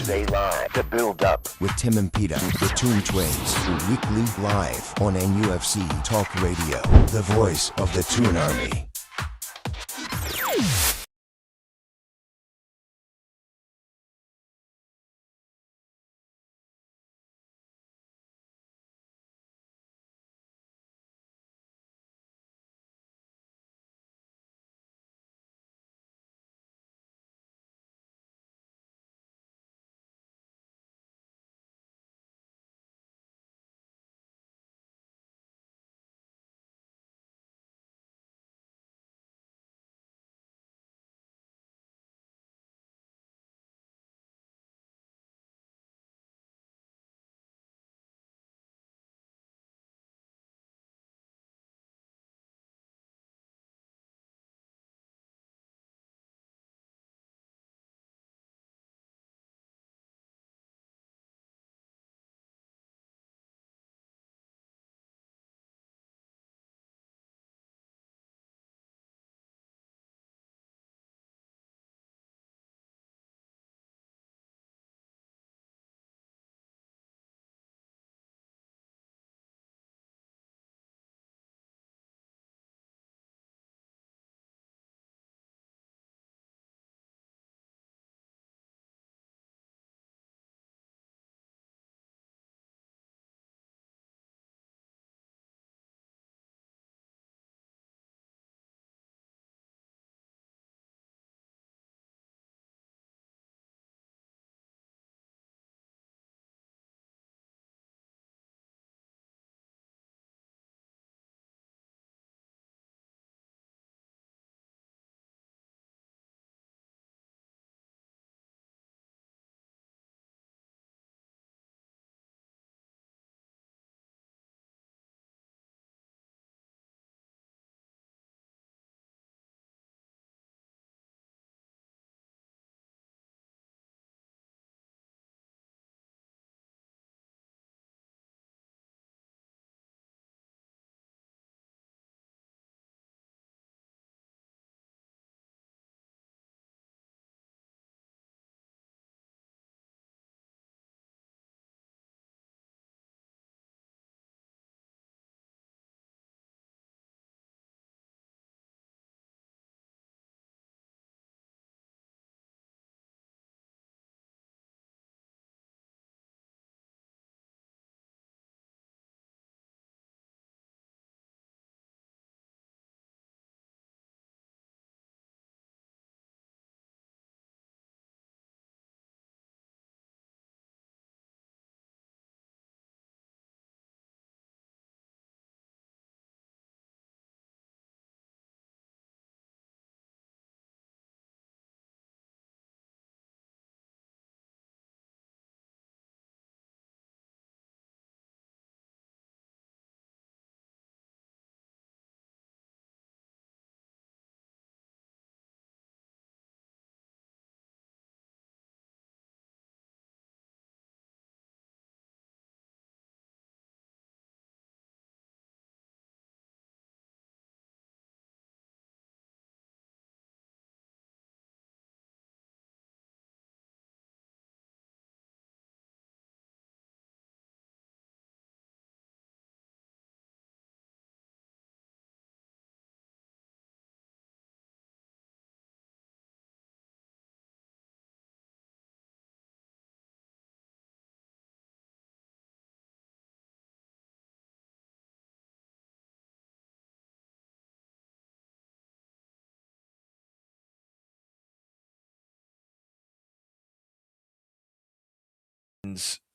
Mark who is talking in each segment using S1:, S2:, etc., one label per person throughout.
S1: Stay live. The build up
S2: with Tim and Peter, the Toon Twins, weekly live on NUFC Talk Radio, the voice of the Toon Army.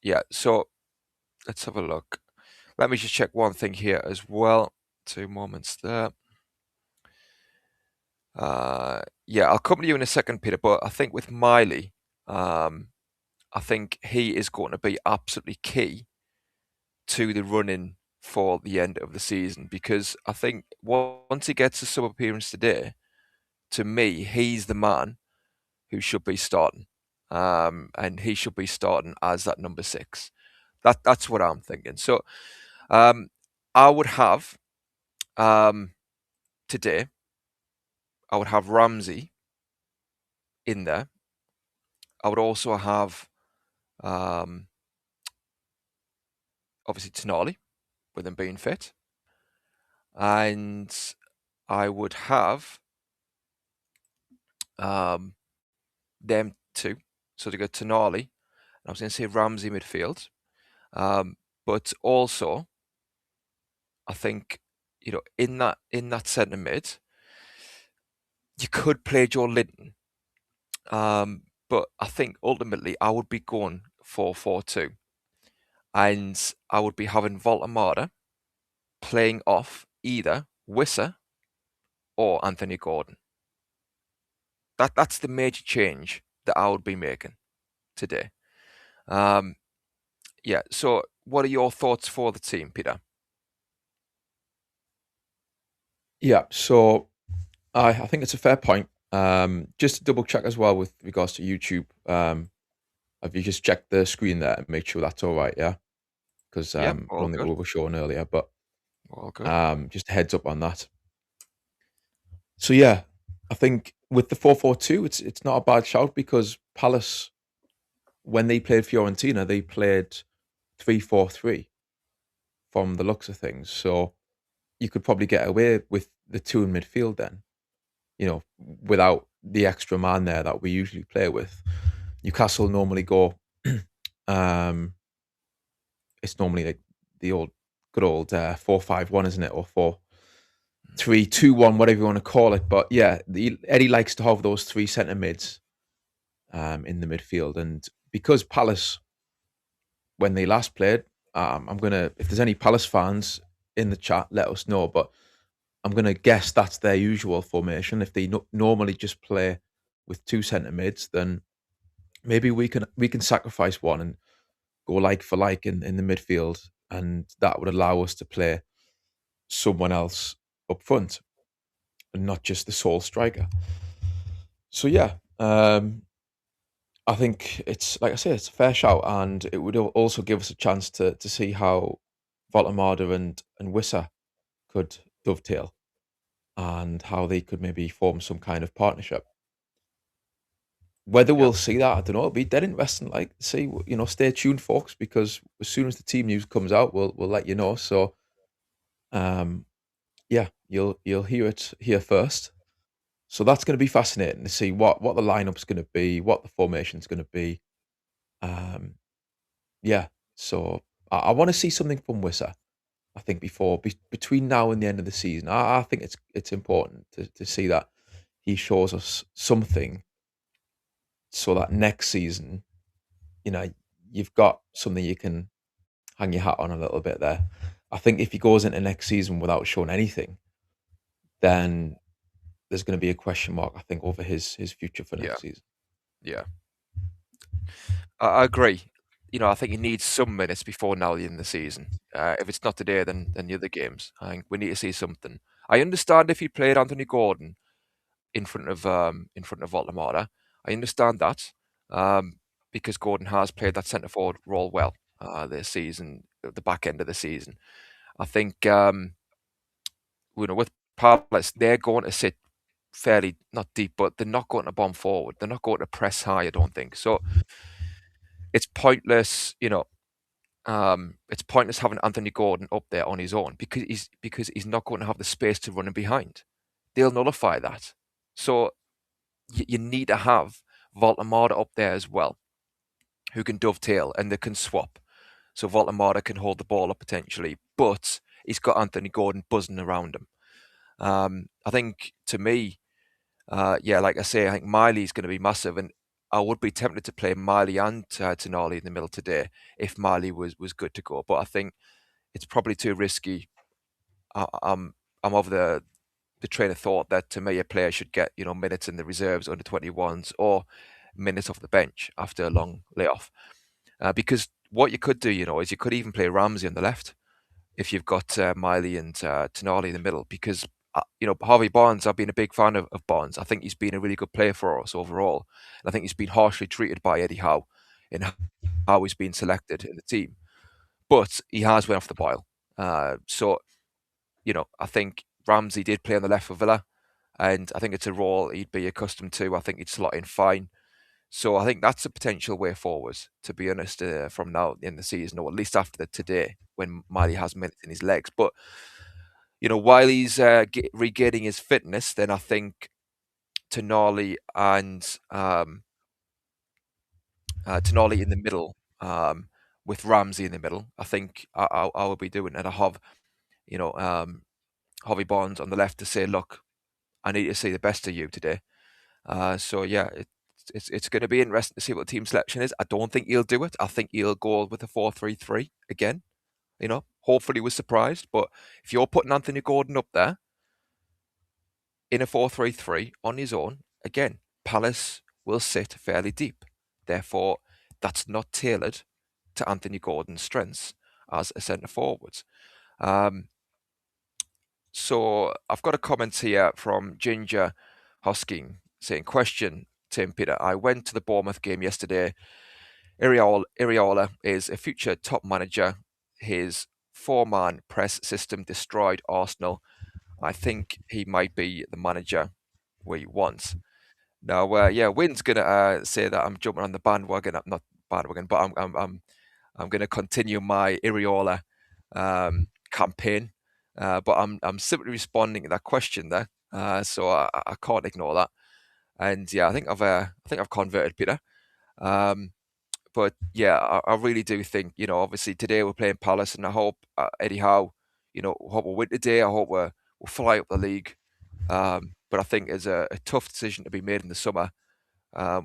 S3: Yeah, so let's have a look. Let me just check one thing here as well. 2 moments there. Yeah, I'll come to you in a second, Peter, but I think with Miley, I think he is going to be absolutely key to the running for the end of the season, because I think once he gets a sub appearance today, to me, he's the man who should be starting. And he should be starting as that number 6. That's what I'm thinking. So I would have today, I would have Ramsey in there. I would also have Obviously Tonali, with him being fit. And I would have them two. So to go Tonali, I was going to say Ramsey midfield. But also, I think, in that centre mid, you could play Joe Linton. But I think ultimately I would be going 4-4-2. And I would be having Voltamata playing off either Wissa or Anthony Gordon. That's the major change that I would be making today. Yeah, so what are your thoughts for the team, Peter?
S1: Yeah, so I think it's a fair point. Just to double check as well with regards to YouTube, have you just checked the screen there and make sure that's all right? Yeah, because
S3: Yeah,
S1: I
S3: all
S1: don't think
S3: good.
S1: we were showing earlier, but
S3: All good.
S1: just a heads up on that. So yeah, I think with the 4-4-2, it's not a bad shout because Palace, when they played Fiorentina, they played 3-4-3 from the looks of things. So you could probably get away with the two in midfield then, without the extra man there that we usually play with. Newcastle normally go, um, it's normally like the good old 4-5-1, isn't it? Or 4-3-2-1, whatever you want to call it. But yeah, Eddie likes to have those three centre mids in the midfield. And because Palace, when they last played, if there's any Palace fans in the chat, let us know. But I'm going to guess that's their usual formation. If they normally just play with two centre mids, then maybe we can sacrifice one and go like for like in the midfield, and that would allow us to play someone else up front and not just the sole striker. So yeah, I think it's like I say, it's a fair shout, and it would also give us a chance to see how Voltamada and Wissa could dovetail and how they could maybe form some kind of partnership. Whether
S3: Yeah,
S1: we'll see that, I don't know. It'll be dead interesting. Like, see, stay tuned, folks, because as soon as the team news comes out, we'll let you know. So, um, yeah, you'll hear it here first. So that's going to be fascinating to see what the lineup's going to be, what the formation's going to be. Um, yeah, so I want to see something from Wissa. I think between now and the end of the season, I think it's important to see that he shows us something, so that next season, you know, you've got something you can hang your hat on a little bit there. I think if he goes into next season without showing anything, then there's going to be a question mark, I think, over his future for
S3: yeah,
S1: next season.
S3: yeah. I agree. I think he needs some minutes before now the end of the season. If it's not today, then the other games. I think we need to see something. I understand if he played Anthony Gordon in front of Voltamata. I understand that because Gordon has played that centre forward role well this season, at the back end of the season. I think with Palace, they're going to sit fairly not deep, but they're not going to bomb forward. They're not going to press high. I don't think so. It's pointless, it's pointless having Anthony Gordon up there on his own because he's not going to have the space to run him behind. They'll nullify that. So you need to have Voltamada up there as well, who can dovetail and they can swap. So Voltamada can hold the ball up potentially, but he's got Anthony Gordon buzzing around him. I think to me, yeah, like I say, I think Miley's going to be massive, and I would be tempted to play Miley and Tonali in the middle today if Miley was good to go. But I think it's probably too risky. I'm of the train of thought that to me a player should get minutes in the reserves under 21s or minutes off the bench after a long layoff. Because what you could do, is you could even play Ramsey on the left if you've got Miley and Tonali in the middle. Because Harvey Barnes, I've been a big fan of Barnes. I think he's been a really good player for us overall. And I think he's been harshly treated by Eddie Howe in how he's been selected in the team. But he has went off the boil. So I think Ramsey did play on the left for Villa, and I think it's a role he'd be accustomed to. I think he'd slot in fine. So I think that's a potential way forward, to be honest, from now in the season, or at least after today, when Miley has minutes in his legs. But while he's regaining his fitness, then I think Tonali and Tonali in the middle, with Ramsey in the middle, I think I will be doing it. I have, Javi Bonds on the left to say, look, I need to see the best of you today. So yeah, it's going to be interesting to see what the team selection is. I don't think he'll do it. I think he'll go with a 4-3-3 again. Hopefully we're surprised. But if you're putting Anthony Gordon up there in a 4-3-3 on his own, again, Palace will sit fairly deep. Therefore, that's not tailored to Anthony Gordon's strengths as a centre forward. So I've got a comment here from Ginger Hosking saying, question, Tim Peter. I went to the Bournemouth game yesterday. Iraola is a future top manager. His four-man press system destroyed Arsenal. I think he might be the manager we want. Now, Wynn's gonna say that I'm jumping on the bandwagon. Not bandwagon, but I'm gonna continue my Iraola campaign. But I'm simply responding to that question there. So I can't ignore that. And yeah, I think I've converted, Peter. But yeah, I really do think, obviously today we're playing Palace, and I hope Eddie Howe, hope we'll win today. I hope we'll fly up the league. But I think it's a tough decision to be made in the summer,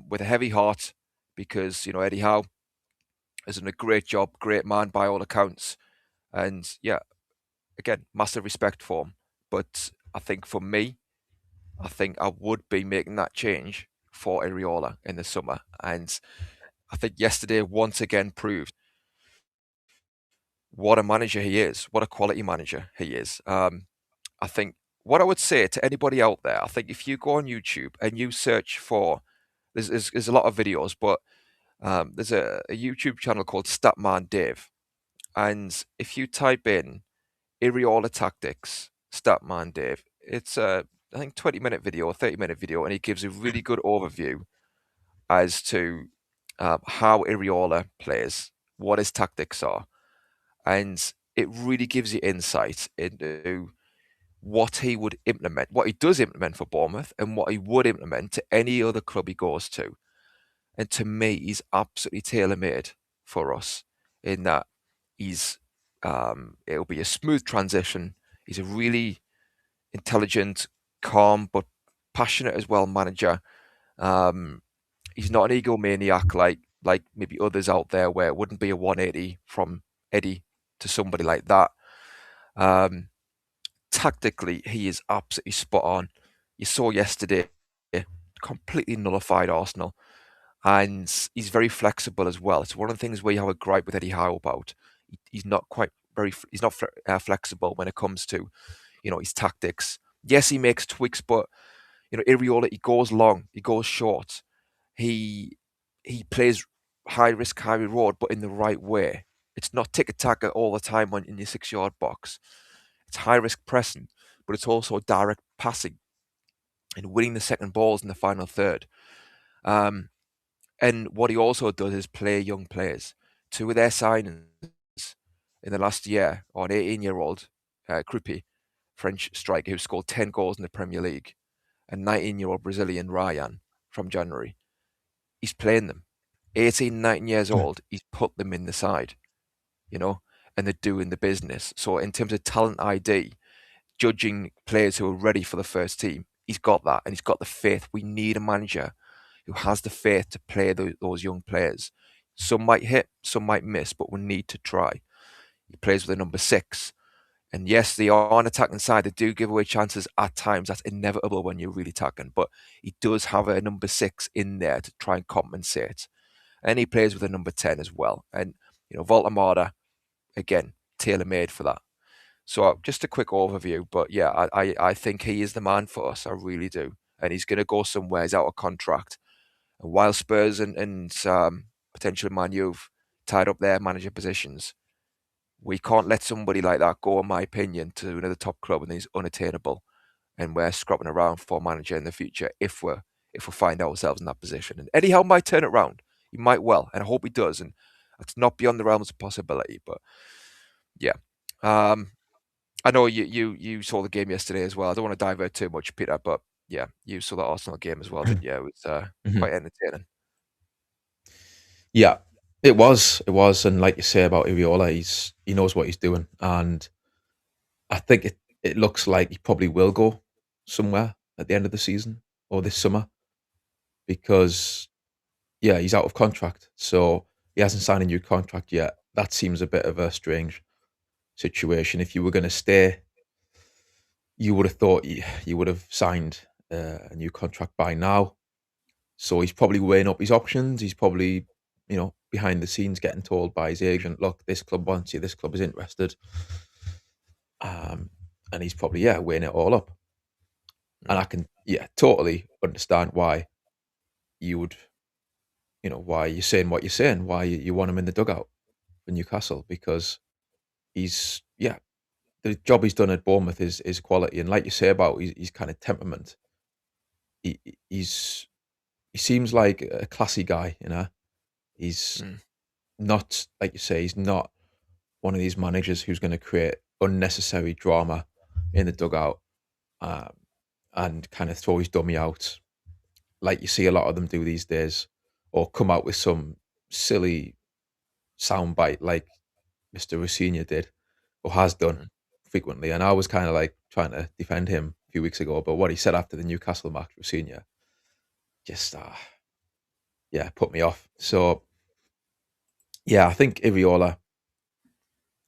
S3: with a heavy heart, because Eddie Howe has done a great job, great man by all accounts, and yeah, again, massive respect for him. But I think for me, I think I would be making that change for Iraola in the summer. And I think yesterday once again proved what a manager he is, what a quality manager he is. I think what I would say to anybody out there, I think if you go on YouTube and you search for, there's a lot of videos, but there's a YouTube channel called Statman Dave. And if you type in Iraola tactics, Statman Dave, it's I think 20-minute video, 30-minute video, and he gives a really good overview as to how Iraola plays, what his tactics are, and it really gives you insight into what he would implement, what he does implement for Bournemouth, and what he would implement to any other club he goes to. And to me, he's absolutely tailor-made for us in that it'll be a smooth transition. He's a really intelligent, calm, but passionate as well manager. He's not an egomaniac like maybe others out there, where it wouldn't be a 180 from Eddie to somebody like that. Tactically, he is absolutely spot on. You saw yesterday, completely nullified Arsenal, and he's very flexible as well. It's one of the things where you have a gripe with Eddie Howe about. He's not flexible when it comes to his tactics. Yes, he makes tweaks, but Iraola, he goes long, he goes short. He plays high risk, high reward, but in the right way. It's not tick-a-tack all the time in your 6-yard box. It's high risk pressing, but it's also direct passing and winning the second balls in the final third. And what he also does is play young players. Two of their signings in the last year, or an 18-year-old, Krupi, French striker who scored 10 goals in the Premier League, and 19-year-old Brazilian Ryan from January. He's playing them. 18, 19 years old, he's put them in the side, and they're doing the business. So in terms of talent ID, judging players who are ready for the first team, he's got that, and he's got the faith. We need a manager who has the faith to play those young players. Some might hit, some might miss, but we need to try. He plays with a number 6. And yes, they are on attacking side. They do give away chances at times. That's inevitable when you're really attacking. But he does have a number 6 in there to try and compensate. And he plays with a number 10 as well. And, Voltamada, again, tailor-made for that. So just a quick overview. But yeah, I think he is the man for us. I really do. And he's going to go somewhere. He's out of contract. And while Spurs and potentially Man U have tied up their manager positions, we can't let somebody like that go, in my opinion, to another top club and he's unattainable. And we're scrapping around for manager in the future if we're if we find ourselves in that position. And Eddie Howe might turn it around. He might well, and I hope he does. And it's not beyond the realms of possibility. But yeah, I know you saw the game yesterday as well. I don't want to divert too much, Peter, but yeah, you saw the Arsenal game as well, didn't you? It was quite entertaining.
S1: Yeah, it was. It was. And like you say about Iraola, he knows what he's doing. And I think it looks like he probably will go somewhere at the end of the season or this summer because, yeah, he's out of contract. So he hasn't signed a new contract yet. That seems a bit of a strange situation. If you were going to stay, you would have thought you would have signed a new contract by now. So he's probably weighing up his options. He's probably, behind the scenes getting told by his agent, look, this club wants you, this club is interested. And he's probably, weighing it all up. And I can, totally understand why you would, why you're saying what you're saying, why you want him in the dugout for Newcastle, because the job he's done at Bournemouth is quality. And like you say about his kind of temperament, he, he's he seems like a classy guy, He's not, like you say, he's not one of these managers who's going to create unnecessary drama in the dugout and kind of throw his dummy out, like you see a lot of them do these days, or come out with some silly soundbite like Mr. Rossini did or has done frequently. And I was kind of like trying to defend him a few weeks ago, but what he said after the Newcastle match, Rossini, just put me off. So yeah, I think Iraola,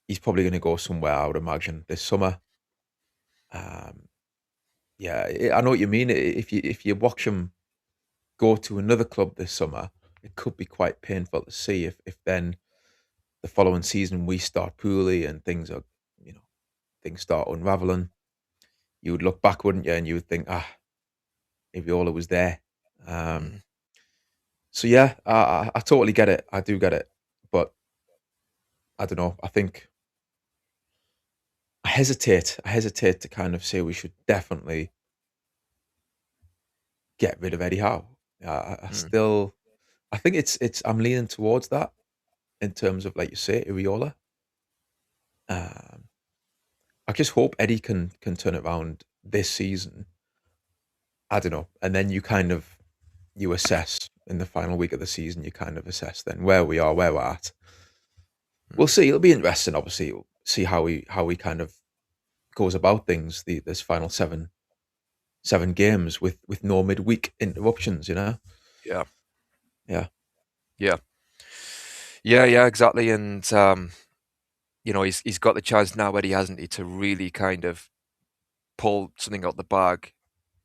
S1: he's probably going to go somewhere, I would imagine, this summer. I know what you mean. If you watch him go to another club this summer, it could be quite painful to see if then the following season we start poorly and things start unraveling. You would look back, wouldn't you, and you would think, Iraola was there. So yeah, I totally get it. I do get it, but I don't know. I think I hesitate to kind of say we should definitely get rid of Eddie Howe. I think I'm leaning towards that in terms of, like you say, Iraola. Um, I just hope Eddie can turn it around this season. I don't know, and then you assess in the final week of the season. You kind of assess then where we are, where we're at. We'll see. It'll be interesting, obviously. See how he kind of goes about things. This final seven games with no midweek interruptions.
S3: Yeah.
S1: Yeah.
S3: Yeah, exactly. And he's got the chance now, Eddie, hasn't he, to really kind of pull something out the bag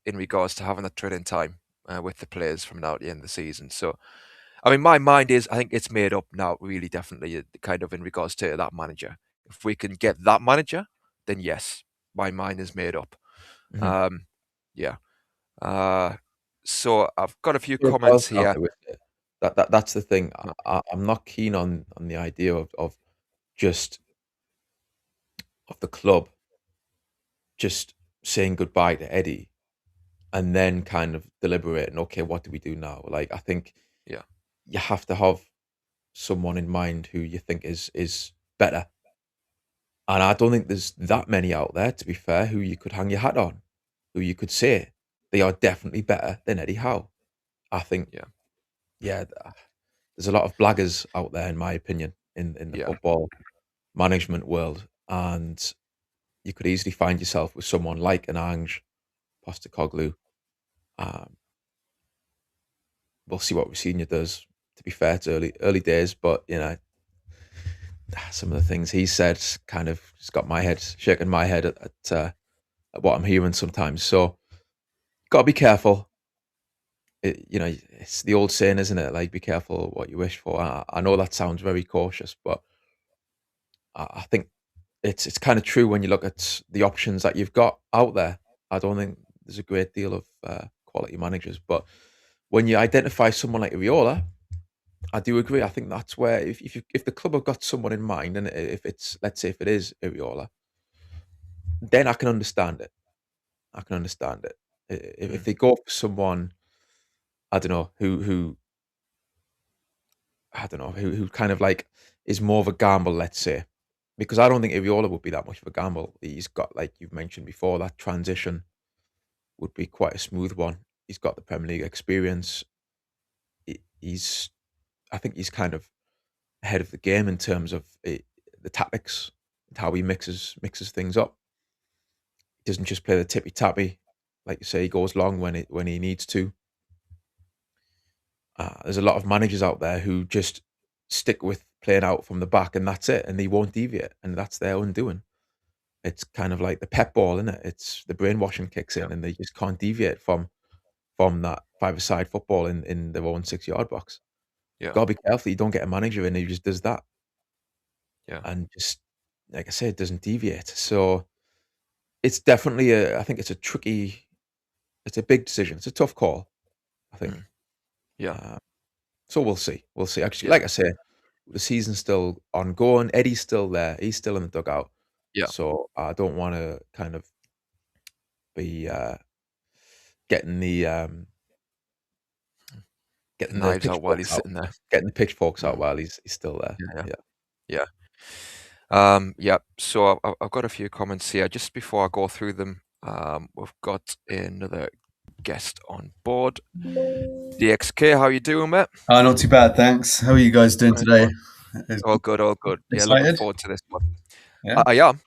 S3: in regards to having that training time with the players from now at the end of the season. So, I mean, my mind is, I think it's made up now, really, definitely, kind of in regards to that manager. If we can get that manager, then yes, my mind is made up.
S1: Mhm.
S3: So I've got a few
S1: Yeah,
S3: comments here.
S1: That's the thing. I'm not keen on the idea of just of the club just saying goodbye to Eddie and then kind of deliberating, okay, what do we do now? Like, I think
S3: Yeah.
S1: you have to have someone in mind who you think is better. And I don't think there's that many out there, to be fair, who you could hang your hat on, who you could say they are definitely better than Eddie Howe. I think, there's a lot of blaggers out there, in my opinion, in the football management world. And you could easily find yourself with someone like an Ange Postecoglou. We'll see what Rossini does. To be fair, it's early days, but some of the things he said kind of just got my head shaking my head at what I'm hearing sometimes. So got to be careful. It's the old saying, isn't it? Like, be careful what you wish for. I know that sounds very cautious, but I think it's kind of true when you look at the options that you've got out there. I don't think there's a great deal of quality managers, but when you identify someone like Iraola, I do agree. I think that's where if the club have got someone in mind, and if it's, let's say, if it is Iraola, then I can understand it. I can understand it. If they go for someone I don't know, who I don't know, who kind of like is more of a gamble, let's say. Because I don't think Iraola would be that much of a gamble. He's got, like you've mentioned before, that transition would be quite a smooth one. He's got the Premier League experience. He's, I think he's kind of ahead of the game in terms of the tactics and how he mixes things up. He doesn't just play the tippy tappy, like you say. He goes long when he needs to. There's a lot of managers out there who just stick with playing out from the back and that's it, and they won't deviate, and that's their undoing. It's kind of like the pep ball, isn't it? It's the brainwashing kicks in, and they just can't deviate from that five-a-side football in their own 6-yard box.
S3: Yeah.
S1: Gotta be careful you don't get a manager in who just does that
S3: Yeah.
S1: and just, like I said, doesn't deviate. So it's definitely I think it's it's a big decision. It's a tough call, I think.
S3: Yeah.
S1: So we'll see. We'll see. Actually,
S3: Yeah.
S1: like I say, the season's still ongoing. Eddie's still there. He's still in the dugout.
S3: Yeah.
S1: So I don't want to kind of be getting the
S3: Knives out while he's
S1: pitchforks out,
S3: sitting there.
S1: getting the pitchforks out while he's still there.
S3: Yeah. Yeah. So I've got a few comments here. Just before I go through them, we've got another guest on board. DXK, how you doing, mate?
S4: Not too bad, thanks. How are you guys doing today?
S3: All good, all good. Yeah,
S4: Excited?
S3: looking forward to this one.
S4: Yeah.
S3: I am.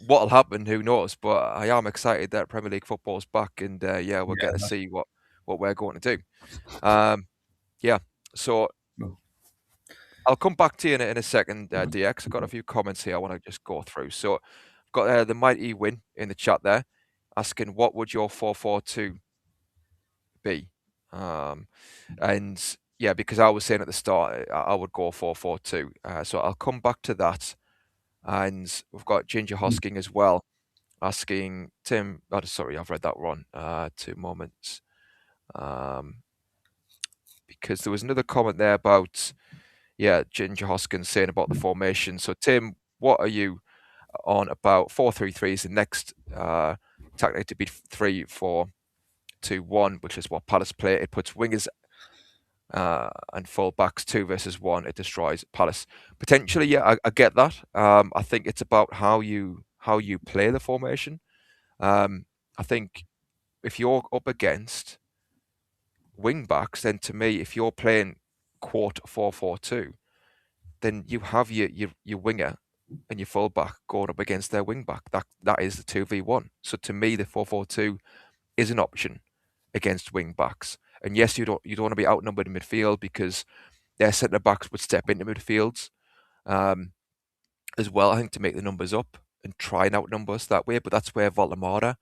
S3: What'll happen, who knows? But I am excited that Premier League football's back, and we're getting to see what we're going to do. Yeah. So
S4: Cool.
S3: I'll come back to you in a second, DX. I've got a few comments here I want to just go through. So I've got the Mighty Win in the chat there, asking what would your 4-4-2 be? And yeah, because I was saying at the start I would go 4-4-2. So I'll come back to that. And we've got Ginger Hosking as well, asking Tim. Oh, sorry, I've read that wrong. 2 moments. Because there was another comment there about Ginger Hosking saying about the formation. So Tim, what are you on about? 4-3-3 is the next tactic to beat 3-4-2-1, which is what Palace play. It puts wingers and full-backs 2 versus 1. It destroys Palace. Potentially, yeah, I get that. I think it's about how you play the formation. I think if you're up against wing-backs, then to me, if you're playing quote 4-4-2, then you have your winger and your full-back going up against their wing-back. That is the 2v1. So to me, the 4-4-2 is an option against wing-backs. And yes, you don't want to be outnumbered in midfield because their centre backs would step into midfields as well. I think to make the numbers up and try and outnumber us that way. But that's where Voldemort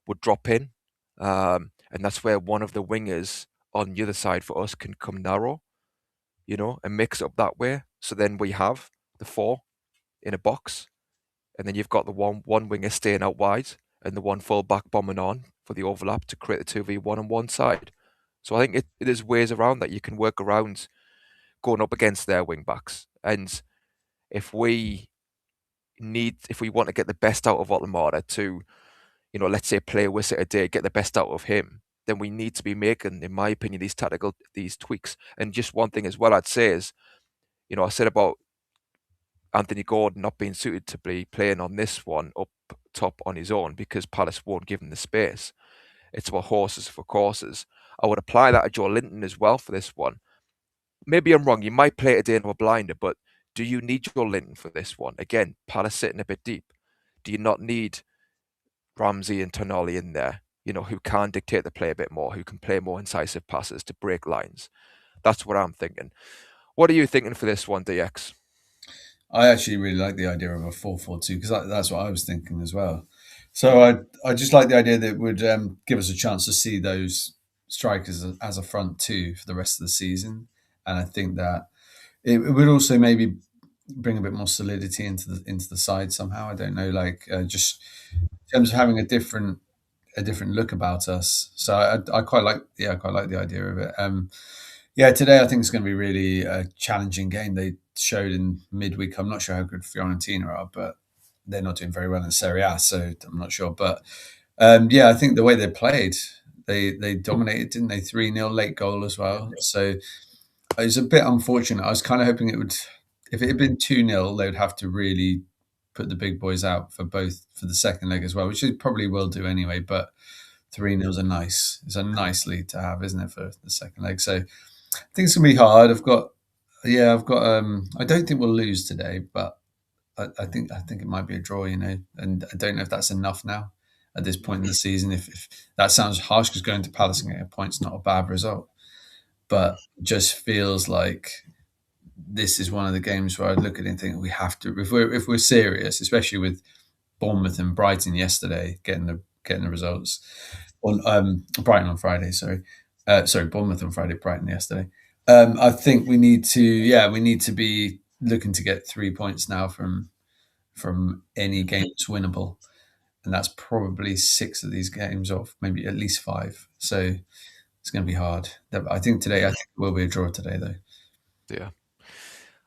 S3: would drop in, and that's where one of the wingers on the other side for us can come narrow, and mix up that way. So then we have the 4 in a box, and then you've got the one winger staying out wide and the one full back bombing on for the overlap to create the 2v1 on one side. So I think it is ways around that you can work around going up against their wing backs. And if we want to get the best out of Voldemort to, let's say play Wissa a day, get the best out of him, then we need to be making, in my opinion, these tweaks. And just one thing as well I'd say is, I said about Anthony Gordon not being suited to be playing on this one up top on his own because Palace won't give him the space. It's about horses for courses. I would apply that to Joe Linton as well for this one. Maybe I'm wrong. You might play it in a blinder, but do you need Joe Linton for this one? Again, Palace sitting a bit deep. Do you not need Ramsey and Tonali in there, who can dictate the play a bit more, who can play more incisive passes to break lines? That's what I'm thinking. What are you thinking for this one, DX?
S4: I actually really like the idea of a 4-4-2 because that's what I was thinking as well. So I just like the idea that it would give us a chance to see those strikers as a front two for the rest of the season, and I think that it would also maybe bring a bit more solidity into the side somehow. I don't know, just in terms of having a different look about us. So I quite like the idea of it. Today I think it's going to be really a challenging game. They showed in midweek. I'm not sure how good Fiorentina are, but they're not doing very well in Serie A, so I'm not sure. But I think the way they played They dominated, didn't they? 3-0 late goal as well. So it was a bit unfortunate. I was kind of hoping it would, if it had been 2-0, they would have to really put the big boys out for the second leg as well, which they probably will do anyway. But 3-0 is it's a nice lead to have, isn't it, for the second leg? So I think it's gonna be hard. I don't think we'll lose today, but I think it might be a draw, and I don't know if that's enough now at this point in the season. If that sounds harsh, because going to Palace and getting a point's not a bad result, but just feels like this is one of the games where I'd look at it and think we have to, if we're serious, especially with Bournemouth and Brighton yesterday getting the results on Brighton on Friday. Sorry, Bournemouth on Friday, Brighton yesterday. I think we need to be looking to get 3 points now from any game that's winnable, and that's probably 6 of these games, or maybe at least 5. So it's going to be hard. I think it will be a draw today, though.
S3: Yeah.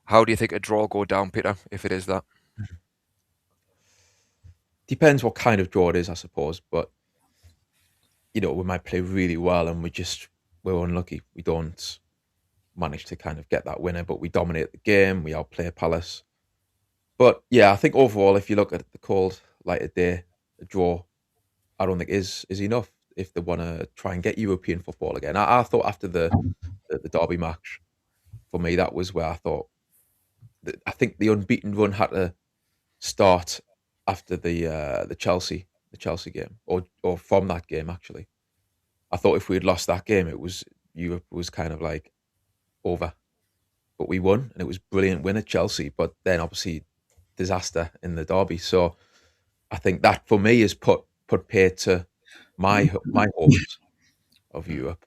S3: How do you think a draw go down, Peter, if it is that?
S1: Depends what kind of draw it is, I suppose. But, we might play really well and we're unlucky. We don't manage to kind of get that winner, but we dominate the game. We outplay Palace. But, yeah, I think overall, if you look at the cold light of day, a draw, I don't think is enough if they want to try and get European football again. I thought after the Derby match, for me, that was where I thought, I think the unbeaten run had to start after the Chelsea game, or from that game actually. I thought if we had lost that game, Europe was kind of like over, but we won, and it was brilliant win at Chelsea. But then obviously disaster in the derby. So I think that for me is put paid to my hopes of Europe.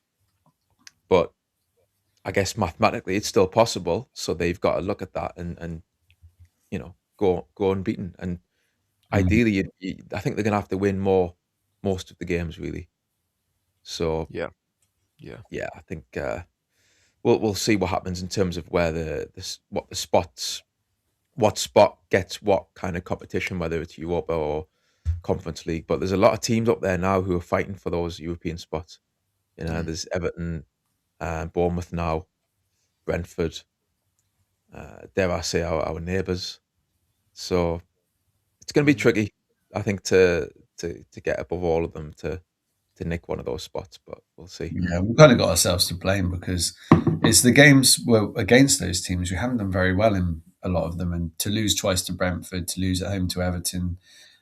S1: But I guess mathematically it's still possible. So they've got to look at that and go unbeaten. And ideally, I think they're going to have to win most of the games, really. So
S3: Yeah.
S1: I think we'll see what happens in terms of where what spot gets what kind of competition, whether it's Europa or Conference League. But there's a lot of teams up there now who are fighting for those European spots. There's Everton, Bournemouth now, Brentford. Dare I say our neighbours. So it's going to be tricky, I think, to get above all of them to nick one of those spots, but we'll see.
S4: Yeah, we've kind of got ourselves to blame because it's the games against those teams. We haven't done very well in a lot of them, and to lose twice to Brentford, to lose at home to Everton.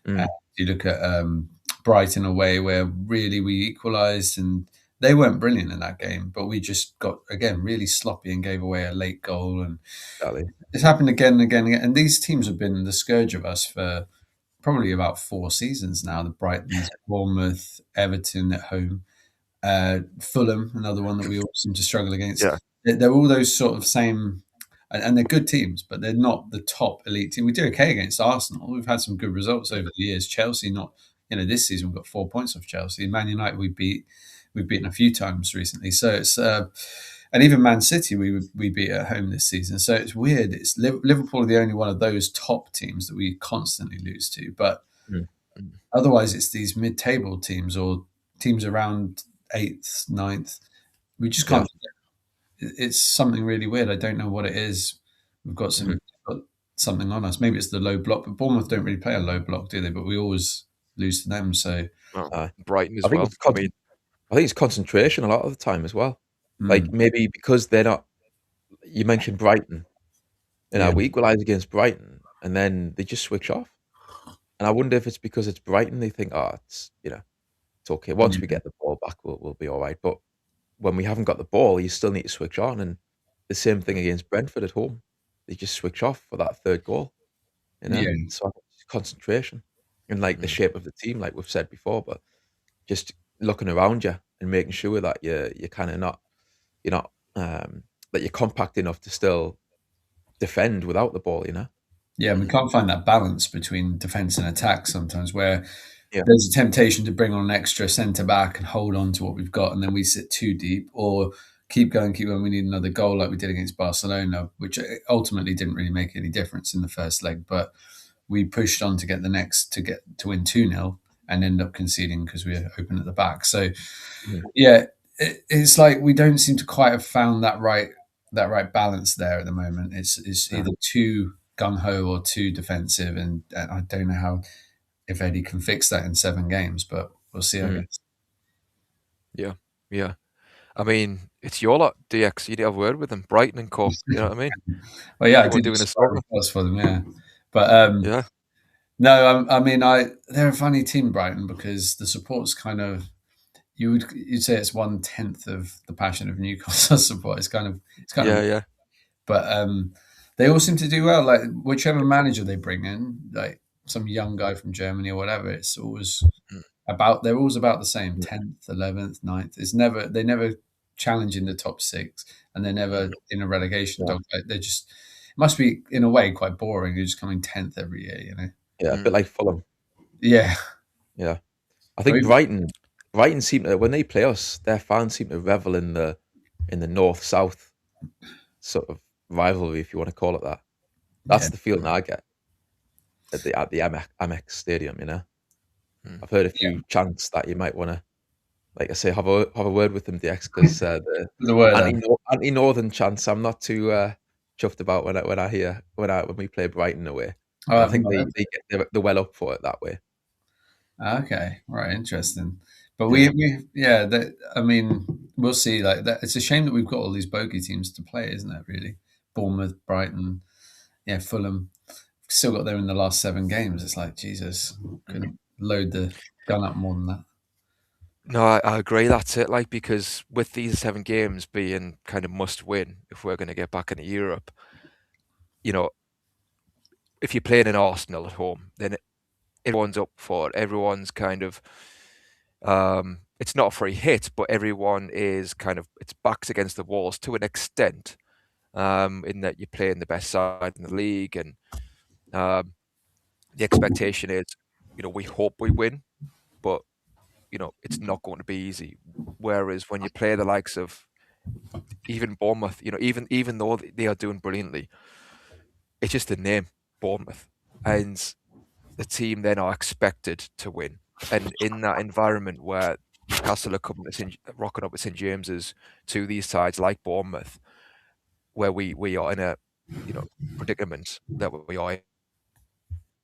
S4: You look at Brighton away, where really we equalised, and they weren't brilliant in that game, but we just got, again, really sloppy and gave away a late goal. And
S1: Exactly.
S4: it's happened again and again and again. And these teams have been the scourge of us for probably about 4 seasons now. The Brightons, Bournemouth, Everton at home. Fulham, another one that we all seem to struggle against.
S3: Yeah.
S4: They're all those sort of same, and they're good teams, but they're not the top elite team. We do okay against Arsenal. We've had some good results over the years. Chelsea, not this season we've got 4 points off Chelsea. Man United we've beaten a few times recently. So it's and even Man City we beat at home this season. So it's weird. It's Liverpool are the only one of those top teams that we constantly lose to, but otherwise it's these mid-table teams or teams around 8th, 9th. We just can't. It's something really weird. I don't know what it is. We've got something on us. Maybe it's the low block, but Bournemouth don't really play a low block, do they? But we always lose to them. So
S3: Brighton as
S1: I think
S3: well.
S1: I think it's concentration a lot of the time as well. Like maybe because they're not. You mentioned Brighton. We equalise against Brighton, and then they just switch off. And I wonder if it's because it's Brighton. They think, it's it's okay. Once we get the ball back, we'll be all right. But when we haven't got the ball, you still need to switch on. And the same thing against Brentford at home. They just switch off for that third goal. So I think it's concentration and like the shape of the team, like we've said before, but just looking around you and making sure that you're kind of not that you're compact enough to still defend without the ball.
S4: Yeah, and we can't find that balance between defence and attack sometimes, where
S1: Yeah.
S4: there's a temptation to bring on an extra centre back and hold on to what we've got, and then we sit too deep, or keep going. We need another goal like we did against Barcelona, which ultimately didn't really make any difference in the first leg, but we pushed on to get the next to win 2-0, and end up conceding because we're open at the back. So
S1: Mhm.
S4: yeah, it's like we don't seem to quite have found that right balance there at the moment. It's
S1: Yeah.
S4: either too gung ho or too defensive, and I don't know how if Eddie can fix that in 7 games, but we'll see. I
S1: Mm.
S4: guess.
S3: Yeah, yeah. I mean, it's your lot, DX. You need to have a word with them, Brighton and Co. You know what I mean?
S4: Well, yeah, I
S3: You weren't
S4: did
S3: doing
S4: the
S3: this over.
S4: request for them, yeah, but
S3: Yeah,
S4: no, I mean, they're a funny team, Brighton, because the support's kind of you'd say it's 1/10 of the passion of Newcastle support. It's kind of,
S3: yeah, yeah.
S4: but they all seem to do well. Like whichever manager they bring in, like some young guy from Germany or whatever, it's always
S3: Mm,
S4: they're always about the same,
S1: Mm.
S4: 10th, 11th, 9th. They never challenge in the top six, and they're never
S3: mm.
S4: in a relegation
S1: Yeah.
S4: dogfight. They're just it must be in a way quite boring. You're just coming 10th every year, you know.
S1: Yeah, a bit
S3: Mm.
S1: like Fulham.
S4: Yeah,
S1: Yeah. I
S4: I
S1: think
S4: mean,
S1: Brighton seem to, when they play us, their fans seem to revel in the north-south sort of rivalry, if you want to call it that.
S4: yeah.
S1: That's the feeling I get at the Amex Stadium, you know?
S3: Mm.
S1: I've heard a few chants that you might wanna, like I say, have a word with them, DX, 'cause, the
S4: The word.
S1: anti-Northern chants I'm not too, chuffed about when we play Brighton away,
S4: Oh,
S1: but I
S4: I've
S1: think
S4: not heard.
S1: they get the well up for it that way.
S4: Okay, right, interesting. But
S1: Yeah.
S4: yeah, I mean, we'll see. Like that, it's a shame that we've got all these bogey teams to play, isn't it? Really, Bournemouth, Brighton, yeah, Fulham. Still got there in the last 7 games. It's like Jesus,
S3: Mm.
S4: couldn't load the gun up more than that.
S3: No, I agree. That's it. Like, because with these 7 games being kind of must win if we're going to get back into Europe, you know, if you're playing in Arsenal at home, then everyone's up for it. Everyone's kind of, it's not a free hit, but everyone is kind of, it's backs against the walls to an extent, in that you're playing the best side in the league, and the expectation is, we hope we win, but it's not going to be easy. Whereas when you play the likes of even Bournemouth, even though they are doing brilliantly, it's just the name Bournemouth, and the team then are expected to win. And in that environment where Newcastle are coming to rocking up at St James's to these sides like Bournemouth, where we are in a predicament that we are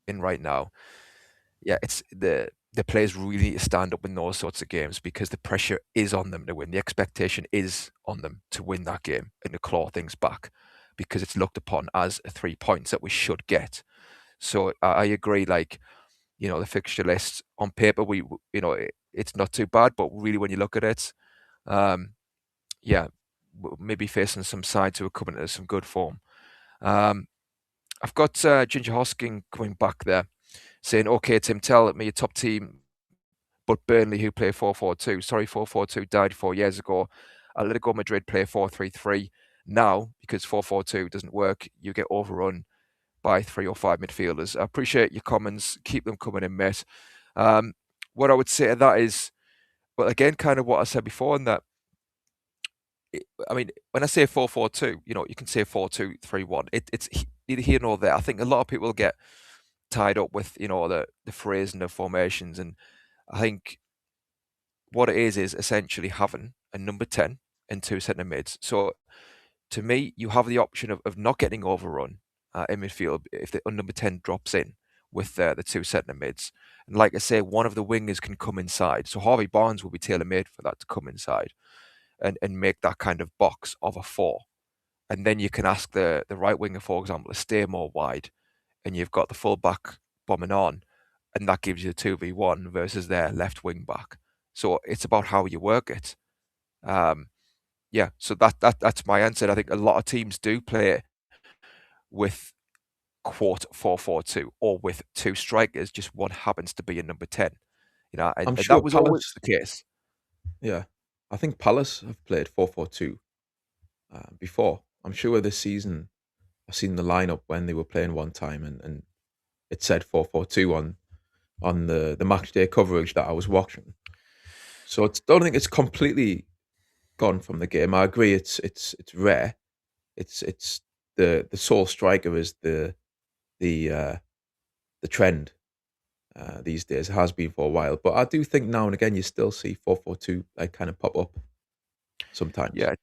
S3: in right now, yeah, it's the players really need to stand up in those sorts of games because the pressure is on them to win. The expectation is on them to win that game and to claw things back because it's looked upon as 3 points that we should get. So I agree. Like, the fixture list on paper, it's not too bad, but really when you look at it, yeah, maybe facing some sides who are coming into some good form. I've got Ginger Hosking coming back there, saying, "Okay, Tim, tell me your top team, but Burnley who play 4-4-2. Sorry, 4-4-2 died 4 years ago. Atletico Madrid play 4-3-3. Now, because 4-4-2 doesn't work, you get overrun by 3 or 5 midfielders." I appreciate your comments. Keep them coming in, mate. What I would say to that is, well, again, kind of what I said before, in that, I mean, when I say 4-4-2, you can say 4-2-3-1. It's neither here nor there. I think a lot of people get tied up with, the phrase and the formations. And I think what it is essentially having a number 10 and 2 centre mids. So to me, you have the option of not getting overrun in midfield if the number 10 drops in with the 2 centre mids. And like I say, one of the wingers can come inside. So Harvey Barnes will be tailor-made for that to come inside and make that kind of box of a 4. And then you can ask the right winger, for example, to stay more wide, and you've got the full back bombing on, and that gives you a 2v1 versus their left wing back. So it's about how you work it. Yeah, so that's my answer. I think a lot of teams do play with quote 4-4-2 or with 2 strikers, just one happens to be a number 10. And
S1: I'm sure
S3: that was always
S1: Palace,
S3: the case.
S1: yeah, I think Palace have played 4-4-2, before. I'm sure this season I've seen the lineup when they were playing one time, and it said 4-4-2 on the match day coverage that I was watching. So don't think it's completely gone from the game. I agree, it's rare. It's the sole striker is the the trend, these days. It has been for a while, but I do think now and again you still see 4-4-2 like kind of pop up sometimes.
S3: Yeah,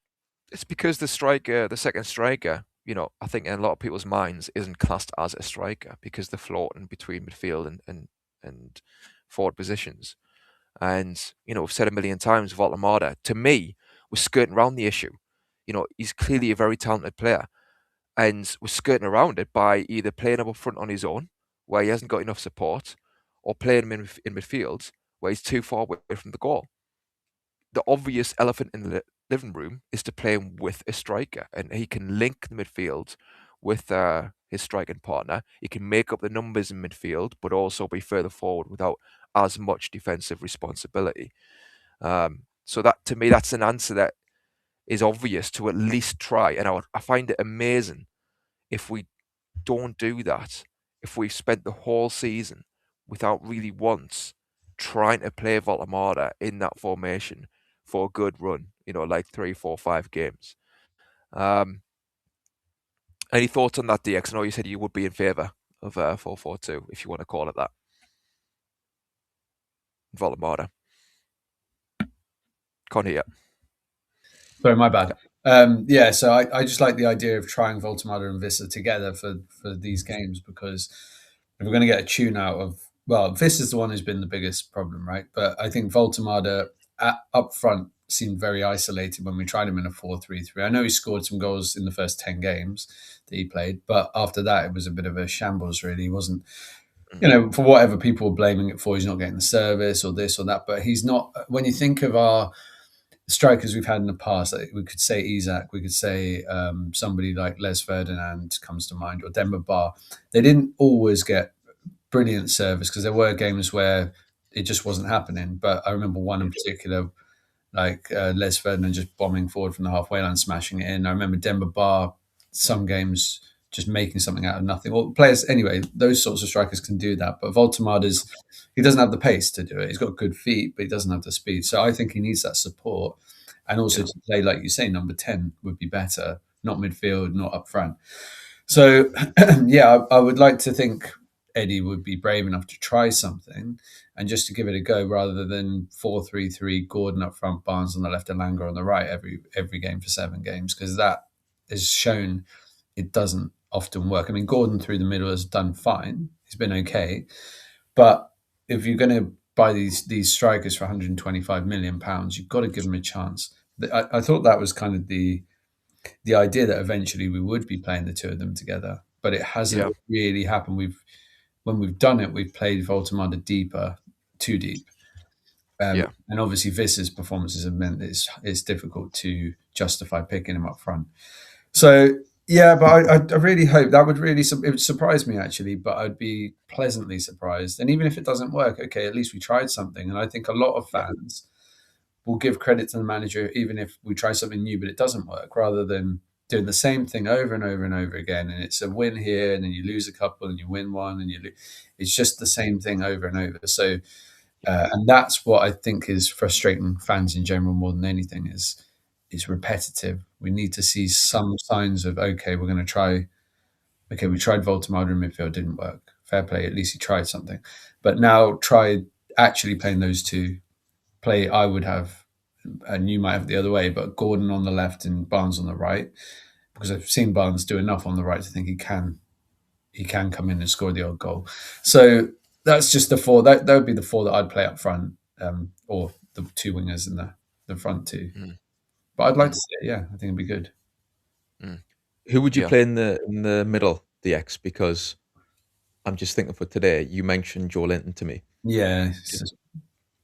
S3: it's because the striker, the second striker, I think in a lot of people's minds isn't classed as a striker because they're floating between midfield and forward positions. And, we've said a million times, Voltemada, to me, was skirting around the issue. He's clearly a very talented player and was skirting around it by either playing him up front on his own, where he hasn't got enough support, or playing him in midfield, where he's too far away from the goal. The obvious elephant in the living room is to play him with a striker, and he can link the midfield with his striking partner. He can make up the numbers in midfield, but also be further forward without as much defensive responsibility. So that, to me, that's an answer that is obvious to at least try. And I find it amazing if we don't do that, if we've spent the whole season without really once trying to play Voltemada in that formation for a good run, like 3, 4, 5 games. Any thoughts on that, DX? I know you said you would be in favour of 4-4-2, if you want to call it that. Voltemada. Can't hear.
S4: Sorry, my bad. So I just like the idea of trying Voltemada and Vissa together for these games, because if we're going to get a tune out of, well, Vissa's the one who's been the biggest problem, right? But I think Voltemada up front seemed very isolated when we tried him in a 4-3-3. I know he scored some goals in the first 10 games that he played, but after that it was a bit of a shambles, really. He wasn't, for whatever people were blaming it for, he's not getting the service or this or that, but he's not. When you think of our strikers we've had in the past, like we could say Isak, we could say somebody like Les Ferdinand comes to mind, or Demba Ba. They didn't always get brilliant service because there were games where it just wasn't happening. But I remember one in particular, like Les Ferdinand just bombing forward from the halfway line, smashing it in. I remember Demba Ba, some games just making something out of nothing. Well, players, anyway, those sorts of strikers can do that. But Voltemada's, he doesn't have the pace to do it. He's got good feet, but he doesn't have the speed. So I think he needs that support. And also to play, like you say, number 10 would be better, not midfield, not up front. So, I would like to think Eddie would be brave enough to try something and just to give it a go, rather than 4-3-3, Gordon up front, Barnes on the left and Langer on the right every game for 7 games, because that is shown it doesn't often work. I mean, Gordon through the middle has done fine. He's been okay. But if you're going to buy these strikers for £125 million, you've got to give them a chance. I thought that was kind of the idea, that eventually we would be playing the two of them together, but it hasn't really happened. When we've done it, we've played Voltemada deeper, too deep. And obviously Vissa's performances have meant that it's difficult to justify picking him up front. So, but I really hope that would really, it would surprise me actually, but I'd be pleasantly surprised. And even if it doesn't work, okay, at least we tried something. And I think a lot of fans will give credit to the manager, even if we try something new, but it doesn't work, rather than doing the same thing over and over and over again. And it's a win here, and then you lose a couple, and you win one, and it's just the same thing over and over. So, and that's what I think is frustrating fans in general more than anything, is repetitive. We need to see some signs of, okay, we're going to try. Okay, we tried Voltemada in midfield, didn't work. Fair play, at least he tried something. But now try actually playing those two. I would have, and you might have the other way, but Gordon on the left and Barnes on the right, because I've seen Barnes do enough on the right to think he can come in and score the odd goal. So that's just the 4. That would be the 4 that I'd play up front, or the 2 wingers in the front 2. But I'd like to see it. I think it'd be good.
S1: Who would you play in the middle, DX? Because I'm just thinking for today, you mentioned Joe Linton to me.
S4: Yeah.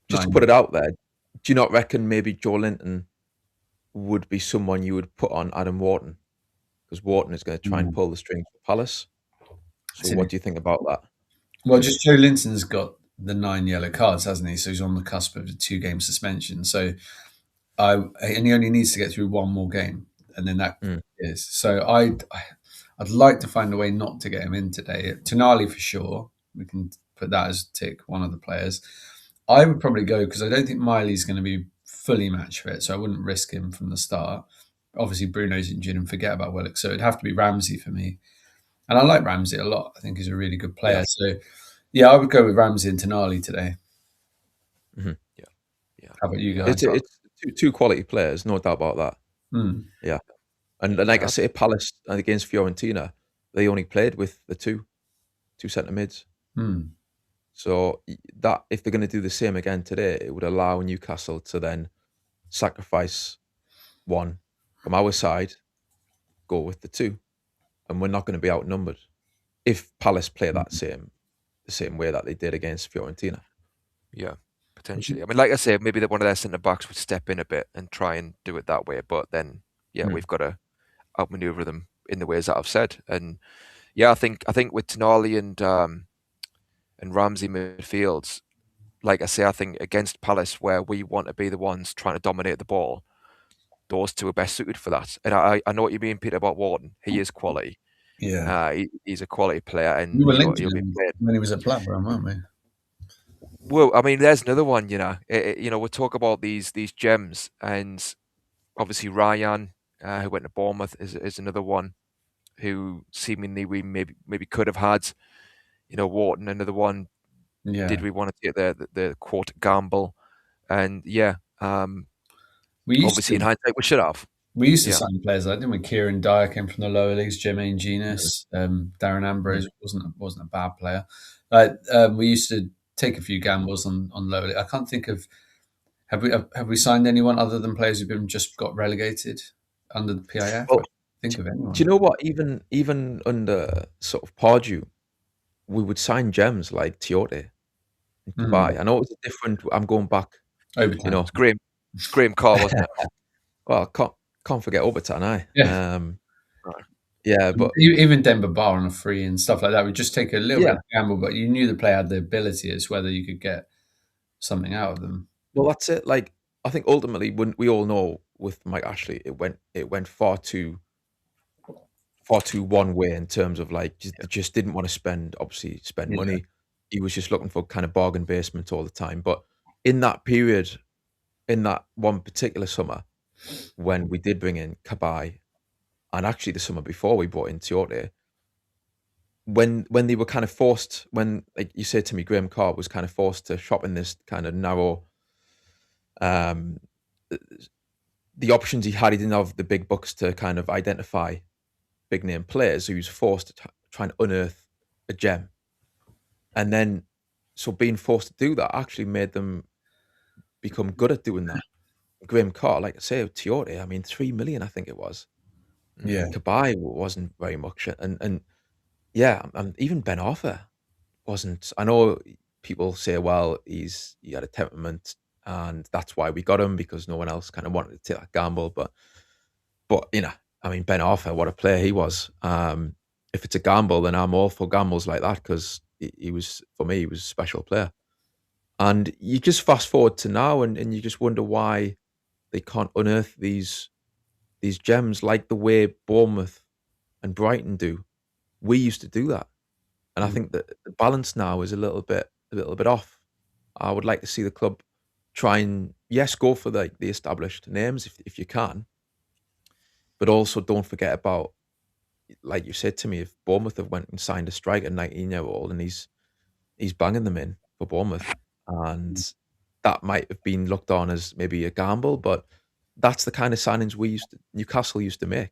S1: Just to put it out there, do you not reckon maybe Joe Linton would be someone you would put on Adam Wharton? Because Wharton is going to try and pull the strings for Palace. So what do you think about that?
S4: Well, just Joe Linton's got the 9 yellow cards, hasn't he? So he's on the cusp of a 2-game suspension. So and he only needs to get through one more game, and then that is. So I'd like to find a way not to get him in today. Tonali for sure. We can put that as a tick, one of the players. I would probably go, because I don't think Miley's going to be fully match fit, so I wouldn't risk him from the start. Obviously, Bruno's injured, and forget about Willock, so it'd have to be Ramsey for me. And I like Ramsey a lot. I think he's a really good player. So Yeah, I would go with Ramsey and Tonali today.
S1: Mhm.
S3: Yeah.
S4: How about you
S1: It's
S4: guys?
S1: it's two quality players, no doubt about that.
S4: Hmm.
S1: Yeah, and like I
S3: Yeah.
S1: say, Palace against Fiorentina, they only played with the two centre mids.
S4: Hmm.
S1: So that if they're going to do the same again today, it would allow Newcastle to then sacrifice one from our side, go with the two, and we're not going to be outnumbered if Palace play the same way that they did against Fiorentina.
S3: Yeah, potentially. I mean, like I said, maybe that one of their centre backs would step in a bit and try and do it that way. But then, yeah,
S1: Mm.
S3: we've got to outmaneuver them in the ways that I've said. And yeah, I think with Tonali and Ramsey midfields, like I say, I think against Palace, where we want to be the ones trying to dominate the ball, those two are best suited for that. And I know what you mean, Peter, about Wharton. He is quality.
S4: Yeah,
S3: He's a quality player,
S4: we
S3: and
S4: were linked to
S3: he'll be
S4: him
S3: played.
S4: when he was at Blackburn, weren't we?
S3: Well, I mean, there's another one. We talk about these gems, and obviously Ryan, who went to Bournemouth, is another one who seemingly we maybe could have had. Wharton, another one.
S4: Yeah,
S3: Did we want to take the quote gamble? And yeah,
S4: we used
S3: obviously
S4: to
S3: in hindsight we should have.
S4: we used to
S3: Yeah.
S4: sign players like, didn't we? Kieran Dyer came from the lower leagues. Jermaine
S1: Mhm.
S4: Genius, Darren
S1: Mhm.
S4: Ambrose wasn't a bad player. We used to take a few gambles on lower league. I can't think of have we signed anyone other than players who've been just got relegated under the PIF? I
S1: Well,
S4: can't think of
S1: do you
S4: anyone.
S1: know what? Even under sort of Pardew, we would sign gems like Tiote and
S4: Hmm.
S1: Cabaye. I know it was a different. I'm going back. You
S4: Overtime.
S1: know,
S3: It's Graham Carr, wasn't it?
S1: well, can't forget Obertan,
S4: Yeah.
S1: yeah, but
S4: Even Denver Bar on a free and stuff like that would just take a little bit
S1: yeah.
S4: of gamble, but you knew the player had the ability. It's whether you could get something out of them.
S1: Well, that's it. Like, I think ultimately, when we all know with Mike Ashley, it went far too one way in terms of like just didn't want to spend
S4: Yeah.
S1: money. He was just looking for kind of bargain basement all the time. But in that period, in that one particular summer, when we did bring in Cabaye, and actually the summer before we brought in Tiote, when they were kind of forced, when like you said to me, Graham Carr was kind of forced to shop in this kind of narrow um the options he didn't have the big bucks to kind of identify big name players. So he was forced to try and unearth a gem. And then, so being forced to do that actually made them become good at doing that. Graham Carr, like I say, Tiote, I mean, 3 million, I think it was.
S4: Yeah.
S1: Cabaye wasn't very much. And yeah, and even Ben Arthur wasn't. I know people say, well, he had a temperament and that's why we got him because no one else kind of wanted to take that gamble. But I mean, Ben Arthur, what a player he was. If it's a gamble, then I'm all for gambles like that because he was, for me, he was a special player. And you just fast forward to now, and you just wonder why they can't unearth these gems like the way Bournemouth and Brighton do. We used to do that, and I
S4: Mm.
S1: think that the balance now is a little bit off. I would like to see the club try and yes, go for the established names if you can, but also don't forget about like you said to me, if Bournemouth have went and signed a striker, 19-year-old, and he's banging them in for Bournemouth, and that might have been looked on as maybe a gamble, but that's the kind of signings Newcastle used to make.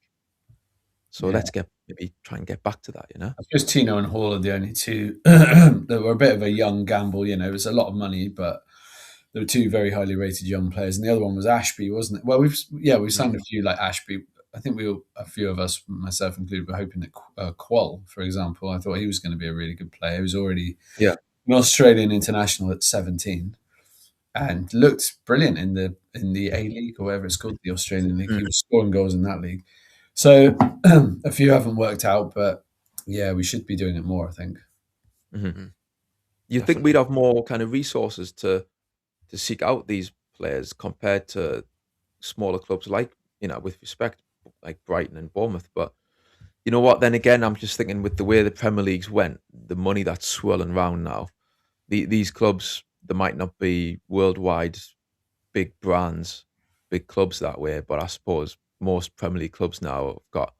S1: So
S4: Yeah.
S1: let's maybe try and get back to that.
S4: I suppose Tino and Hall are the only two that were a bit of a young gamble. It was a lot of money, but there were two very highly rated young players, and the other one was Ashby, wasn't it? Well, we've signed a few like Ashby. I think a few of us, myself included, were hoping that Qual, for example, I thought he was going to be a really good player. He was already
S1: Yeah.
S4: an Australian international at 17 and looked brilliant in the A League or whatever it's called, the Australian League.
S1: Mm,
S4: He was scoring goals in that league. So a few haven't worked out, but yeah, we should be doing it more, I think.
S1: mhm.
S3: Mm,
S1: You'd think we'd
S3: definitely.
S1: have more kind of resources to seek out these players compared to smaller clubs like, with respect, like Brighton and Bournemouth. But you know what? Then again, I'm just thinking with the way the Premier Leagues went, the money that's swirling around now, these clubs, they might not be worldwide big brands, big clubs that way, but I suppose most Premier League clubs now have got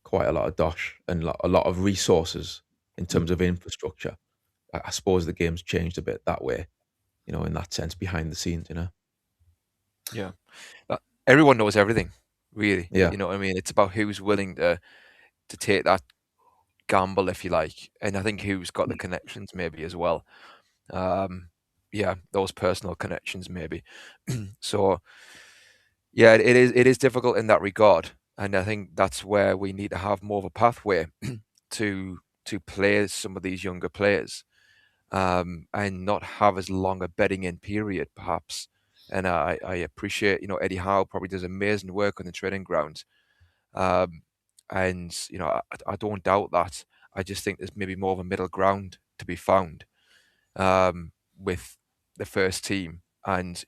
S1: quite a lot of dosh and a lot of resources in terms of infrastructure. I suppose the game's changed a bit that way, in that sense, behind the scenes.
S3: Yeah. Everyone knows everything, really.
S1: Yeah.
S3: You know what I mean? It's about who's willing to take that gamble, if you like, and I think who's got the connections maybe as well. Yeah, those personal connections maybe. So yeah, it is difficult in that regard, and I think that's where we need to have more of a pathway to play some of these younger players, and not have as long a bedding in period, perhaps. And I appreciate, Eddie Howe probably does amazing work on the training ground, um, and I don't doubt that. I just think there's maybe more of a middle ground to be found, with the first team and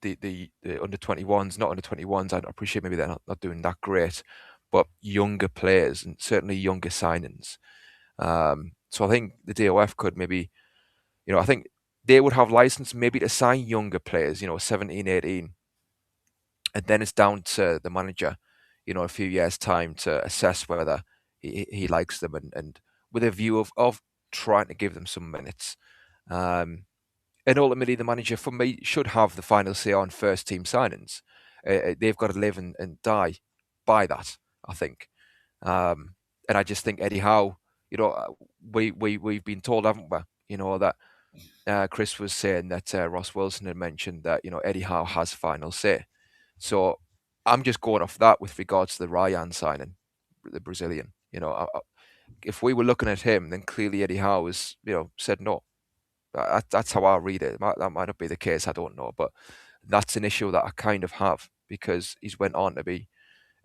S3: the under 21s, not under 21s. I appreciate maybe they're not doing that great, but younger players and certainly younger signings. So I think the DOF could maybe, I think they would have license maybe to sign younger players, 17, 18, and then it's down to the manager, a few years' time to assess whether he likes them, and with a view of trying to give them some minutes. And ultimately, the manager, for me, should have the final say on first team signings. They've got to live and die by that, I think. And I just think Eddie Howe, we've been told, haven't we, that Chris was saying that Ross Wilson had mentioned that, Eddie Howe has final say. So I'm just going off that with regards to the Ryan signing, the Brazilian. If we were looking at him, then clearly Eddie Howe has, said no. That's how I read it. That might not be the case, I don't know, but that's an issue that I kind of have, because he's went on to be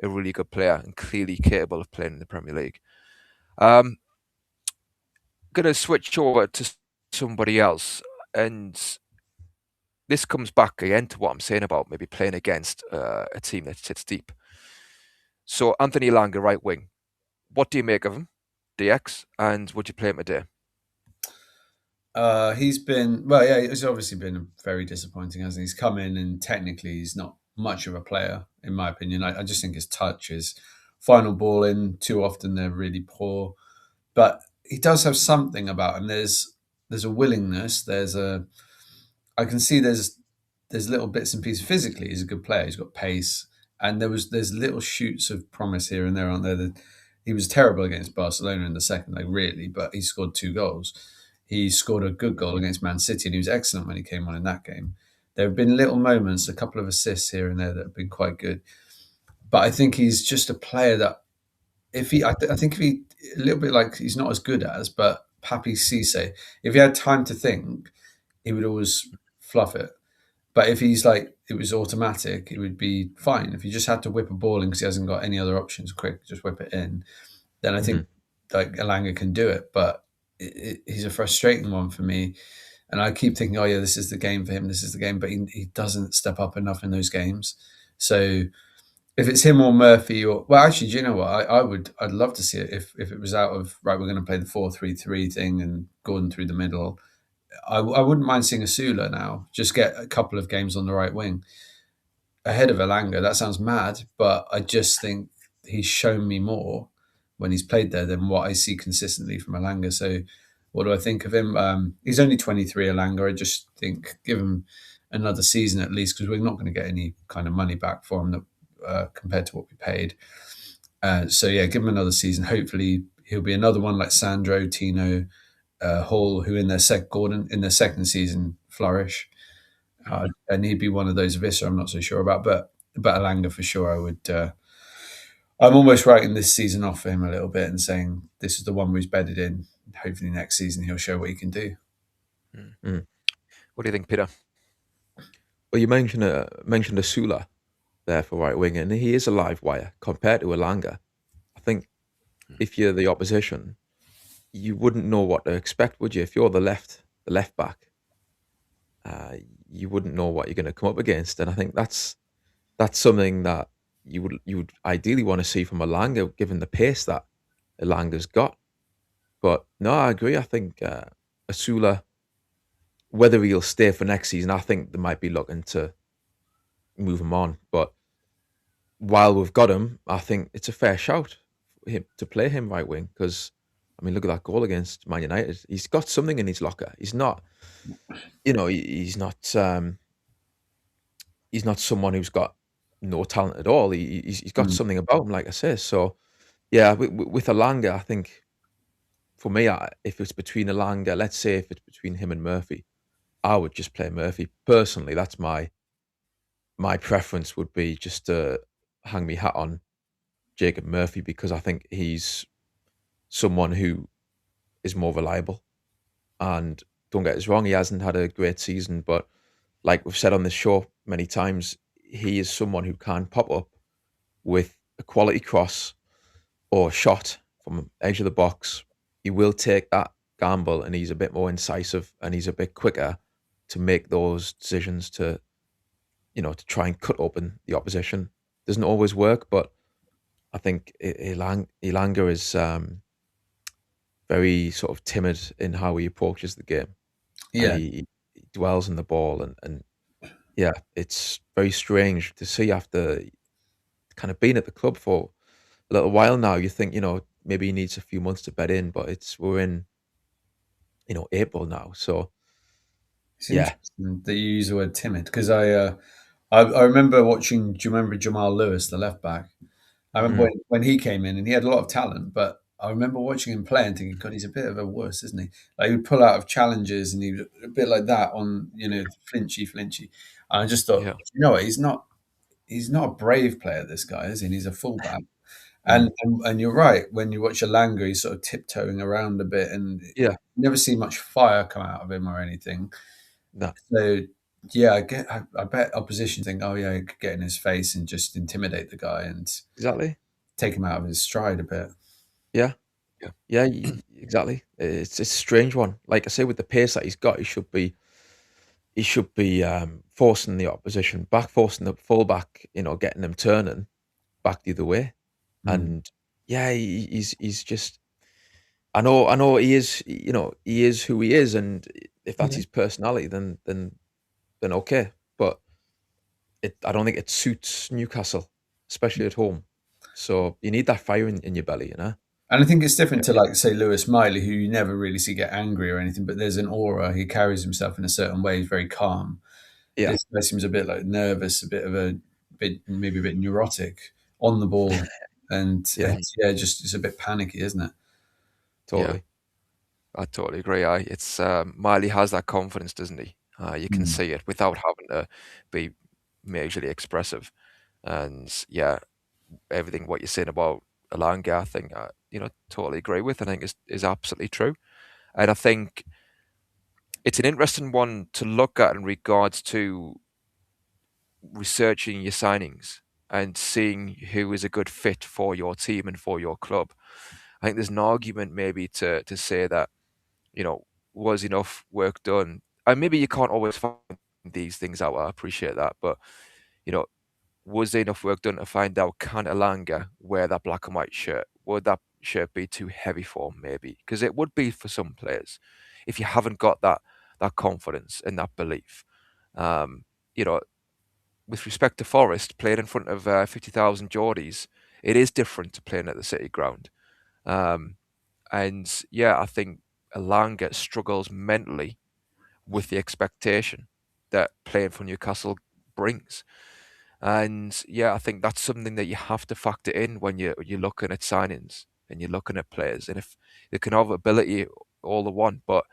S3: a really good player and clearly capable of playing in the Premier League. Going to switch over to somebody else, and this comes back again to what I'm saying about maybe playing against a team that sits deep. So Anthony Elanga, right wing. What do you make of him, DX, and would you play him today?
S4: He's obviously been very disappointing, hasn't he? He's come in and technically he's not much of a player, in my opinion. I just think his touch, his final ball in, too often they're really poor. But he does have something about him. There's a willingness. I can see there's little bits and pieces. Physically, he's a good player. He's got pace, and there's little shoots of promise here and there, aren't there? He was terrible against Barcelona in the second leg, really, but he scored 2 goals. He scored a good goal against Man City, and he was excellent when he came on in that game. There have been little moments, a couple of assists here and there that have been quite good. But I think he's just a player that, I think if he, a little bit like he's not as good as, but Papi Cisse, if he had time to think, he would always fluff it. But if he's like, it was automatic, it would be fine. If he just had to whip a ball in because he hasn't got any other options, quick, just whip it in, then I think like Elanga can do it. But he's a frustrating one for me. And I keep thinking, oh yeah, this is the game for him. This is the game. But he doesn't step up enough in those games. So if it's him or Murphy, actually, do you know what? I'd love to see it if it was out of, right, we're going to play the 4-3-3 thing and Gordon through the middle. I wouldn't mind seeing Asula now. Just get a couple of games on the right wing ahead of Elanga. That sounds mad, but I just think he's shown me more when he's played there than what I see consistently from Elanga. So what do I think of him? He's only 23, Elanga. I just think give him another season at least, because we're not going to get any kind of money back for him compared to what we paid. So yeah, give him another season. Hopefully he'll be another one like Sandro, Tino, Hall, who in their second season flourish, and he'd be one of those. Visser, I'm not so sure about, but Elanga for sure. I would. I'm almost writing this season off for him a little bit and saying this is the one where he's bedded in. Hopefully next season he'll show what he can do.
S3: What do you think, Peter?
S1: Well, you mentioned Asula there for right wing, and he is a live wire compared to Elanga. I think if you're the opposition, you wouldn't know what to expect, would you? If you're the left back, you wouldn't know what you're going to come up against, and I think that's something that you would ideally want to see from Elanga, given the pace that Elanga's got. But no, I agree. I think Asula, whether he'll stay for next season, I think they might be looking to move him on. But while we've got him, I think it's a fair shout for him to play him right wing, because I mean, look at that goal against Man United. He's got something in his locker. He's not, he's not someone who's got no talent at all. He's got
S4: Mm.
S1: something about him, like I say. So yeah, with Alanga, I think for me, if it's between Alanga, let's say if it's between him and Murphy, I would just play Murphy personally. That's my preference would be just to hang me hat on Jacob Murphy because I think he's someone who is more reliable. And don't get us wrong, he hasn't had a great season, but like we've said on this show many times, he is someone who can pop up with a quality cross or shot from edge of the box. He will take that gamble, and he's a bit more incisive, and he's a bit quicker to make those decisions to try and cut open the opposition. Doesn't always work, but I think Ilanga is very sort of timid in how he approaches the game, and
S4: Yeah.
S1: he dwells on the ball, and yeah, it's very strange to see after kind of being at the club for a little while now. You think maybe he needs a few months to bed in, but we're in April now, so
S4: It's
S1: yeah.
S4: interesting that you use the word timid because I remember watching. Do you remember Jamal Lewis, the left back? I remember
S1: Mm,
S4: when he came in and he had a lot of talent, but I remember watching him play and thinking, God, he's a bit of a wuss, isn't he? Like he would pull out of challenges and he was a bit like that on, flinchy. And I just thought,
S3: Yeah.
S4: what? He's not a brave player, this guy, is he? And he's a fullback.
S1: mm,
S4: And you're right. When you watch Alanga, he's sort of tiptoeing around a bit, and you
S1: yeah,
S4: never see much fire come out of him or anything.
S1: no,
S4: So yeah, I bet opposition think, oh yeah, he could get in his face and just intimidate the guy and
S1: exactly.
S4: take him out of his stride a bit.
S1: Yeah,
S3: Yeah.
S1: yeah, exactly. It's a strange one. Like I say, with the pace that he's got, he should be forcing the opposition back, forcing the fullback, getting them turning back the other way.
S4: Mm.
S1: And yeah, he's just. I know he is who he is, and if that's
S4: Yeah.
S1: his personality, then okay. But I don't think it suits Newcastle, especially at home. So you need that fire in your belly.
S4: And I think it's different to like say Lewis Miley, who you never really see get angry or anything, but there's an aura. He carries himself in a certain way. He's very calm.
S1: Yeah,
S4: This guy seems a bit like nervous, a bit of a bit maybe a bit neurotic on the ball,
S1: yeah,
S4: and yeah, just it's a bit panicky, isn't it?
S3: Yeah.
S1: totally.
S3: I totally agree. It's Miley has that confidence, doesn't he? You can
S4: Mm.
S3: see it without having to be majorly expressive. And yeah, everything what you're saying about Alanga, I think totally agree with. I think is absolutely true. And I think it's an interesting one to look at in regards to researching your signings and seeing who is a good fit for your team and for your club. I think there's an argument maybe to say that was enough work done. And maybe you can't always find these things out. I appreciate that, but you know, was there enough work done to find out can Elanga wear that black and white shirt? Would that shirt be too heavy for him? Maybe because it would be for some players if you haven't got that confidence and that belief. Um, you know, with respect to Forest, playing in front of 50,000 Geordies, it is different to playing at the City Ground. Um, and yeah, I think Elanga struggles mentally with the expectation that playing for Newcastle brings. And yeah, I think that's something that you have to factor in when you're looking at signings and you're looking at players. And if they can have ability all they want, but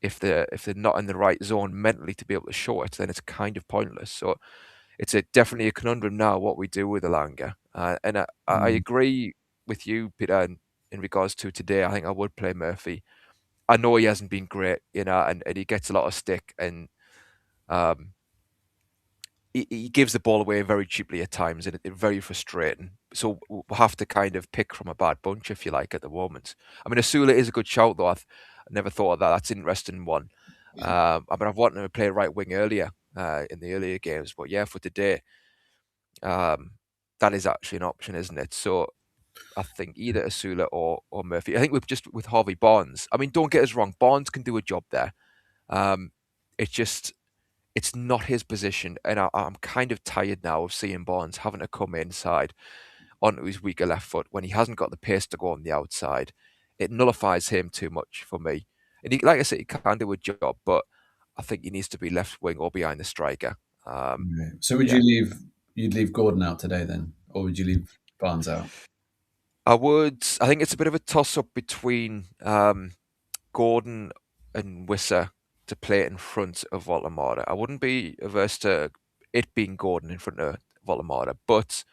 S3: if they're not in the right zone mentally to be able to show it, then it's kind of pointless. So it's definitely a conundrum now what we do with Elanga. And I
S4: Mm.
S3: agree with you, Peter, in regards to today. I think I would play Murphy. I know he hasn't been great, and he gets a lot of stick, and um, he gives the ball away very cheaply at times, and it's very frustrating. So we'll have to kind of pick from a bad bunch, if you like, at the moment. I mean, Asula is a good shout, though. I never thought of that. That's an interesting one. I mean, I've wanted him to play right wing earlier in the earlier games, but yeah, for today, um, that is actually an option, isn't it? So I think either Asula or Murphy. I think with Harvey Barnes. I mean, don't get us wrong, Barnes can do a job there. Um, it's not his position, and I'm kind of tired now of seeing Barnes having to come inside onto his weaker left foot when he hasn't got the pace to go on the outside. it nullifies him too much for me. And like I said, he can do a job, but I think he needs to be left wing or behind the striker.
S4: Right. So would
S3: Yeah,
S4: you'd leave Gordon out today then, or would you leave Barnes out?
S3: I would. I think it's a bit of a toss up between Gordon and Wisser to play it in front of Volamada. I wouldn't be averse to it being Gordon in front of Volamada, but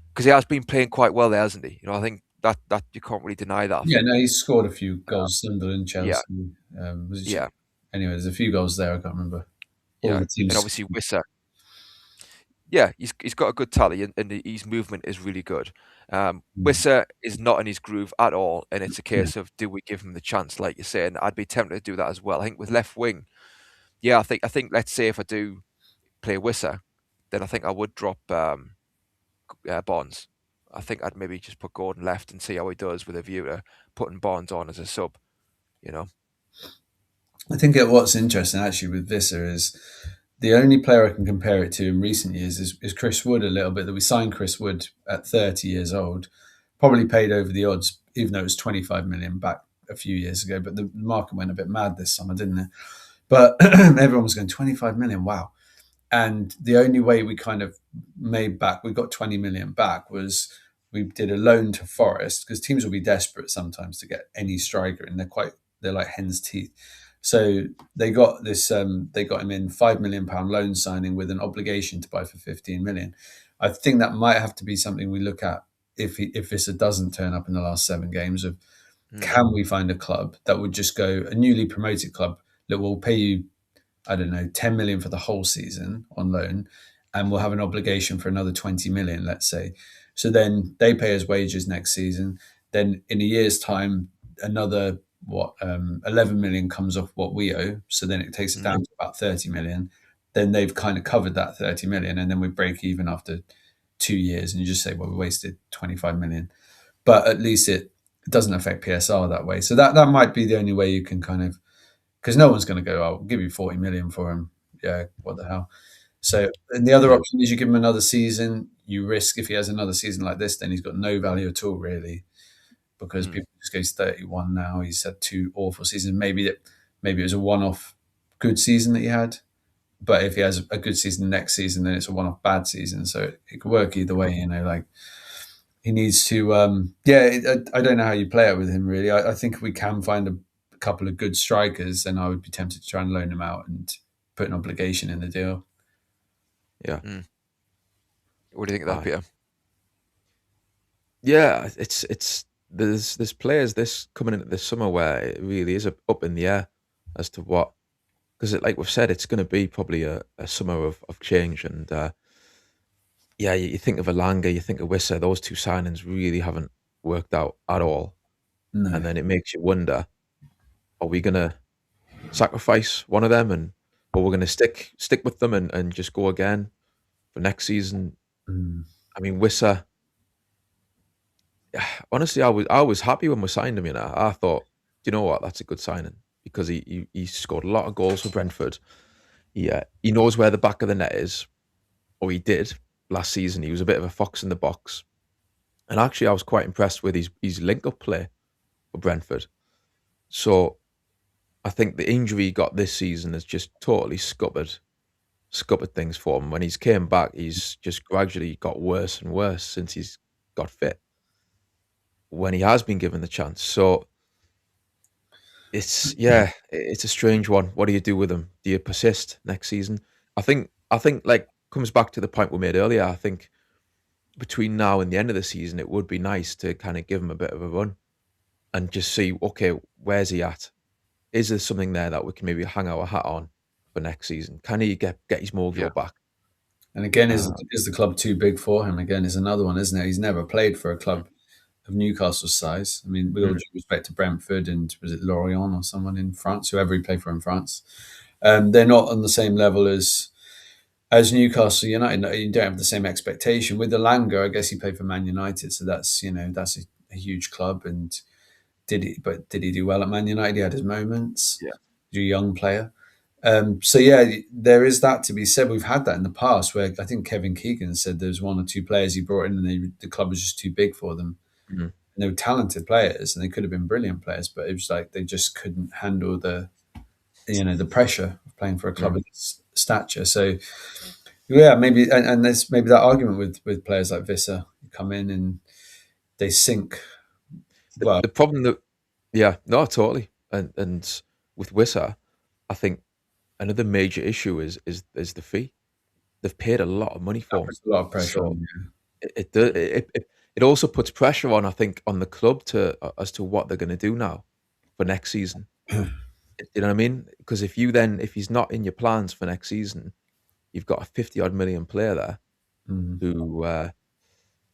S3: because he has been playing quite well there, hasn't he? I think that you can't really deny that. I
S4: Yeah,
S3: think.
S4: no, he's scored a few goals. Sunderland,
S3: Yeah,
S4: Chelsea.
S3: yeah,
S4: Anyway, there's a few goals there. I can't remember all
S3: yeah,
S4: the
S3: and
S4: teams.
S3: obviously Wisser. Yeah, he's got a good tally, and his movement is really good. Wisser is not in his groove at all, and it's a
S4: Yeah.
S3: case of do we give him the chance, like you're saying? I'd be tempted to do that as well. I think with left wing, yeah, I think let's say if I do play Wisser, then I think I would drop Bonds. I think I'd maybe just put Gordon left and see how he does with a view to putting Bonds on as a sub. You know,
S4: I think what's interesting actually with Visser is the only player I can compare it to in recent years is Chris Wood a little bit. That we signed Chris Wood at 30 years old, probably paid over the odds, even though it was 25 million back a few years ago. But the market went a bit mad this summer, didn't it? But everyone was going 25 million. Wow. And the only way we kind of made back, we got 20 million back, was we did a loan to Forest, because teams will be desperate sometimes to get any striker, and they're like hen's teeth. So they got they got him in £5 million loan signing with an obligation to buy for 15 million. I think that might have to be something we look at if Visser doesn't turn up in the last 7 games. Of can we find a club that would just go, a newly promoted club that will pay you, I don't know, 10 million for the whole season on loan, and we'll have an obligation for another 20 million, let's say. So then they pay us wages next season. Then in a year's time, another 11 million comes off what we owe. So then it takes it down to about 30 million. Then they've kind of covered that 30 million, and then we break even after 2 years, and you just say, well, we wasted 25 million. But at least it doesn't affect PSR that way. So that might be the only way you can kind of, because no one's going to go, I'll give you 40 million for him. Yeah, what the hell? So, and the other option is you give him another season. You risk, if he has another season like this, then he's got no value at all, really, because people just goes 31 now. He's had 2 awful seasons. Maybe it was a one-off good season that he had, but if he has a good season next season, then it's a one-off bad season. So it could work either way, like he needs to. I don't know how you play it with him, really. I think if we can find a couple of good strikers, then I would be tempted to try and loan him out and put an obligation in the deal.
S1: Yeah.
S3: What do you think of that, Peter?
S1: Yeah, it's there's players this coming into this summer where it really is up in the air as to what, because like we've said, it's going to be probably a summer of change, and you think of Alanga, you think of Wissa, those 2 signings really haven't worked out at all,
S4: No.
S1: and then it makes you wonder: are we going to sacrifice one of them, or we're going to stick with them and just go again for next season? I mean, Wissa. Honestly, I was happy when we signed him. I thought, you know what, that's a good signing, because he scored a lot of goals for Brentford. He knows where the back of the net is, or he did last season. He was a bit of a fox in the box, and actually, I was quite impressed with his link-up play for Brentford. So, I think the injury he got this season has just totally scuppered things for him. When he's came back, he's just gradually got worse and worse since he's got fit, when he has been given the chance. So it's a strange one. What do you do with him? Do you persist next season? I think like comes back to the point we made earlier. I think between now and the end of the season, it would be nice to kind of give him a bit of a run and just see, okay, where's he at? Is there something there that we can maybe hang our hat on for next season? Can he get his mojo back?
S4: And again, is the club too big for him? Again, is another one, isn't it? He's never played for a club of Newcastle's size. I mean, with all due respect to Brentford and was it Lorient or someone in France, whoever he played for in France, they're not on the same level as Newcastle United. You don't have the same expectation. With Alanga, I guess he played for Man United, so that's a huge club. And did he do well at Man United? He had his moments.
S3: Yeah,
S4: He's a young player. So yeah, there is that to be said. We've had that in the past, where I think Kevin Keegan said there's 1 or 2 players he brought in, and the club was just too big for them. And they were talented players and they could have been brilliant players, but it was like they just couldn't handle the pressure of playing for a club of this stature. So yeah, maybe, and there's maybe that argument with players like Visser who come in and they sink. Well,
S1: The problem that, yeah, no, totally. And with Wissa, I think another major issue is the fee. They've paid a lot of money
S4: that
S1: for him,
S4: puts a lot of pressure
S1: so
S4: on you.
S1: it also puts pressure on, I think, on the club as to what they're going to do now for next season. You know what I mean? Because if he's not in your plans for next season, you've got a 50 odd million player there who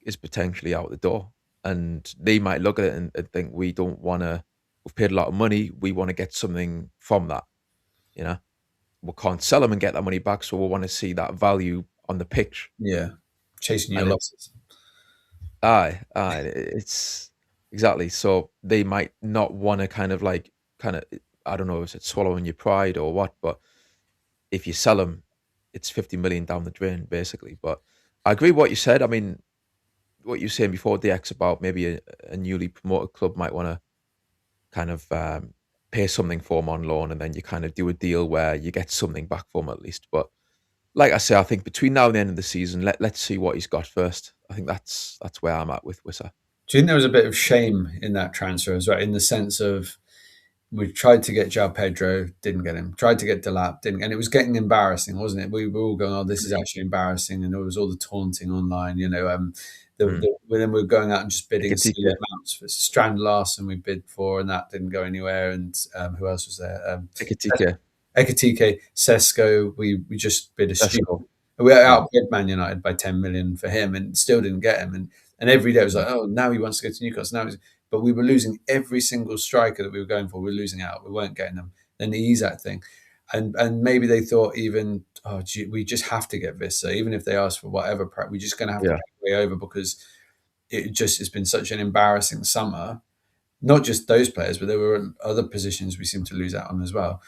S1: is potentially out the door, and they might look at it and think, we don't want to. We've paid a lot of money. We want to get something from that. You know, we can't sell them and get that money back, so we want to see that value on the pitch.
S4: Yeah, chasing your
S1: And
S4: losses.
S1: aye, it's exactly. So they might not want to kind of, I don't know if it's swallowing your pride or what, but if you sell them, it's 50 million down the drain, basically. But I agree with what you said. I mean, what you were saying before, DX, about maybe a newly promoted club might want to kind of pay something for him on loan, and then you kind of do a deal where you get something back for him at least. But like I say, I think between now and the end of the season, let's see what he's got first. I think that's where I'm at with Wissa.
S4: Do you think there was a bit of shame in that transfer as well, in the sense of we tried to get João Pedro, didn't get him. Tried to get Delap, didn't, and it was getting embarrassing, wasn't it? We were all going, "Oh, this is actually embarrassing," and there was all the taunting online. Then we were going out and just bidding silly
S1: Ekitike.
S4: amounts for Strand Larsen. We bid for, and that didn't go anywhere. And who else was there?
S1: Ekitike.
S4: Ekitike, Sesko. We just bid a stupid.
S1: Sesko.
S4: We outbid Man United by 10 million for him, and still didn't get him. And every day it was like, oh, now he wants to go to Newcastle. But we were losing every single striker that we were going for. We were losing out. We weren't getting them. Then the Isak thing, and maybe they thought even, oh, gee, we just have to get Visser, even if they ask for whatever. We're just going to have to pay way over, because it's been such an embarrassing summer. Not just those players, but there were other positions we seem to lose out on as well.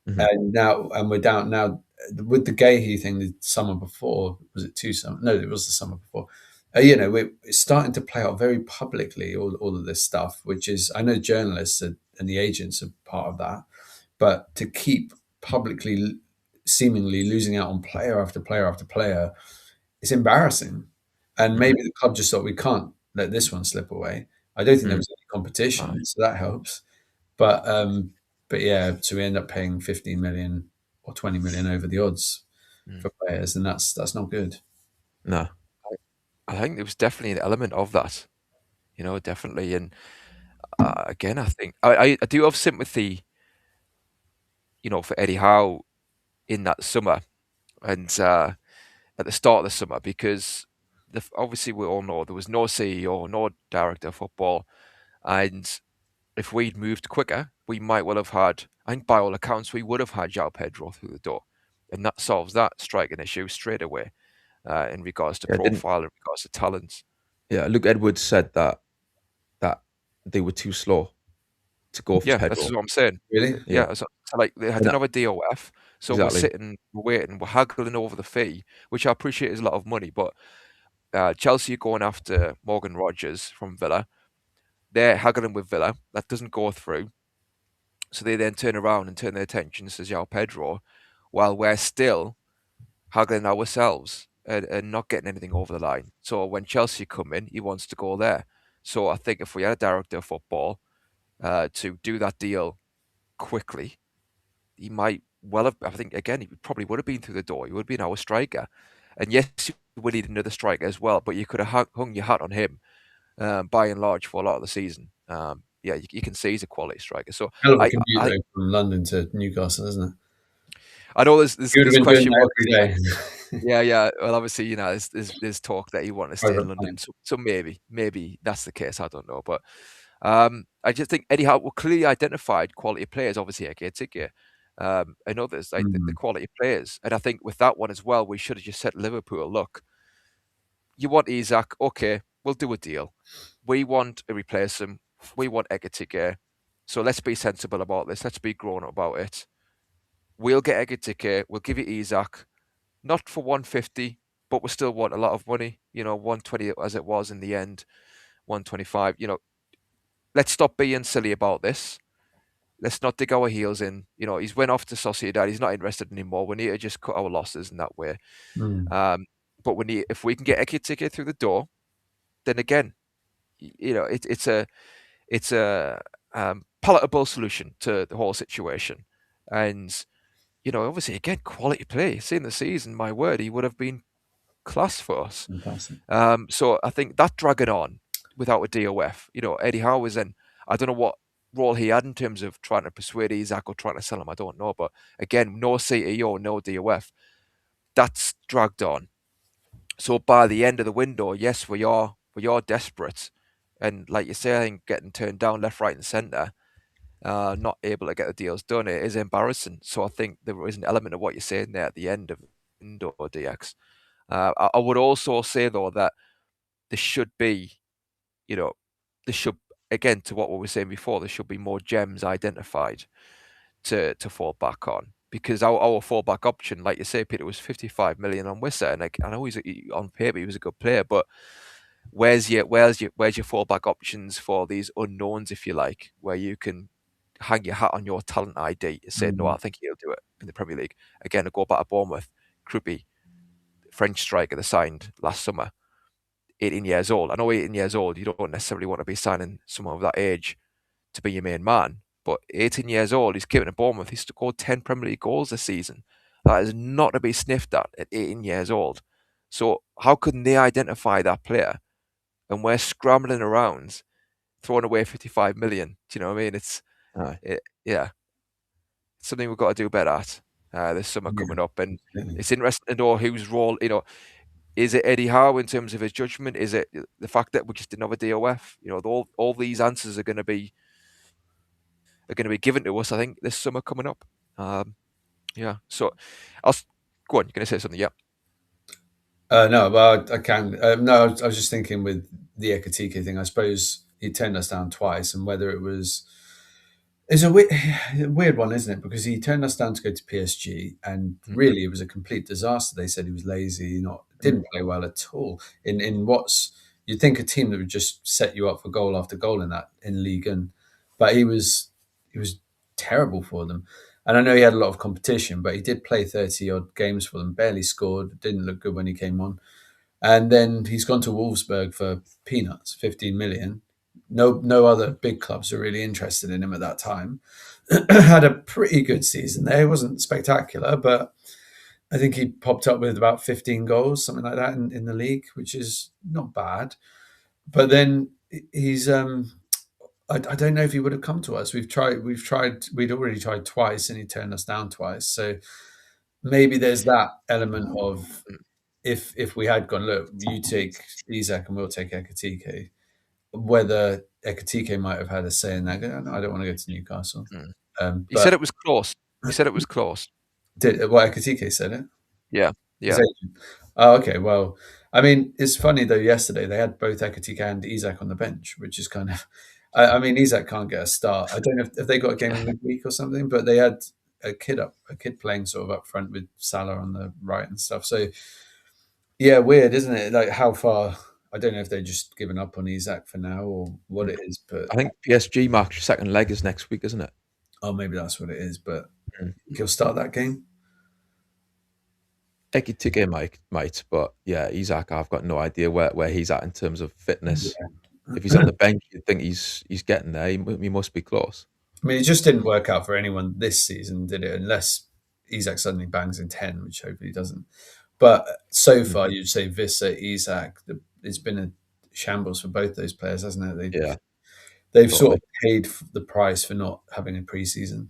S4: And we're down now with the Gahey thing. The summer before, was it 2 summers? No, it was the summer before. We're starting to play out very publicly all of this stuff, which is, I know journalists and the agents are part of that, but to keep publicly seemingly losing out on player after player after player, it's embarrassing. And maybe the club just thought, we can't let this one slip away. I don't think there was any competition, so that helps. But yeah, so we end up paying 15 million or 20 million over the odds for players, and that's not good.
S1: No.
S3: I think there was definitely an element of that, definitely. And again, I think I do have sympathy, for Eddie Howe in that summer and at the start of the summer, because obviously we all know there was no CEO, no director of football, and if we'd moved quicker, we might well have had, I think by all accounts, we would have had João Pedro through the door. And that solves that striking issue straight away in regards to profile, in regards to talents.
S1: Yeah, Luke Edwards said that they were too slow to go for Pedro.
S3: That's what I'm saying.
S4: Really?
S3: Yeah. So like they had another DOF, so
S1: Exactly.
S3: we're sitting, we're waiting, we're haggling over the fee, which I appreciate is a lot of money, but Chelsea are going after Morgan Rogers from Villa. They're haggling with Villa. That doesn't go through. So they then turn around and turn their attention to João Pedro, while we're still haggling ourselves and not getting anything over the line. So when Chelsea come in, he wants to go there. So I think if we had a director of football to do that deal quickly, he might well have, I think, again, he probably would have been through the door. He would have been our striker. And yes, you would need another striker as well, but you could have hung your hat on him by and large for a lot of the season. You can see he's a quality striker. So
S4: Hell of a commute from London to Newcastle, isn't it?
S3: I know there's question marks.
S4: Every day.
S3: Yeah. Well, obviously, there's talk that he wanted to stay in London, so maybe that's the case. I don't know, but I just think Eddie Howe clearly identified quality players. Obviously, Ekitike, and others like the quality players, and I think with that one as well, we should have just said to Liverpool, look, you want Isak, okay, we'll do a deal. We want to replace him. We want Ekitike, so let's be sensible about this. Let's be grown up about it. We'll get Ekitike. We'll give you Isak. Not for 150, but we still want a lot of money, 120 as it was in the end, 125, let's stop being silly about this. Let's not dig our heels in. He's went off to Sociedad. He's not interested anymore. We need to just cut our losses in that way.
S4: Mm.
S3: But if we can get Ekitike through the door, then again, it's a palatable solution to the whole situation. And obviously, again, quality play. Seeing the season, my word, he would have been class for us.
S4: Fantastic.
S3: So I think that dragging on without a DOF, Eddie Howe was in. I don't know what role he had in terms of trying to persuade Isaac or trying to sell him. I don't know, but again, no CEO, no DOF. That's dragged on. So by the end of the window, yes, we are desperate, and like you say, I think getting turned down left, right, and centre, not able to get the deals done, it is embarrassing. So I think there is an element of what you're saying there at the end of window DX. I would also say though that there should be, there should, again, to what we were saying before, there should be more gems identified to fall back on, because our fallback option, like you say, Peter, was 55 million on Wissa, and I know on paper he was a good player, but where's your fallback options for these unknowns, if you like, where you can hang your hat on your talent ID and say, no, I think he'll do it in the Premier League. Again, I go back to Bournemouth, Krupi, French striker they signed last summer, 18 years old. I know 18 years old, you don't necessarily want to be signing someone of that age to be your main man, but 18 years old, he's keeping at Bournemouth, he's scored 10 Premier League goals this season. That is not to be sniffed at 18 years old. So how couldn't they identify that player? And we're scrambling around, throwing away 55 million. Do you know what I mean? It's something we've got to do better at this summer coming up. And it's interesting to know whose role, is it Eddie Howe in terms of his judgment? Is it the fact that we just didn't have a DOF? All these answers are going to be given to us, I think, this summer coming up. So I'll go on. You're going to say something? Yeah.
S4: No, well, I can. No, I was just thinking with the Ekatike thing. I suppose he turned us down twice, and whether it was, it's a weird one, isn't it? Because he turned us down to go to PSG, and really it was a complete disaster. They said he was lazy, didn't play well at all. In what's, you'd think a team that would just set you up for goal after goal in League, but he was terrible for them. And I know he had a lot of competition, but he did play 30 odd games for them, barely scored, didn't look good when he came on. And then he's gone to Wolfsburg for peanuts, 15 million. No other big clubs are really interested in him at that time. Had a pretty good season there. It wasn't spectacular, but I think he popped up with about 15 goals, something like that in the league, which is not bad. But then he's I don't know if he would have come to us. We'd already tried twice and he turned us down twice. So maybe there's that element of, if we had gone, look, you take Isak and we'll take Ekatike, whether Ekatike might have had a say in that. No, I don't want to go to Newcastle.
S3: He said it was close. He said it was close.
S4: Ekatike said it?
S3: Yeah.
S4: Oh, okay. Well, I mean, it's funny though, yesterday they had both Ekatike and Isak on the bench, which is kind of, I mean, Isak can't get a start. I don't know if they got a game in midweek or something, but they had a kid playing sort of up front with Salah on the right and stuff. So yeah, weird, isn't it? Like how far, I don't know if they're just given up on Isak for now or what it is, but
S1: I think PSG match second leg is next week, isn't it?
S4: oh, maybe that's what it is, but he'll start that game.
S1: Ekitike might, but yeah, Isak, I've got no idea where he's at in terms of fitness.
S4: Yeah.
S1: If he's on the bench, you'd think he's getting there. He must be close.
S4: I mean, it just didn't work out for anyone this season, did it? Unless Isak suddenly bangs in 10, which hopefully he doesn't. But so far, you'd say Vissa, Isak, it's been a shambles for both those players, hasn't it? They've sort of paid the price for not having a preseason.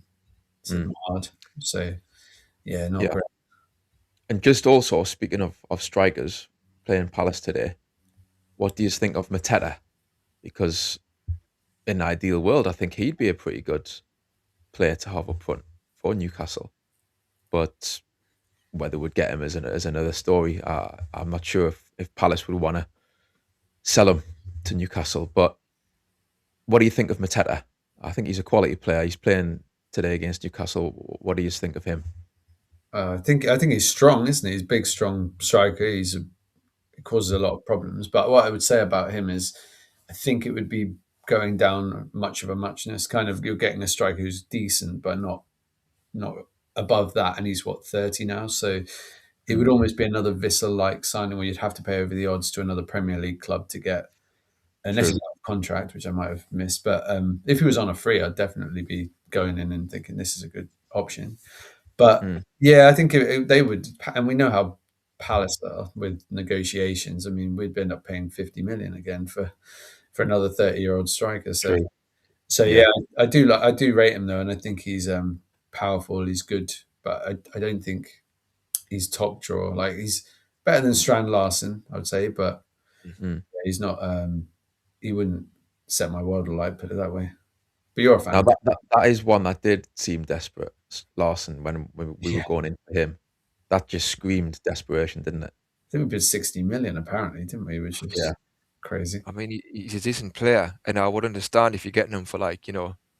S4: It's hard. So, yeah, not great.
S1: And just also, speaking of strikers playing Palace today, what do you think of Mateta? Because in an ideal world, I think he'd be a pretty good player to have up front for Newcastle. But whether we'd get him is another story. I'm not sure if Palace would want to sell him to Newcastle. But what do you think of Mateta? I think he's a quality player. He's playing today against Newcastle. What do you think of him?
S4: I think he's strong, isn't he? He's a big, strong striker. He causes a lot of problems. But what I would say about him is, I think it would be going down much of a muchness. Kind of, you're getting a striker who's decent, but not above that. And he's what, 30 now, so it would almost be another Vissel-like signing where you'd have to pay over the odds to another Premier League club to get, unless
S1: True.
S4: he's out of contract, which I might have missed. But if he was on a free, I'd definitely be going in and thinking this is a good option. But
S1: Mm.
S4: yeah, I think they would, and we know how Palace are with negotiations. I mean, we'd end up paying 50 million again for another 30-year-old striker. So
S1: True.
S4: yeah,
S1: Yeah.
S4: I do rate him though, and I think he's powerful. He's good, but I don't think he's top drawer. Like, he's better than Strand Larson, I would say, but
S1: Mhm.
S4: he's not. He wouldn't set my world alight, put it that way. But you're a
S1: Now
S4: fan.
S1: that is one that did seem desperate, Larson, when we were
S4: Yeah,
S1: going into him. That just screamed desperation, didn't it?
S4: I think we bid 60 million apparently, didn't we? Which
S1: Yeah.
S4: is crazy.
S3: I mean, he's a decent player, and I would understand if you're getting him for like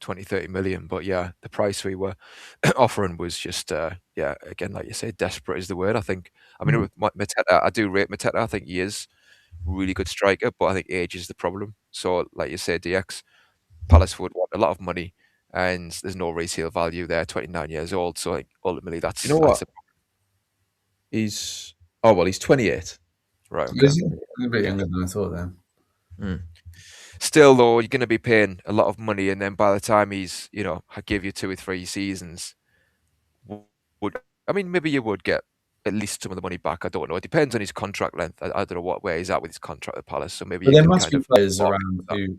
S3: 20, 30 million. But yeah, the price we were offering was just yeah, again, like you say, desperate is the word. I think. I mean,
S4: Mm.
S3: with Mateta, I do rate Mateta. I think he is a really good striker, but I think age is the problem. So, like you say, DX Palace would want a lot of money, and there's no resale value there. 29 years old, so like, ultimately
S1: You know
S3: that's
S1: what?
S3: the
S1: He's oh well, he's 28.
S3: right.
S4: So
S3: Okay,
S4: is he a bit
S3: yeah.
S4: younger than I thought then?
S1: Mm.
S3: Still, though, you're going to be paying a lot of money, and then by the time he's, I give you 2 or 3 seasons, would I mean maybe you would get at least some of the money back. I don't know. It depends on his contract length. I don't know where he's at with his contract at Palace, so maybe
S4: But
S3: you
S4: there
S3: can
S4: must
S3: kind
S4: be
S3: of
S4: players
S3: market
S4: around
S3: that.
S4: who,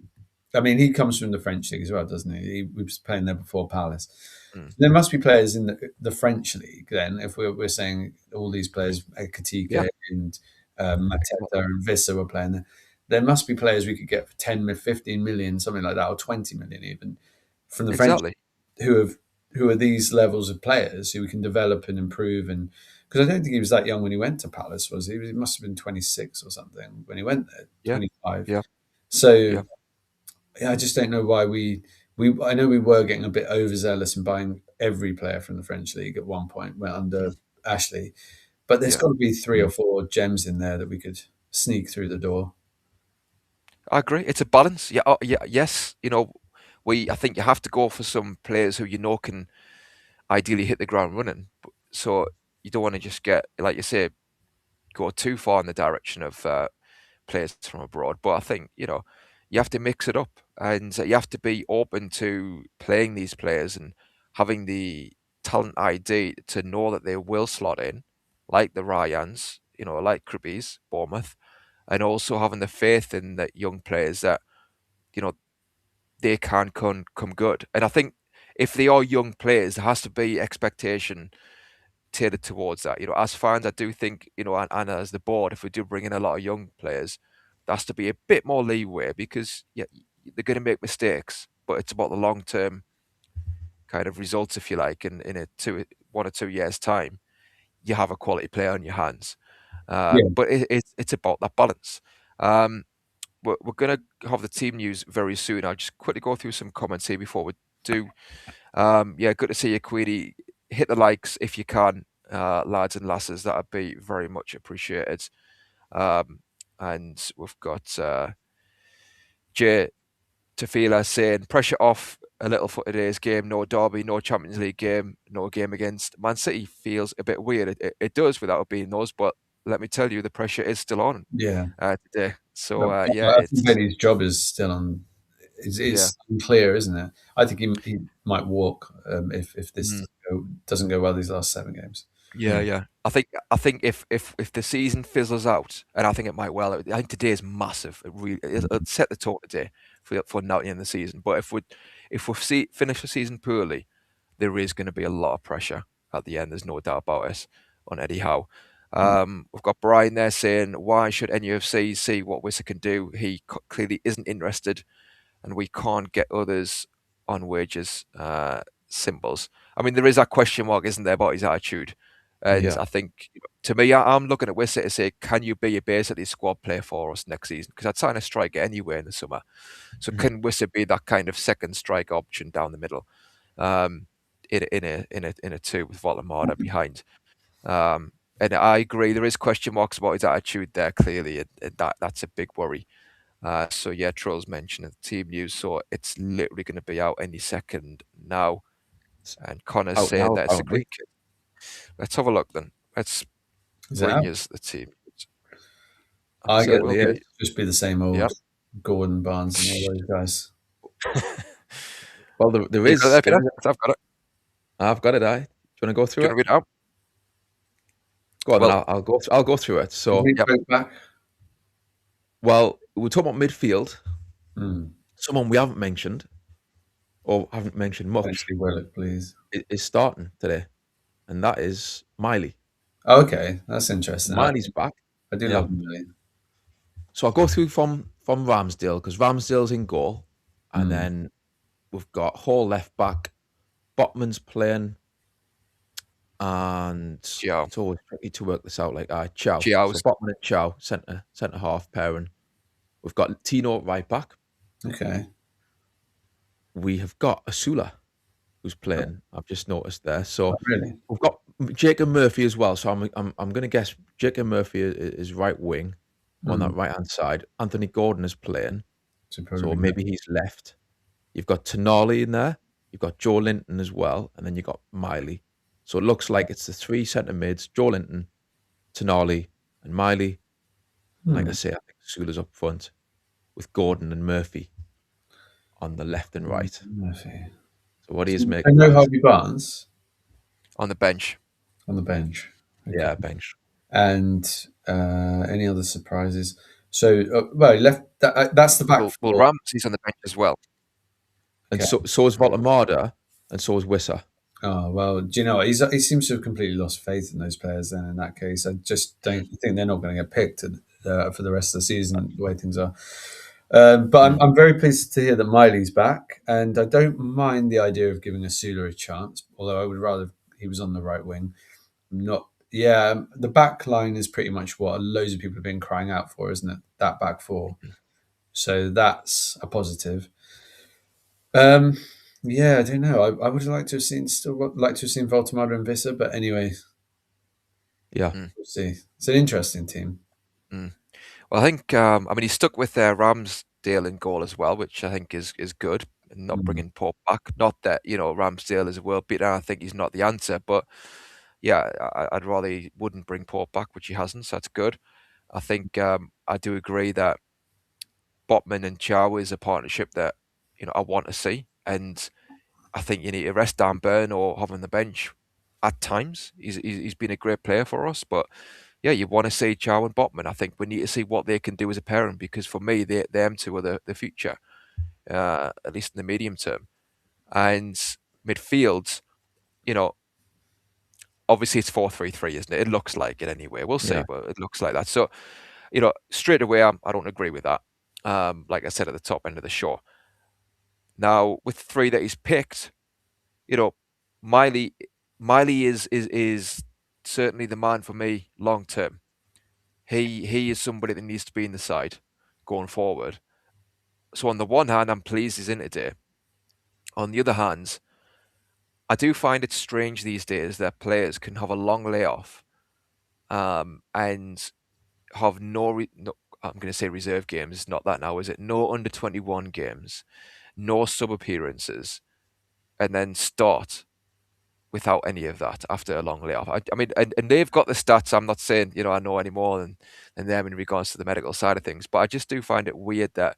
S4: I mean, he comes from the French league as well, doesn't he? He was playing there before Palace.
S3: Mm.
S4: There must be players in the French league then, if we're saying all these players,
S3: Yeah,
S4: Ekitike and Mateta
S3: exactly.
S4: and Vissa were playing there. There must be players we could get for 10, 15 million, something like that, or 20 million even, from the French,
S3: Exactly.
S4: who are these levels of players who we can develop and improve. And because I don't think he was that young when he went to Palace, was he? He must have been 26 or something when he went there,
S3: Yeah,
S4: 25.
S3: yeah,
S4: So
S3: yeah.
S4: yeah, I just don't know why we I know we were getting a bit overzealous and buying every player from the French league at one point, well, under
S3: Mhm.
S4: Ashley, but there's
S3: Yeah.
S4: got to be three or
S1: Mm.
S4: four gems in there that we could sneak through the door.
S3: I agree. It's a balance. Yeah, yeah, yes. I think you have to go for some players who can ideally hit the ground running. So you don't want to just get, like you say, go too far in the direction of players from abroad. But I think, you have to mix it up, and you have to be open to playing these players and having the talent ID to know that they will slot in, like the Ryans, like Krippies, Bournemouth, and also having the faith in the young players that, you know, they can come good. And I think if they are young players, there has to be expectation tailored towards that. As fans, I do think, and as the board, if we do bring in a lot of young players, there has to be a bit more leeway because yeah, they're going to make mistakes, but it's about the long term kind of results, if you like. In 1 or 2 years time, you have a quality player on your hands.
S4: Yeah,
S3: But it's about that balance. Um, we're going to have the team news very soon. I'll just quickly go through some comments here before we do. Yeah, good to see you, Queenie. Hit the likes if you can, lads and lasses. That'd be very much appreciated. Um, and we've got Jay Tafila saying pressure off a little for today's game. No derby, no Champions League game, no game against Man City. Feels a bit weird. It does without it being those, but let me tell you, the pressure is still on
S4: yeah.
S3: today. So
S4: But
S3: yeah,
S4: I think
S3: it's
S4: Eddie's job is still on.
S3: yeah.
S4: It's unclear, isn't it? I think he might walk if this
S3: Mm.
S4: doesn't go well these last 7 games.
S3: Yeah,
S1: Mm.
S3: yeah. I think if the season fizzles out, and I think it might well. I think today is massive. It'll set the tone today for now in the season. But if we finish the season poorly, there is going to be a lot of pressure at the end. There's no doubt about it on Eddie Howe. We've got Brian there saying, "Why should NUFC see what Wissa can do? He clearly isn't interested, and we can't get others on wages symbols." I mean, there is that question mark, isn't there, about his attitude? And
S1: Yeah.
S3: I think, to me, I'm looking at Wissa to say, can you be a basically squad player for us next season? Because I'd sign a striker anyway in the summer. So
S1: Mhm.
S3: can Wissa be that kind of second striker option down the middle, um, in a two with Volamada behind? And I agree, there is question marks about his attitude there, clearly, and that's a big worry. So yeah, Trolls mentioned the team news, so it's literally going to be out any second now.
S1: It's
S3: And Connor's
S1: out
S3: saying
S1: now,
S3: that it's a great
S1: apparently.
S3: kit. Let's have a look then. Let's
S4: Is it
S3: bring
S4: out?
S3: us the team. I
S4: I
S3: think it
S4: guess
S3: will
S1: Certainly
S3: be.
S1: is.
S4: it'll just be the same
S3: Yeah.
S4: old Gordon, Barnes, and all those guys.
S1: Well, there
S3: You got
S1: is.
S3: that, Peter? I've got it.
S1: I've got it. Do you want to go
S3: Do
S1: through
S3: you
S1: it?
S3: want to read it out?
S1: Go on, then.
S3: Well,
S1: I'll go. I'll go through it.
S4: Is
S1: So,
S4: Nick
S3: yep.
S4: Pope back?
S1: well, we're talking about midfield.
S4: Mm.
S1: Someone we haven't mentioned or haven't mentioned much
S4: Potentially Willock, please.
S1: is starting today, and that is Miley.
S4: Oh, okay, that's interesting.
S1: Miley's back.
S4: I do
S1: Yeah.
S4: love Millie.
S1: So I'll go through from Ramsdale because Ramsdale's in goal, and
S4: Mm.
S1: then we've got Hall left back, Botman's playing, and
S3: Chow.
S1: it's always tricky to work this out. Like Chow. So
S3: Chiao's.
S1: Botman and Chow centre half pairing. We've got Tino right back.
S4: Okay.
S1: We have got Asula who's playing. I've just noticed there. So
S4: Oh, really?
S1: we've got Jacob Murphy as well. So I'm going to guess Jacob Murphy is right wing on that right hand side. Anthony Gordon is playing,
S4: So
S1: so
S4: probably
S1: maybe he's left. You've got Tonali in there. You've got Joe Linton as well, and then you've got Miley. So it looks like it's the three centre mids: Joe Linton, Tonali, and Miley. And like I say, I think Sula's up front with Gordon and Murphy on the left and right.
S4: Murphy.
S1: So what do you make
S4: I
S1: of
S4: know
S1: that?
S4: Harvey Barnes
S3: On the bench.
S4: on the bench. Okay.
S1: Yeah, bench.
S4: And any other surprises? So, well, he left. That's the back
S3: Well,
S4: four.
S3: Ramsey's on the bench as well.
S1: And
S4: Okay.
S1: so is Voltamada, and so is Wissa.
S4: Oh well, do you know what? He seems to have completely lost faith in those players. Then, in that case, I just don't think they're not going to get picked for the rest of the season. The way things are. But I'm very pleased to hear that Miley's back, and I don't mind the idea of giving Asula a chance. Although I would rather he was on the right wing. Not, yeah. The back line is pretty much what loads of people have been crying out for, isn't it? That back four. So that's a positive. Yeah, I don't know. I would like to have seen Voltamada and Visser, but anyway,
S1: Yeah.
S4: we'll see. It's an interesting team.
S3: Well, I think I mean he's stuck with Ramsdale in goal as well, which I think is good. And not bringing Pope back. Not that Ramsdale is a world beater. I think he's not the answer, but yeah, I'd rather he wouldn't bring Pope back, which he hasn't. So that's good. I think I do agree that Botman and Chow is a partnership that I want to see, and I think you need to rest Dan Burn or have him on the bench at times. He's been a great player for us, but yeah, you want to see Chow and Botman. I think we need to see what they can do as a pairing because for me, them two are the future, at least in the medium term. And midfield, obviously it's 4-3-3, isn't it? It looks like it anyway. We'll see,
S1: Yeah.
S3: but it looks like that. So, straight away, I don't agree with that. Like I said at the top end of the show. Now, with the three that he's picked, Miley is certainly the man for me long term. He is somebody that needs to be in the side going forward. So on the one hand, I'm pleased he's in today. On the other hand, I do find it strange these days that players can have a long layoff and have no, I'm going to say reserve games. It's not that now, is it? No under 21 games, no sub appearances, and then start without any of that after a long layoff. I mean, and they've got the stats. I'm not saying, I know any more than them in regards to the medical side of things, but I just do find it weird that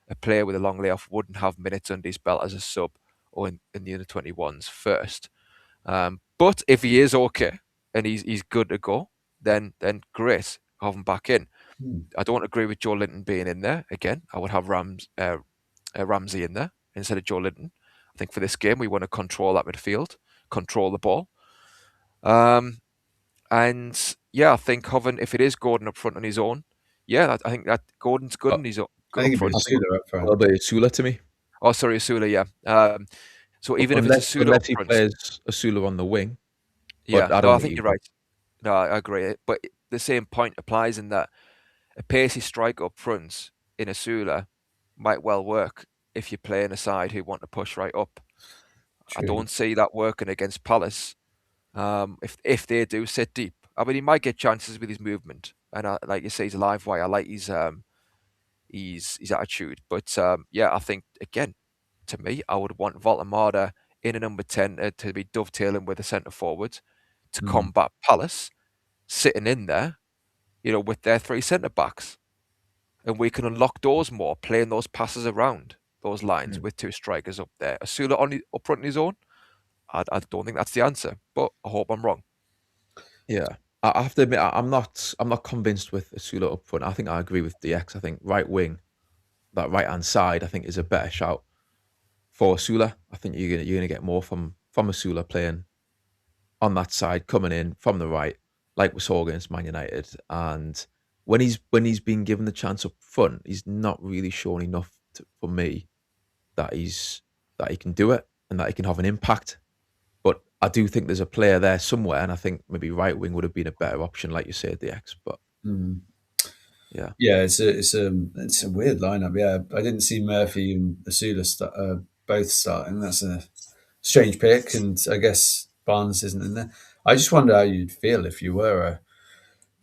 S3: a player with a long layoff wouldn't have minutes under his belt as a sub or in the under 21s first. But if he is okay and he's good to go, then great, have him back in. I don't agree with Joe Linton being in there again. I would have Ramsey in there instead of Joe Linton. I think for this game we want to control that midfield, control the ball. And yeah, I think Hoven, if it is Gordon up front on his own, yeah, I think that Gordon's good and he's
S4: I
S3: good
S4: think
S3: up
S4: it'd be
S3: front.
S4: Asula up
S1: A
S4: front.
S1: little bit of Asula to me.
S3: Oh, sorry, Asula, yeah. So even if it's Asula up
S1: unless he
S3: front,
S1: plays Asula on the wing,
S3: yeah,
S1: but I
S3: no,
S1: don't
S3: I
S1: think
S3: think
S1: he
S3: you're
S1: will.
S3: right. No, I agree. But the same point applies in that a pacey strike up front in Asula might well work if you're playing a side who want to push right up. I
S4: True.
S3: don't see that working against Palace. If they do sit deep, I mean, he might get chances with his movement, and like you say, he's a live wire. I like his his attitude. But yeah, I think again, to me, I would want Voltemada in a number 10 to be dovetailing with the centre forward to combat Palace sitting in there, with their three centre backs, and we can unlock doors more, playing those passes around those lines with two strikers up there. Asula up front on his own. I don't think that's the answer, but I hope I'm wrong.
S1: Yeah. I have to admit, I'm not convinced with Asula up front. I think I agree with DX. I think right wing, that right hand side, I think is a better shout for Asula. I think you're gonna get more from Asula playing on that side, coming in from the right, like we saw against Man United. And when he's been given the chance up front, he's not really shown enough for me that he can do it and that he can have an impact. But I do think there's a player there somewhere, and I think maybe right wing would have been a better option, like you said, the X. But yeah,
S4: it's a weird lineup. Yeah, I didn't see Murphy and Asula both starting. That's a strange pick, and I guess Barnes isn't in there. I just wonder how you'd feel if you were a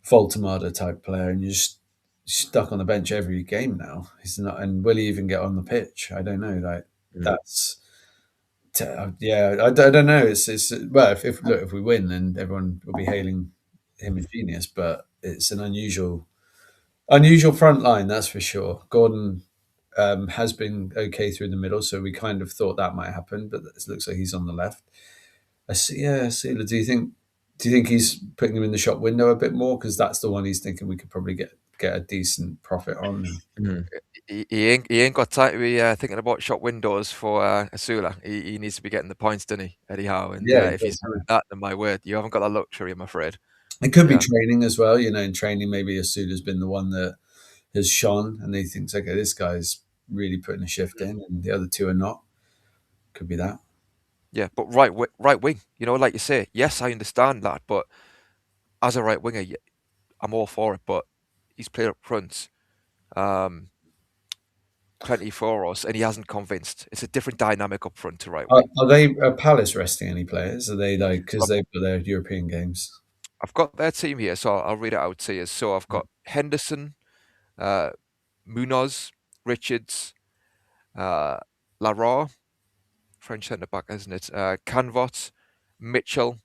S4: Voltemada type player and you're just stuck on the bench every game now. He's not, and will he even get on the pitch? I don't know. Like that's. Yeah, I don't know. It's well, if we win, then everyone will be hailing him as genius. But it's an unusual front line, that's for sure. Gordon has been okay through the middle, so we kind of thought that might happen, but it looks like he's on the left. Sealer, do you think he's putting him in the shop window a bit more because that's the one he's thinking we could probably get a decent profit on?
S3: He ain't got time to be thinking about shop windows for Asula. He needs to be getting the points, doesn't he, Eddie Howe? And
S4: Yeah,
S3: if he's doing that, then my word, you haven't got that luxury, I'm afraid.
S4: it could be
S3: Yeah.
S4: training as well. In training, maybe Asula's been the one that has shone, and he thinks, okay, this guy's really putting a shift in, and the other two are not. Could be that.
S3: Yeah, but right wing, like you say, yes, I understand that, but as a right winger, I'm all for it. But he's played up front plenty for us, and he hasn't convinced. It's a different dynamic up front to right wing.
S4: Are Palace resting any players? Are they like because they've got their European games?
S3: I've got their team here, so I'll read it out to you. So I've got Henderson, Munoz, Richards, Lara, French centre back, isn't it? Canvot, Mitchell,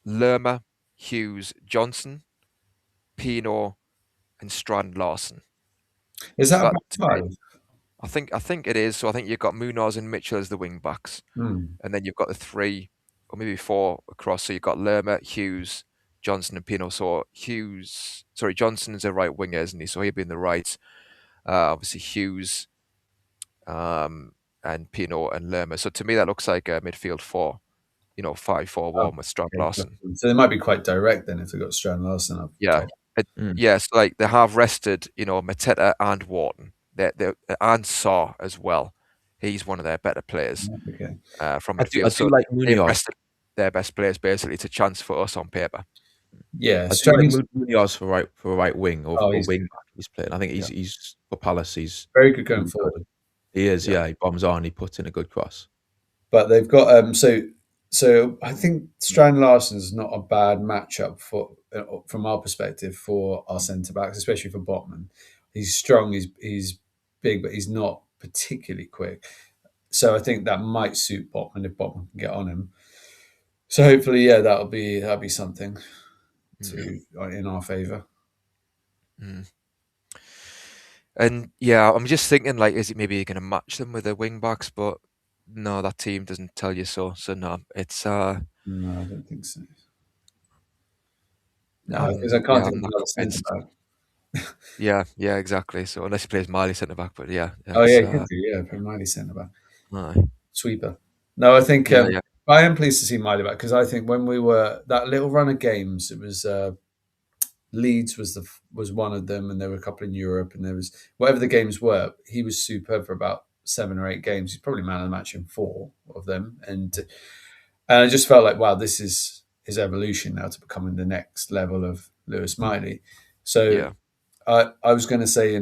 S3: Lerma, Hughes, Johnson, Pino, and Strand Larson.
S4: Is that
S3: So
S4: about five?
S3: I think it is. So I think you've got Munoz and Mitchell as the wing backs, and then you've got the three or maybe four across. So you've got Lerma, Hughes, Johnson, and Pino. So Johnson is a right winger, isn't he? So he'll be in the right. Obviously Hughes, and Pino and Lerma. So to me that looks like a midfield four. 5-4-1 with Strand Larson.
S4: So they might be quite direct then if they got Strand Larson up.
S3: Yeah. Yes, like they have rested, Mateta and Wharton. And Saw as well. He's one of their better players from midfield.
S1: I do like
S3: they've
S1: Munoz.
S3: rested their best players basically to chance for us on paper.
S4: Yeah,
S1: I do like Munoz for right wing or wing back he's playing. I think he's for Palace. He's
S4: very good going forward.
S1: He is, yeah. He bombs on. He puts in a good cross.
S4: But they've got so I think Strand Larson's not a bad matchup from our perspective for our centre backs, especially for Botman. He's strong. He's big, but he's not particularly quick. So I think that might suit Botman if Botman can get on him. So hopefully, yeah, that'll be something in our favour.
S3: And yeah, I'm just thinking, like, is it maybe going to match them with their wing backs? But no, that team doesn't tell you so. So no, it's
S4: No, I don't think so. No, because I can't think of another centre back.
S3: Yeah, exactly. So unless he plays Miley centre back, but yeah.
S4: Oh yeah, he could do. Yeah, put Miley centre back.
S3: Aye.
S4: Sweeper. No, I think I am pleased to see Miley back because I think when we were that little run of games, it was Leeds was one of them, and there were a couple in Europe, and there was whatever the games were. He was superb for about 7 or 8 games. He's probably man of the match in 4 of them, and I just felt like, wow, this is his evolution now to becoming the next level of Lewis Miley. So I was going to say,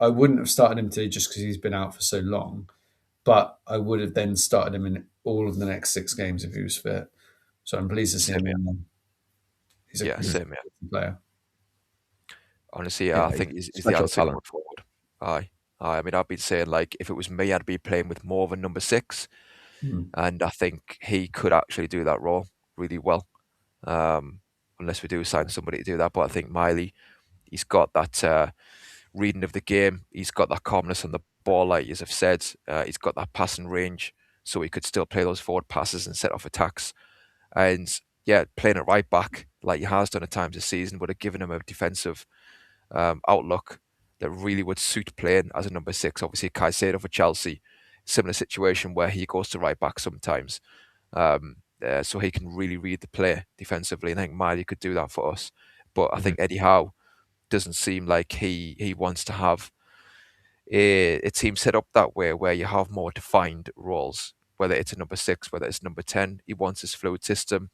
S4: I wouldn't have started him today just because he's been out for so long, but I would have then started him in all of the next 6 games if he was fit. So I'm pleased to see him. He's a player.
S3: Honestly, I think he's the answer going forward. Aye. Aye. I mean, I've been saying, like, if it was me, I'd be playing with more of a number 6,
S4: Mm.
S3: and I think he could actually do that role really well. Unless we do sign somebody to do that. But I think Miley, he's got that reading of the game. He's got that calmness on the ball, like as I've said. He's got that passing range, so he could still play those forward passes and set off attacks. And yeah, playing it right back like he has done at times this season would have given him a defensive outlook that really would suit playing as a number 6. Obviously, Caicedo for Chelsea, similar situation where he goes to right back sometimes. So he can really read the play defensively, and I think Miley could do that for us. But I think Eddie Howe doesn't seem like he wants to have a team set up that way where you have more defined roles, whether it's a number 6, whether it's number 10. He wants his fluid system.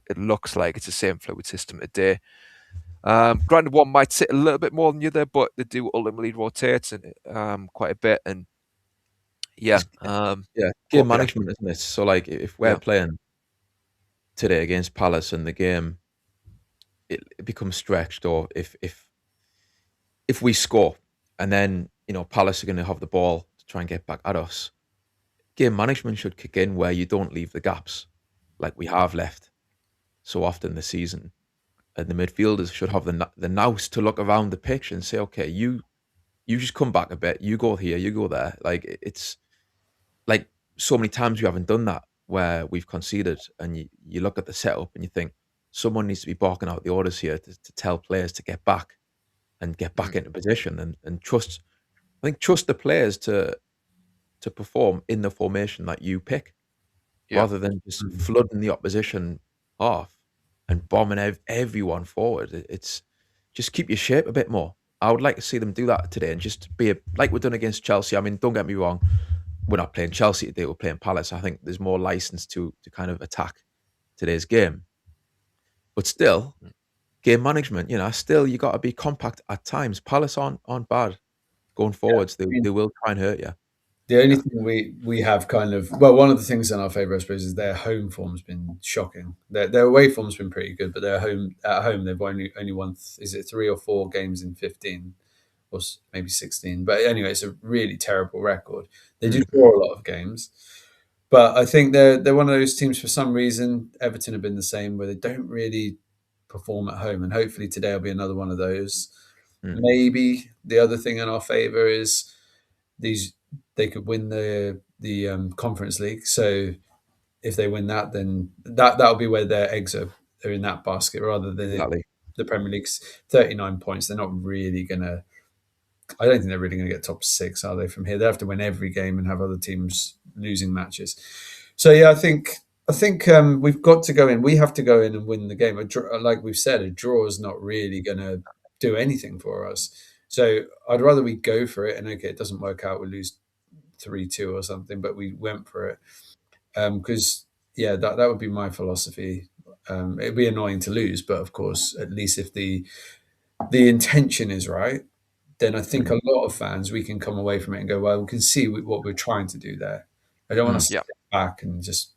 S3: It looks like it's the same fluid system today. Granted, one might sit a little bit more than the other, but they do ultimately rotate quite a bit. And yeah,
S1: Yeah,
S3: go
S1: game
S3: on, Peter.
S1: management, isn't it? So like if we're
S3: Yeah,
S1: playing today against Palace and the game it becomes stretched, or if we score and then Palace are going to have the ball to try and get back at us, game management should kick in where you don't leave the gaps like we have left so often this season, and the midfielders should have the nous to look around the pitch and say, okay, you just come back a bit, you go here, you go there. Like it's like so many times we haven't done that where we've conceded, and you look at the setup and you think someone needs to be barking out the orders here to tell players to get back and get back into position and trust. I think trust the players to perform in the formation that you pick,
S3: yeah,
S1: rather than just flooding the opposition off and bombing everyone forward. It's just keep your shape a bit more. I would like to see them do that today and just be like we're done against Chelsea. I mean, don't get me wrong, we're not playing Chelsea today, we're playing Palace. I think there's more license to kind of attack today's game. But still, game management, still you got to be compact at times. Palace aren't bad going forwards.
S4: I mean,
S1: They will try and hurt you.
S4: the only
S3: yeah.
S4: thing we have kind of, well, one of the things in our favour, I suppose, is their home form's been shocking. Their away form's been pretty good, but their home at home they've only won, is it 3 or 4 games in 15 or maybe 16? But anyway, it's a really terrible record. They do
S1: Mhm.
S4: draw a lot of games, but I think they're one of those teams for some reason. Everton have been the same, where they don't really perform at home, and hopefully today will be another one of those.
S1: Mm.
S4: Maybe the other thing in our favour is these they could win the Conference League. So if they win that, then that'll be where their eggs are in that basket, rather than
S1: Exactly.
S4: the Premier League's 39 points. They're not really gonna. I don't think they're really going to get top 6, are they? From here, they have to win every game and have other teams losing matches. So yeah, I think we've got to go in. We have to go in and win the game. Like we've said, a draw is not really going to do anything for us. So I'd rather we go for it. And okay, it doesn't work out, we lose 3-2 or something, but we went for it because yeah, that would be my philosophy. It'd be annoying to lose, but of course, at least if the intention is right, then I think
S1: Mm.
S4: a lot of fans, we can come away from it and go, well, we can see what we're trying to do there. I don't want to
S1: Mm.
S4: step
S3: Yeah.
S4: back and just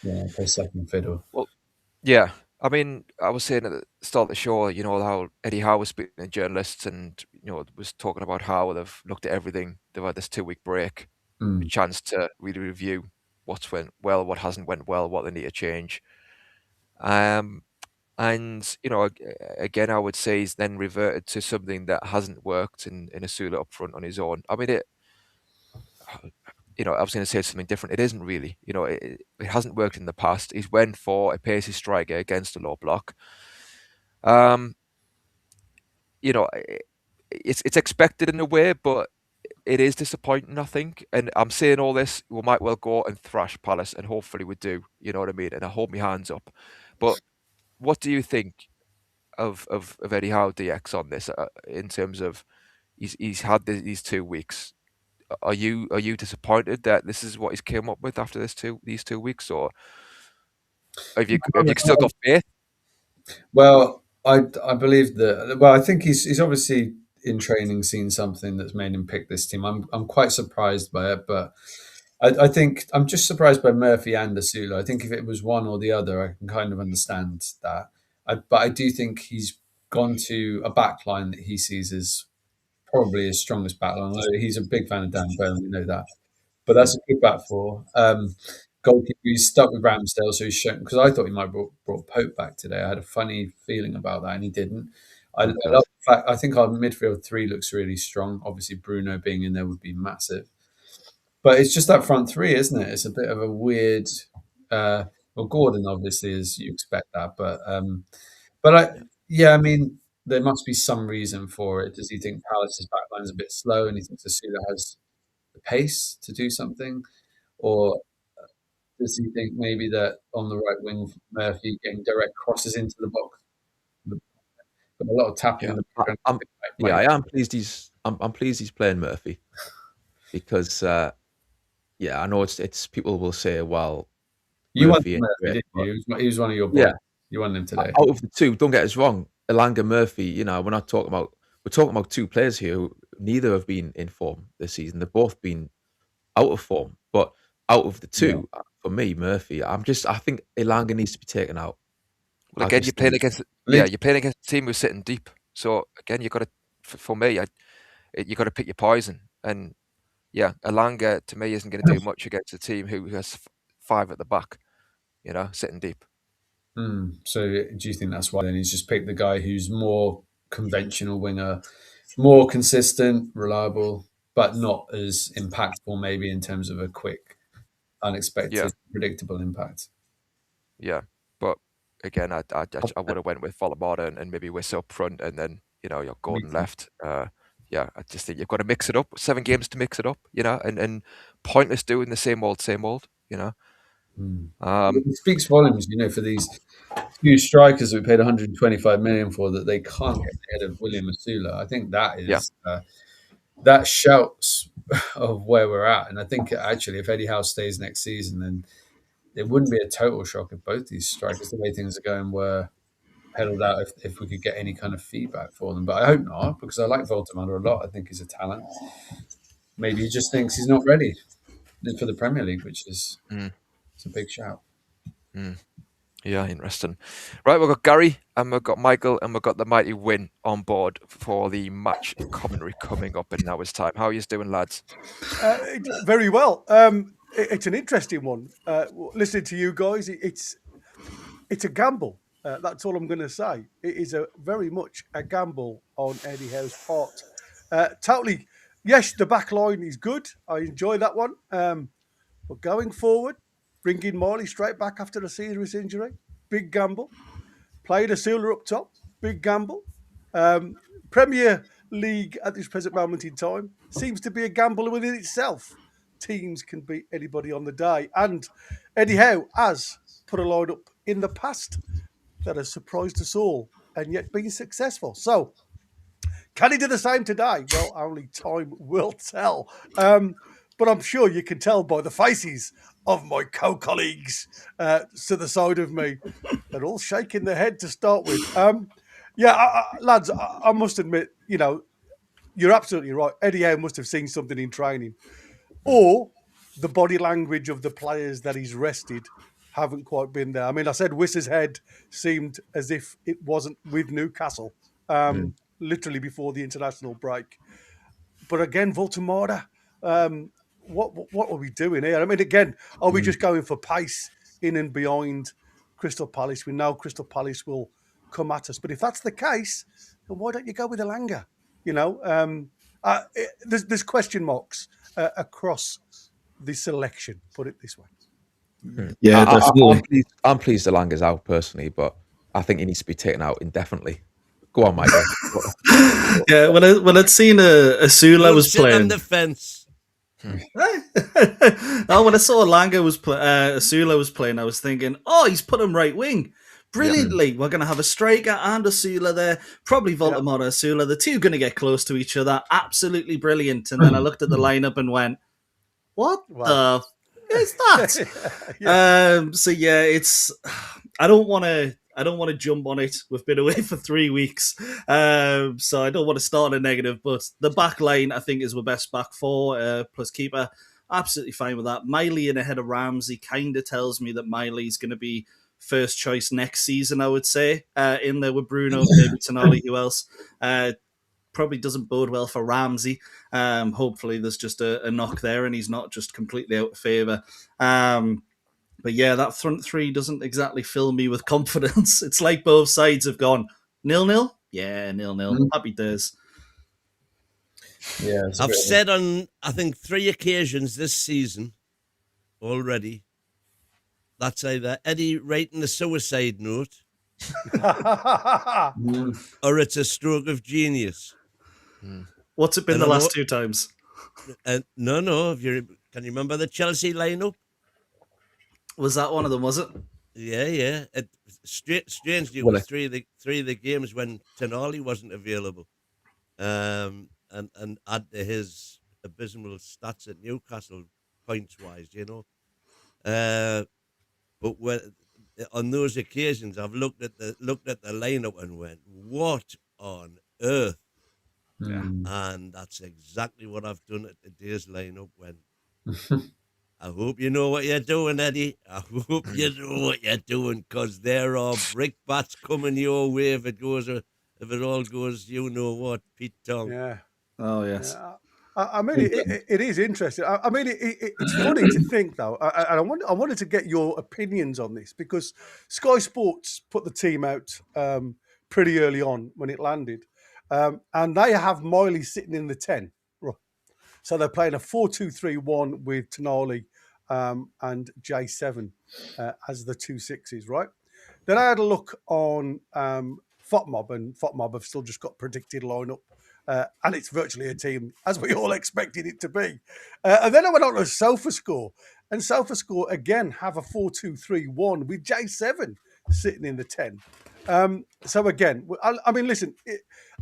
S4: play second fiddle.
S3: Well, yeah. I mean, I was saying at the start of the show, how Eddie Howe was speaking to journalists and, was talking about how they've looked at everything. They've had this 2-week break, a
S4: Mm.
S3: chance to really review what's went well, what hasn't went well, what they need to change. Um, and, again, I would say he's then reverted to something that hasn't worked in Asula up front on his own. I mean, I was going to say something different. It isn't really. It hasn't worked in the past. He's went for a pacey striker against a low block. Um, it's expected in a way, but it is disappointing, I think. And I'm saying all this, we might well go and thrash Palace, and hopefully we do. You know what I mean? And I hold my hands up. But what do you think of Eddie Howe DX on this in terms of he's had these 2 weeks? Are you disappointed that this is what he's came up with after these 2 weeks, or have you still got faith?
S4: Well, I believe that. Well, I think he's obviously in training seen something that's made him pick this team. I'm quite surprised by it, but I think I'm just surprised by Murphy and Asula. I think if it was one or the other, I can kind of understand that. But I do think he's gone to a back line that he sees as probably his strongest back line. He's a big fan of Dan Burn, we know that. But that's a good back four. Goalkeeper, he's stuck with Ramsdale, so he's shown, because I thought he might have brought Pope back today. I had a funny feeling about that, and he didn't. I love the fact, I think our midfield three looks really strong. Obviously, Bruno being in there would be massive. But it's just that front three, isn't it? It's a bit of a weird. Well, Gordon obviously, as you expect that, I mean, there must be some reason for it. Does he think Palace's backline is a bit slow, and he thinks Asula has the pace to do something, or does he think maybe that on the right wing, Murphy getting direct crosses into the box, but a lot of tapping in the background?
S1: I am pleased I'm pleased he's playing Murphy, because I know it's people will say, well,
S4: you wanted
S1: Murphy,
S4: Murphy, didn't you? He was one of your boys.
S1: Yeah.
S4: You wanted him today.
S1: Out of the two, don't get us wrong, Elanga, Murphy, we're talking about two players here who neither have been in form this season. They've both been out of form. But out of the two, for me, Murphy, I think Elanga needs to be taken out.
S3: Well, again, you're playing against a team who's sitting deep. So again, you got to, for me, you got to pick your poison. And Elanga to me isn't going to do much against a team who has five at the back, sitting deep.
S4: So do you think that's why then he's just picked the guy who's more conventional winger, more consistent, reliable, but not as impactful maybe in terms of a quick, unexpected, predictable impact?
S3: Yeah, but again, I would have went with Volamada and maybe Wiss up front, and then your Gordon left. I just think you've got to mix it up. 7 games to mix it up, and pointless doing the same old.
S4: It speaks volumes, for these few strikers we paid 125 million for, that they can't get ahead of William Asula. I think that is that shouts of where we're at. And I think actually, if Eddie Howe stays next season, then it wouldn't be a total shock if both these strikers, the way things are going, were pedalled out if we could get any kind of feedback for them. But I hope not, because I like Voltemada a lot. I think he's a talent. Maybe he just thinks he's not ready for the Premier League, which is it's a big shout.
S3: Yeah, interesting. Right, we've got Gary and we've got Michael and we've got the mighty Win on board for the match commentary coming up in an hour's time. How are you doing, lads?
S5: Very well. It's an interesting one. Listening to you guys, it's a gamble. That's all I'm going to say. It is very much a gamble on Eddie Howe's part. Totally, yes, the back line is good. I enjoy that one. But going forward, bringing Marley straight back after a serious injury, big gamble. Played Asula up top, big gamble. Premier League at this present moment in time seems to be a gamble within itself. Teams can beat anybody on the day. And Eddie Howe has put a line up in the past that has surprised us all and yet been successful. So, can he do the same today? Well, only time will tell. But I'm sure you can tell by the faces of my co-colleagues to the side of me. They're all shaking their head to start with. Lads, I must admit, you're absolutely right. Eddie Howe must have seen something in training. Or the body language of the players that he's rested haven't quite been there. I mean, I said Wiss's head seemed as if it wasn't with Newcastle, literally before the international break. But again, Voltemada, what are we doing here? I mean, again, are we just going for pace in and behind Crystal Palace? We know Crystal Palace will come at us. But if that's the case, then why don't you go with Elanga? There's question marks across the selection, put it this way.
S6: Yeah, definitely.
S1: I'm pleased Elanga's out personally, but I think he needs to be taken out indefinitely. Go on, Michael.
S6: Yeah, when I'd seen Asula was playing
S7: on the fence.
S6: When I saw Asula was playing, I was thinking, he's put him right wing brilliantly. We're going to have a striker and Asula there, probably Voltemada, Asula. The two going to get close to each other. Absolutely brilliant. And then I looked at the lineup and went, "What the is that?" It's. I don't want to jump on it. We've been away for 3 weeks, so I don't want to start a negative. But the back line, I think, is the best back four plus keeper. Absolutely fine with that. Miley in ahead of Ramsey kind of tells me that Miley's going to be first choice next season, I would say, in there with Bruno, maybe Tonali, who else? probably doesn't bode well for Ramsey. Hopefully there's just a knock there and he's not just completely out of favour. But yeah, that front three doesn't exactly fill me with confidence. It's like both sides have gone 0-0. Yeah, 0-0. Happy days.
S4: Yeah,
S7: I've said on, I think, 3 occasions this season already, that's either Eddie writing a suicide note or it's a stroke of genius.
S6: What's it been the last 2 times?
S7: No. Can you remember the Chelsea lineup?
S6: Was that one of them, was it?
S7: Yeah. Strangely, it was three of the games when Tonali wasn't available. And add to his abysmal stats at Newcastle points-wise, But on those occasions, I've looked at the lineup and went, "What on earth?"
S6: Yeah.
S7: And that's exactly what I've done at today's lineup. I hope you know what you're doing, Eddie. I hope you know what you're doing, because there are brickbats coming your way if it all goes, you know what, Pete Tong.
S5: Yeah.
S6: Oh, yes.
S5: Yeah. I mean, it is interesting. I mean, it's funny to think, though, and I wanted to get your opinions on this, because Sky Sports put the team out pretty early on when it landed, and they have Miley sitting in the 10. So they're playing a 4-2-3-1 with Tonali and J7 as the 2 6s, right? Then I had a look on FOTMob, and FOTMob have still just got predicted lineup. And it's virtually a team as we all expected it to be. And then I went on to SofaScore, and SofaScore again have a 4-2-3-1 with J7 sitting in the 10. So again, I mean, listen,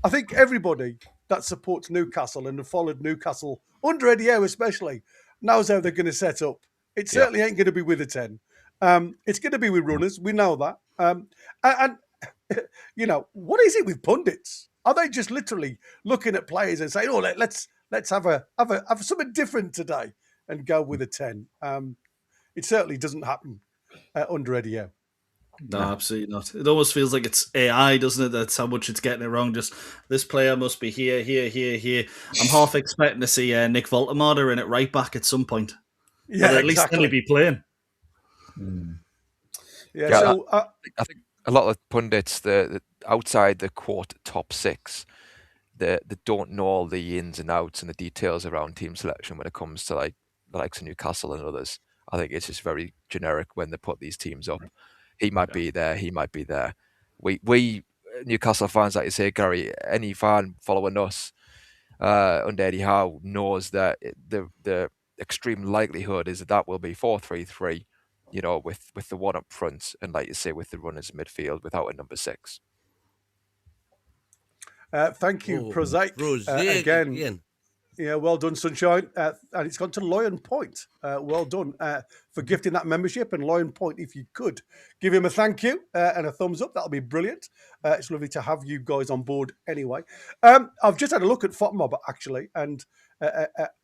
S5: I think everybody that supports Newcastle and have followed Newcastle under Eddie Howe especially knows how they're going to set up. It certainly ain't going to be with a 10. It's going to be with runners. We know that. And what is it with pundits? Are they just literally looking at players and saying, "Oh, let's have something different today," and go with a 10? It certainly doesn't happen under Eddie Howe.
S6: No, absolutely not. It almost feels like it's AI, doesn't it? That's how much it's getting it wrong. Just this player must be here. I'm half expecting to see Nick Voltemade in it right back at some point.
S5: Yeah,
S6: but at least then he'll be playing.
S5: Yeah, so
S3: I think a lot of pundits, the outside the quote top 6, they don't know all the ins and outs and the details around team selection when it comes to like the likes of Newcastle and others. I think it's just very generic when they put these teams up. He might be there. He might be there. We Newcastle fans, like you say, Gary, any fan following us under Eddie Howe knows that the extreme likelihood is that will be 4-3-3, with the one up front, and like you say, with the runners in midfield without a number 6.
S5: Thank you, Prosaic, again. Yeah, well done, Sunshine. And it's gone to Lion Point. Well done for gifting that membership. And Lion Point, if you could, give him a thank you and a thumbs up. That'll be brilliant. It's lovely to have you guys on board anyway. I've just had a look at FOTMob, actually, and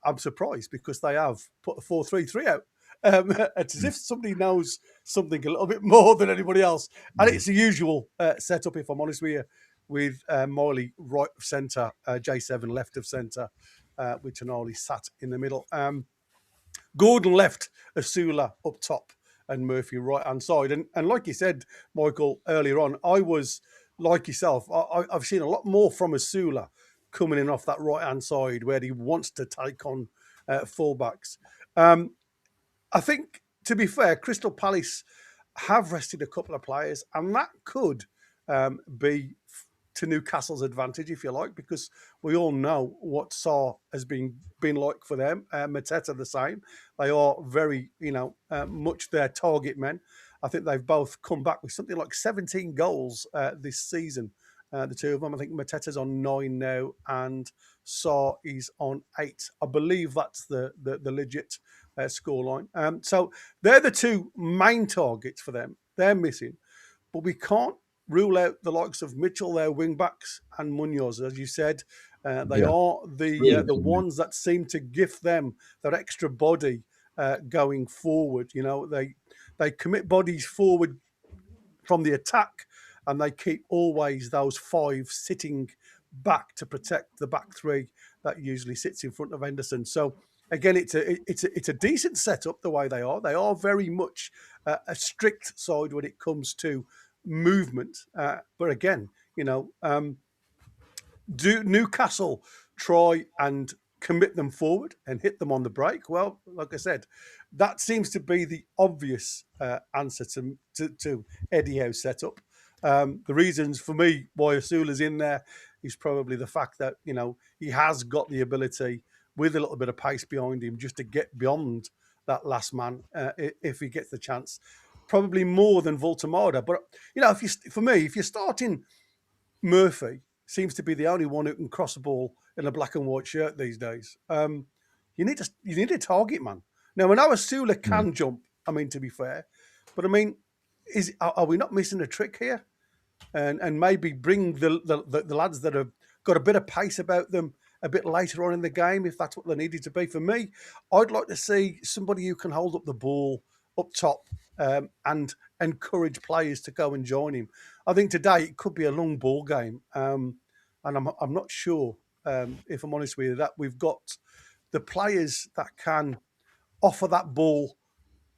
S5: I'm surprised because they have put a 4-3-3 out. It's as if somebody knows something a little bit more than anybody else. And it's the usual setup, if I'm honest with you, with Miley right of centre, J7 left of centre, with Tonali sat in the middle. Gordon left, Asula up top, and Murphy right hand side. And like you said, Michael, earlier on, I was like yourself. I've seen a lot more from Asula coming in off that right hand side where he wants to take on fullbacks. I think, to be fair, Crystal Palace have rested a couple of players, and that could be to Newcastle's advantage, if you like, because we all know what Sarr has been like for them. Mateta the same. They are very, much their target men. I think they've both come back with something like 17 goals this season. The two of them. I think Mateta's on 9 now, and Sarr is on 8. I believe that's the legit scoreline. So they're the two main targets for them. They're missing, but we can't rule out the likes of Mitchell, their wing backs, and Munoz, as you said. They are the ones that seem to gift them that extra body going forward. They commit bodies forward from the attack, and they keep always those 5 sitting back to protect the back three that usually sits in front of Henderson. So again, it's a decent setup the way they are. They are very much a strict side when it comes to movement. But again, do Newcastle try and commit them forward and hit them on the break? Well, like I said, that seems to be the obvious answer to Eddie Howe's setup. The reasons for me why Asula's in there is probably the fact that he has got the ability with a little bit of pace behind him just to get beyond that last man if he gets the chance. Probably more than Voltamada. But if you're starting Murphy, seems to be the only one who can cross the ball in a black and white shirt these days. You need a target man. Now I know Asula can jump. I mean, to be fair, but I mean, are we not missing a trick here? And maybe bring the lads that have got a bit of pace about them a bit later on in the game, if that's what they needed to be. For me, I'd like to see somebody who can hold up the ball up top and encourage players to go and join him. I think today it could be a long ball game, and I'm not sure, if I'm honest with you, that we've got the players that can offer that ball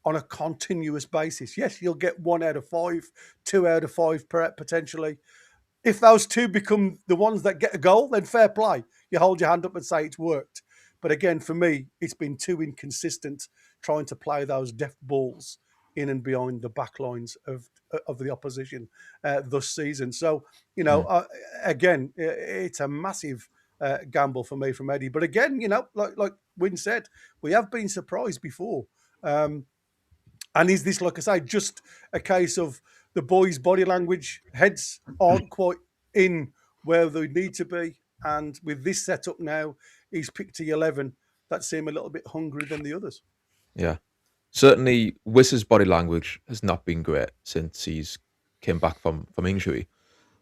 S5: on a continuous basis. Yes, you'll get 1 out of 5, 2 out of 5 potentially. If those two become the ones that get a goal, then fair play. You hold your hand up and say it's worked. But again, for me, it's been too inconsistent trying to play those deft balls in and behind the back lines of the opposition this season. So, again, it's a massive gamble for me from Eddie. But again, like Wynne said, we have been surprised before. And is this, like I say, just a case of the boys' body language, heads aren't quite in where they need to be? And with this setup now, he's picked the 11 that seem a little bit hungrier than the others.
S1: Yeah. Certainly, Wiss's body language has not been great since he's came back from injury.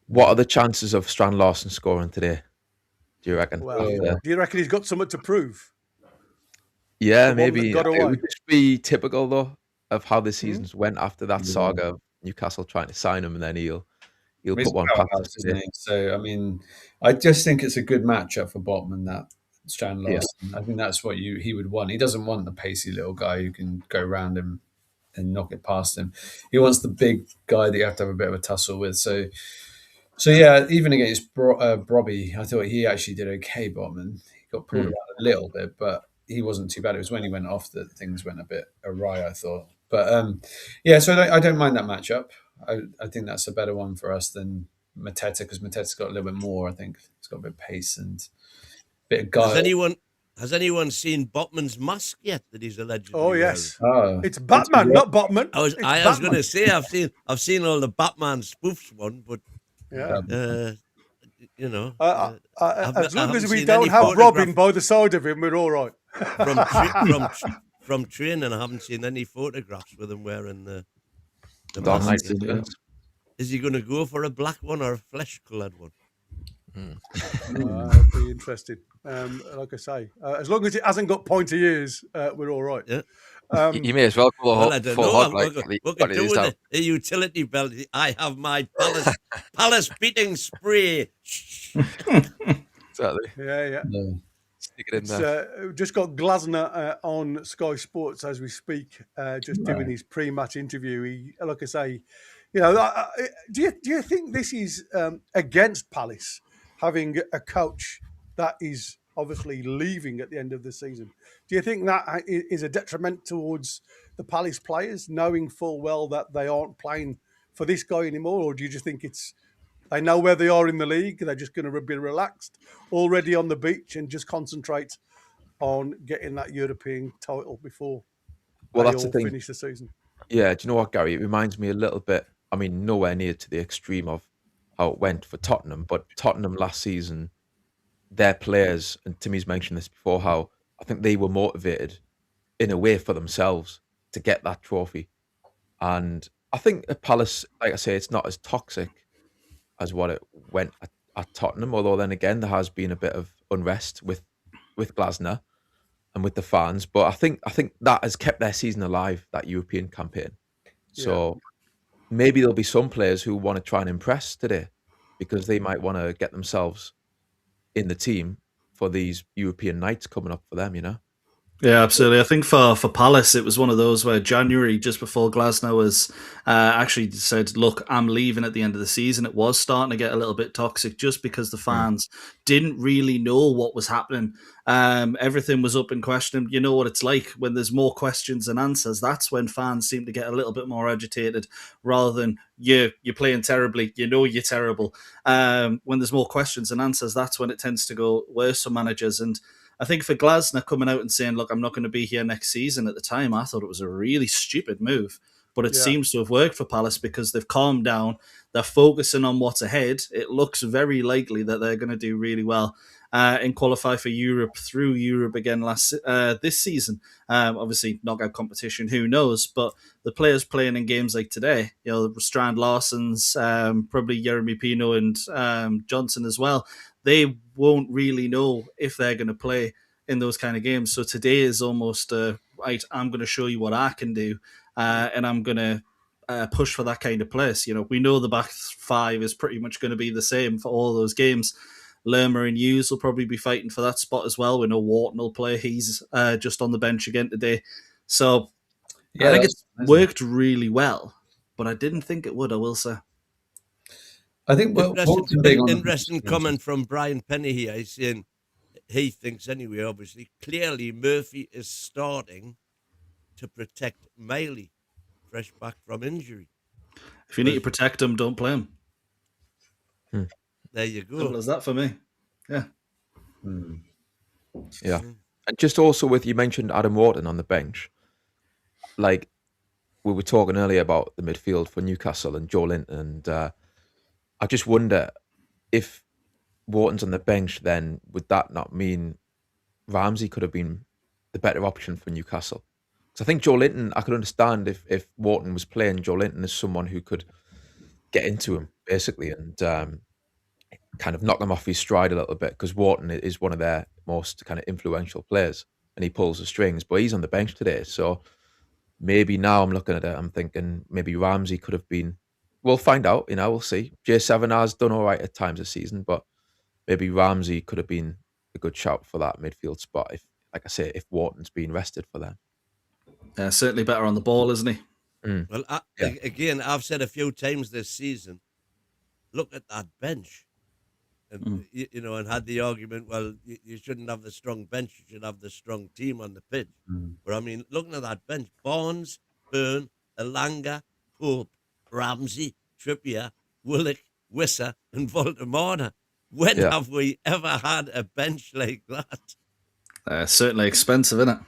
S1: What are the chances of Strand Larsen scoring today, do you reckon?
S5: Well, do you reckon he's got something to prove?
S1: Yeah, maybe. It would just be typical, though, of how the seasons went after that saga of Newcastle trying to sign him, and then he'll put one past us today.
S4: So, I mean, I just think it's a good matchup for Botman, that Strand Larsen. Yeah. I think that's what he would want. He doesn't want the pacey little guy who can go around him and knock it past him. He wants the big guy that you have to have a bit of a tussle with. So yeah, even against Brobby, I thought he actually did okay, Botman. He got pulled around a little bit, but he wasn't too bad. It was when he went off that things went a bit awry, I thought. But so I don't mind that matchup. I think that's a better one for us than Mateta, because Mateta's got a little bit more. I think he's got a bit of pace and a bit of guile.
S7: Has anyone seen Botman's mask yet that he's allegedly
S5: wearing? Yes. It's Batman, not Botman.
S7: I was going to say I've seen all the Batman spoofs one, but
S5: as long as we don't have Robin by the side of him, we're all right.
S7: From training, I haven't seen any photographs with him wearing the
S1: mask.
S7: Is he going to go for a black one or a flesh-coloured one?
S5: That'd be interesting. Like I say, as long as it hasn't got pointy ears, we're all right.
S3: Yeah. You may as well go
S7: I don't know. What can do with a utility belt? I have my Palace beating spray.
S3: Exactly.
S5: Yeah.
S3: Stick it in there.
S5: We've just got Glasner on Sky Sports as we speak, doing his pre-match interview. He, like I say, do you think this is against Palace having a coach that is obviously leaving at the end of the season? Do you think that is a detriment towards the Palace players, knowing full well that they aren't playing for this guy anymore? Or do you just think they know where they are in the league, they're just going to be relaxed, already on the beach, and just concentrate on getting that European title before
S1: that's the thing.
S5: Finish the season?
S1: Yeah, do you know what, Gary? It reminds me a little bit, I mean, nowhere near to the extreme of how it went for Tottenham, but Tottenham last season, their players, and Timmy's mentioned this before, how I think they were motivated in a way for themselves to get that trophy. And I think at Palace, like I say, it's not as toxic as what it went at Tottenham, although then again, there has been a bit of unrest with Glasner and with the fans. But I think that has kept their season alive, that European campaign. So maybe there'll be some players who want to try and impress today, because they might want to get themselves in the team for these European nights coming up for them, you know?
S6: Yeah, absolutely. I think for Palace, it was one of those where January, just before Glasgow was actually said, "Look, I'm leaving at the end of the season." It was starting to get a little bit toxic, just because the fans didn't really know what was happening. Everything was up in question. You know what it's like when there's more questions than answers. That's when fans seem to get a little bit more agitated, rather than you're playing terribly. You know you're terrible. When there's more questions than answers, that's when it tends to go worse for managers. And I think for Glasner coming out and saying, "Look, I'm not going to be here next season," at the time, I thought it was a really stupid move. But it seems to have worked for Palace because they've calmed down. They're focusing on what's ahead. It looks very likely that they're going to do really well and qualify for Europe through Europe again this season. Obviously, knockout competition, who knows? But the players playing in games like today, Strand Larson's, probably Jeremy Pino and Johnson as well, they won't really know if they're going to play in those kind of games. So today is almost, right, I'm going to show you what I can do, and I'm going to push for that kind of place. We know the back five is pretty much going to be the same for all those games. Lerma and Hughes will probably be fighting for that spot as well. We know Wharton will play. He's just on the bench again today. So I think it's worked really well, but I didn't think it would, I will say.
S4: I think
S7: interesting comment from Brian Penny here. He's saying he thinks anyway, obviously, clearly Murphy is starting to protect Miley, fresh back from injury.
S6: If you need to protect him, don't play him.
S7: There you go.
S6: Simple as that for me. Yeah.
S1: Yeah. And just also with, you mentioned Adam Wharton on the bench. Like, we were talking earlier about the midfield for Newcastle and Joe Linton, and I just wonder if Wharton's on the bench, then would that not mean Ramsey could have been the better option for Newcastle? Because I think Joe Linton, I could understand if Wharton was playing Joe Linton as someone who could get into him, basically, and kind of knock him off his stride a little bit, because Wharton is one of their most kind of influential players, and he pulls the strings, but he's on the bench today. So maybe now I'm looking at it, I'm thinking maybe Ramsey could have been. We'll find out, we'll see. J7 has done all right at times this season, but maybe Ramsey could have been a good shout for that midfield spot, if, like I say, if Wharton's been rested for them.
S6: Yeah, certainly better on the ball, isn't he?
S7: Well, again, I've said a few times this season, look at that bench. And, and had the argument, well, you shouldn't have the strong bench, you should have the strong team on the pitch. But I mean, looking at that bench, Barnes, Byrne, Elanga, Pope, Ramsey, Trippier, Willock, Wissa, and Voldemort. When have we ever had a bench like that?
S6: Certainly expensive, isn't it?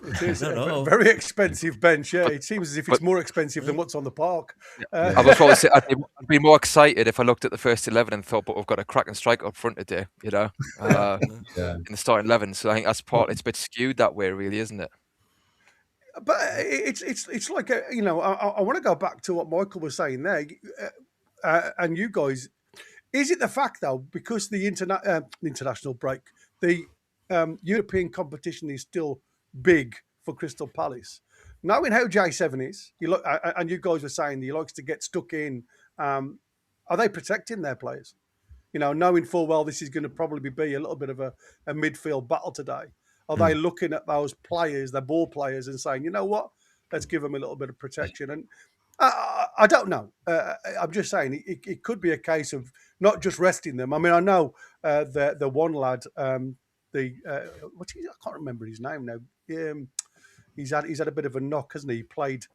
S5: It is a very expensive bench, yeah. It seems as if it's more expensive than what's on the park.
S3: I was probably say I'd be more excited if I looked at the first 11 and thought, but we've got a cracking striker up front today, in the starting 11. So I think that's it's a bit skewed that way, really, isn't it?
S5: But it's like I want to go back to what Michael was saying there, and you guys. Is it the fact though, because the international break, the European competition is still big for Crystal Palace? Knowing how J7 is, and you guys were saying he likes to get stuck in. Are they protecting their players? Knowing full well this is going to probably be a little bit of a midfield battle today. Are they looking at those players, their ball players, and saying, you know what, let's give them a little bit of protection? And I don't know. I'm just saying it could be a case of not just resting them. I mean, I know the one lad, I can't remember his name now. He's had a bit of a knock, hasn't he? He played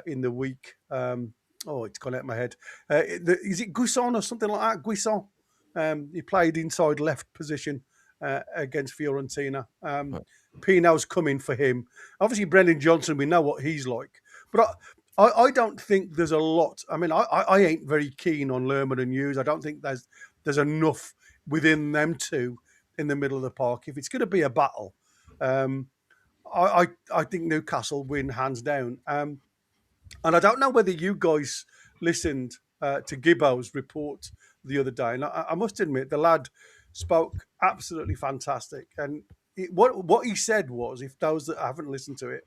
S5: in the week. It's gone out of my head. Is it Guisson or something like that? Guisson. He played inside left position against Fiorentina. Pino's coming for him. Obviously, Brendan Johnson, we know what he's like. But I don't think there's a lot. I mean, I ain't very keen on Lerman and Hughes. I don't think there's enough within them two in the middle of the park. If it's going to be a battle, I think Newcastle win hands down. And I don't know whether you guys listened to Gibbo's report the other day. And I must admit, the lad spoke absolutely fantastic. And what he said was, if those that haven't listened to it,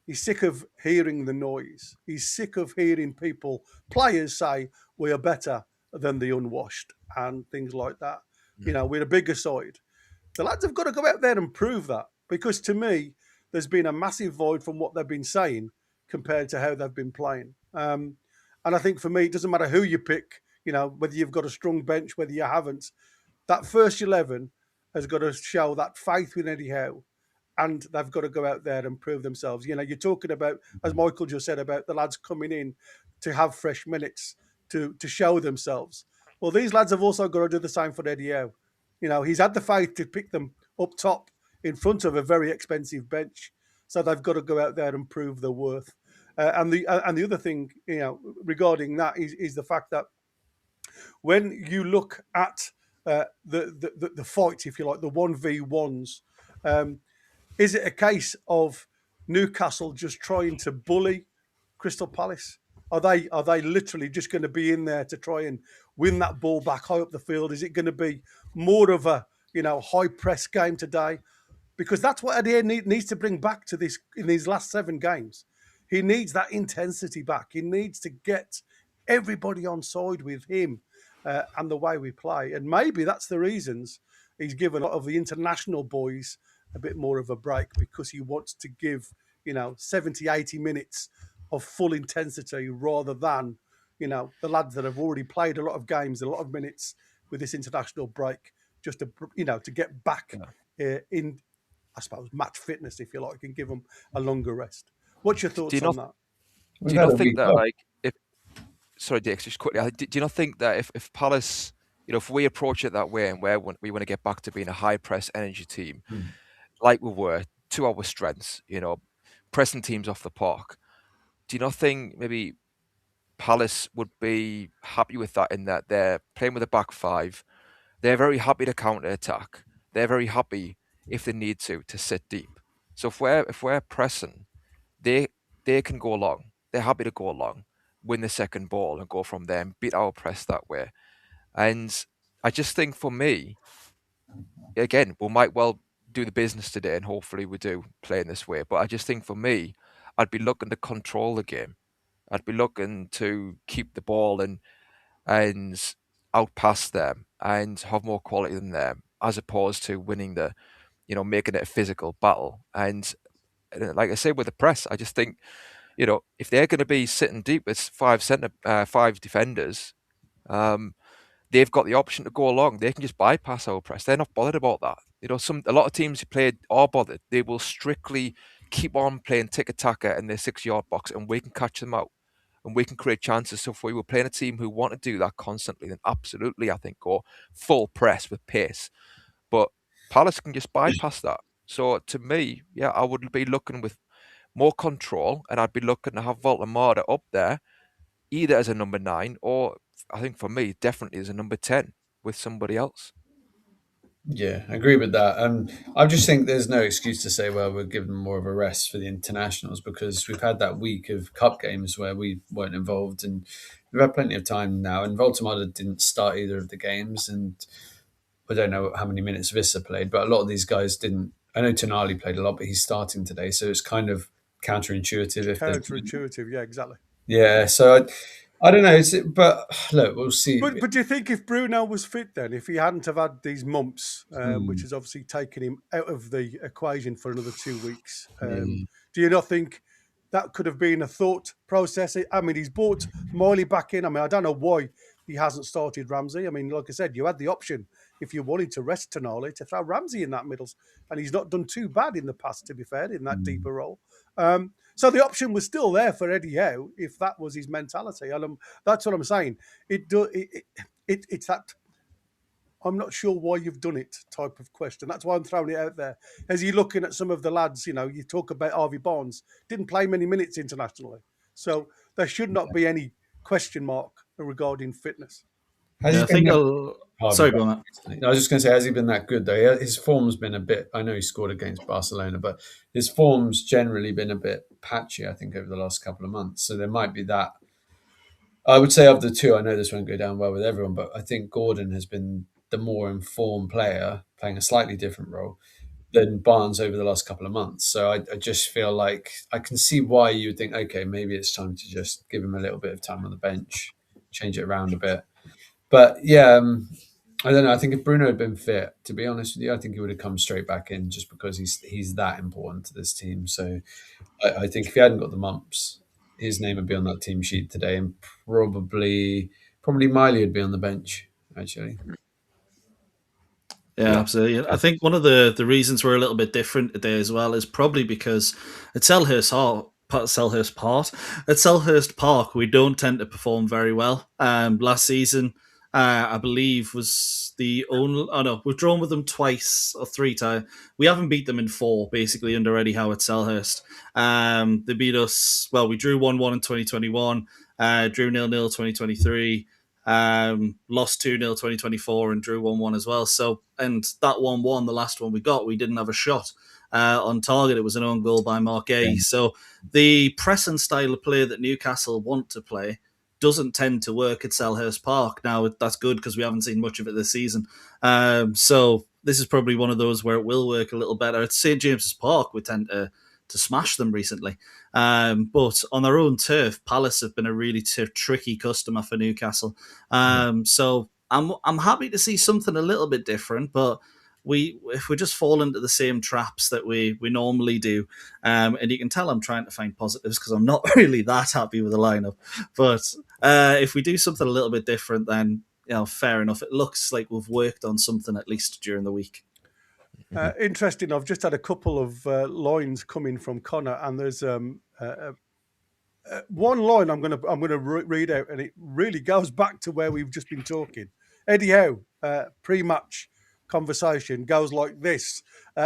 S5: he's sick of hearing the noise. He's sick of hearing players say, we are better than the unwashed and things like that. we're a bigger side. The lads have got to go out there and prove that, because to me, there's been a massive void from what they've been saying compared to how they've been playing. And I think for me, it doesn't matter who you pick, whether you've got a strong bench, whether you haven't. That first 11 has got to show that faith with Eddie Howe, and they've got to go out there and prove themselves. You're talking about, as Michael just said, about the lads coming in to have fresh minutes, to show themselves. Well, these lads have also got to do the same for Eddie Howe. He's had the faith to pick them up top in front of a very expensive bench, so they've got to go out there and prove their worth. And the other thing, regarding that is the fact that when you look at the fight, if you like, the 1v1s, is it a case of Newcastle just trying to bully Crystal Palace? Are they literally just going to be in there to try and win that ball back high up the field? Is it going to be more of a high press game today? Because that's what Eddie needs to bring back to this in these last 7 games. He needs that intensity back. He needs to get everybody on side with him and the way we play. And maybe that's the reasons he's given a lot of the international boys a bit more of a break, because he wants to give 70, 80 minutes of full intensity rather than the lads that have already played a lot of games, a lot of minutes with this international break, just to get back in, I suppose, match fitness, if you like, and give them a longer rest. What's your thoughts on that?
S3: Do you not think that, like, sorry, Dick, just quickly, do you not think that if Palace, if we approach it that way and we want to get back to being a high press energy team, like we were, to our strengths, pressing teams off the park, do you not think maybe Palace would be happy with that, in that they're playing with a back 5, they're very happy to counter attack, they're very happy, if they need to sit deep. So if we're pressing, they can go long, they're happy to go long, win the second ball and go from there and beat our press that way. And I just think, for me, again, we might well do the business today, and hopefully we do play in this way. But I just think, for me, I'd be looking to control the game. I'd be looking to keep the ball and outpass them and have more quality than them, as opposed to winning making it a physical battle. And like I say, with the press, I just think, if they're going to be sitting deep with 5 defenders, they've got the option to go along. They can just bypass our press. They're not bothered about that. A lot of teams who play are bothered. They will strictly keep on playing tiki-taka in their 6-yard box, and we can catch them out, and we can create chances. So if we were playing a team who want to do that constantly, then absolutely, I think, go full press with pace. But Palace can just bypass that. So to me, yeah, I would be looking with more control, and I'd be looking to have Volta up there, either as a number 9, or I think for me, definitely as a number 10 with somebody else.
S4: Yeah, I agree with that. I just think there's no excuse to say, well, we're giving more of a rest for the internationals, because we've had that week of cup games where we weren't involved, and we've had plenty of time now. And Volta didn't start either of the games, and I don't know how many minutes Vissa played, but a lot of these guys didn't. I know Toon Army played a lot, but he's starting today, so it's kind of counterintuitive.
S5: Counterintuitive, yeah, exactly.
S4: Yeah, so I don't know, but look, we'll see.
S5: But do you think if Bruno was fit then, if he hadn't have had these mumps, which has obviously taken him out of the equation for another 2 weeks, do you not think that could have been a thought process? I mean, he's brought Miley back in. I mean, I don't know why he hasn't started Ramsey. I mean, like I said, you had the option, if you wanted to rest Tonali, to throw Ramsey in that middle, and he's not done too bad in the past, to be fair, in that deeper role. So the option was still there for Eddie Howe if that was his mentality. And that's what I'm saying. It's that I'm not sure why you've done it type of question. That's why I'm throwing it out there. As you're looking at some of the lads, you talk about Harvey Barnes, didn't play many minutes internationally. So there should not be any question mark regarding fitness.
S6: Sorry, go on.
S4: I was just going to say, has he been that good though? His form's been a bit. I know he scored against Barcelona, but his form's generally been a bit patchy, I think, over the last couple of months. So there might be that. I would say of the two, I know this won't go down well with everyone, but I think Gordon has been the more informed player, playing a slightly different role than Barnes over the last couple of months. So I just feel like I can see why you would think, okay, maybe it's time to just give him a little bit of time on the bench, change it around a bit. But yeah, I don't know. I think if Bruno had been fit, to be honest with you, I think he would have come straight back in just because he's that important to this team. So I think if he hadn't got the mumps, his name would be on that team sheet today, and probably Miley would be on the bench actually.
S6: Yeah, absolutely. I think one of the reasons we're a little bit different today as well is probably because at Selhurst Park, we don't tend to perform very well. Last season, I believe, was the only. Oh no, we've drawn with them twice or three times. We haven't beat them in four, basically, under Eddie Howe at Selhurst. They beat us. Well, we drew 1-1 in 2021, drew 0-0 2023. Lost 2-0 2024 and drew 1-1 as well. So, and that 1-1, the last one we got, we didn't have a shot on target. It was an own goal by Mark A.
S4: Yeah.
S6: So the press and style of play that Newcastle want to play doesn't tend to work at Selhurst Park. Now, that's good because we haven't seen much of it this season. So this is probably one of those where it will work a little better. At St. James's Park, we tend to smash them recently. But on their own turf, Palace have been a really tricky customer for Newcastle. So I'm happy to see something a little bit different, but if we just fall into the same traps that we normally do, and you can tell I'm trying to find positives because I'm not really that happy with the lineup. But if we do something a little bit different, then fair enough. It looks like we've worked on something at least during the week.
S5: Interesting. I've just had a couple of lines coming from Connor, and there's one line I'm gonna read out, and it really goes back to where we've just been talking. Eddie Howe, pre-match conversation goes like this: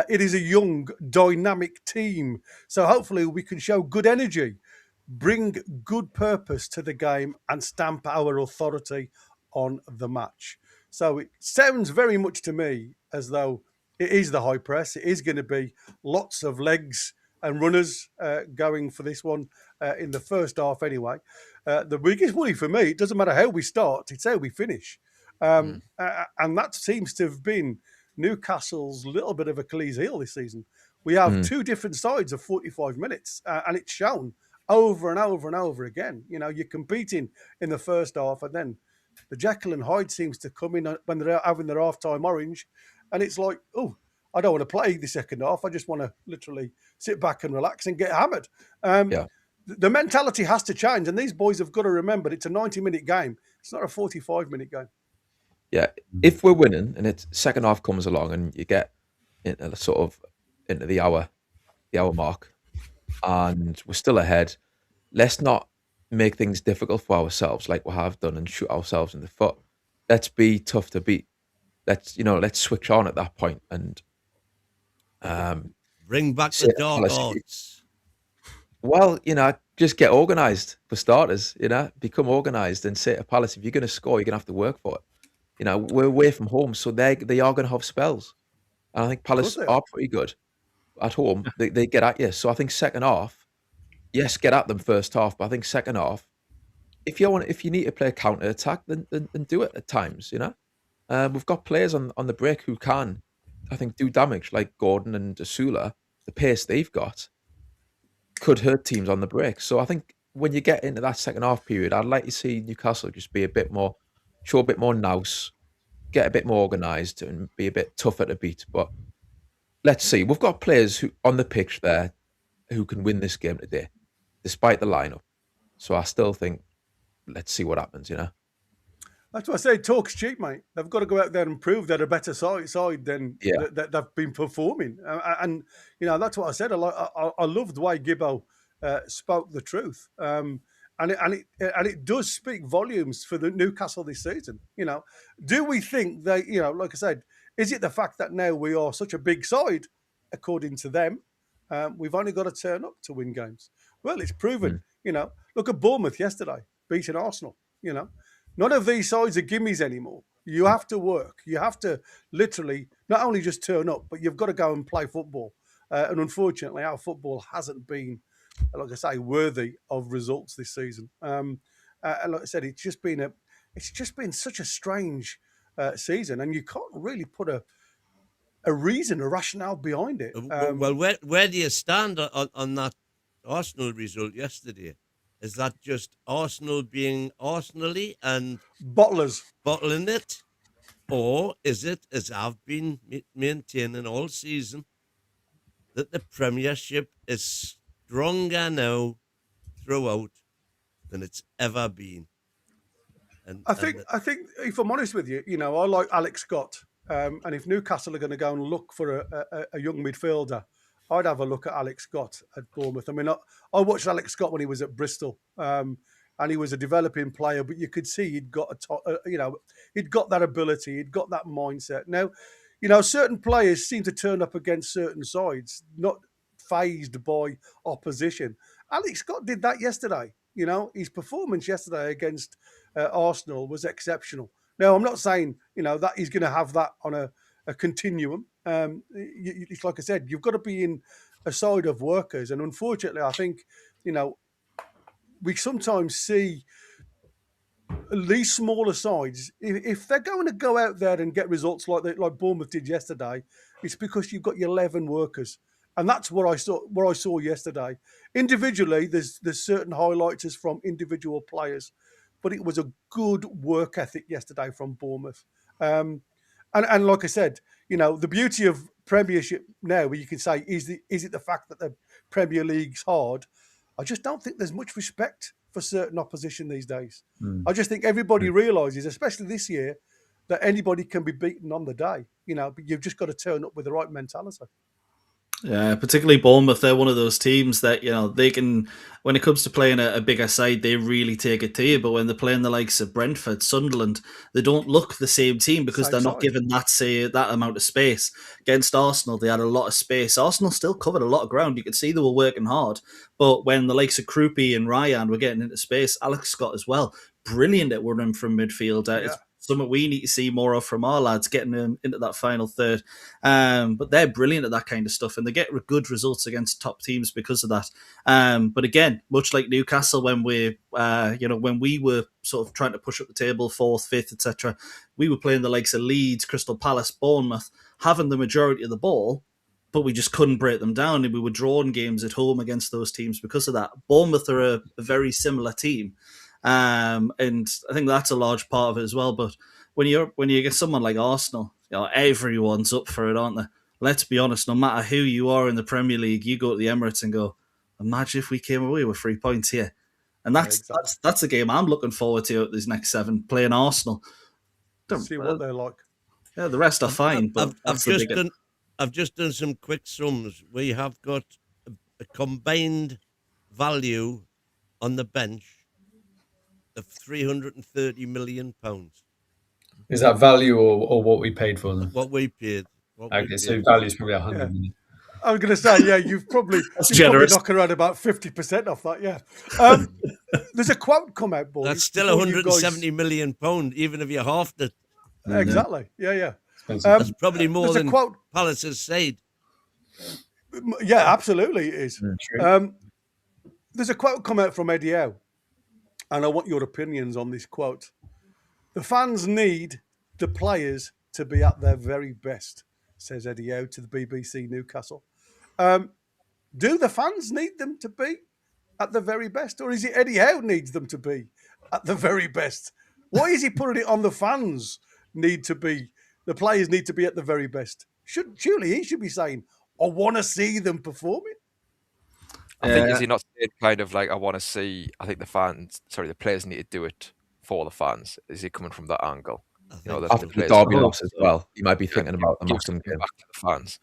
S5: "It is a young, dynamic team, so hopefully we can show good energy, bring good purpose to the game, and stamp our authority on the match." So it sounds very much to me as though it is the high press. It is going to be lots of legs and runners going for this one in the first half anyway. The biggest worry for me, it doesn't matter how we start, it's how we finish. And that seems to have been Newcastle's little bit of Achilles heel this season. We have two different sides of 45 minutes, and it's shown over and over and over again. You're competing in the first half, and then the Jekyll and Hyde seems to come in when they're having their half-time orange, and it's like, oh, I don't want to play the second half. I just want to literally sit back and relax and get hammered. The mentality has to change, and these boys have got to remember it's a 90-minute game. It's not a 45-minute game.
S1: Yeah, if we're winning and it's second half comes along and you get into the hour mark and we're still ahead, let's not make things difficult for ourselves like we have done and shoot ourselves in the foot. Let's be tough to beat. Let's switch on at that point and
S7: bring back the dark arts.
S1: Well, just get organised for starters. Become organised and say to Palace, if you're going to score, you're going to have to work for it. We're away from home, so they are going to have spells. And I think Palace are pretty good at home. They get at you. So I think second half, yes, get at them first half, but I think second half, if you need to play counter attack, then do it at times. We've got players on the break who can, I think, do damage, like Gordon and Asula. The pace they've got could hurt teams on the break. So I think when you get into that second half period, I'd like to see Newcastle just be show a bit more nous, get a bit more organised and be a bit tougher to beat. But let's see. We've got players who on the pitch there who can win this game today, despite the lineup. So I still think, let's see what happens,
S5: That's what I say. Talk's cheap, mate. They've got to go out there and prove they're a better side than that they've been performing. And that's what I said. I loved the way Gibbo spoke the truth. And it does speak volumes for the Newcastle this season. Do we think they, like I said, is it the fact that now we are such a big side, according to them, we've only got to turn up to win games? Well, it's proven. Look at Bournemouth yesterday, beating Arsenal. None of these sides are gimmies anymore. You have to work. You have to literally not only just turn up, but you've got to go and play football. And unfortunately, our football hasn't been, like I say, worthy of results this season. And like I said, it's just been such a strange season, and you can't really put a reason, a rationale behind it.
S7: Well, where do you stand on that Arsenal result yesterday? Is that just Arsenal being Arsenal-y and
S5: bottling
S7: it? Or is it, as I've been maintaining all season, that the Premiership is stronger now throughout than it's ever been?
S5: I think if I'm honest with you, I like Alex Scott, and if Newcastle are going to go and look for a young midfielder, I'd have a look at Alex Scott at Bournemouth. I mean, I watched Alex Scott when he was at Bristol, and he was a developing player, but you could see he'd got he'd got that ability, he'd got that mindset. Now, certain players seem to turn up against certain sides, not phased by opposition. Alex Scott did that yesterday. His performance yesterday against Arsenal was exceptional. Now, I'm not saying that he's going to have that on a continuum. It's like I said, you've got to be in a side of workers, and unfortunately, I think we sometimes see these smaller sides. If they're going to go out there and get results like Bournemouth did yesterday, it's because you've got your 11 workers. And that's what I saw yesterday. Individually, there's certain highlights from individual players, but it was a good work ethic yesterday from Bournemouth. And like I said, the beauty of Premiership now, where you can say, is it the fact that the Premier League's hard? I just don't think there's much respect for certain opposition these days. I just think everybody realises, especially this year, that anybody can be beaten on the day. But you've just got to turn up with the right mentality.
S6: Yeah, particularly Bournemouth. They're one of those teams that, they can, when it comes to playing a bigger side, they really take it to you. But when they're playing the likes of Brentford, Sunderland, they don't look the same team because they're not given that amount of space. Against Arsenal, they had a lot of space. Arsenal still covered a lot of ground. You could see they were working hard. But when the likes of Krupi and Ryan were getting into space, Alex Scott as well, brilliant at running from midfield. It's something we need to see more of from our lads, getting them into that final third. But they're brilliant at that kind of stuff, and they get good results against top teams because of that. But again, much like Newcastle, when we were sort of trying to push up the table, 4th, 5th, etc., we were playing the likes of Leeds, Crystal Palace, Bournemouth, having the majority of the ball, but we just couldn't break them down, and we were drawing games at home against those teams because of that. Bournemouth are a very similar team. And I think that's a large part of it as well. But when you get someone like Arsenal, everyone's up for it, aren't they? Let's be honest, no matter who you are in the Premier League, you go to the Emirates and go, imagine if we came away with 3 points here. And that's a game I'm looking forward to out these next 7, playing Arsenal.
S5: See what they're like.
S6: Yeah, the rest are fine. But
S7: I've just done some quick sums. We have got a combined value on the bench of £330 million.
S4: Is that value or what we paid for them?
S7: What we paid.
S4: So value is probably 100 million.
S5: I was going to say, you've probably knock around about 50% off that, yeah. There's a quote come out, boys.
S7: That's still £170 million, even if you halved it.
S5: Exactly, yeah.
S7: That's probably more than Palace has said.
S5: Yeah, absolutely it is. There's a quote come out from Eddie Howe, and I want your opinions on this quote. The fans need the players to be at their very best, says Eddie Howe to the BBC Newcastle. Do the fans need them to be at the very best, or is it Eddie Howe needs them to be at the very best? Why is he putting it on the fans the players need to be at the very best? Surely he should be saying, I want to see them performing.
S3: I think, is he not saying kind of like, I want to see, I think the players need to do it for the fans? Is he coming from that angle?
S1: After the Derby loss as well, you might be thinking about the Maxim game.
S3: Back to the fans.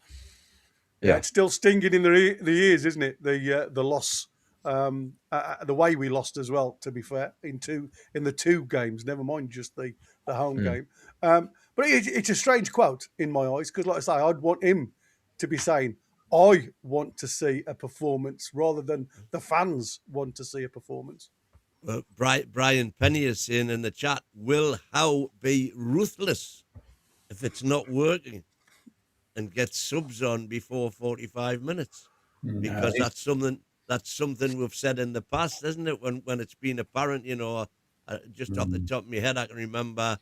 S5: Yeah, it's still stinging in the ears, isn't it? The loss, the way we lost as well. To be fair, in the 2 games, never mind just the home game. But it's a strange quote in my eyes because, like I say, I'd want him to be saying, I want to see a performance rather than the fans want to see a performance.
S7: Well, Brian Penny is saying in the chat, will Howe be ruthless if it's not working and get subs on before 45 minutes? Because that's something we've said in the past, isn't it? When it's been apparent, just off the top of my head, I can remember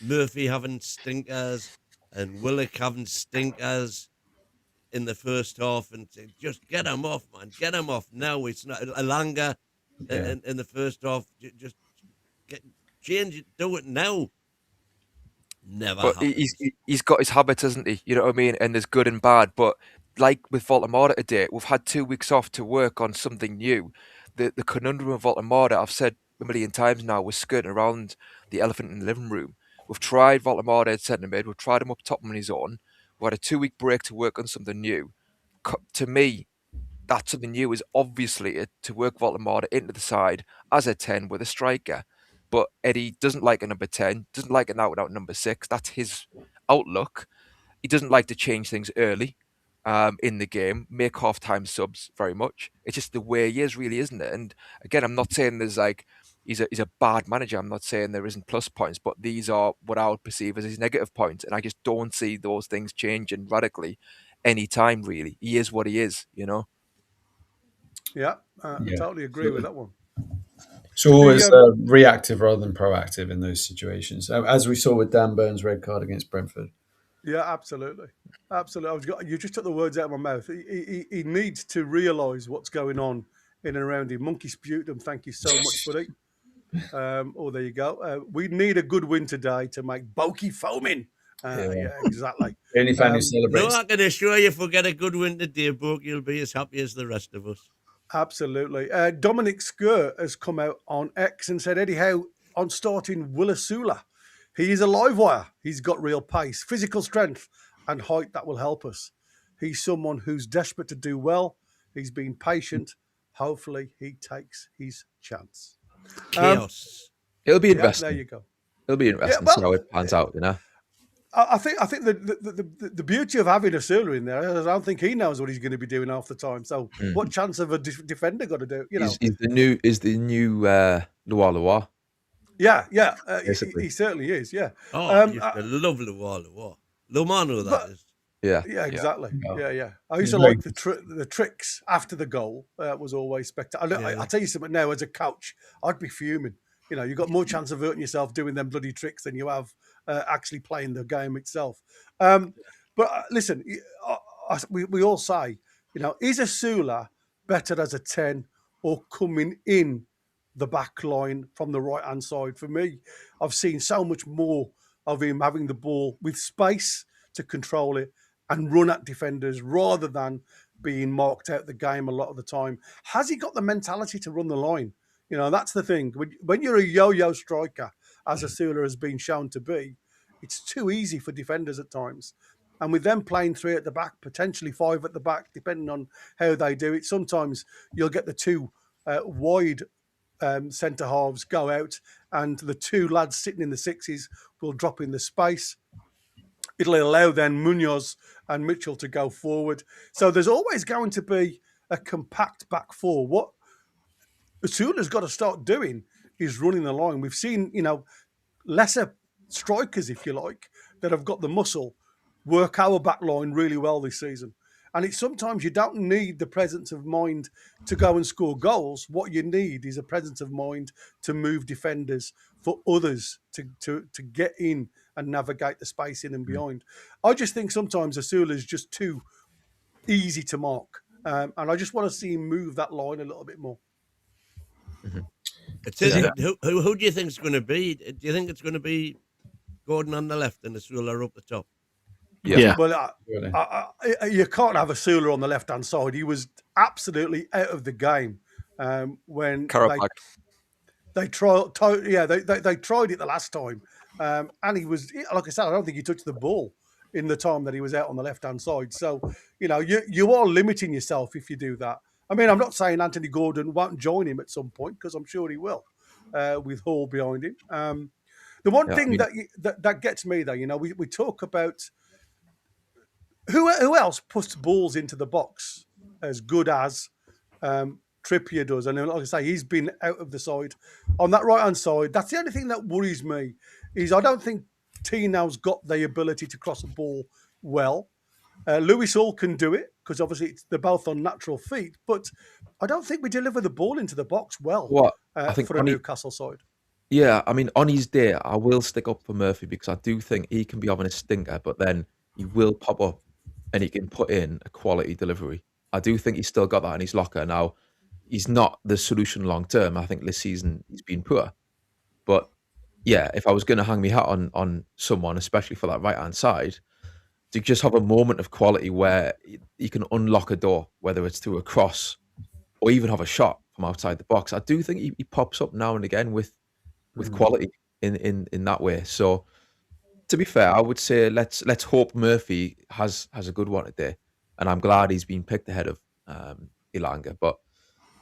S7: Murphy having stinkers and Willock having stinkers in the first half, and just get them off, man. Get them off now. It's not Alanga in the first half. Just change it. Do it now. Never
S3: But
S7: happens.
S3: he's got his habits, hasn't he? You know what I mean? And there's good and bad. But like with Voltemada today, we've had 2 weeks off to work on something new. The conundrum of Voltemada, I've said a million times now, we're skirting around the elephant in the living room. We've tried Voltemada at centre mid. We've tried him up top on his own. We've had a 2 week break to work on something new. To me, that something new is obviously to work Voltemada into the side as a 10 with a striker. But Eddie doesn't like a number 10, doesn't like an out-and-out number 6. That's his outlook. He doesn't like to change things early in the game, make half-time subs very much. It's just the way he is, really, isn't it? And again, I'm not saying there's like he's a bad manager. I'm not saying there isn't plus points, but these are what I would perceive as his negative points. And I just don't see those things changing radically anytime, really. He is what he is, you know?
S5: Yeah, I totally agree with that one.
S4: So always reactive rather than proactive in those situations, as we saw with Dan Burns' red card against Brentford.
S5: Yeah, absolutely. Absolutely. You just took the words out of my mouth. He needs to realise what's going on in and around him. Monkey sputum, thank you so much, buddy. There you go. We need a good win today to make Boki foaming. Yeah, exactly.
S4: The only fan who
S7: No,
S4: celebrates.
S7: I can assure you, if we get a good win today, Book, you'll be as happy as the rest of us.
S5: Absolutely. Dominic Skur has come out on X and said, Eddie Howe on starting Willasula. He is a live wire. He's got real pace, physical strength, and height that will help us. He's someone who's desperate to do well. He's been patient. Hopefully, he takes his chance.
S7: Chaos.
S1: It'll be interesting.
S5: There you go.
S1: It'll be interesting to see how it pans out, you know.
S5: I think the beauty of having a Sula in there is I don't think he knows what he's going to be doing half the time. So what chance of a defender got to do? You know,
S1: is the new Loa.
S5: Yeah, he certainly is. Yeah.
S7: Oh, I used to love Luwa. Lomano, that is.
S1: Yeah.
S5: Yeah, exactly. Yeah. I used to like the tricks after the goal. Was always spectacular. I'll tell you something now. As a coach, I'd be fuming. You know, you've got more chance of hurting yourself doing them bloody tricks than you have actually playing the game itself. But listen, we all say, you know, is a Sula better as a 10 or coming in the back line from the right-hand side? For me, I've seen so much more of him having the ball with space to control it and run at defenders rather than being marked out the game a lot of the time. Has he got the mentality to run the line? You know, that's the thing. When you're a yo-yo striker, as Asula has been shown to be, it's too easy for defenders at times. And with them playing 3 at the back, potentially 5 at the back, depending on how they do it, sometimes you'll get the 2 wide centre halves go out and the 2 lads sitting in the 6s will drop in the space. It'll allow then Munoz and Mitchell to go forward. So there's always going to be a compact back 4. What Asula's got to start doing is running the line. We've seen, you know, lesser strikers, if you like, that have got the muscle work our back line really well this season. And it's sometimes you don't need the presence of mind to go and score goals. What you need is a presence of mind to move defenders for others to get in and navigate the space in and behind. I just think sometimes Asula is just too easy to mark. And I just want to see him move that line a little bit more.
S7: Who do you think it's going to be? Do you think it's going to be Gordon on the left and Asula up the top?
S1: Yeah.
S5: Well, you can't have Asula on the left-hand side. He was absolutely out of the game when they tried. They tried it the last time, and he was, like I said, I don't think he touched the ball in the time that he was out on the left-hand side. So, you know, you are limiting yourself if you do that. I mean, I'm not saying Anthony Gordon won't join him at some point, because I'm sure he will, with Hall behind him. The one thing that gets me, though, you know, we talk about who else puts balls into the box as good as Trippier does. And like I say, he's been out of the side. On that right-hand side, that's the only thing that worries me, is I don't think Tino's got the ability to cross a ball well. Lewis Hall can do it, because obviously they're both on natural feet, but I don't think we deliver the ball into the box well
S1: I think
S5: for the Newcastle side.
S1: Yeah, I mean, on his day, I will stick up for Murphy, because I do think he can be having a stinker, but then he will pop up and he can put in a quality delivery. I do think he's still got that in his locker. Now, he's not the solution long term. I think this season he's been poor, but yeah, if I was going to hang my hat on someone, especially for that right hand side, to just have a moment of quality where you can unlock a door, whether it's through a cross or even have a shot from outside the box. I do think he pops up now and again with quality in that way. So to be fair, I would say let's hope Murphy has a good one today, and I'm glad he's been picked ahead of Ilanga. But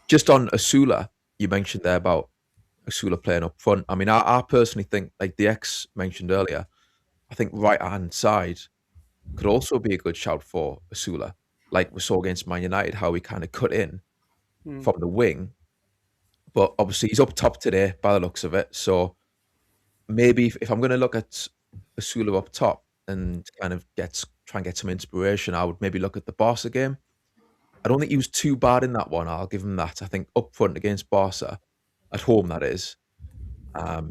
S1: just on Asula, you mentioned there about Asula playing up front. I mean, I personally think, like the ex mentioned earlier, I think right hand side could also be a good shout for Asula. Like we saw against Man United, how he kind of cut in from the wing. But obviously, he's up top today by the looks of it. So maybe if I'm going to look at Asula up top and kind of try and get some inspiration, I would maybe look at the Barca game. I don't think he was too bad in that one. I'll give him that. I think up front against Barca, at home that is. I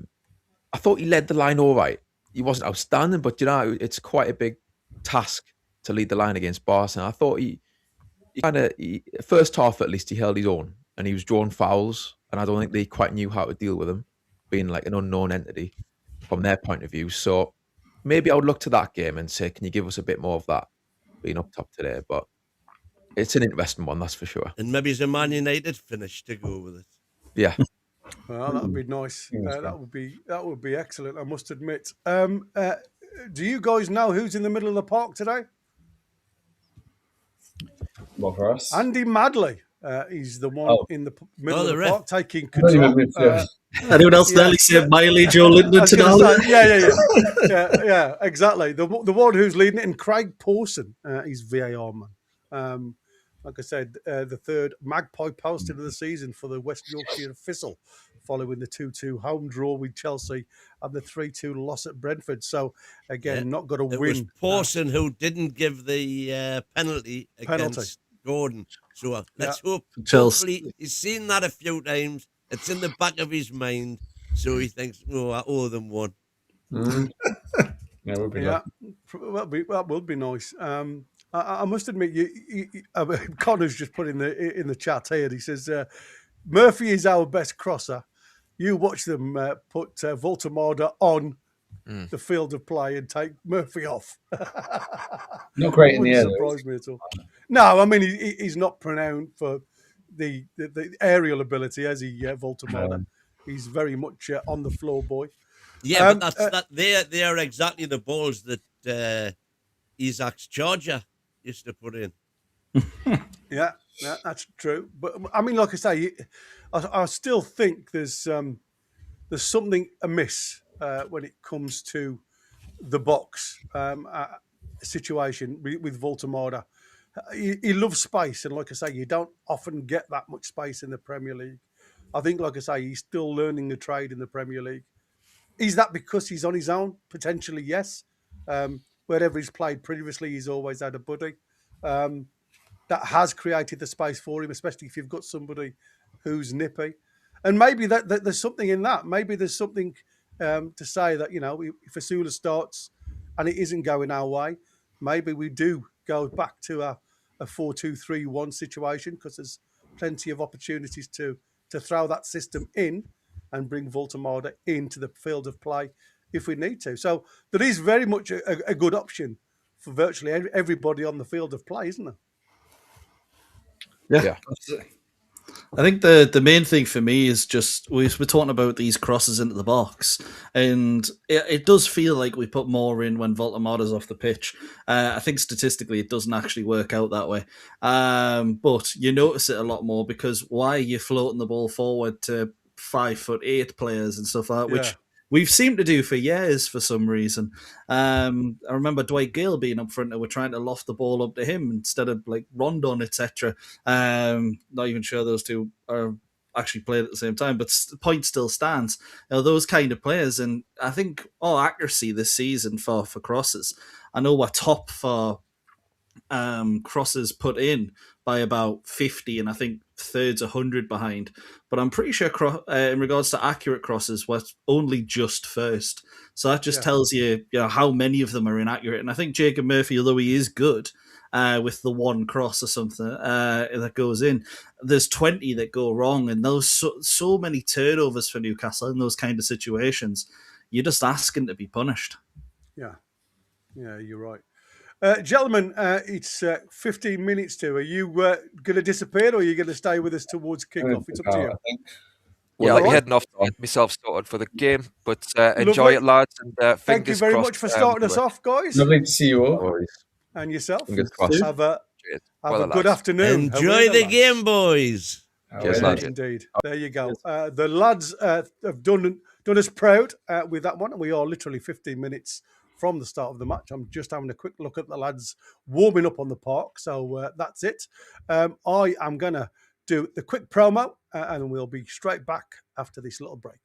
S1: thought he led the line all right. He wasn't outstanding, but it's quite a big task to lead the line against Barca. And I thought he first half at least he held his own, and he was drawing fouls, and I don't think they quite knew how to deal with him, being like an unknown entity from their point of view. So maybe I would look to that game and say, can you give us a bit more of that being up top today? But it's an interesting one, that's for sure.
S7: And maybe it's a Man United finish to go with it.
S1: Yeah.
S5: Well, that would be nice. That would be excellent, I must admit. Do you guys know who's in the middle of the park today?
S4: Well, for us,
S5: Andy Madley. He's the one in the middle of the
S7: ref.
S5: park taking control.
S6: Anyone else nearly said Miley, Joe Linton
S5: tonight? Yeah, exactly. The one who's leading it, and Craig Pawson, he's VAR man. Like I said, the third Magpie posted of the season for the West Yorkshire Thistle, following the 2-2 home draw with Chelsea and the 3-2 loss at Brentford. So, again, not got to win. It
S7: was Pawson who didn't give the penalty against Gordon. So let's hope. Hopefully, he's seen that a few times. It's in the back of his mind. So he thinks, oh, I owe them one.
S4: Yeah, would be
S5: that would be nice. I must admit, Connor's just put in the chat here. He says Murphy is our best crosser. You watch them put Voltemada on the field of play and take Murphy off.
S4: Not great in the air.
S5: Surprise me at all. No, I mean he's not renowned for the aerial ability, as he Voltemada. He's very much on the floor boy.
S7: Yeah, but they are exactly the balls that Isaac's Charger used to put in.
S5: Yeah, that's true. But I mean, like I say, I still think there's something amiss when it comes to the box situation with Voltemada. He loves space, and like I say, you don't often get that much space in the Premier League. I think, like I say, he's still learning the trade in the Premier League. Is that because he's on his own? Potentially, yes. Wherever he's played previously, he's always had a buddy. That has created the space for him, especially if you've got somebody who's nippy. And maybe that there's something in that. Maybe there's something to say that, if Asula starts and it isn't going our way, maybe we do go back to a 4-2-3-1 situation, because there's plenty of opportunities to throw that system in and bring Voltemada into the field of play if we need to. So there is very much a good option for virtually everybody on the field of play, isn't there?
S6: Yeah. I think the main thing for me is just we're talking about these crosses into the box, and it does feel like we put more in when Voltemada's off the pitch. I think statistically it doesn't actually work out that way, but you notice it a lot more, because why are you floating the ball forward to 5'8" players and stuff like that, which we've seemed to do for years for some reason. I remember Dwight Gale being up front and we're trying to loft the ball up to him instead of like Rondon, etc. Not even sure those two are actually played at the same time, but the point still stands. Those kind of players, and I think accuracy this season for crosses. I know we're top for crosses put in by about 50, and I think third's 100 behind. But I'm pretty sure in regards to accurate crosses, we're only just first. So that just tells you, how many of them are inaccurate. And I think Jacob Murphy, although he is good with the one cross or something that goes in, there's 20 that go wrong, and those so many turnovers for Newcastle in those kind of situations. you're just asking to be punished.
S5: Yeah, you're right. Gentlemen, it's 15 minutes to. Are you going to disappear or are you going to stay with us towards kickoff? It's up to you.
S4: I think.
S3: Yeah,
S1: Well,
S3: I'll be
S5: right.
S3: heading off to get myself started for the game, but enjoy
S5: Lovely.
S3: it, lads. And
S5: Thank you
S3: fingers
S5: very
S3: crossed,
S5: much for starting us off, guys.
S4: Lovely to see you
S1: no
S4: all.
S1: worries.
S5: And yourself.
S1: Fingers crossed.
S5: Have a
S3: Cheers.
S5: have
S3: Well,
S5: a good
S3: lads.
S5: afternoon.
S7: Enjoy the
S5: lads.
S7: game, boys.
S1: Cheers,
S4: Well,
S1: lads.
S5: Indeed. There you go. The lads have done us proud with that one. We are literally 15 minutes from the start of the match. I'm just having a quick look at the lads warming up on the park. So that's it. I am going to do the quick promo and we'll be straight back after this little break.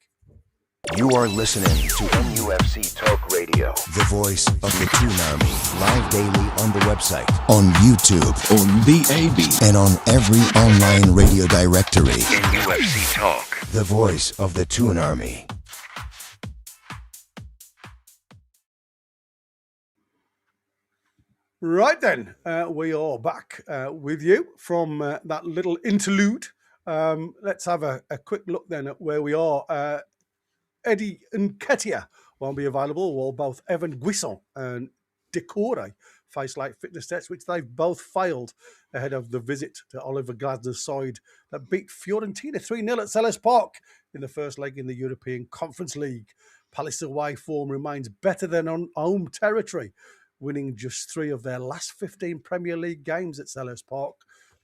S2: You are listening to NUFC Talk Radio, the voice of the Toon Army. Live daily on the website, on YouTube, on the AB, and on every online radio directory. NUFC Talk, the voice of the Toon Army.
S5: Right then, we are back with you from that little interlude. Let's have a quick look then at where we are. Eddie Nketiah won't be available, while both Evan Guisson and Decore face late fitness tests, which they've both failed ahead of the visit to Oliver Glasner's side that beat Fiorentina 3-0 at Selhurst Park in the first leg in the European Conference League. Palace away form remains better than on home territory, winning just 3 of their last 15 Premier League games at Selhurst Park,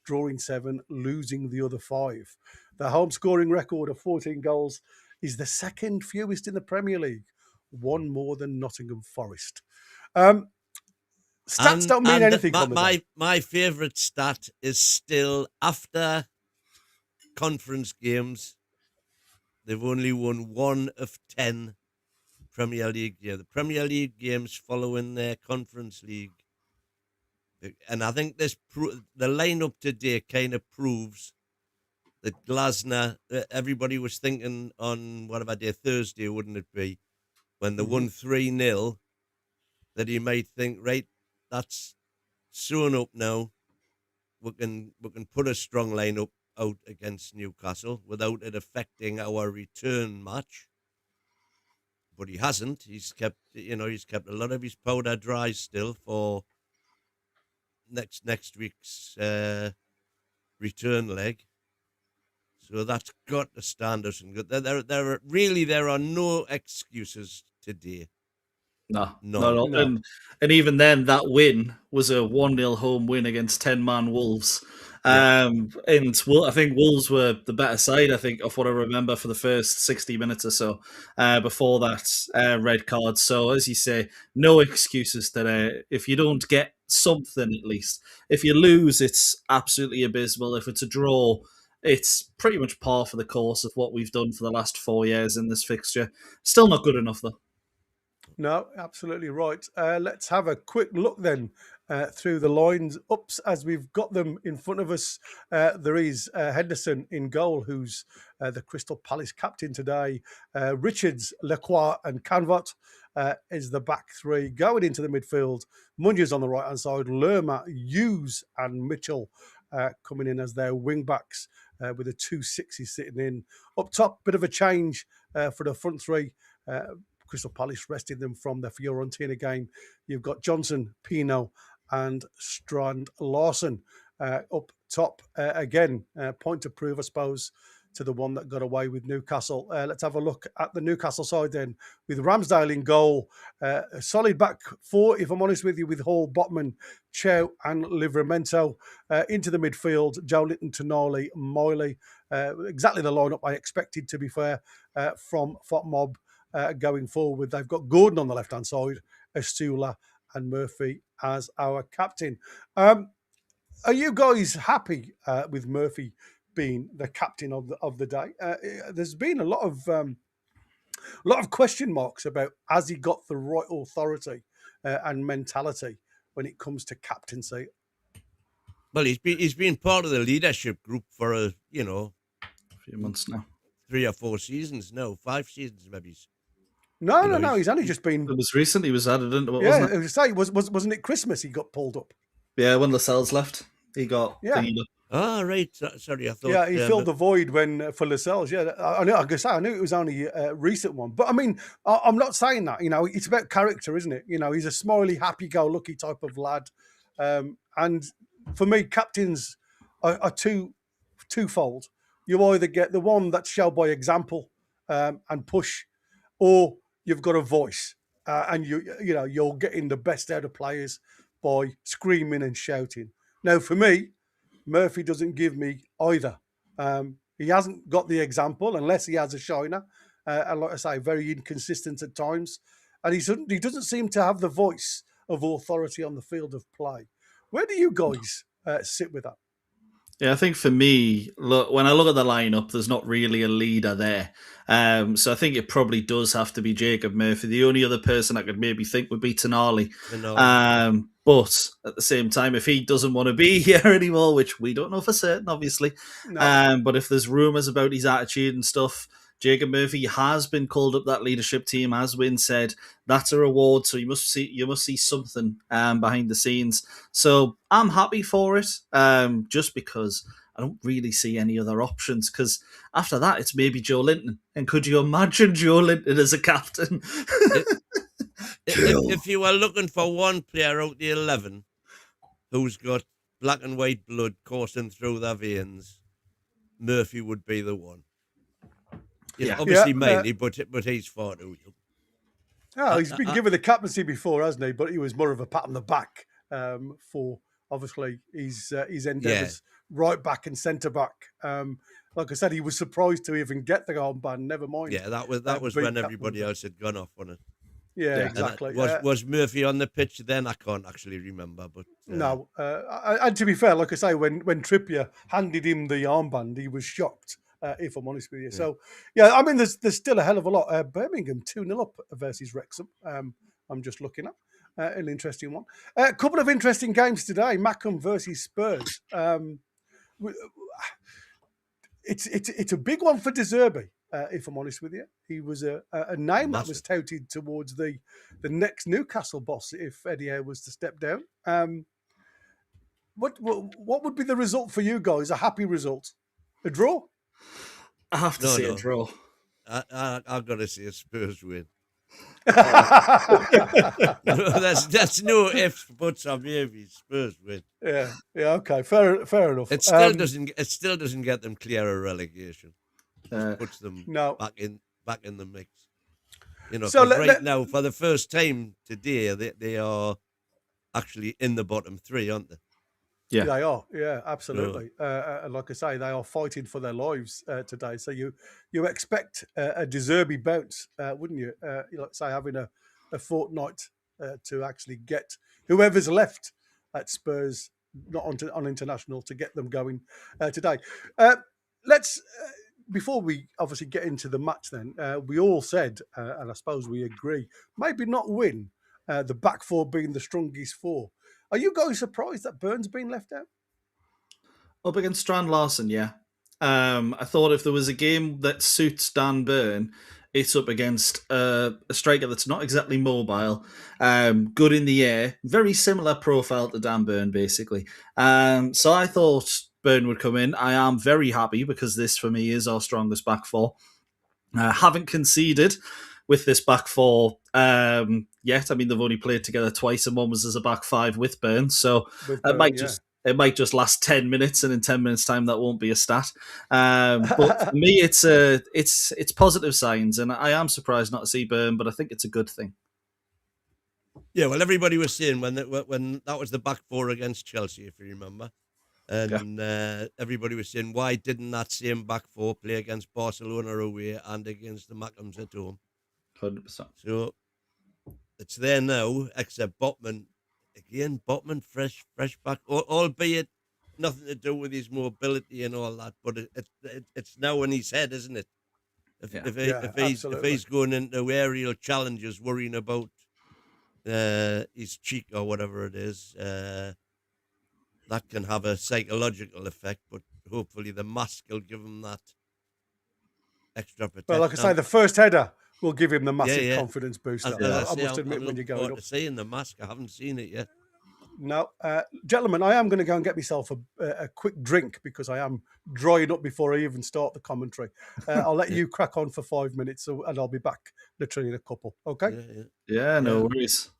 S5: drawing 7, losing the other 5. The home scoring record of 14 goals is the second fewest in the Premier League, one more than Nottingham Forest. Stats don't mean anything.
S7: My favourite stat is still, after conference games, they've only won 1 of 10 Premier League games. The Premier League games following their Conference League. And I think the lineup today kind of proves that Glasner, everybody was thinking on whatever day, Thursday, wouldn't it be, when they won 3-0, that he might think, right, that's sewn up now. We can put a strong lineup out against Newcastle without it affecting our return match. But he hasn't. He's kept a lot of his powder dry still for next week's return leg. So that's got to stand us in good. There are no excuses today.
S6: No. And even then, that win was a 1-0 home win against 10-man Wolves. And I think Wolves were the better side, I think, of what I remember, for the first 60 minutes or so before that red card. So, as you say, no excuses today. If you don't get something, at least. If you lose, it's absolutely abysmal. If it's a draw, it's pretty much par for the course of what we've done for the last 4 years in this fixture. Still not good enough, though.
S5: No, absolutely right. Let's have a quick look then through the lines ups as we've got them in front of us. There is Henderson in goal, who's the Crystal Palace captain today. Richards, Lacroix and Canvot is the back three. Going into the midfield, Munger's on the right-hand side, Lerma, Hughes and Mitchell coming in as their wing-backs with the 2 6s sitting in. Up top, bit of a change for the front three. Crystal Palace resting them from the Fiorentina game. You've got Johnson, Pino and Strand Larson up top. Again, point to prove, I suppose, to the one that got away with Newcastle. Let's have a look at the Newcastle side then, with Ramsdale in goal. A solid back four, if I'm honest with you, with Hall, Botman, Chow and Livramento. Into the midfield, Joe Linton, Tonali, Miley. Exactly the lineup I expected, to be fair, from FOTMob. Going forward, they've got Gordon on the left-hand side, Astula and Murphy as our captain. Are you guys happy with Murphy being the captain of the day? There's been a lot of question marks about, has he got the right authority and mentality when it comes to captaincy?
S7: Well, he's been part of the leadership group for a
S6: few months now,
S7: 3 or 4 seasons now, 5 seasons maybe.
S5: No. He's only just been.
S6: It was recently. He was added into it.
S5: Yeah, wasn't it? Wasn't it Christmas? He got pulled up.
S6: Yeah, when Lascelles left, he got.
S5: Yeah.
S7: Oh, right. Sorry, I thought.
S5: Yeah, he filled the void when for Lascelles. Yeah, I knew it was only a recent one, but I mean, I'm not saying that. You know, it's about character, isn't it? You know, he's a smiley, happy-go-lucky type of lad, and for me, captains are twofold. You either get the one that's show by example and push, or you've got a voice, and you're getting the best out of players by screaming and shouting. Now, for me, Murphy doesn't give me either. He hasn't got the example unless he has a shiner. And like I say, very inconsistent at times. And he doesn't seem to have the voice of authority on the field of play. Where do you guys sit with that?
S6: Yeah, I think for me, look, when I look at the lineup, there's not really a leader there. So I think it probably does have to be Jacob Murphy. The only other person I could maybe think would be Toon Army. But at the same time, if he doesn't want to be here anymore, which we don't know for certain, obviously, but if there's rumours about his attitude and stuff, Jacob Murphy has been called up that leadership team, as Wynne said. That's a reward, so you must see something behind the scenes. So I'm happy for it, just because I don't really see any other options. Because after that, it's maybe Joe Linton, and could you imagine Joe Linton as a captain?
S7: If you were looking for one player out the 11 who's got black and white blood coursing through their veins, Murphy would be the one. Obviously mainly, but he's far too young.
S5: Oh, he's been given the captaincy before, hasn't he? But he was more of a pat on the back for obviously his endeavours, right back and centre back. Like I said, he was surprised to even get the armband. Never mind.
S7: Yeah, that was when everybody else had gone off on it.
S5: Yeah, exactly.
S7: Was Murphy on the pitch then? I can't actually remember, but
S5: no. And to be fair, like I say, when Trippier handed him the armband, he was shocked. If I'm honest with you. So, yeah, I mean, there's still a hell of a lot. Birmingham 2-0 up versus Wrexham. I'm just looking up. An interesting one. A couple of interesting games today. Mackham versus Spurs. It's a big one for De Zerbi, if I'm honest with you. He was a name that was touted towards the next Newcastle boss if Eddie Howe was to step down. What would be the result for you guys? A happy result? A draw?
S6: I have to say a draw.
S7: I've got to see a Spurs win. that's no ifs, buts, or maybes. Spurs win.
S5: Yeah. Okay, fair enough.
S7: It still doesn't get them clear of relegation. Puts them back in the mix. You know, so now for the first time today, they are actually in the bottom three, aren't they?
S5: Yeah, they are. Yeah, absolutely. Like I say, they are fighting for their lives today. So you expect a De Zerbi bounce, wouldn't you? Like say, having a fortnight to actually get whoever's left at Spurs, not on international, to get them going today. Let's before we obviously get into the match. Then we all said, and I suppose we agree, maybe not win. The back four being the strongest four. Are you guys surprised that Byrne's been left out?
S6: Up against Strand Larsen, yeah. I thought if there was a game that suits Dan Burn, it's up against a striker that's not exactly mobile, good in the air, very similar profile to Dan Burn, basically. So I thought Byrne would come in. I am very happy because this, for me, is our strongest back four. Haven't conceded with this back four yet. I mean, they've only played together twice, and one was as a back five with Burn. So it might just last 10 minutes, and in 10 minutes' time, that won't be a stat. But for me, it's positive signs, and I am surprised not to see Burn, but I think it's a good thing.
S7: Yeah, well, everybody was saying when that was the back four against Chelsea, if you remember, and everybody was saying, why didn't that same back four play against Barcelona away and against the Mackhams at home?
S6: 100%.
S7: So it's there now, except Botman. Again, Botman, fresh back, albeit nothing to do with his mobility and all that, but it's now in his head, isn't it? If he's going into aerial challenges, worrying about his cheek or whatever it is, that can have a psychological effect, but hopefully the mask will give him that extra protection.
S5: Well, like I say, the first header will give him the massive confidence boost. I must admit, when you're going up.
S7: Seeing the mask, I haven't seen it yet.
S5: No, gentlemen, I am going to go and get myself a quick drink because I am drying up before I even start the commentary. I'll let you crack on for 5 minutes, and I'll be back literally in a couple. Okay?
S6: Yeah, no worries.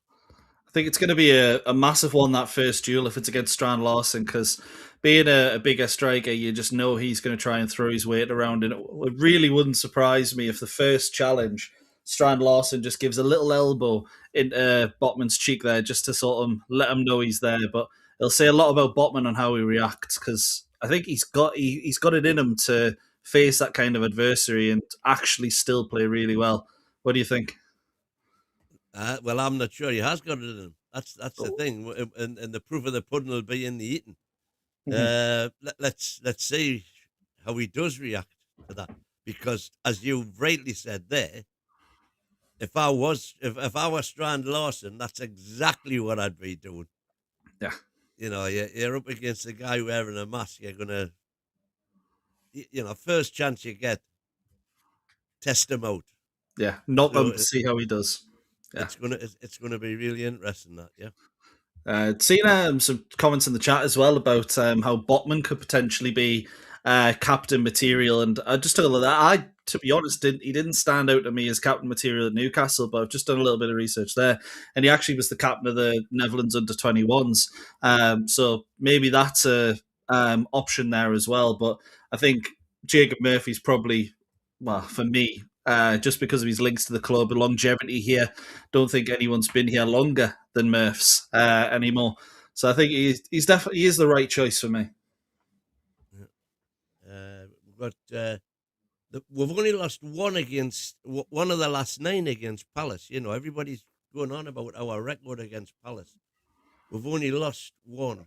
S6: I think it's going to be a massive one, that first duel, if it's against Strand Larson, because being a bigger striker, you just know he's going to try and throw his weight around. And it really wouldn't surprise me if the first challenge, Strand Larson just gives a little elbow into Botman's cheek there just to sort of let him know he's there. But it'll say a lot about Botman and how he reacts, because I think he's got it in him to face that kind of adversary and actually still play really well. What do you think?
S7: Well, I'm not sure he has got it in him. That's the thing, and the proof of the pudding will be in the eating. Let's see how he does react to that, because as you rightly said there, if I was Strand Larson, that's exactly what I'd be doing.
S6: Yeah,
S7: you're up against a guy wearing a mask. You're gonna, first chance you get, test him out.
S6: Yeah, knock him to see how he does. Yeah.
S7: It's gonna be really interesting, that, yeah.
S6: Seen some comments in the chat as well about how Botman could potentially be captain material, and I just told that to be honest, he didn't stand out to me as captain material at Newcastle, but I've just done a little bit of research there, and he actually was the captain of the Netherlands under-21s. So maybe that's a option there as well. But I think Jacob Murphy's probably, well, for me, just because of his links to the club and longevity here, don't think anyone's been here longer than Murph's anymore. So I think he's definitely is the right choice for me.
S7: We've only lost one of the last 9 against Palace. Everybody's going on about our record against Palace. We've only lost one.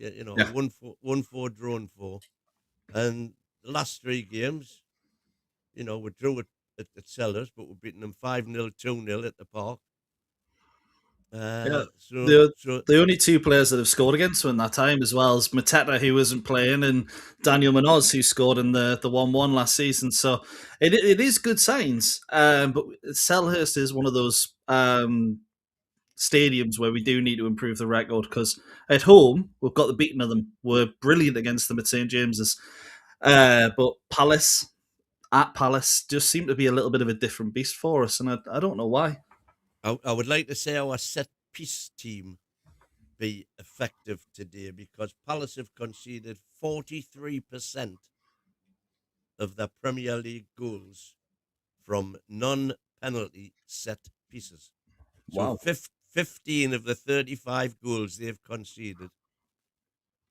S7: 1-4, drawn 4, and the last 3 games, we drew at Selhurst, but we're beating them 5-0, 2-0 at the Park.
S6: The only 2 players that have scored against them in that time as well is Mateta, who wasn't playing, and Daniel Munoz, who scored in the 1-1 last season. So it is good signs. But Selhurst is one of those stadiums where we do need to improve the record, because at home we've got the beating of them. We're brilliant against them at St James's. But Palace just seem to be a little bit of a different beast for us, and I don't know why.
S7: I would like to say our set-piece team be effective today, because Palace have conceded 43% of their Premier League goals from non-penalty set pieces.
S6: Wow.
S7: So 15 of the 35 goals they've conceded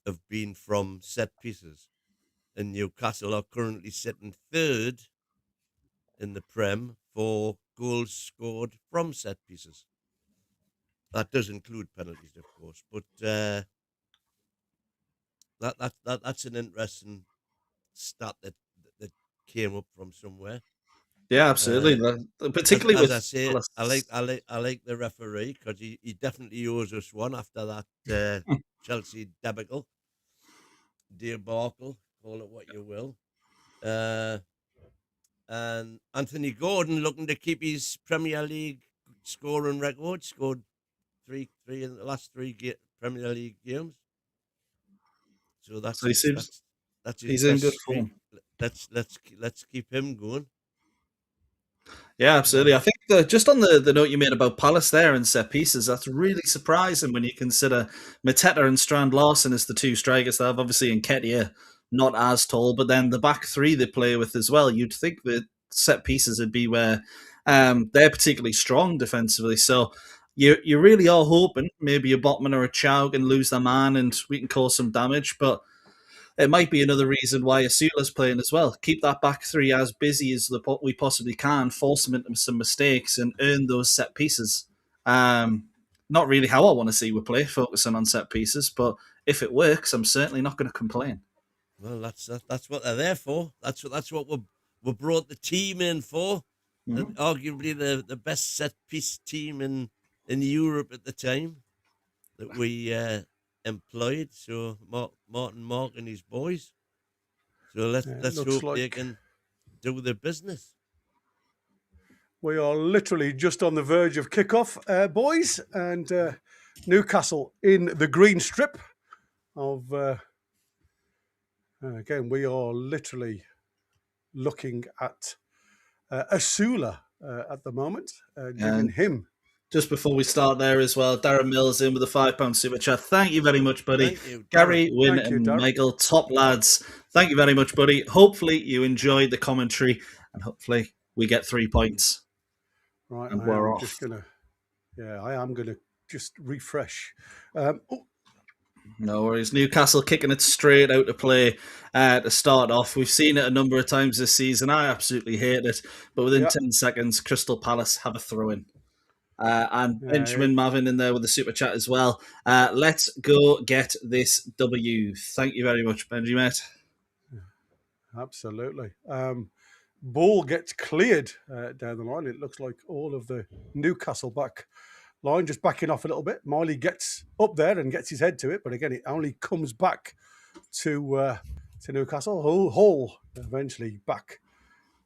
S7: have been from set pieces. And Newcastle are currently sitting 3rd in the Prem for goals scored from set pieces. That does include penalties, of course, but that's an interesting stat that came up from somewhere.
S6: Yeah, absolutely. Particularly
S7: as
S6: with
S7: I say, I like the referee, because he definitely owes us one after that Chelsea debacle, call it what you will. And Anthony Gordon, looking to keep his Premier League scoring record, scored three in the last 3 Premier League games. So
S6: he's in good form.
S7: Let's keep him going.
S6: Yeah, absolutely. I think just on the note you made about Palace there and set pieces, that's really surprising when you consider Mateta and Strand Larson as the 2 strikers they have. Obviously, Nketiah not as tall, but then the back 3 they play with as well. You'd think that set pieces would be where they're particularly strong defensively. So you really are hoping maybe a Botman or a Chow can lose their man and we can cause some damage, but it might be another reason why Asula's playing as well. Keep that back 3 as busy as we possibly can, force them into some mistakes and earn those set pieces. Not really how I want to see we play, focusing on set pieces, but if it works, I'm certainly not going to complain.
S7: Well, that's what they're there for. That's what we brought the team in for. Mm-hmm. Arguably the best set piece team in Europe at the time that we employed. So Martin Mark and his boys. So let's hope they can do the business.
S5: We are literally just on the verge of kickoff, boys, and Newcastle in the green strip of. Again, we are literally looking at Asula at the moment, giving him.
S6: Just before we start there as well, Darren Mills in with a £5 super chat. Thank you very much, buddy.
S7: Thank you,
S6: Gary,
S7: Darren.
S6: Wynne,
S5: Thank you,
S6: and
S5: Darren.
S6: Michael, top lads. Thank you very much, buddy. Hopefully you enjoyed the commentary, and hopefully we get 3 points.
S5: Right,
S6: And
S5: I
S6: we're
S5: am
S6: off.
S5: just gonna. Yeah, I am gonna just refresh.
S6: No worries. Newcastle kicking it straight out to play to start off. We've seen it a number of times this season. I absolutely hate it. But within 10 seconds, Crystal Palace have a throw-in. And Benjamin Mavin in there with the super chat as well. Let's go get this W. Thank you very much, Benji, mate.
S5: Absolutely. Ball gets cleared down the line. It looks like all of the Newcastle back line just backing off a little bit. Miley gets up there and gets his head to it, but again, it only comes back to Newcastle. Hall eventually back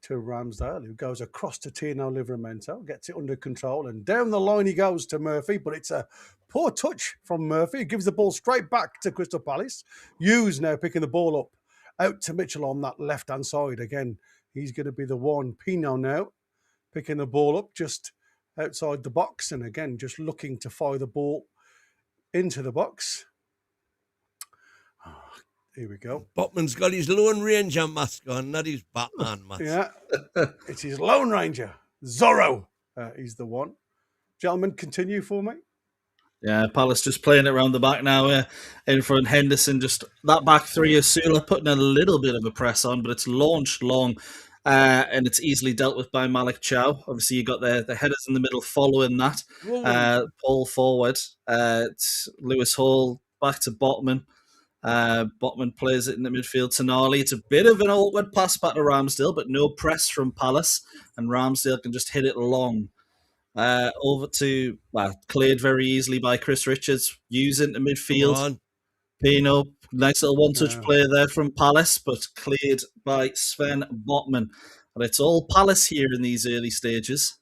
S5: to Ramsdale, who goes across to Tino Livramento, gets it under control, and down the line he goes to Murphy, but it's a poor touch from Murphy. He gives the ball straight back to Crystal Palace. Hughes now picking the ball up out to Mitchell on that left-hand side. Again, he's going to be the one. Pino now picking the ball up just outside the box, and again, just looking to fire the ball into the box. Here we go.
S7: Botman's got his Lone Ranger mask on, not his Batman mask.
S5: Yeah, it's his Lone Ranger. Zorro is the one. Gentlemen, continue for me.
S6: Yeah, Palace just playing it around the back now. In front, Henderson, just that back three of Sula putting a little bit of a press on, but it's launched long. And it's easily dealt with by Malik Chow. Obviously, you got the headers in the middle following that. Paul forward. It's Lewis Hall back to Botman. Botman plays it in the midfield to Gnarly. It's a bit of an awkward pass back to Ramsdale, but no press from Palace. And Ramsdale can just hit it long. Over to, cleared very easily by Chris Richards. Using the midfield. Pino, nice little one-touch play there from Palace, but cleared by Sven Botman. And it's all Palace here in these early stages.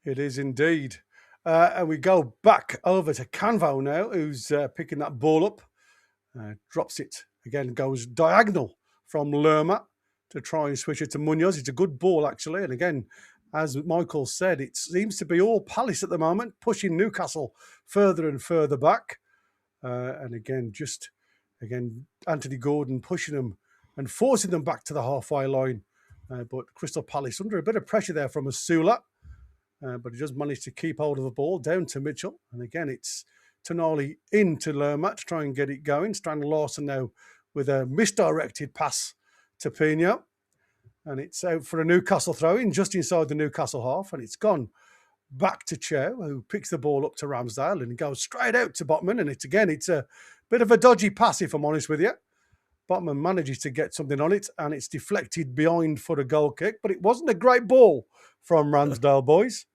S5: It is indeed. And we go back over to Canvo now, who's picking that ball up. Drops it, again, goes diagonal from Lerma to try and switch it to Munoz. It's a good ball, actually. And again, as Michael said, it seems to be all Palace at the moment, pushing Newcastle further and further back. And again, Anthony Gordon pushing them and forcing them back to the halfway line. But Crystal Palace under a bit of pressure there from Asula. But he does manage to keep hold of the ball down to Mitchell. And again, it's Tonali into Lerma to try and get it going. Strand Larson now with a misdirected pass to Pino. And it's out for a Newcastle throw-in just inside the Newcastle half. And it's gone back to Chow, who picks the ball up to Ramsdale and goes straight out to Botman. And it's a bit of a dodgy pass, if I'm honest with you. Botman manages to get something on it, and it's deflected behind for a goal kick. But it wasn't a great ball from Ramsdale, boys.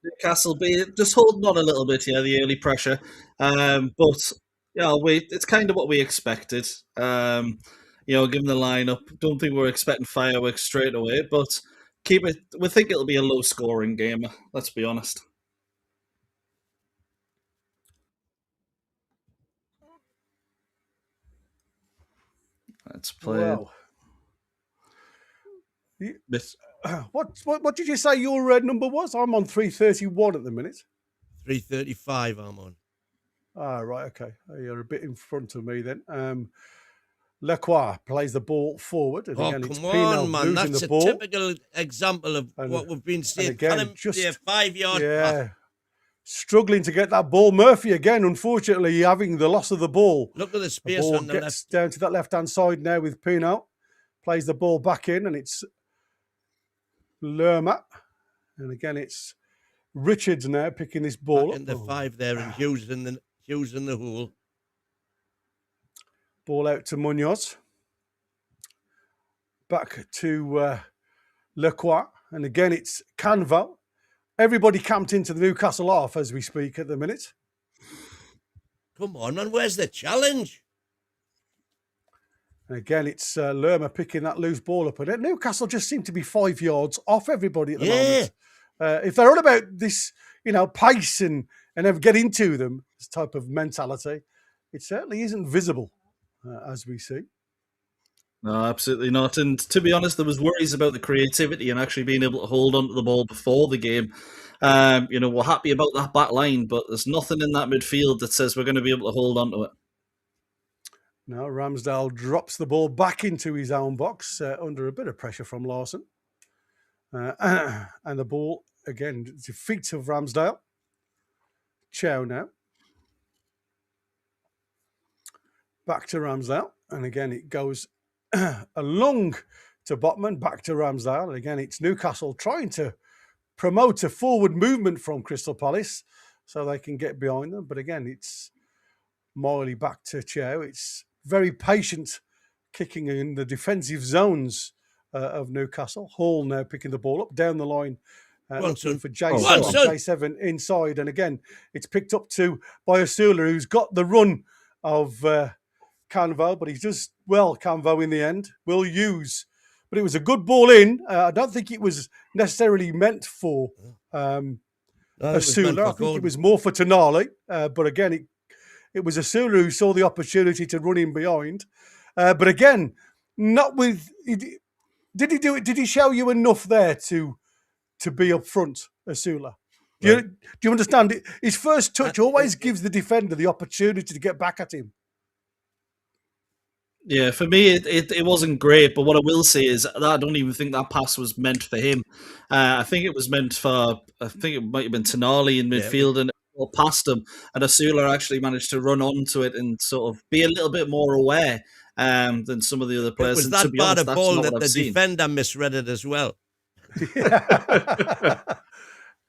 S6: Newcastle be just holding on a little bit here, the early pressure. But it's kind of what we expected. Given the lineup, don't think we're expecting fireworks straight away, but keep it. We think it'll be a low-scoring game. Let's be honest. Let's play.
S5: Well, what did you say your number was? I'm on 331 at the minute.
S7: 335 I'm on.
S5: Right, okay. You're a bit in front of me then. Lecroix plays the ball forward. And again, it's Pino
S7: man.
S5: losing
S7: That's
S5: the
S7: a
S5: ball.
S7: typical example of what we've been saying.
S5: Again,
S7: just a 5-yard pass.
S5: Struggling to get that ball. Murphy again, unfortunately, having the loss of the ball.
S7: Look at the space on the left.
S5: Down to that left-hand side now with Pino. Plays the ball back in, and it's Lerma. And again, it's Richards now picking this ball
S7: back
S5: up.
S7: In the 5 there, and Hughes in the hole.
S5: Ball out to Munoz. Back to Lecroix. And again, it's Canvo. Everybody camped into the Newcastle half as we speak at the minute.
S7: Come on, man. Where's the challenge?
S5: And again, it's Lerma picking that loose ball up. And Newcastle just seem to be 5 yards off everybody at the moment. If they're all about this, pace and ever get into them, this type of mentality, it certainly isn't visible as we see.
S6: No, absolutely not. And to be honest, there was worries about the creativity and actually being able to hold onto the ball before the game. We're happy about that back line, but there's nothing in that midfield that says we're going to be able to hold onto it.
S5: Now Ramsdale drops the ball back into his own box under a bit of pressure from Larson. And the ball, again, to feet of Ramsdale. Chow now. Back to Ramsdale. And again, it goes along to Botman, back to Ramsdale. And again, it's Newcastle trying to promote a forward movement from Crystal Palace so they can get behind them. But again, it's Miley back to Chow. It's very patient kicking in the defensive zones of Newcastle. Hall now picking the ball up down the line. Looking for J7 inside. And again, it's picked up by Asula, who's got the run of Canvo, but he's just, Canvo in the end will use. But it was a good ball in. I don't think it was necessarily meant for Asula. I think it was more for Tonali. But again, it was Asula who saw the opportunity to run in behind. But again, not with... Did he do it? Did he show you enough there to be up front, Asula? Do you understand it? His first touch always gives the defender the opportunity to get back at him.
S6: Yeah, for me, it wasn't great, but what I will say is that I don't even think that pass was meant for him. I think it was meant for, I think it might have been Tonali in midfield and past him, and Asula actually managed to run onto it and sort of be a little bit more aware than some of the other players.
S7: It was that bad a ball that the defender misread it as well.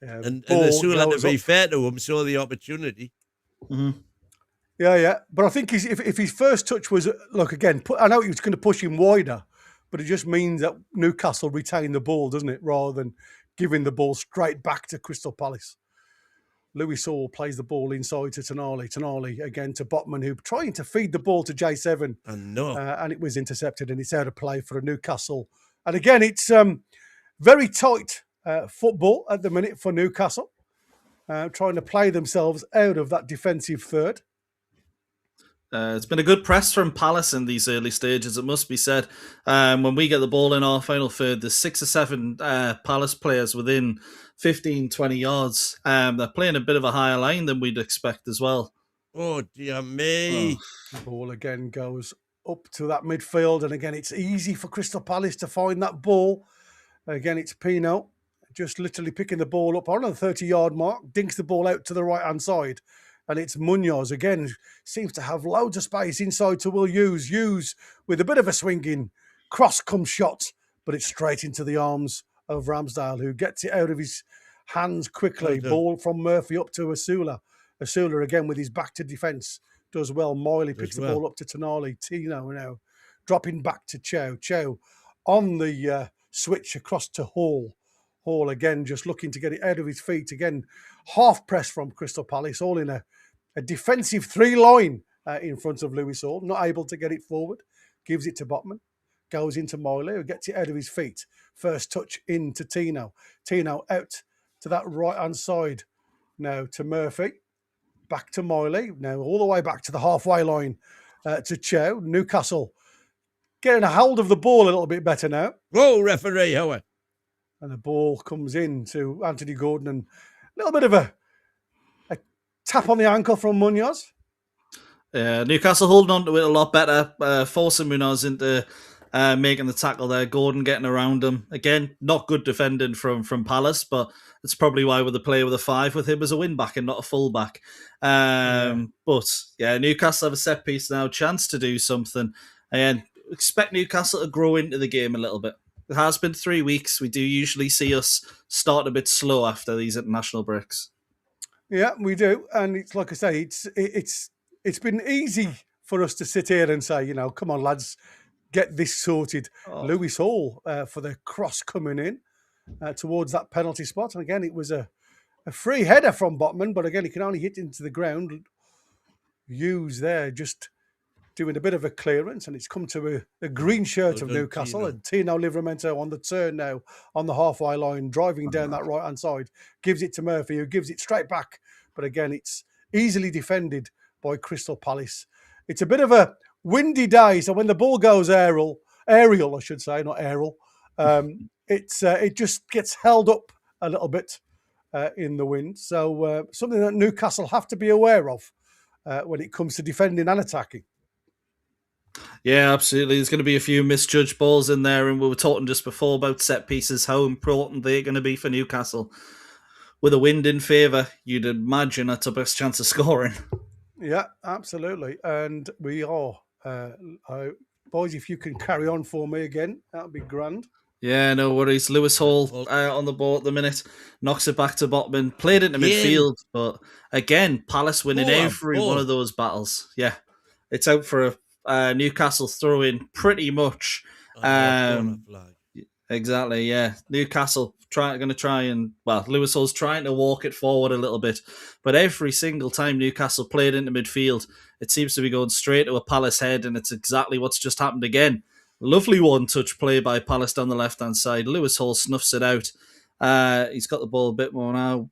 S7: And Asula, to be fair to him, saw the opportunity.
S6: Mm-hmm.
S5: Yeah. But I think if his first touch was, look, again, I know he was going to push him wider, but it just means that Newcastle retain the ball, doesn't it? Rather than giving the ball straight back to Crystal Palace. Louis Saul plays the ball inside to Tonali. Tonali again to Botman, who trying to feed the ball to J7. And it was intercepted and it's out of play for a Newcastle. And again, it's very tight football at the minute for Newcastle, trying to play themselves out of that defensive third.
S6: It's been a good press from Palace in these early stages, it must be said. When we get the ball in our final third, there's 6 or 7 Palace players within 15, 20 yards. They're playing a bit of a higher line than we'd expect as well.
S7: Oh, dear me.
S5: The ball again goes up to that midfield. And again, it's easy for Crystal Palace to find that ball. Again, it's Pino just literally picking the ball up on the 30-yard mark, dinks the ball out to the right-hand side. And it's Munoz, again, seems to have loads of space inside to Will Hughes with a bit of a swinging cross-come shot, but it's straight into the arms of Ramsdale, who gets it out of his hands quickly. Ball from Murphy up to Asula. Asula, again, with his back to defence, does well. Miley picks the ball up to Tonali. Tino now dropping back to Chow. Chow on the switch across to Hall. Hall, again, just looking to get it out of his feet. Again, half press from Crystal Palace, all in a defensive 3-line in front of Louis Hall, not able to get it forward. Gives it to Botman. Goes into Miley, who gets it out of his feet. First touch into Tino. Tino out to that right-hand side. Now to Murphy. Back to Miley. Now all the way back to the halfway line to Chow. Newcastle getting a hold of the ball a little bit better now.
S7: Whoa, referee, Howard.
S5: And the ball comes in to Anthony Gordon, and a little bit of a tap on the ankle from Munoz.
S6: Newcastle holding on to it a lot better, forcing Munoz into making the tackle there. Gordon getting around him. Again, not good defending from Palace, but it's probably why we're the player with a 5 with him as a wing-back and not a full-back. But yeah, Newcastle have a set piece now, chance to do something. And expect Newcastle to grow into the game a little bit. It has been 3 weeks. We do usually see us start a bit slow after these international breaks. Yeah,
S5: we do. And it's like I say, it's been easy for us to sit here and say, come on, lads, get this sorted. Louis Hall for the cross coming in towards that penalty spot. And again, it was a free header from Botman, but again, he can only hit into the ground. Hughes there just doing a bit of a clearance, and it's come to a green shirt of Newcastle, and Tino Livramento on the turn now on the halfway line, driving down that right-hand side, gives it to Murphy, who gives it straight back. But again, it's easily defended by Crystal Palace. It's a bit of a windy day, so when the ball goes aerial, I should say, not aerial, it just gets held up a little bit in the wind. So something that Newcastle have to be aware of when it comes to defending and attacking.
S6: Yeah, absolutely. There's going to be a few misjudged balls in there, and we were talking just before about set pieces, how important they're going to be for Newcastle. With a wind in favour, you'd imagine that's the best chance of scoring.
S5: Yeah, absolutely. And we are. Boys, if you can carry on for me again, that would be grand.
S6: Yeah, no worries. Lewis Hall on the ball at the minute. Knocks it back to Botman. Played into midfield, but again, Palace winning every one of those battles. Yeah, it's out for a Newcastle throw-in pretty much. Exactly, yeah. Newcastle going to try and... Well, Lewis Hall's trying to walk it forward a little bit, but every single time Newcastle played into midfield, it seems to be going straight to a Palace head, and it's exactly what's just happened again. Lovely one-touch play by Palace down the left-hand side. Lewis Hall snuffs it out. He's got the ball a bit more now.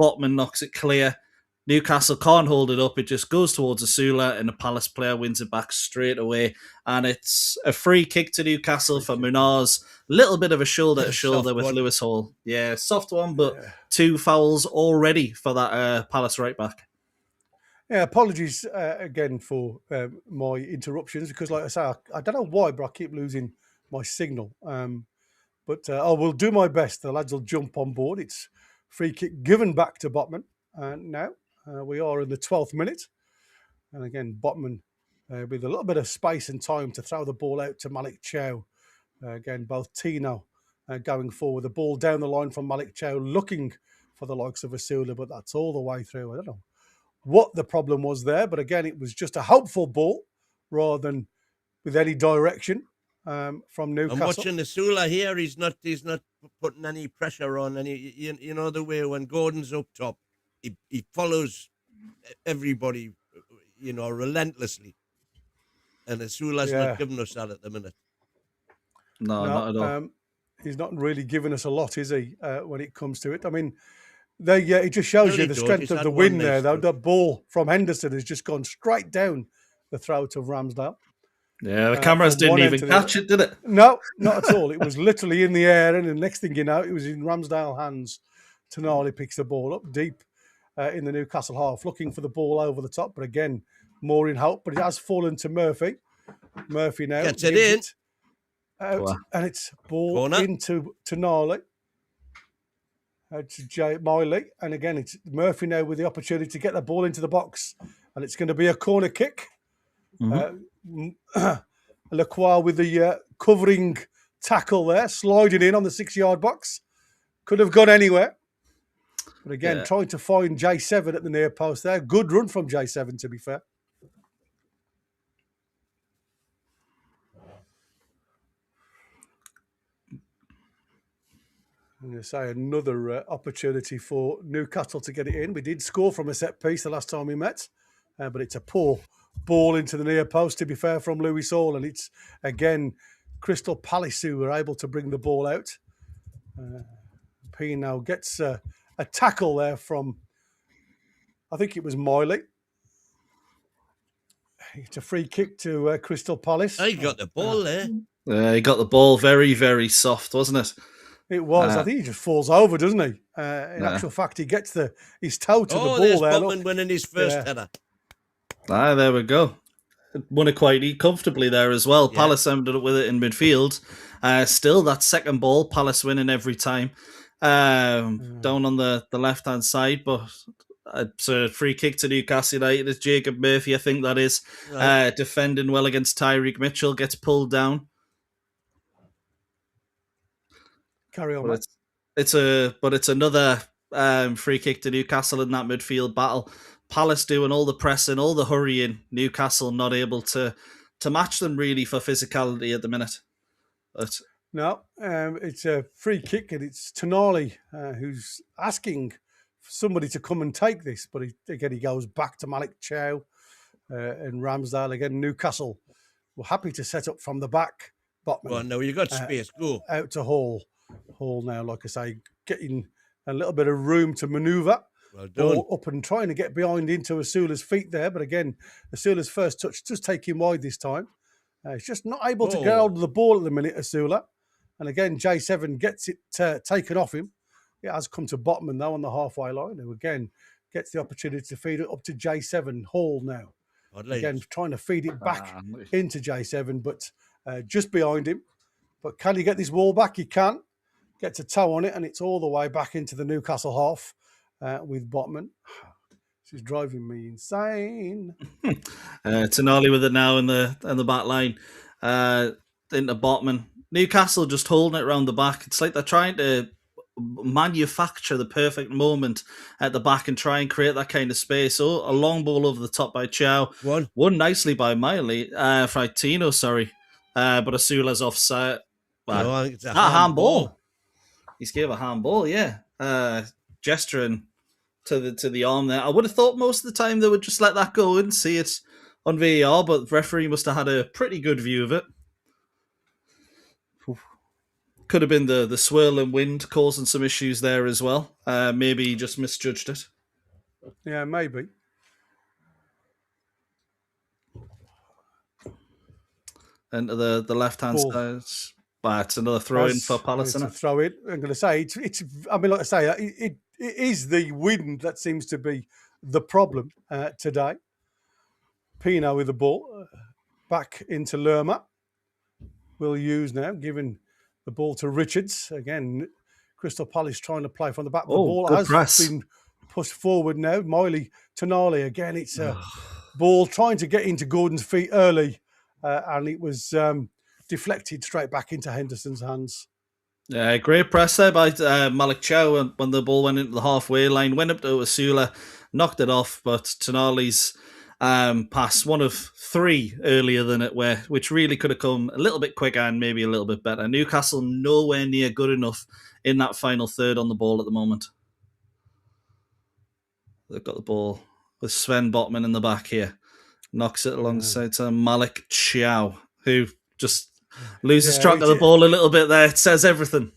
S6: Botman knocks it clear. Newcastle can't hold it up. It just goes towards Asula, and the Palace player wins it back straight away. And it's a free kick to Newcastle for Munaz. Little bit of a shoulder-to-shoulder with Lewis Hall. Yeah, soft one, but 2 fouls already for that Palace right-back.
S5: Yeah, apologies again for my interruptions, because like I say, I don't know why, but I keep losing my signal. But I will do my best. The lads will jump on board. It's free kick given back to Botman. Now we are in the 12th minute. And again, Botman with a little bit of space and time to throw the ball out to Malik Chow. Again, both Tino going forward. The ball down the line from Malik Chow, looking for the likes of Asula, but that's all the way through. I don't know what the problem was there, but again, it was just a hopeful ball rather than with any direction from Newcastle.
S7: I'm watching Asula here. He's not putting any pressure on any. You know the way when Gordon's up top, he follows everybody, relentlessly, and Asula's not giving us that at the minute.
S6: No, not at all.
S5: He's not really giving us a lot, is he? When it comes to it, I mean. It just shows you the strength of the wind there, though. The ball from Henderson has just gone straight down the throat of Ramsdale.
S6: Yeah, the cameras didn't even catch it, did it?
S5: No, not at all. It was literally in the air, and the next thing you know, it was in Ramsdale's hands. Tonali picks the ball up deep in the Newcastle half, looking for the ball over the top, but again, more in hope. But it has fallen to Murphy. Murphy now
S7: gets it in.
S5: Out, and it's ball into Tonali. To Jay Miley, and again it's Murphy now with the opportunity to get the ball into the box, and it's going to be a corner kick. Lacroix with the covering tackle there, sliding in on the 6-yard box. Could have gone anywhere, but again trying to find J7 at the near post there. Good run from J7, to be fair. I'm going to say another opportunity for Newcastle to get it in. We did score from a set piece the last time we met, but it's a poor ball into the near post, to be fair, from Lewis Hall. And it's, again, Crystal Palace who were able to bring the ball out. Pino gets a tackle there from, I think it was Miley. It's a free kick to Crystal Palace.
S7: Oh, he got the ball there.
S6: He got the ball very, very soft, wasn't it?
S5: It was. I think he just falls over, doesn't he? In actual fact, he gets his toe to the ball there.
S7: Botman winning his first header.
S6: There we go. Won it quite comfortably there as well. Yeah. Palace ended up with it in midfield. Still, that second ball, Palace winning every time. Down on the left-hand side, but it's a free kick to Newcastle United. It's Jacob Murphy, I think that is. Right. Defending well against Tyreek Mitchell, gets pulled down.
S5: Carry on.
S6: It's another free kick to Newcastle in that midfield battle. Palace doing all the pressing, all the hurrying. Newcastle not able to match them really for physicality at the minute. But
S5: no, it's a free kick, and it's Tonali who's asking for somebody to come and take this. But he goes back to Malik Chow. and Ramsdale. Again, Newcastle were happy to set up from the back. Botman.
S7: Well, no, you got space. Go.
S5: Out to Hall. Hall now, like I say, getting a little bit of room to manoeuvre.
S7: Well done.
S5: Ball up and trying to get behind into Asula's feet there. But again, Asula's first touch does take him wide this time. He's just not able to get hold of the ball at the minute, Asula. And again, J7 gets it taken off him. It has come to Botman, though, on the halfway line, who again gets the opportunity to feed it up to J7. Hall now. Again, trying to feed it back into J7, but just behind him. But can he get this ball back? He can. Gets a toe on it, and it's all the way back into the Newcastle half with Botman. This is driving me insane.
S6: Tonali with it now in the back line. Into Botman. Newcastle just holding it around the back. It's like they're trying to manufacture the perfect moment at the back and try and create that kind of space. So a long ball over the top by Chow. Won nicely by Frattino, sorry. But Asula's offside. Well,
S7: no, I think it's a
S6: handball. He's gave a handball, yeah. Gesturing to the arm there. I would have thought most of the time they would just let that go and see it on VAR, but the referee must have had a pretty good view of it. Could have been the swirling wind causing some issues there as well. Maybe he just misjudged it.
S5: Yeah, maybe.
S6: Into the left-hand side. But it's another throw-in for Palace, isn't it?
S5: Throw-in. I'm going to say, it's. I mean, like I say, it is the wind that seems to be the problem today. Pino with the ball. Back into Lerma. Will use now, giving the ball to Richards. Again, Crystal Palace trying to play from the back. The ball has been pushed forward now. Miley Tonali. Again, it's a ball trying to get into Gordon's feet early. And it was deflected straight back into Henderson's hands.
S6: Yeah, great press there by Malik Chow when the ball went into the halfway line. Went up to Asula, knocked it off, but Tonali's pass, one of three earlier than it, which really could have come a little bit quicker and maybe a little bit better. Newcastle nowhere near good enough in that final third on the ball at the moment. They've got the ball with Sven Botman in the back here. Knocks it alongside to Malik Chow, who just loses track of the ball a little bit there. It says everything.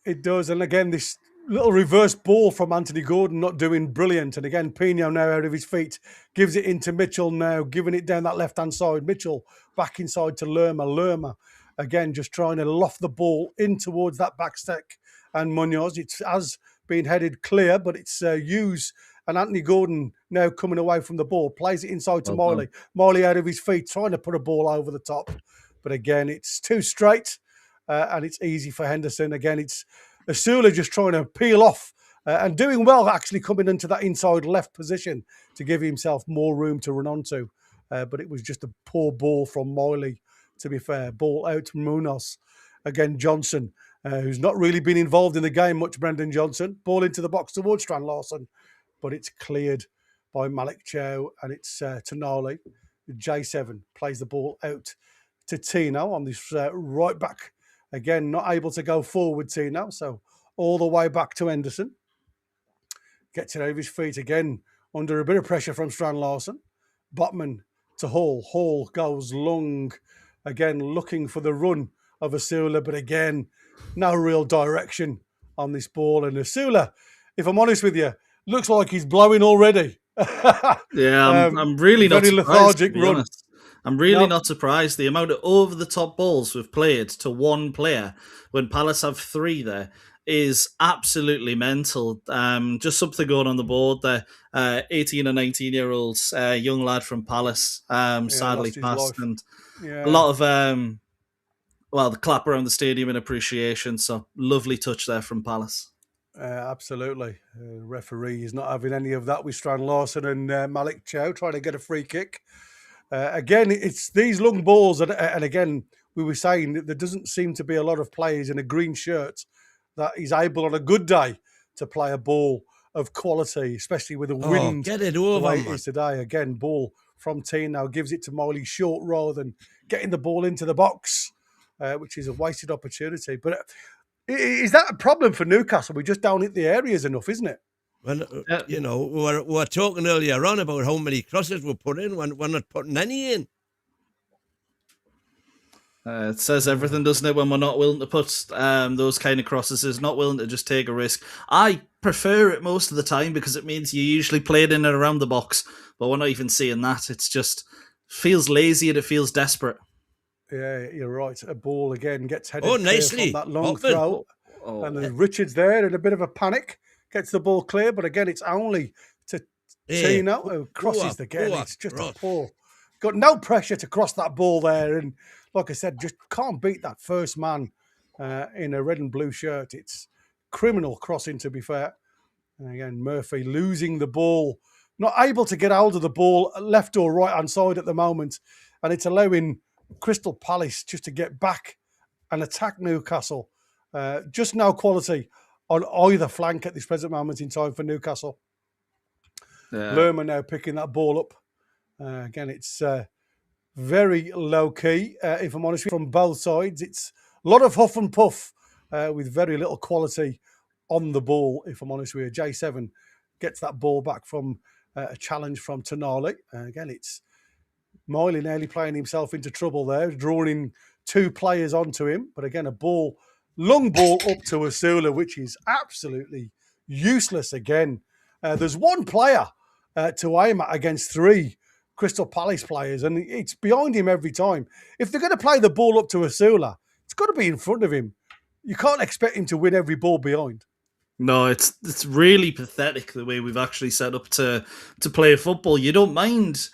S5: It does. And again, this little reverse ball from Anthony Gordon not doing brilliant. And again, Pino now out of his feet, gives it into Mitchell now, giving it down that left-hand side. Mitchell back inside to Lerma. Lerma, again, just trying to loft the ball in towards that back stack. And Munoz, it has been headed clear, but it's Hughes and Anthony Gordon now coming away from the ball, plays it inside to Miley. Miley out of his feet, trying to put a ball over the top. But again, it's too straight and it's easy for Henderson. Again, it's Asula just trying to peel off and doing well, actually coming into that inside left position to give himself more room to run onto. But it was just a poor ball from Miley, to be fair. Ball out to Munoz. Again, Johnson, who's not really been involved in the game much, Brendan Johnson. Ball into the box towards Strand Larson. But it's cleared by Malik Chow, and it's Tonali. J7 plays the ball out to Tino on this right back. Again, not able to go forward, Tino. So all the way back to Henderson. Gets it over his feet again, under a bit of pressure from Strand Larson. Botman to Hall. Hall goes long, again looking for the run of Asula, but again, no real direction on this ball. And Asula, if I'm honest with you, looks like he's blowing already.
S6: Yeah, I'm really not
S5: very
S6: surprised,
S5: lethargic run.
S6: Honest. I'm really not surprised. The amount of over-the-top balls we've played to one player when Palace have three there is absolutely mental. Just something going on the board there. 18 and 19-year-olds, young lad from Palace, sadly passed. And a lot of, the clap around the stadium in appreciation. So lovely touch there from Palace.
S5: Absolutely. Referee is not having any of that with Strand Larson and Malik Chow trying to get a free kick. Again, it's these long balls. And again, we were saying that there doesn't seem to be a lot of players in a green shirt that is able on a good day to play a ball of quality, especially with the wind.
S7: Get it over,
S5: the way it is today. Again, ball from Tino gives it to Miley short rather than getting the ball into the box, which is a wasted opportunity. But is that a problem for Newcastle? We just don't hit the areas enough, isn't it?
S7: Well, we were talking earlier on about how many crosses we put in when we're not putting any in.
S6: It says everything, doesn't it, when we're not willing to put those kind of crosses, not willing to just take a risk. I prefer it most of the time because it means you usually play it in and around the box, but we're not even seeing that. It's just feels lazy and it feels desperate.
S5: Yeah, you're right. A ball again gets headed
S7: nicely
S5: from that long throw. And there's Richards there in a bit of a panic. Gets the ball clear, but again, it's only to Tino who crosses again. It's just a poor. Got no pressure to cross that ball there. And like I said, just can't beat that first man in a red and blue shirt. It's criminal crossing, to be fair. And again, Murphy losing the ball, not able to get hold of the ball left or right hand side at the moment. And it's allowing Crystal Palace just to get back and attack Newcastle. Just no quality on either flank at this present moment in time for Newcastle. Lerma now picking that ball up. Again, it's very low key, if I'm honest, from both sides. It's a lot of huff and puff with very little quality on the ball, if I'm honest with you. J7 gets that ball back from a challenge from Tonali. Again, it's Miley nearly playing himself into trouble there, drawing two players onto him. But again, long ball up to Asula, which is absolutely useless again. There's one player to aim at against three Crystal Palace players, and it's behind him every time. If they're going to play the ball up to Asula, it's got to be in front of him. You can't expect him to win every ball behind.
S6: No, it's really pathetic the way we've actually set up to play football. You don't mind,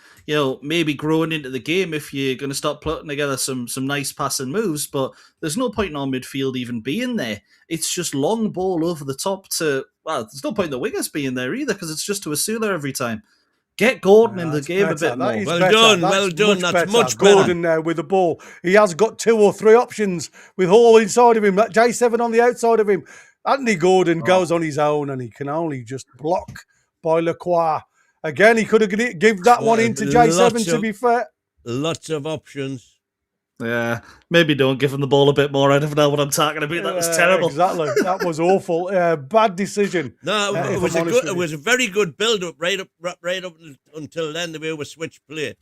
S6: maybe growing into the game if you're going to start putting together some nice passing moves, but there's no point in our midfield even being there. It's just long ball over the top there's no point in the wingers being there either because it's just to Asula every time. Get Gordon in the game
S5: better.
S6: a bit more.
S7: Well done. That's much better.
S5: Gordon now with the ball. He has got 2 or 3 options with Hall inside of him, J7 on the outside of him. Anthony Gordon goes on his own and he can only just block by Lacroix. Again, he could have given that one into J7, to be fair.
S7: Lots of options.
S6: Yeah, maybe don't give him the ball a bit more. I don't know what I'm talking about. That was terrible.
S5: Exactly. That was awful. Bad decision.
S7: No, it was a very good build-up right up until then, the way we switched play.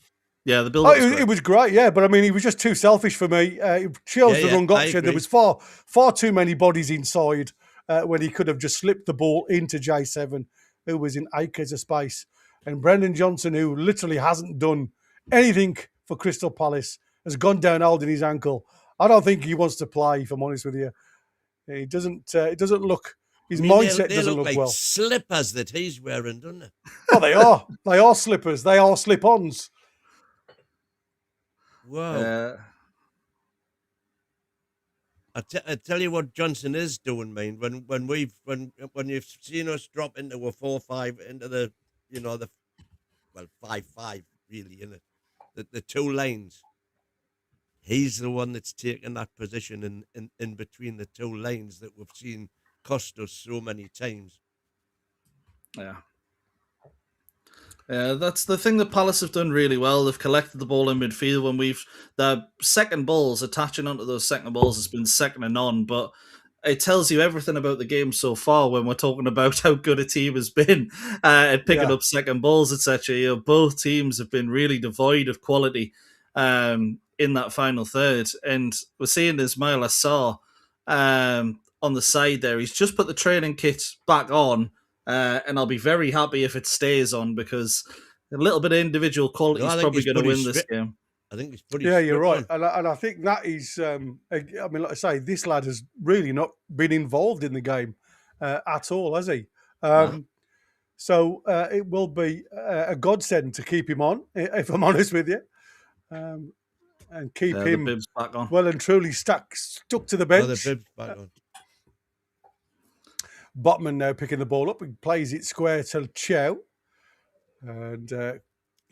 S6: Yeah, the build-up
S5: it was great, yeah. But, I mean, he was just too selfish for me. He chose the wrong option. There was far too many bodies inside when he could have just slipped the ball into J7, who was in acres of space. And Brendan Johnson, who literally hasn't done anything for Crystal Palace, has gone down holding his ankle. I don't think he wants to play, if I'm honest with you. It doesn't look... His mindset doesn't look
S7: like
S5: well.
S7: Slippers that he's wearing, don't they?
S5: Oh, they are. They are slippers. They are slip-ons.
S7: Wow. I tell you what Johnson is doing, man. When you've seen us drop into a 4-5 into the 5-5 really, isn't it? The 2 lanes. He's the one that's taken that position in between the 2 lanes that we've seen cost us so many times.
S6: Yeah. That's the thing that Palace have done really well. They've collected the ball in midfield when the second balls, attaching onto those second balls has been second to none, but it tells you everything about the game so far when we're talking about how good a team has been at picking up second balls, etc. Both teams have been really devoid of quality in that final third. And we're seeing Ismail Assar on the side there. He's just put the training kit back on. And I'll be very happy if it stays on because a little bit of individual quality is probably going to win this game.
S7: I think he's pretty.
S5: Yeah, you're right, and I think that is. I mean, like I say, this lad has really not been involved in the game at all, has he? So it will be a godsend to keep him on, if I'm honest with you, and keep him
S6: back on.
S5: Well and truly stuck to the bench.
S7: The bib's back on.
S5: Botman now picking the ball up. He plays it square to Chow. And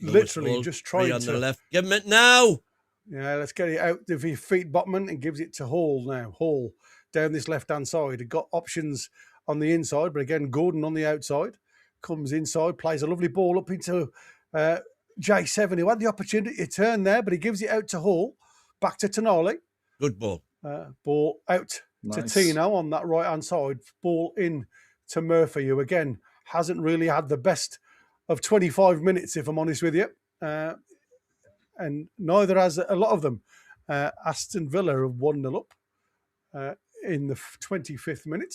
S5: literally just trying
S7: on
S5: to...
S7: the left. Give him it now!
S5: Yeah, let's get it out of his feet, Botman, and gives it to Hall now. Hall down this left-hand side. He got options on the inside, but again, Gordon on the outside. Comes inside, plays a lovely ball up into J7, who had the opportunity to turn there, but he gives it out to Hall. Back to Tonali.
S7: Good ball.
S5: Ball out to Tino on that right-hand side. Ball in to Murphy, who again hasn't really had the best of 25 minutes, if I'm honest with you. And neither has a lot of them. Aston Villa have 1-0 up in the 25th minute.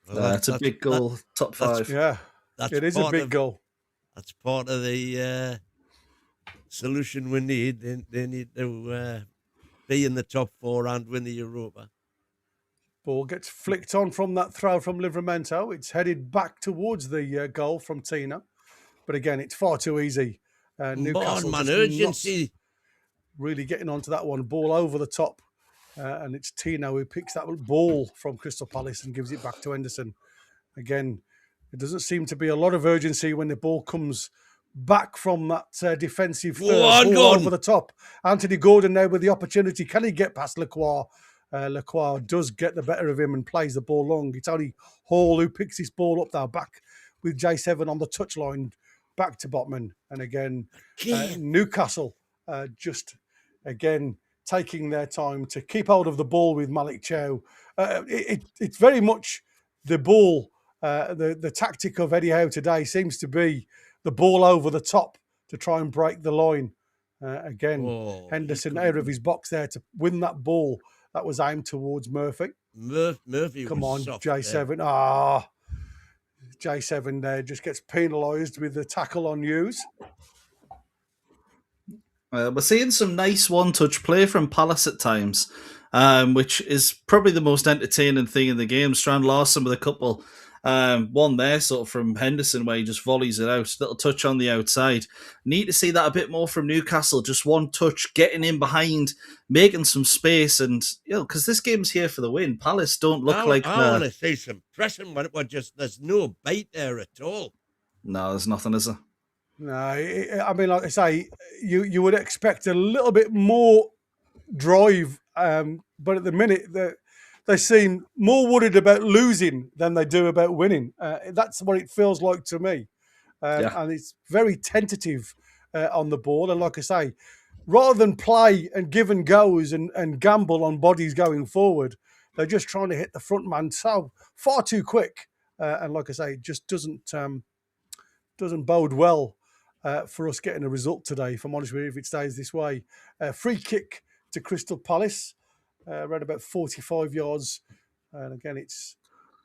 S7: Well,
S6: That's a big goal, top five.
S5: Yeah, it is a big goal.
S7: That's part of the solution we need. They need to be in the top 4 and win the Europa.
S5: Ball gets flicked on from that throw from Livramento. It's headed back towards the goal from Tina. But again, it's far too easy. Newcastle
S7: man, urgency.
S5: Really getting onto that one. Ball over the top. And it's Tino who picks that ball from Crystal Palace and gives it back to Henderson. Again, it doesn't seem to be a lot of urgency when the ball comes back from that defensive ball over the top. Anthony Gordon now with the opportunity. Can he get past Lacroix? Lacroix does get the better of him and plays the ball long. It's only Hall who picks his ball up now, back with J7 on the touchline, back to Botman. And again, Newcastle just, again, taking their time to keep hold of the ball with Malik Chow. It's very much the ball. The tactic of Eddie Howe today seems to be the ball over the top to try and break the line. Henderson out of his box there to win that ball. That was aimed towards Murphy.
S7: Murphy
S5: Come
S7: was
S5: on,
S7: soft
S5: J7.
S7: there.
S5: J7 there just gets penalised with the tackle on Hughes.
S6: We're seeing some nice one-touch play from Palace at times, which is probably the most entertaining thing in the game. Strand Larson with a couple. One there sort of from Henderson where he just volleys it out. Little touch on the outside. Need to see that a bit more from Newcastle. Just one touch, getting in behind, making some space. And, because this game's here for the win. Palace don't look like...
S7: I want to see some pressing when there's no bite there at all.
S6: No, there's nothing, is there?
S5: No, I mean, like I say, you would expect a little bit more drive, but at the minute they seem more worried about losing than they do about winning. That's what it feels like to me, and it's very tentative on the ball. And like I say, rather than play and give and goes and gamble on bodies going forward, they're just trying to hit the front man so far too quick. And like I say, it just doesn't bode well for us getting a result today, if I'm honest with you, if it stays this way. Free kick to Crystal Palace, around about 45 yards. And again, it's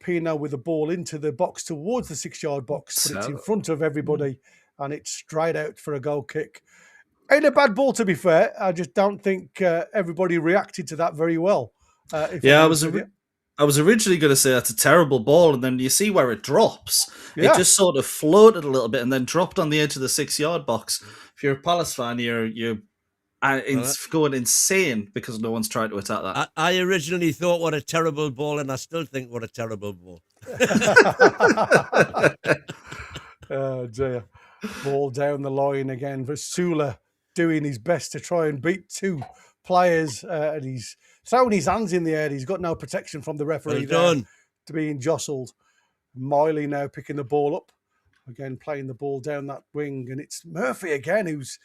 S5: Pino with the ball into the box towards the 6-yard box, but it's in front of everybody and it's straight out for a goal kick. Ain't a bad ball, to be fair. I just don't think everybody reacted to that very well.
S6: I was originally going to say that's a terrible ball, and then you see where it drops. Yeah. It just sort of floated a little bit and then dropped on the edge of the 6-yard box. If you're a Palace fan, you're going insane because no one's trying to attack that.
S7: I originally thought what a terrible ball, and I still think what a terrible ball.
S5: Oh dear. Ball down the line again for Sula, doing his best to try and beat two players, and he's throwing his hands in the air. He's got no protection from the referee there to being jostled. Miley now picking the ball up. Again, playing the ball down that wing. And it's Murphy again, who's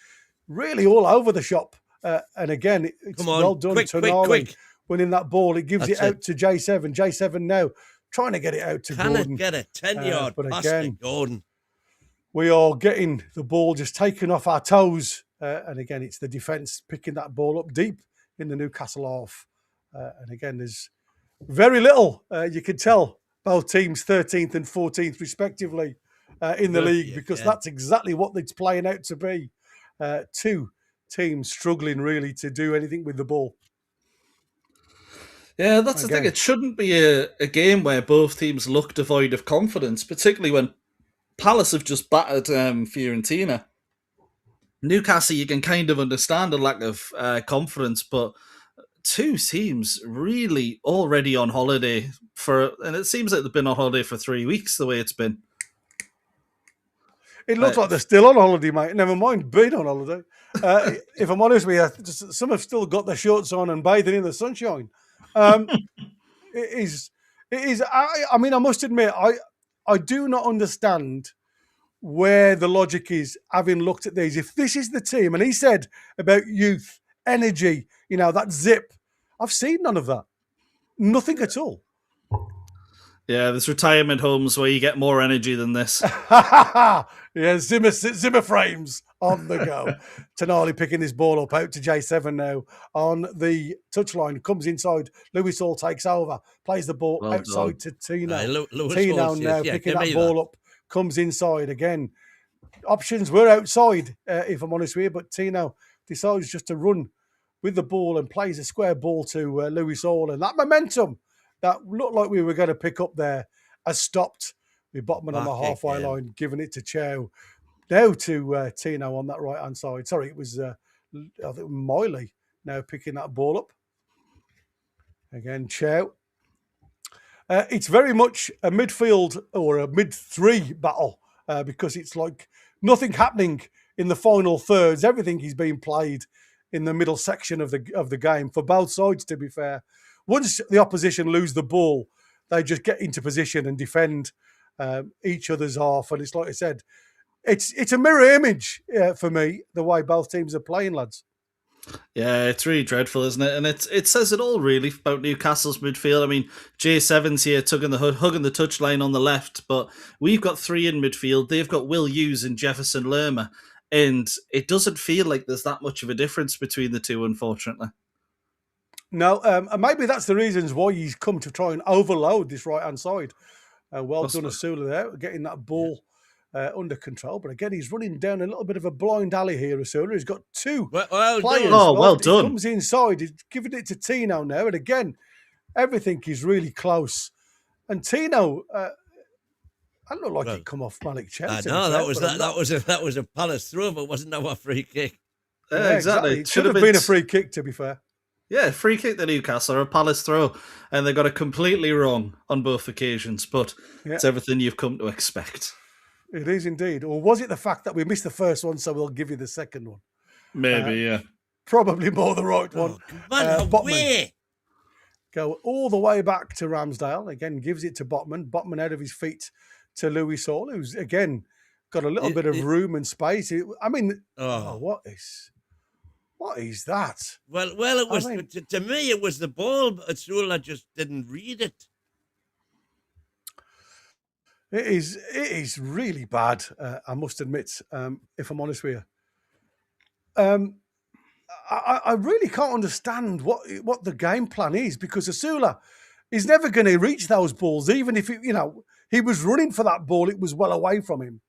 S5: really all over the shop. And again, it's well done to Tonali winning that ball. It gives it out to J7. J7 now trying to get it out to Gordon.
S7: Can it get a 10-yard pass to Gordon?
S5: We are getting the ball just taken off our toes. And again, it's the defence picking that ball up deep in the Newcastle half. And again, there's very little. You can tell both teams 13th and 14th respectively in the league, because that's exactly what it's playing out to be. Two teams struggling really to do anything with the ball.
S6: Yeah, that's the thing. It shouldn't be a game where both teams look devoid of confidence, particularly when Palace have just battered Fiorentina. Newcastle, you can kind of understand a lack of confidence, but two teams really already on holiday and it seems like they've been on holiday for 3 weeks, the way it's been.
S5: It looks like they're still on holiday, mate. Never mind being on holiday. If I'm honest with you, some have still got their shorts on and bathing in the sunshine. It is. I mean, I must admit, I do not understand where the logic is, having looked at these. If this is the team, and he said about youth, energy, that zip, I've seen none of that. Nothing at all.
S6: Yeah, there's retirement homes where you get more energy than this.
S5: Yeah, Zimmer frames on the go. Tonali picking this ball up out to J7 now on the touchline. Comes inside. Lewis Hall takes over. Plays the ball outside to Tino. Tino now picking that ball up. Comes inside again. Options were outside, if I'm honest with you, but Tino decides just to run with the ball and plays a square ball to Lewis Hall. And that momentum that looked like we were going to pick up there has stopped. With Botman on the halfway line, giving it to Chow. Now to Tino on that right-hand side. Sorry, it was I think Miley now picking that ball up. Again, Chow. It's very much a midfield or a mid-three battle because it's like nothing happening in the final thirds. Everything is being played in the middle section of the game for both sides, to be fair. Once the opposition lose the ball, they just get into position and defend each other's half. And it's like I said, it's a mirror image for me, the way both teams are playing, lads.
S6: Yeah, it's really dreadful, isn't it? And it says it all, really, about Newcastle's midfield. I mean, J7's here hugging the touchline on the left, but we've got three in midfield. They've got Will Hughes and Jefferson Lerma, and it doesn't feel like there's that much of a difference between the two, unfortunately.
S5: No, and maybe that's the reasons why he's come to try and overload this right-hand side. Well done, Asula there, getting that ball under control. But again, he's running down a little bit of a blind alley here, Asula. He's got two players.
S6: Well done.
S5: He comes inside, he's giving it to Tino now. And again, everything is really close. And Tino, I look like he'd come off Malik Chelsea.
S7: No, that was a Palace throw, but wasn't that a free kick?
S5: Yeah, exactly. It should have been a free kick, to be fair.
S6: Yeah, free kick to Newcastle or a Palace throw, and they got it completely wrong on both occasions, but it's everything you've come to expect.
S5: It is indeed. Or was it the fact that we missed the first one, so we'll give you the second one?
S6: Maybe, yeah.
S5: Probably more the right one.
S7: Botman
S5: go all the way back to Ramsdale. Again, gives it to Botman. Botman out of his feet to Lewis Hall, who's, again, got a little bit of room and space. What is that?
S7: Well, it was to me. It was the ball, but Asula just didn't read it.
S5: It is really bad. I must admit, if I'm honest with you, I really can't understand what the game plan is, because Asula is never going to reach those balls, even if he was running for that ball. It was well away from him.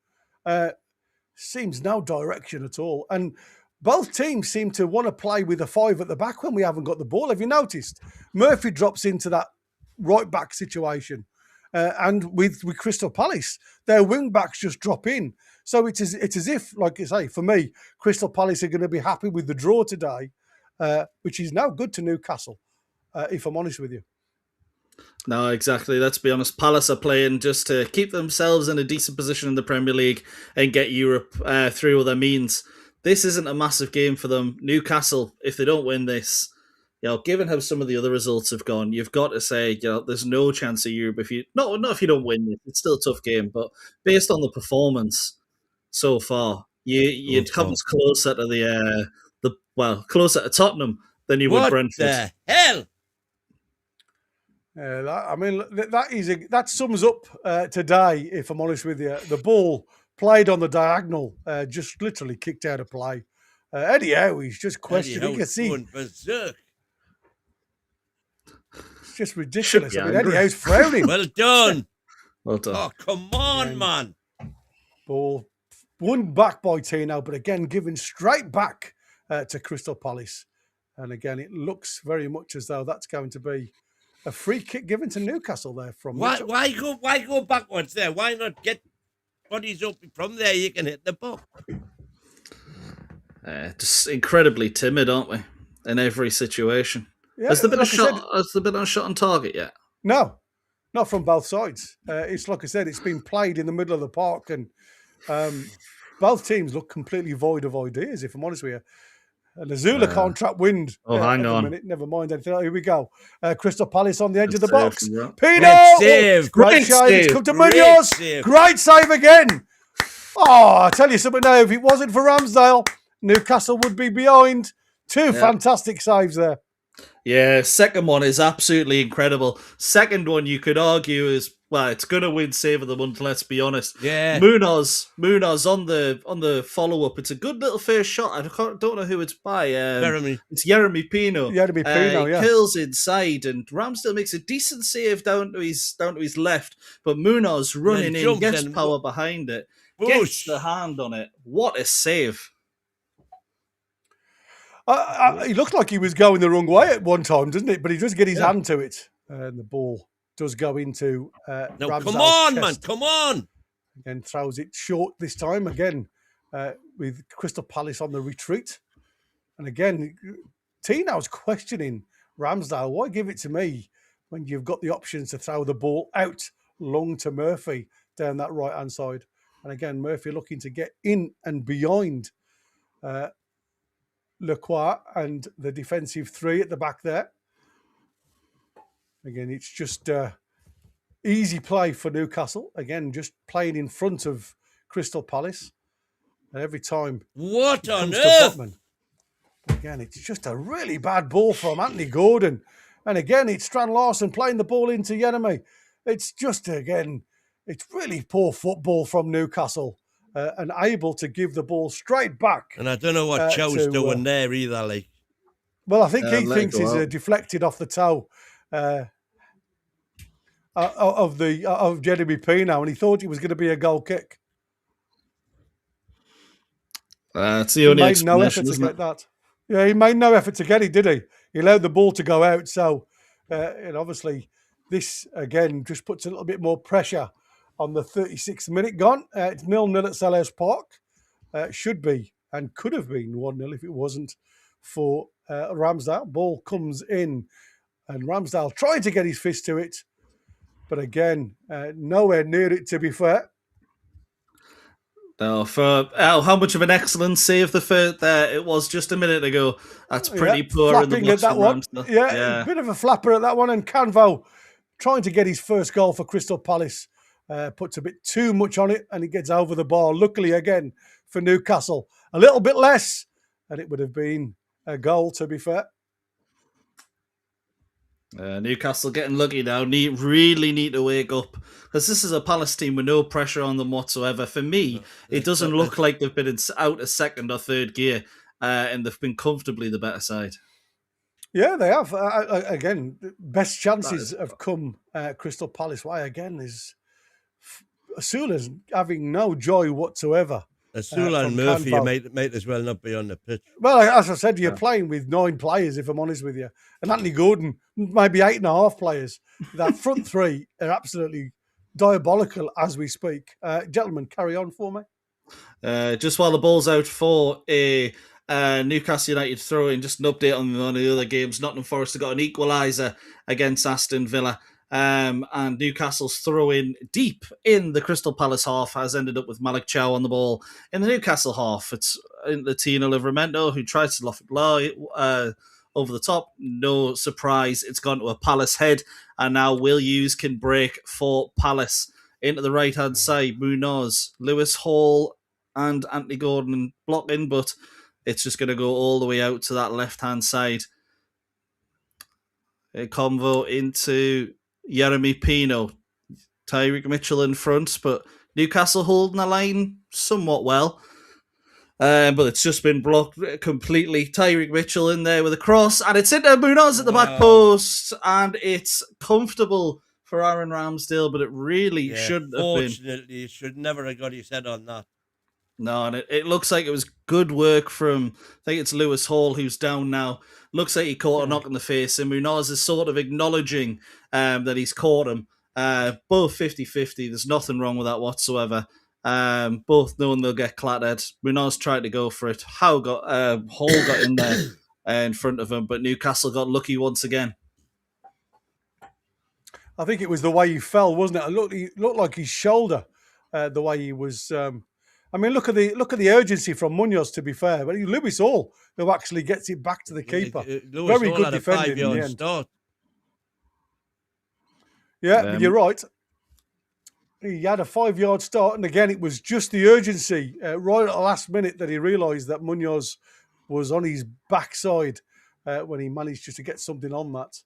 S5: Seems no direction at all, and both teams seem to want to play with a five at the back when we haven't got the ball. Have you noticed? Murphy drops into that right back situation. And with Crystal Palace, their wing backs just drop in. So it's as if, like I say, for me, Crystal Palace are going to be happy with the draw today, which is now good to Newcastle, if I'm honest with you.
S6: No, exactly. Let's be honest. Palace are playing just to keep themselves in a decent position in the Premier League and get Europe through other means. This isn't a massive game for them. Newcastle, if they don't win this, given how some of the other results have gone, you've got to say, there's no chance of Europe if you not if you don't win it. It's still a tough game, but based on the performance so far, you'd come closer to closer to Tottenham than you would Brentford.
S7: What the hell?
S5: That sums up today. If I'm honest with you, the ball played on the diagonal, just literally kicked out of play. Eddie Howe, he's just questioning. You see, it's just ridiculous. I mean, Eddie Howe's frowning.
S7: Well done.
S6: Well done.
S7: Oh, come on, man.
S5: Ball won back by Tino, but again, given straight back to Crystal Palace. And again, it looks very much as though that's going to be a free kick given to Newcastle there from
S7: Why go backwards there? Why not get bodies up from there? You can hit the ball.
S6: Just incredibly timid, aren't we? In every situation.
S5: Yeah,
S6: has there been a shot on target yet?
S5: No, not from both sides. It's like I said, it's been played in the middle of the park, and both teams look completely void of ideas, if I'm honest with you. And Asula can't trap wind.
S6: Hang on.
S5: Minute. Never mind anything. Here we go. Crystal Palace on the edge of the box.
S7: Great
S5: Pino! Great save. It's come to Munoz. Great save again. Oh, I tell you something now. If it wasn't for Ramsdale, Newcastle would be behind. Two fantastic saves there.
S6: Yeah, second one is absolutely incredible. Second one, you could argue is, well, it's going to win Save of the Month. Let's be honest.
S7: Yeah.
S6: Munoz on the follow up. It's a good little first shot. Don't know who it's by.
S7: Jeremy.
S6: It's Jeremy Pino.
S5: Jeremy Pino,
S6: he
S5: yeah.
S6: curls inside, and Ramsdale makes a decent save down to his left. But Munoz running in, gets power behind it, gets the hand on it. What a save!
S5: He looked like he was going the wrong way at one time, doesn't it? But he does get his hand to it, and the ball does go into Ramsdale's
S7: come on,
S5: chest.
S7: man, come on!
S5: Again, throws it short this time, again, with Crystal Palace on the retreat. And again, Tino's questioning Ramsdale, why give it to me when you've got the options to throw the ball out long to Murphy down that right-hand side? And again, Murphy looking to get in and behind Lacroix and the defensive three at the back there. Again, it's just easy play for Newcastle. Again, just playing in front of Crystal Palace. And every time
S7: what on earth?
S5: Botman, again, it's just a really bad ball from Anthony Gordon. And again, it's Strand Larson playing the ball into Yeremy. It's just, again, it's really poor football from Newcastle. And able to give the ball straight back.
S7: And I don't know what Chow's doing there either. Like,
S5: well, I think he thinks he's deflected off the toe of Jeremy Pino, and he thought it was going to be a goal kick.
S6: It's the only
S5: explanation, no effort to get that. Yeah, he made no effort to get it, did he? He allowed the ball to go out. So, and obviously, this again just puts a little bit more pressure on the 36th minute gone. It's 0-0 at Selhurst Park. Should be and could have been 1-0 if it wasn't for Ramsdale. Ball comes in and Ramsdale trying to get his fist to it. But again, nowhere near it, to be fair.
S6: No, for how much of an excellent save the third there it was just a minute ago. That's pretty poor in the box
S5: that one.
S6: Ramsdale.
S5: Yeah, a bit of a flapper at that one. And Canvo trying to get his first goal for Crystal Palace. Puts a bit too much on it and he gets over the bar. Luckily, again, for Newcastle, a little bit less and it would have been a goal, to be fair.
S6: Newcastle getting lucky now. Really need to wake up because this is a Palace team with no pressure on them whatsoever. For me, it doesn't look like they've been out of second or third gear and they've been comfortably the better side.
S5: Yeah, they have. Again, best chances have come Crystal Palace way again is Asula's having no joy whatsoever.
S7: Asula and Murphy, you might as well not be on the pitch.
S5: Well, as I said, you're playing with 9 players, if I'm honest with you. And Anthony Gordon, maybe 8.5 players. That front three are absolutely diabolical as we speak. Gentlemen, carry on for me.
S6: Just while the ball's out for a Newcastle United throw-in, just an update on the other games. Nottingham Forest have got an equaliser against Aston Villa. And Newcastle's throw-in deep in the Crystal Palace half has ended up with Malik Chow on the ball. In the Newcastle half, it's Tino Livramento who tries to loft it low, over the top. No surprise, it's gone to a Palace head. And now Will Hughes can break for Palace. Into the right-hand side, Munoz, Lewis Hall and Anthony Gordon blocking, but it's just going to go all the way out to that left-hand side. A convo into Jeremy Pino, Tyreek Mitchell in front, but Newcastle holding the line somewhat well. But it's just been blocked completely. Tyreek Mitchell in there with a cross, and it's into Munoz at the back post, and it's comfortable for Aaron Ramsdale, but it really shouldn't have been.
S7: Fortunately, he should never have got his head on that.
S6: No, and it looks like it was good work from, I think it's Lewis Hall who's down now. Looks like he caught a knock in the face, and Munoz is sort of acknowledging that he's caught him. Both 50-50. There's nothing wrong with that whatsoever. Both knowing they'll get clattered. Munoz tried to go for it. Hall got in there in front of him, but Newcastle got lucky once again.
S5: I think it was the way he fell, wasn't it? It looked like his shoulder, the way he was. I mean, look at the urgency from Munoz, to be fair. But Lewis Hall, who actually gets it back to the keeper. Very good defending in the end.
S7: Start.
S5: Yeah, you're right. He had a 5-yard start, and again, it was just the urgency right at the last minute that he realised that Munoz was on his backside when he managed just to get something on that.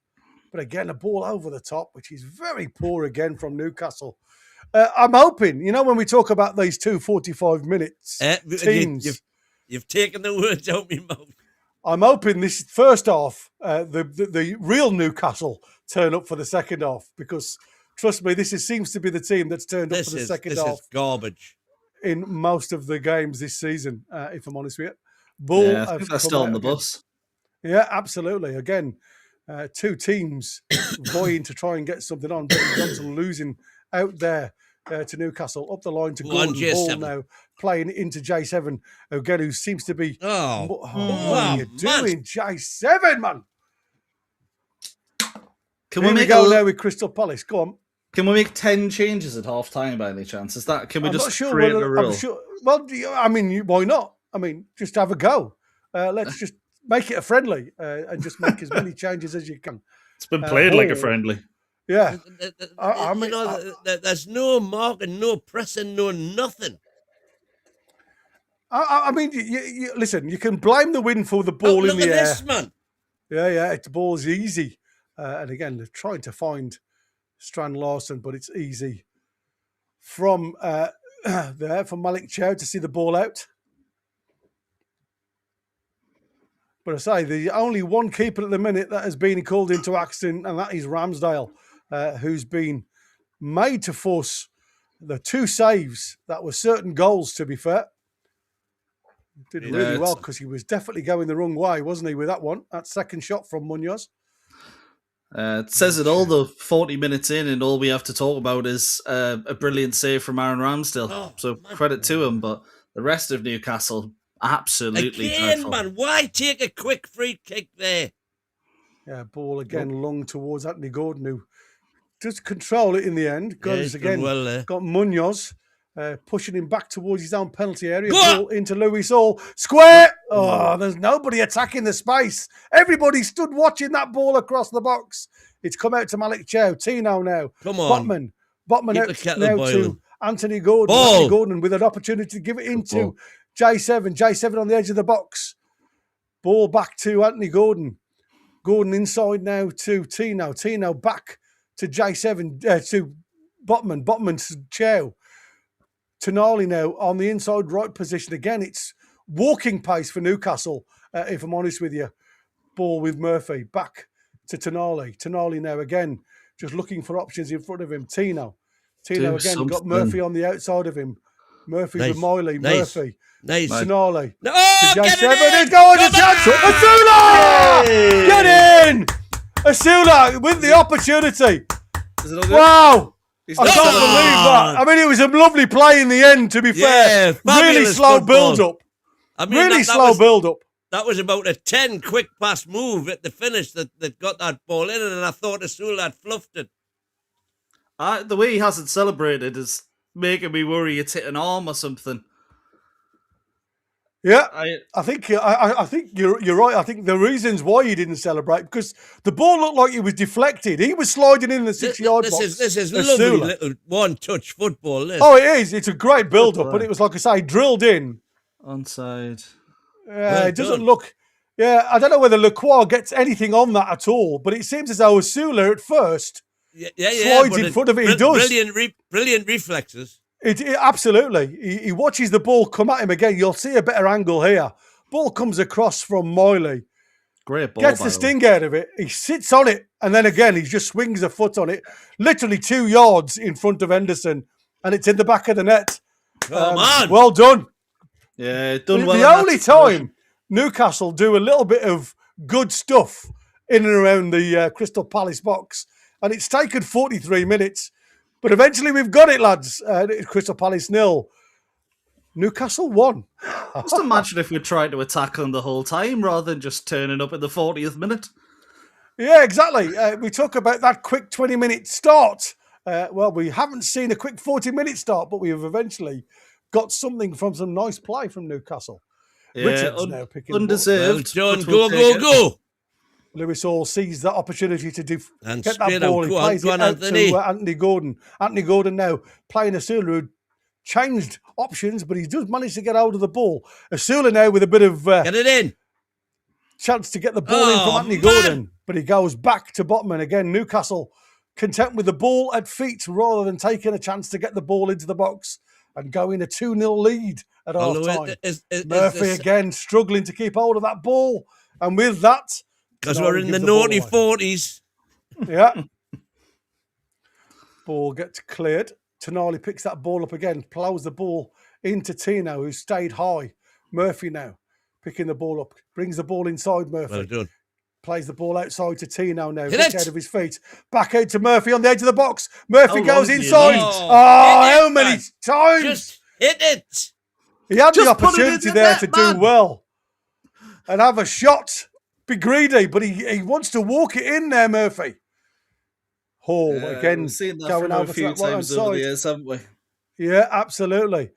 S5: But again, a ball over the top, which is very poor again from Newcastle. I'm hoping, when we talk about these 45 minutes teams.
S7: You've taken the words out of my mouth.
S5: I'm hoping this first half, the real Newcastle turn up for the second half, because trust me, seems to be the team that's turned up for the second half.
S7: This is garbage
S5: in most of the games this season. If I'm honest with you, Bull,
S6: I think they're still on the bus.
S5: Yeah, absolutely. Again, two teams vying to try and get something on. But Johnson losing out there to Newcastle, up the line to Gordon. Ball now playing into J7 again, who seems to be. What are you doing, J7, man?
S6: Can we make
S5: go now with Crystal Palace? Go on.
S6: Can we make 10 changes at half time by any chance? Is that? Can we just create a rule?
S5: I'm sure. Well, I mean, why not? I mean, just have a go. Let's just make it a friendly and just make as many changes as you can.
S6: It's been played like a friendly.
S5: Yeah.
S7: There's no marking, no pressing, no nothing.
S5: I mean, you listen, you can blame the wind for the ball in the air.
S7: This, man.
S5: Yeah, the ball's easy. And again, they're trying to find Strand Larson, but it's easy from there for Malik Chow to see the ball out. But I say, the only one keeper at the minute that has been called into action, and that is Ramsdale, who's been made to force the two saves that were certain goals, to be fair. Did really well because he was definitely going the wrong way, wasn't he, with that one? That second shot from Munoz.
S6: It says it all, though, 40 minutes in, and all we have to talk about is a brilliant save from Aaron Ramsdale. So credit to him, but the rest of Newcastle, absolutely dreadful.
S7: Man, why take a quick free kick there?
S5: Yeah, ball again long towards Anthony Gordon, who does control it in the end. Got Munoz pushing him back towards his own penalty area. Ball into Lewis Hall. Square! Oh, there's nobody attacking the space. Everybody stood watching that ball across the box. It's come out to Malik Chow. Tino now.
S7: Come on.
S5: Botman out now to Anthony Gordon. Anthony Gordon with an opportunity to give it into J7. J7 on the edge of the box. Ball back to Anthony Gordon. Gordon inside now to Tino. Tino back to J7, to Botman. Botman to Chow. Tonali now on the inside right position. Again, it's walking pace for Newcastle, if I'm honest with you. Ball with Murphy. Back to Tonali. Tonali now again, just looking for options in front of him. Tino again, got Murphy on the outside of him. Murphy with Miley. Murphy.
S7: Nice.
S5: Tonali.
S7: No,
S5: get it in! Go on to Asula! Get in! Asula with the opportunity. Wow! I can't believe that. I mean, it was a lovely play in the end, to be fair. Really slow build-up. Slow build-up.
S7: That was about a 10 quick pass move at the finish that got that ball in, and I thought Asula had fluffed it.
S6: The way he hasn't celebrated is making me worry it's hit an arm or something.
S5: Yeah, I think you're right. I think the reasons why he didn't celebrate, because the ball looked like it was deflected. He was sliding in the 6-yard box.
S7: This is lovely little one-touch football.
S5: Oh, it is. It's a great build-up, but it was, like I say, drilled in.
S6: Onside.
S5: It doesn't look... Yeah, I don't know whether Lacroix gets anything on that at all, but it seems as though Asula at first slides in front of it. He does.
S7: Brilliant reflexes.
S5: It absolutely. He watches the ball come at him again. You'll see a better angle here. Ball comes across from Miley.
S6: Great ball.
S5: Gets the sting out of it. He sits on it. And then again, he just swings a foot on it. Literally 2 yards in front of Henderson. And it's in the back of the net.
S7: Come on.
S5: Well done.
S6: Yeah, done well.
S5: The only time Newcastle do a little bit of good stuff in and around the Crystal Palace box. And it's taken 43 minutes. But eventually we've got it, lads. Crystal Palace 0. Newcastle 1.
S6: Just imagine if we tried to attack them the whole time rather than just turning up at the 40th minute.
S5: Yeah, exactly. We talk about that quick 20-minute start. Well, we haven't seen a quick 40-minute start, but we have eventually got something from some nice play from Newcastle.
S6: Yeah,
S5: Richards now picking
S6: undeserved.
S7: Well done. Go.
S5: Lewis Hall sees that opportunity to get that
S7: straight
S5: ball.
S7: out.
S5: He plays it out to Anthony Gordon. Anthony Gordon now playing Asula, who changed options, but he does manage to get hold of the ball. Asula now with a bit of...
S7: Get it in.
S5: chance to get the ball in from Anthony Gordon, but he goes back to Botman. Again, Newcastle content with the ball at feet rather than taking a chance to get the ball into the box and go in a 2-0 lead at half-time. Murphy again struggling to keep hold of that ball. And with that...
S7: Because we're in the naughty 40s.
S5: Yeah. Ball gets cleared. Tonali picks that ball up again, plows the ball into Tino, who stayed high. Murphy now picking the ball up, brings the ball inside Murphy.
S7: Well done.
S5: Plays the ball outside to Tino now. Gets out of his feet. Back out to Murphy on the edge of the box. Murphy goes inside. How many times?
S7: Just hit it.
S5: He had the opportunity there to do well and have a shot, be greedy, but he wants to walk it in there, Murphy. Hall again going over to that right-hand side.
S6: Over the years, haven't we?
S5: Yeah, absolutely.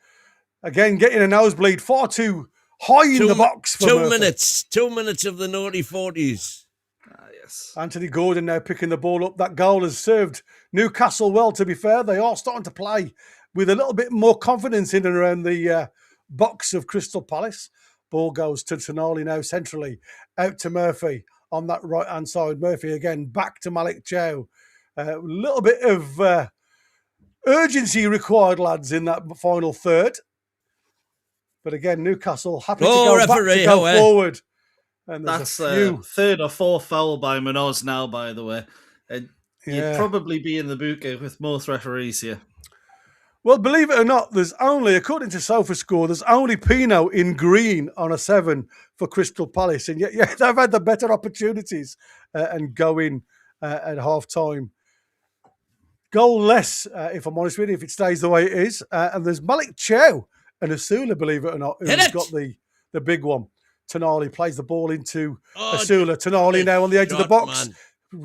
S5: Again, getting a nosebleed far too high in the box for Murphy.
S7: 2 minutes of the naughty 40s.
S6: Yes.
S5: Anthony Gordon now picking the ball up. That goal has served Newcastle well, to be fair. They are starting to play with a little bit more confidence in and around the box of Crystal Palace. Ball goes to Tonali now centrally. Out to Murphy on that right-hand side. Murphy again back to Malik Chow. A little bit of urgency required, lads, in that final third. But again, Newcastle happy to go back to go forward. And
S6: that's third or fourth foul by Munoz now, by the way. You'd probably be in the boot with most referees here.
S5: Well, believe it or not, there's only, according to SofaScore, there's only Pino in green on a 7 for Crystal Palace. And yet they've had the better opportunities and go in at half-time. Goal less, if I'm honest with you, if it stays the way it is. And there's Malik Chow and Asula, believe it or not, who's got the big one. Tonali plays the ball into Asula. Tonali now on the edge of the box.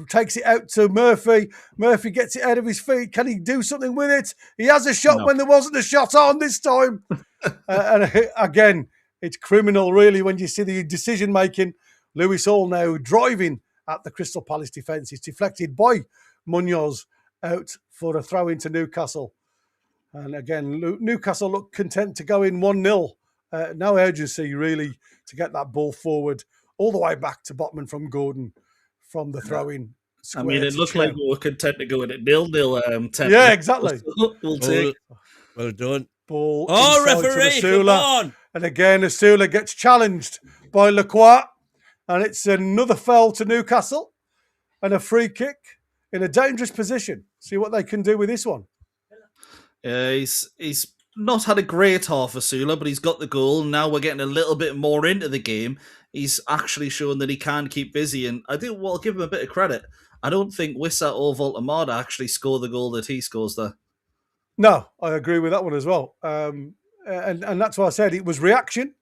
S5: Takes it out to Murphy. Murphy gets it out of his feet. Can he do something with it? He has a shot when there wasn't a shot on this time. And again, it's criminal, really, when you see the decision-making. Lewis Hall now driving at the Crystal Palace defence. It's deflected by Munoz out for a throw into Newcastle. And again, Newcastle look content to go in 1-0. No urgency, really, to get that ball forward all the way back to Botman from Gordon from the throw-in.
S6: I mean, it looked like we were content to go in at 0-0.
S5: Yeah, exactly.
S6: We'll take.
S7: Well done.
S5: Ball
S7: referee, come on.
S5: And again, Asula gets challenged by Lacroix. And it's another foul to Newcastle and a free kick in a dangerous position. See what they can do with this one.
S6: He's not had a great half, Asula, but he's got the goal. Now we're getting a little bit more into the game. He's actually shown that he can keep busy, and I do well give him a bit of credit. I don't think Wissa or Voltamada actually score the goal that he scores there.
S5: No, I agree with that one as well. And that's why I said it was reaction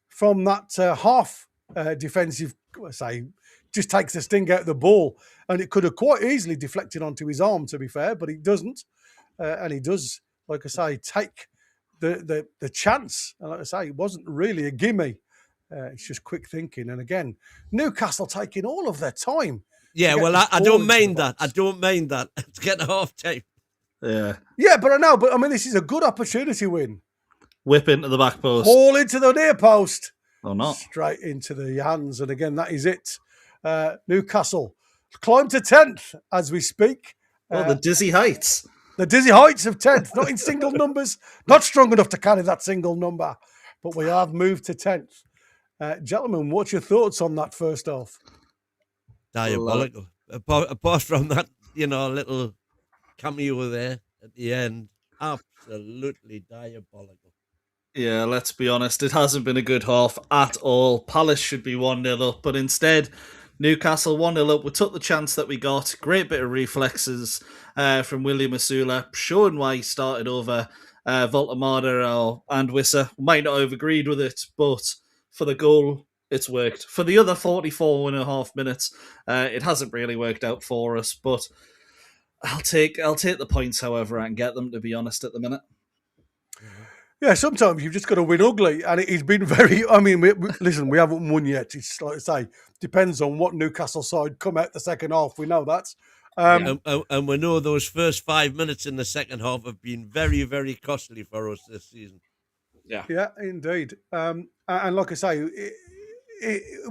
S5: from that half defensive, say, just takes the sting out of the ball, and it could have quite easily deflected onto his arm, to be fair, but he doesn't. And he does, like I say, take the chance. And like I say, it wasn't really a gimme. It's just quick thinking. And again, Newcastle taking all of their time.
S7: Yeah, well, I don't mind that. I don't mind that. It's getting half time.
S6: Yeah.
S5: Yeah, but I know. But I mean, this is a good opportunity win.
S6: Whip into the back post.
S5: Haul into the near post.
S6: Or not.
S5: Straight into the hands. And again, that is it. Newcastle climb to 10th as we speak.
S6: The dizzy heights.
S5: The dizzy heights of 10th, not in single numbers, not strong enough to carry that single number, but we have moved to 10th. Gentlemen, what's your thoughts on that first half?
S7: Diabolical. Apart from that, little cameo there at the end, absolutely diabolical.
S6: Yeah, let's be honest, it hasn't been a good half at all. Palace should be 1-0 up, but instead, Newcastle 1-0 up. We took the chance that we got. Great bit of reflexes from William Asula, showing why he started over Voltamada and Wissa. Might not have agreed with it, but for the goal, it's worked. For the other 44.5 minutes, it hasn't really worked out for us, but I'll take the points however I can get them, to be honest, at the minute.
S5: Yeah, sometimes you've just got to win ugly, and it's been very... I mean, listen, we haven't won yet. It's like I say, depends on what Newcastle side come out the second half. We know that.
S7: And we know those first 5 minutes in the second half have been very, very costly for us this season.
S5: Yeah, indeed. And like I say,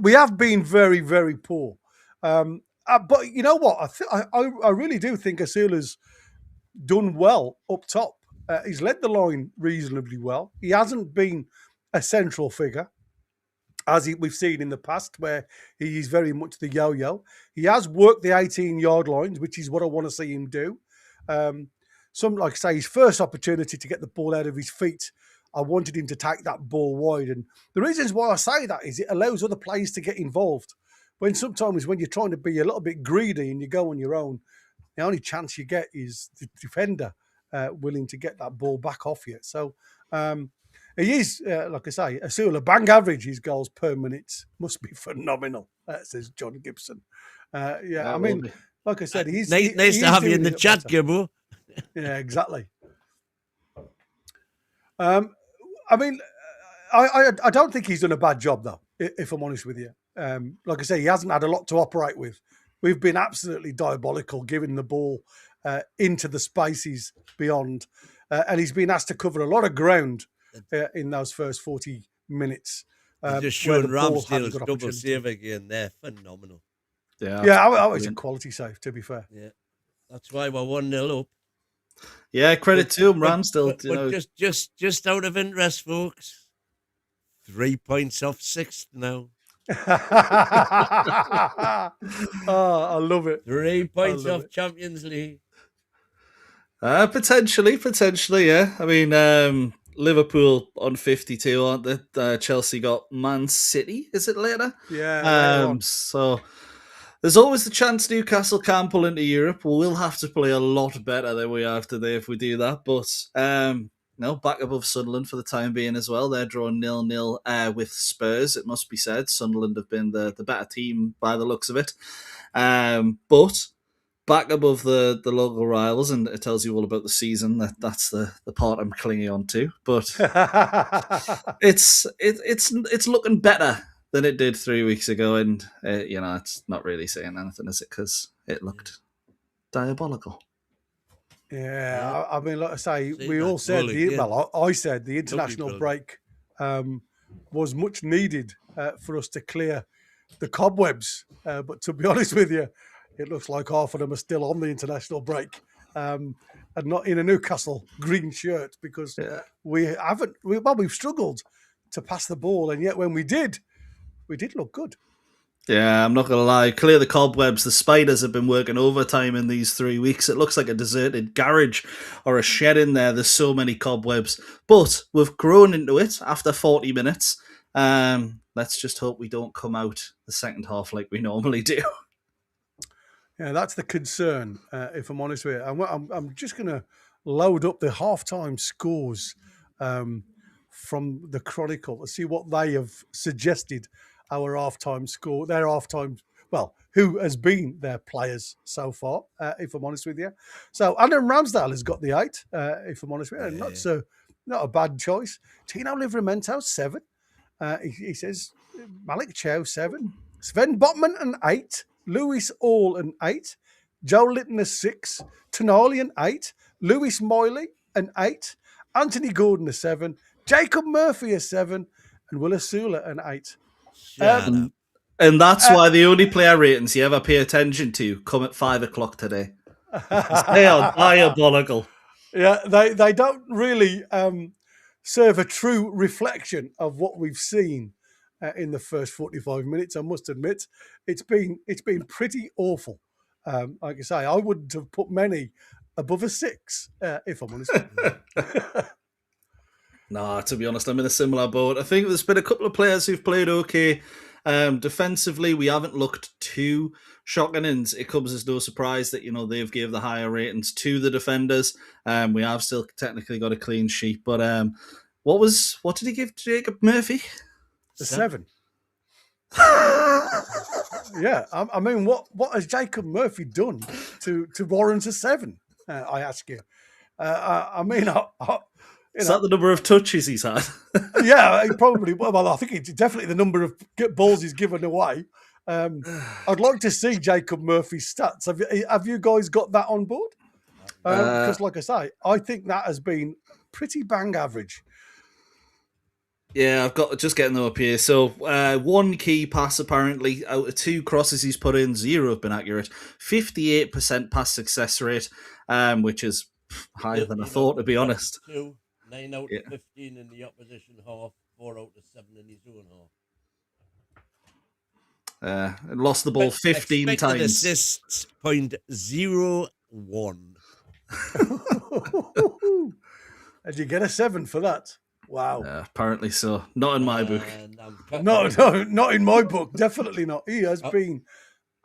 S5: we have been very, very poor. But you know what? I really do think Asula's done well up top. He's led the line reasonably well. He hasn't been a central figure, as we've seen in the past, where he is very much the yo-yo. He has worked the 18-yard lines, which is what I want to see him do. Like I say, his first opportunity to get the ball out of his feet, I wanted him to take that ball wide. And the reasons why I say that is it allows other players to get involved. Sometimes when you're trying to be a little bit greedy and you go on your own, the only chance you get is the defender willing to get that ball back off you. So he is, like I say, Asula, bang average, his goals per minute must be phenomenal, says John Gibson. I mean, like I said, he's...
S7: Nice to have you in the chat, Gibbo.
S5: Yeah, exactly. I mean, I don't think he's done a bad job, though, if I'm honest with you. Like I say, he hasn't had a lot to operate with. We've been absolutely diabolical giving the ball into the spaces beyond. And he's been asked to cover a lot of ground in those first 40 minutes.
S7: Just showing Ramsdale's double save again there. Phenomenal.
S5: Yeah, it's a quality save, to be fair.
S7: Yeah, that's why we're 1-0 up.
S6: Yeah, credit to him, Ramsdale.
S7: Just out of interest, folks, 3 points off sixth now.
S5: I love it.
S7: 3 points off Champions League.
S6: Potentially, yeah. I mean, Liverpool on 52, aren't they? Chelsea got Man City, is it later?
S5: Yeah.
S6: So there's always the chance Newcastle can pull into Europe. We'll have to play a lot better than we have today if we do that. But back above Sunderland for the time being as well. They're drawing 0-0 with Spurs, it must be said. Sunderland have been the better team by the looks of it. But back above the local rivals, and it tells you all about the season. That's the part I'm clinging on to. But it's looking better than it did 3 weeks ago, and it's not really saying anything, is it? Because it looked diabolical.
S5: Yeah, I mean, like I say, we all said I said the international break was much needed for us to clear the cobwebs. But to be honest with you, it looks like half of them are still on the international break and not in a Newcastle green shirt because we've struggled to pass the ball, and yet when we did look good.
S6: Yeah, I'm not going to lie. Clear the cobwebs. The spiders have been working overtime in these 3 weeks. It looks like a deserted garage or a shed in there. There's so many cobwebs. But we've grown into it after 40 minutes. Let's just hope we don't come out the second half like we normally do.
S5: Yeah, that's the concern, if I'm honest with you. I'm just going to load up the halftime scores from the Chronicle to see what they have suggested our halftime score, their halftime, who has been their players so far, if I'm honest with you. So Adam Ramsdale has got the 8, if I'm honest with you. Not a bad choice. Tino Livramento, 7. He says Malik Chow, 7. Sven Botman, an 8. Lewis All, an 8. Joe Litton, a 6. Tonali, an 8. Lewis Moyley, an 8. Anthony Gordon, a 7. Jacob Murphy, a 7. And Will Asula, an 8.
S6: And that's why the only player ratings you ever pay attention to come at 5 o'clock today. They are diabolical.
S5: Yeah, they don't really serve a true reflection of what we've seen in the first 45 minutes. I must admit, it's been pretty awful. Like I say, I wouldn't have put many above a 6, if I'm honest.
S6: Nah, to be honest, I'm in a similar boat. I think there's been a couple of players who've played okay. Defensively, we haven't looked too shocking, and it comes as no surprise that they've gave the higher ratings to the defenders. We have still technically got a clean sheet, but what did he give to Jacob Murphy?
S5: A 7. Yeah, I mean, what has Jacob Murphy done to warrant a 7? I ask you. I mean,
S6: is that the number of touches he's had?
S5: Yeah, probably. Well, I think it's definitely the number of balls he's given away. I'd like to see Jacob Murphy's stats. Have you guys got that on board? Because, like I say, I think that has been pretty bang average.
S6: Yeah, I've got just getting them up here. So one key pass apparently out of 2 crosses he's put in, 0 have been accurate. 58% pass success rate, which is higher than I thought, to be honest.
S7: 9 out
S6: Yeah.
S7: of 15 in the opposition half, 4 out of 7 in his own half.
S6: Lost the ball 15
S7: Expected
S6: times.
S7: assists 0.01.
S5: Did you get a 7 for that? Wow.
S6: Apparently so. Not in my book.
S5: No, not in my book. Definitely not. He has been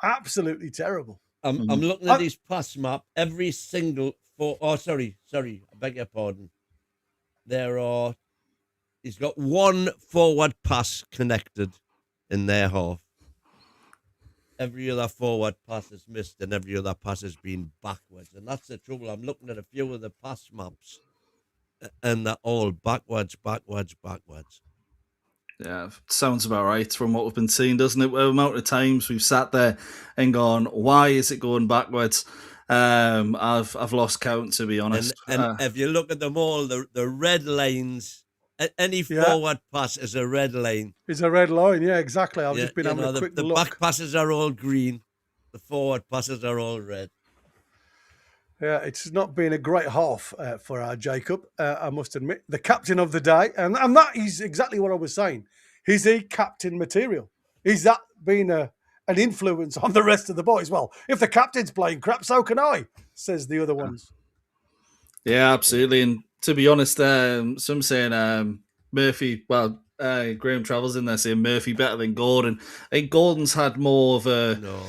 S5: absolutely terrible.
S7: I'm looking at his pass map. Every single sorry, I beg your pardon. He's got 1 forward pass connected in their half. Every other forward pass is missed and every other pass has been backwards. And that's the trouble. I'm looking at a few of the pass maps and they're all backwards.
S6: Yeah, sounds about right from what we've been seeing, doesn't it? The amount of times we've sat there and gone, why is it going backwards? I've lost count, to be honest.
S7: And if you look at them all, the red lines, any forward pass is a red line.
S5: It's a red line, yeah, exactly. I've just been having a quick look.
S7: The back passes are all green. The forward passes are all red.
S5: Yeah, it's not been a great half for our Jacob, I must admit. The captain of the day, and that is exactly what I was saying. He's the captain material. He's that being an influence on the rest of the boys. Well, if the captain's playing crap, so can I, says the other ones.
S6: Yeah, absolutely. And to be honest, some saying Murphy, Graham Travels in there saying Murphy better than Gordon. I think Gordon's had more of a...
S7: No.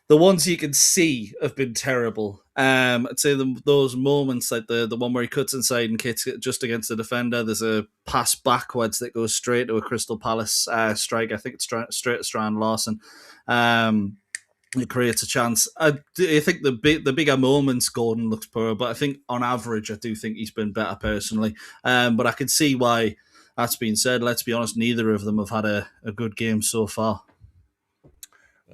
S6: The ones you can see have been terrible. I'd say those moments, like the one where he cuts inside and kicks it just against the defender. There's a pass backwards that goes straight to a Crystal Palace strike. I think it's straight to Strand Larson. It creates a chance. I think the bigger moments, Gordon looks poor, but I think on average, I do think he's been better personally. But I can see why that's been said. Let's be honest, neither of them have had a good game so far.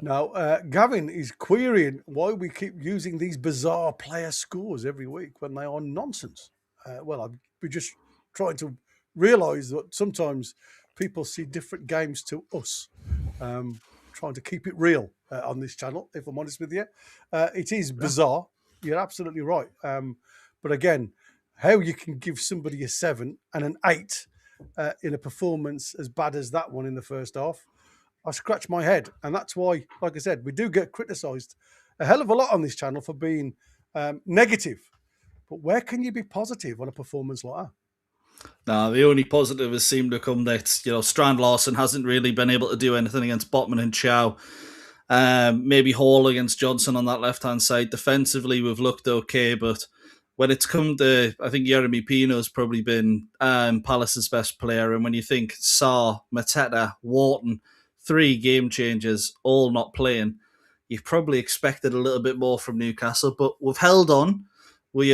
S5: Now, Gavin is querying why we keep using these bizarre player scores every week when they are nonsense. We're just trying to realise that sometimes people see different games to us. Trying to keep it real on this channel, if I'm honest with you. It is bizarre. You're absolutely right. But again, how you can give somebody a 7 and an 8 in a performance as bad as that one in the first half, I scratch my head. And that's why, like I said, we do get criticised a hell of a lot on this channel for being negative. But where can you be positive on a performance like that?
S6: No, the only positive has seemed to come that, Strand Larson hasn't really been able to do anything against Botman and Chow. Maybe Hall against Johnson on that left-hand side. Defensively, we've looked okay, but when it's come to, I think Jeremy Pino's probably been Palace's best player. And when you think Sarr, Mateta, Wharton, 3 game changers, all not playing, you've probably expected a little bit more from Newcastle, but we've held on. We've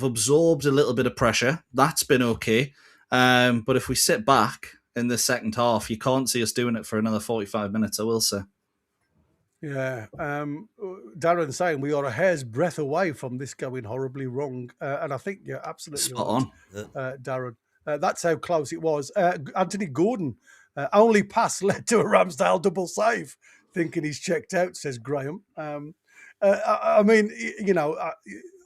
S6: absorbed a little bit of pressure. That's been okay. But if we sit back in the second half, you can't see us doing it for another 45 minutes, I will say.
S5: Yeah. Darren's saying we are a hair's breadth away from this going horribly wrong. And I think you're absolutely
S6: Spot
S5: right,
S6: on.
S5: Darren. That's how close it was. Anthony Gordon, only pass led to a Ramsdale double save. Thinking he's checked out, says Graham. I mean,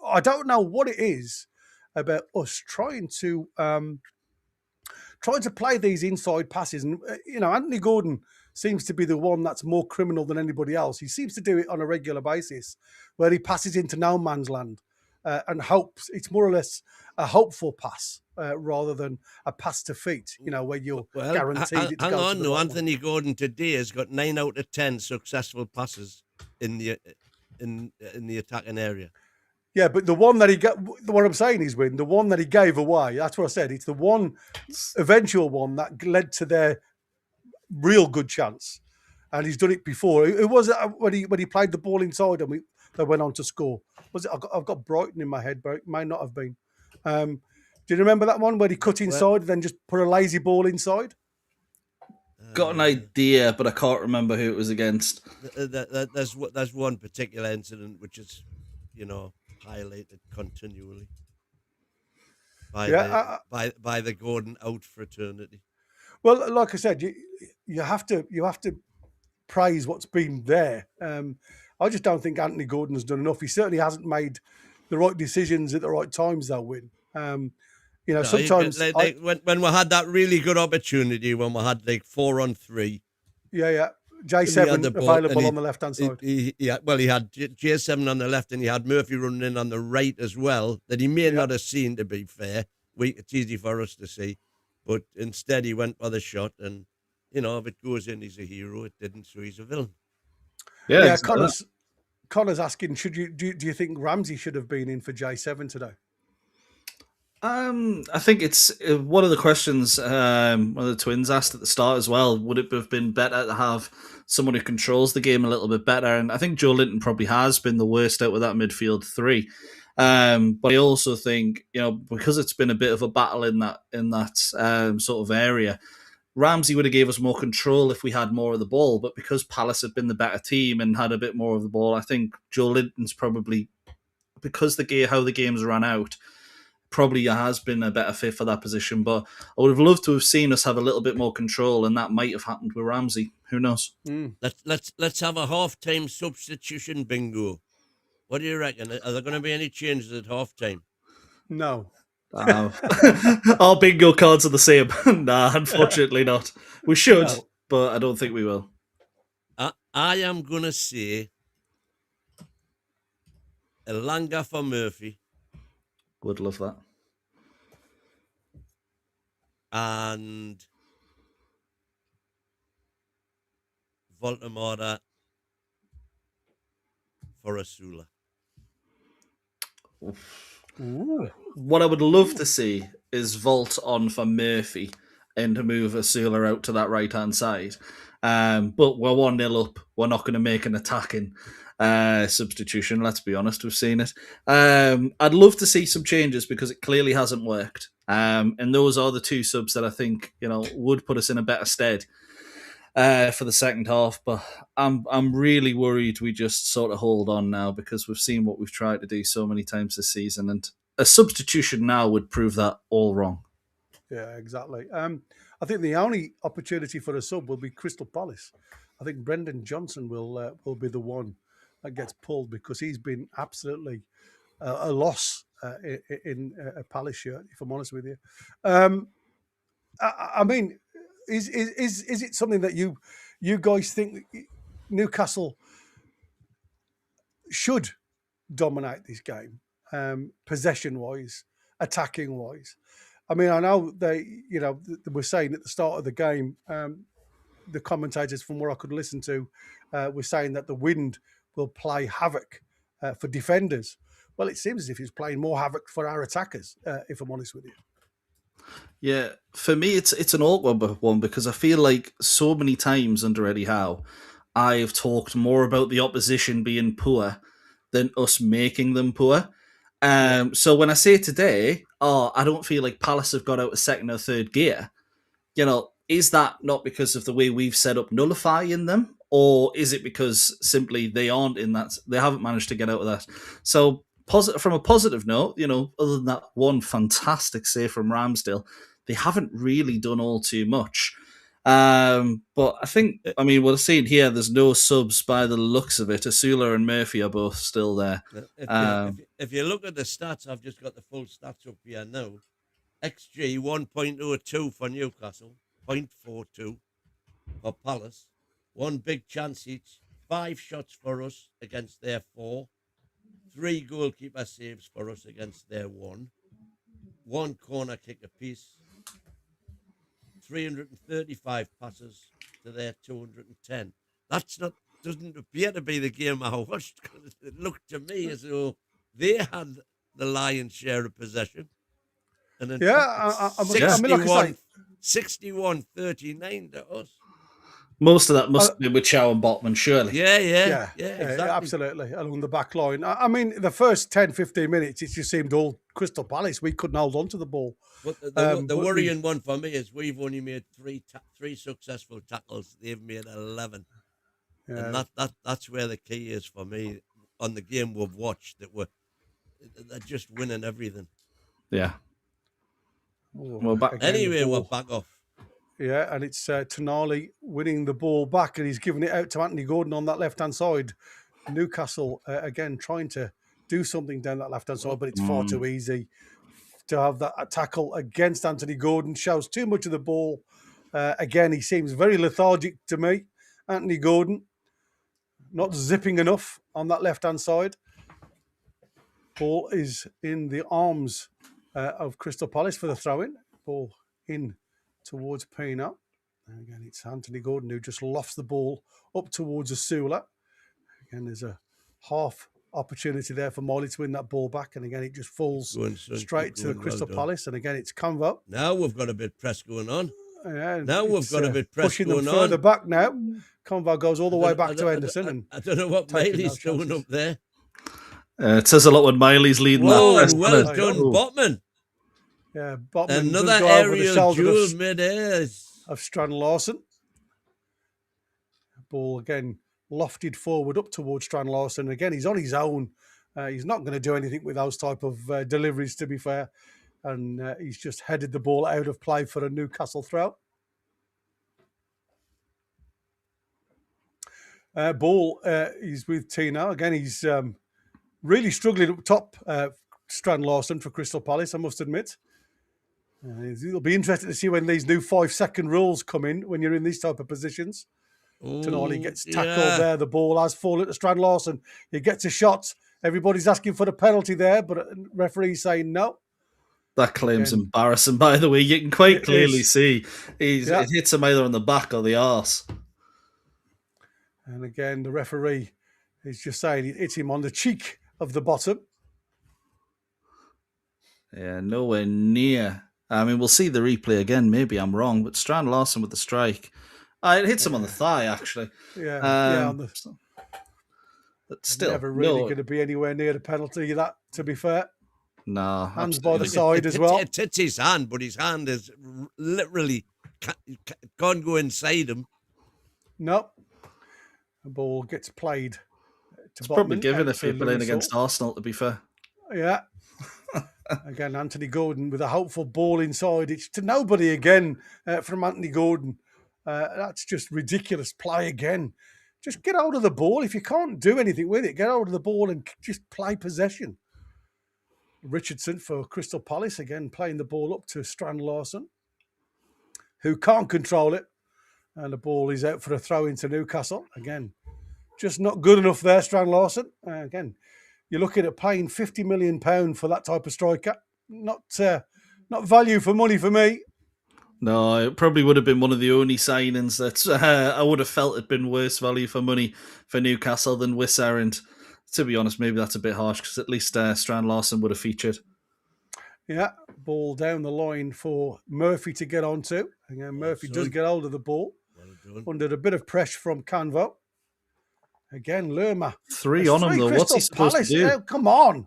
S5: I don't know what it is about us trying to play these inside passes. And, Anthony Gordon seems to be the one that's more criminal than anybody else. He seems to do it on a regular basis where he passes into no man's land and hopes. It's more or less a hopeful pass rather than a pass to feet, where you're guaranteed it to
S7: hang
S5: go
S7: on,
S5: to the
S7: no.
S5: bottom.
S7: Anthony Gordon today has got 9 out of 10 successful passes in the attacking area.
S5: Yeah, but the one that he got, what I'm saying is, the one that he gave away, that's what I said. It's the one eventual one that led to their real good chance. And he's done it before. It was when he played the ball inside and they went on to score. Was it? I've got Brighton in my head, but it may not have been. Do you remember that one where he cut inside and then just put a lazy ball inside?
S6: Got an idea, but I can't remember who it was against.
S7: There's one particular incident which is, highlighted continually. by
S5: Yeah,
S7: by the Gordon out fraternity.
S5: well, like I said, you have to praise what's been there. I just don't think Anthony Gordon has done enough. He certainly hasn't made the right decisions at the right times. They'll win.
S7: No,
S5: Sometimes
S7: when we had that really good opportunity, when we had like 4-on-3.
S5: Yeah.
S7: And he had
S5: J7
S7: the ball, and
S5: available on the left hand side.
S7: He had J7 on the left, and he had Murphy running in on the right as well. That he may not have seen. To be fair, it's easy for us to see, but instead he went for the shot, and if it goes in, he's a hero. It didn't, so he's a villain.
S5: Yeah,
S6: exactly.
S5: Connor's asking, do you think Ramsey should have been in for J7 today?
S6: I think it's one of the questions one of the twins asked at the start as well. Would it have been better to have someone who controls the game a little bit better? And I think Joe Linton probably has been the worst out with that midfield three. But I also think, because it's been a bit of a battle in that sort of area, Ramsey would have gave us more control if we had more of the ball. But because Palace had been the better team and had a bit more of the ball, I think Joe Linton's probably, because how the game's ran out, probably has been a better fit for that position. But I would have loved to have seen us have a little bit more control, and that might have happened with Ramsey. Who knows?
S7: Let's have a half-time substitution bingo. What do you reckon? Are there going to be any changes at half-time?
S5: No.
S6: Our bingo cards are the same. Nah, unfortunately not. We should, but I don't think we will.
S7: I am going to say Elanga for Murphy.
S6: Would love that.
S7: And Voltemora for Asula.
S6: What I would love to see is Volt on for Murphy and to move Asula out to that right-hand side. But we're 1-0 up. We're not going to make an attacking substitution. Let's be honest, we've seen it. I'd love to see some changes because it clearly hasn't worked. And those are the two subs that I think would put us in a better stead for the second half. But I'm really worried we just sort of hold on now because we've seen what we've tried to do so many times this season, and a substitution now would prove that all wrong.
S5: Yeah, exactly. I think the only opportunity for a sub will be Crystal Palace. I think Brendan Johnson will be the one that gets pulled because he's been absolutely a loss in a Palace shirt, if I'm honest with you. I mean, is it something that you guys think Newcastle should dominate this game, possession-wise, attacking-wise? I mean, I know they were saying at the start of the game, the commentators from where I could listen to were saying that the wind will play havoc for defenders. Well, it seems as if he's playing more havoc for our attackers, if I'm honest with you.
S6: Yeah, for me, it's an awkward one because I feel like so many times under Eddie Howe, I've talked more about the opposition being poor than us making them poor. So when I say today, I don't feel like Palace have got out of second or third gear, is that not because of the way we've set up nullifying them? Or is it because simply they aren't in that, they haven't managed to get out of that? So from a positive note, other than that one fantastic save from Ramsdale, they haven't really done all too much. But I think, we're seeing here, there's no subs by the looks of it. Asula and Murphy are both still there.
S7: If you look at the stats, I've just got the full stats up here now. XG 1.02 for Newcastle, 0.42 for Palace. One big chance each, 5 shots for us against their 4, 3 goalkeeper saves for us against their 1, 1 corner kick apiece, 335 passes to their 210. Doesn't appear to be the game I watched. It looked to me as though they had the lion's share of possession. And then 61-39 to us.
S6: Most of that must have been with Chow and Botman, surely.
S7: Yeah, exactly.
S5: Absolutely, along the back line. I mean, the first 10, 15 minutes, it just seemed all Crystal Palace. We couldn't hold on to the ball.
S7: But the worrying one for me is we've only made three successful tackles. They've made 11. Yeah. And that's where the key is for me on the game we've watched, that they're just winning everything.
S6: Yeah. Well, back
S7: Anyway, we're back off.
S5: Yeah, and it's Tonali winning the ball back, and he's giving it out to Anthony Gordon on that left-hand side. Newcastle, again, trying to do something down that left-hand side, but it's far too easy to have that tackle against Anthony Gordon. Shows too much of the ball. Again, he seems very lethargic to me, Anthony Gordon. Not zipping enough on that left-hand side. Ball is in the arms of Crystal Palace for the throw-in. Ball in towards Pino. And again, it's Anthony Gordon who just lofts the ball up towards Asula. Again, there's a half opportunity there for Miley to win that ball back. And again, it just falls straight to Crystal Palace. And again, it's Convo.
S7: Now we've got a bit press going on.
S5: Yeah,
S7: now we've got a bit press
S5: pushing
S7: going
S5: them
S7: on.
S5: further back now. Convo goes all the way back to Henderson.
S7: I don't know what Miley's doing up there.
S6: It says a lot when Miley's leading that.
S7: Well done, Botman.
S5: Yeah, Botman
S7: another aerial duel mid-air
S5: of Strand Larson. Ball again lofted forward up towards Strand Larson. Again, he's on his own. He's not going to do anything with those type of deliveries, to be fair. And he's just headed the ball out of play for a Newcastle throw. Ball is with Tino. Again, he's really struggling up top, Strand Larson for Crystal Palace, I must admit. It'll be interesting to see when these new 5-second rules come in when you're in these type of positions. Tonali gets tackled there. The ball has fallen to Strand Larson. He gets a shot. Everybody's asking for the penalty there, but referee's saying no.
S6: That claim's embarrassing, by the way. You can quite clearly see it hits him either on the back or the arse.
S5: And again, the referee is just saying it hits him on the cheek of the bottom.
S6: Yeah, nowhere near. I mean, we'll see the replay again. Maybe I'm wrong, but Strand Larson with the strike. It hits him on the thigh, actually.
S5: Yeah,
S6: but still,
S5: never really going to be anywhere near the penalty. That, to be fair,
S6: no,
S5: hands by the side as well.
S7: It hits his hand, but his hand is literally can't go inside him.
S5: No, the ball gets played to
S6: it's
S5: Botman.
S6: Probably given if you're playing against Arsenal, to be fair.
S5: Yeah. Again, Anthony Gordon with a hopeful ball inside. It's to nobody again from Anthony Gordon. That's just ridiculous play again. Just get hold of the ball. If you can't do anything with it, get hold of the ball and just play possession. Richardson for Crystal Palace, again, playing the ball up to Strand Larson, who can't control it. And the ball is out for a throw into Newcastle. Again, just not good enough there, Strand Larson. Again, you're looking at paying £50 million for that type of striker. Not value for money for me.
S6: No, it probably would have been one of the only signings that I would have felt had been worse value for money for Newcastle than Wisser. And to be honest, maybe that's a bit harsh because at least Strand Larson would have featured.
S5: Yeah, ball down the line for Murphy to get onto. Again, Murphy does get hold of the ball under a bit of pressure from Canvo. Again, Lerma.
S6: 3 on him, though. What's he supposed to do?
S5: Oh, come on.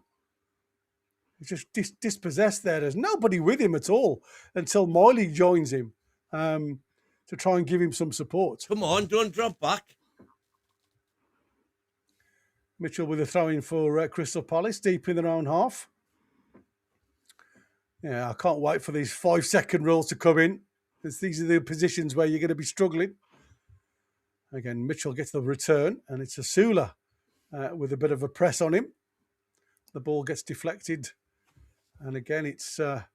S5: He's just dispossessed there. There's nobody with him at all until Miley joins him to try and give him some support.
S7: Come on, don't drop back.
S5: Mitchell with a throw-in for Crystal Palace, deep in their own half. Yeah, I can't wait for these 5-second rules to come in, because these are the positions where you're going to be struggling. Again, Mitchell gets the return, and it's Asula with a bit of a press on him. The ball gets deflected. And again, it's... is that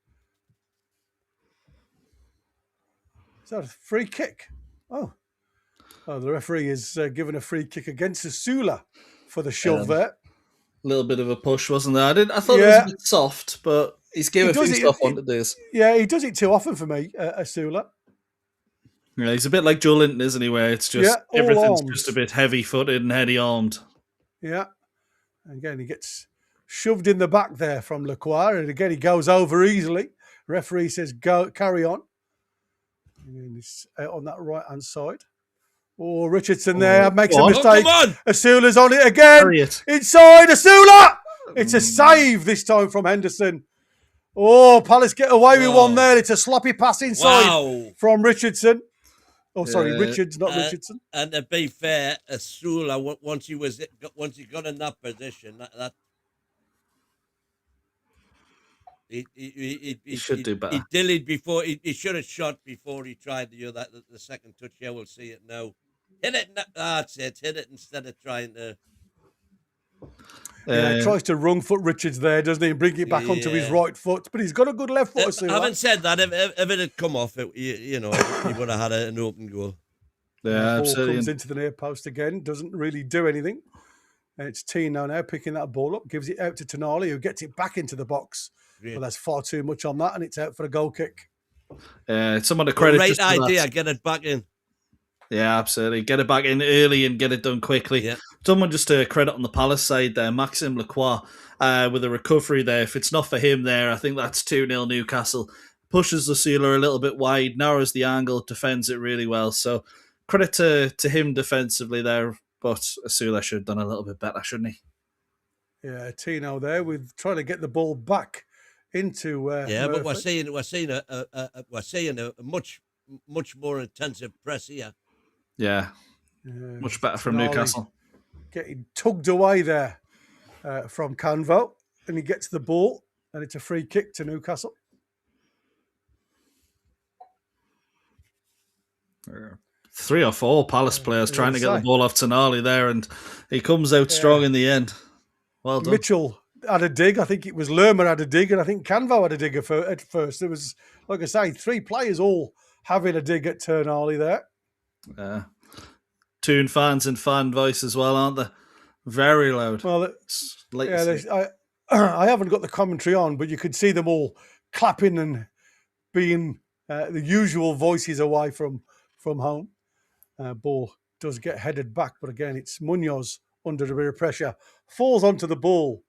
S5: a free kick? Oh, the referee is given a free kick against Asula for the shove there.
S6: A little bit of a push, wasn't there? I thought it was a bit soft, but he's given a few stuff onto this.
S5: Yeah, he does it too often for me, Asula.
S6: Yeah, he's a bit like Joe Linton, isn't he? Where it's just everything's just a bit heavy-footed and heady-armed.
S5: Yeah. Again, he gets shoved in the back there from Lacroix, and again he goes over easily. Referee says go, carry on. And he's out on that right-hand side. Oh, Richardson there makes a mistake. Asula's on it again. Inside, Asula! It's a save this time from Henderson. Oh, Palace get away with one there. It's a sloppy pass inside from Richardson. Oh, sorry, Richards, not Richardson.
S7: And to be fair, Asula, once he got in that position, He
S6: should do better.
S7: He dillied before. He should have shot before he tried to do that. The second touch. Yeah, we'll see it now. Hit it. That's it. Hit it instead of trying to.
S5: He tries to wrong foot Richards there, doesn't he? And bring it back onto his right foot, but he's got a good left foot.
S7: Having said that, if it had come off, he would have had an open goal.
S6: Yeah, absolutely.
S5: Comes into the near post again, doesn't really do anything. And it's Tino now picking that ball up, gives it out to Tonali, who gets it back into the box. But that's far too much on that, and it's out for a goal kick.
S6: Someone to credit.
S7: Great idea, get it back in.
S6: Yeah, absolutely. Get it back in early and get it done quickly.
S7: Yeah.
S6: Someone just to credit on the Palace side there, Maxime Lacroix, with a recovery there. If it's not for him there, I think that's 2-0 Newcastle. Pushes the sealer a little bit wide, narrows the angle, defends it really well. So credit to him defensively there, but Asula should have done a little bit better, shouldn't he?
S5: Yeah, Tino there with trying to get the ball back into.
S7: Yeah,
S5: Murphy.
S7: but we're seeing a much more intensive press here.
S6: Yeah, much better from Newcastle.
S5: Getting tugged away there from Canvo, and he gets the ball, and it's a free kick to Newcastle.
S6: 3 or 4 Palace players trying to get the ball off Tonali there, and he comes out strong in the end. Well done.
S5: Mitchell had a dig. I think it was Lerma had a dig, and I think Canvo had a dig at first. There was, like I say, 3 players all having a dig at Tonali there.
S6: Toon fans and fan voice as well, aren't they? Very loud.
S5: Well, I haven't got the commentary on, but you could see them all clapping and being the usual voices away from home. Ball does get headed back, but again, it's Munoz under a bit of pressure, falls onto the ball,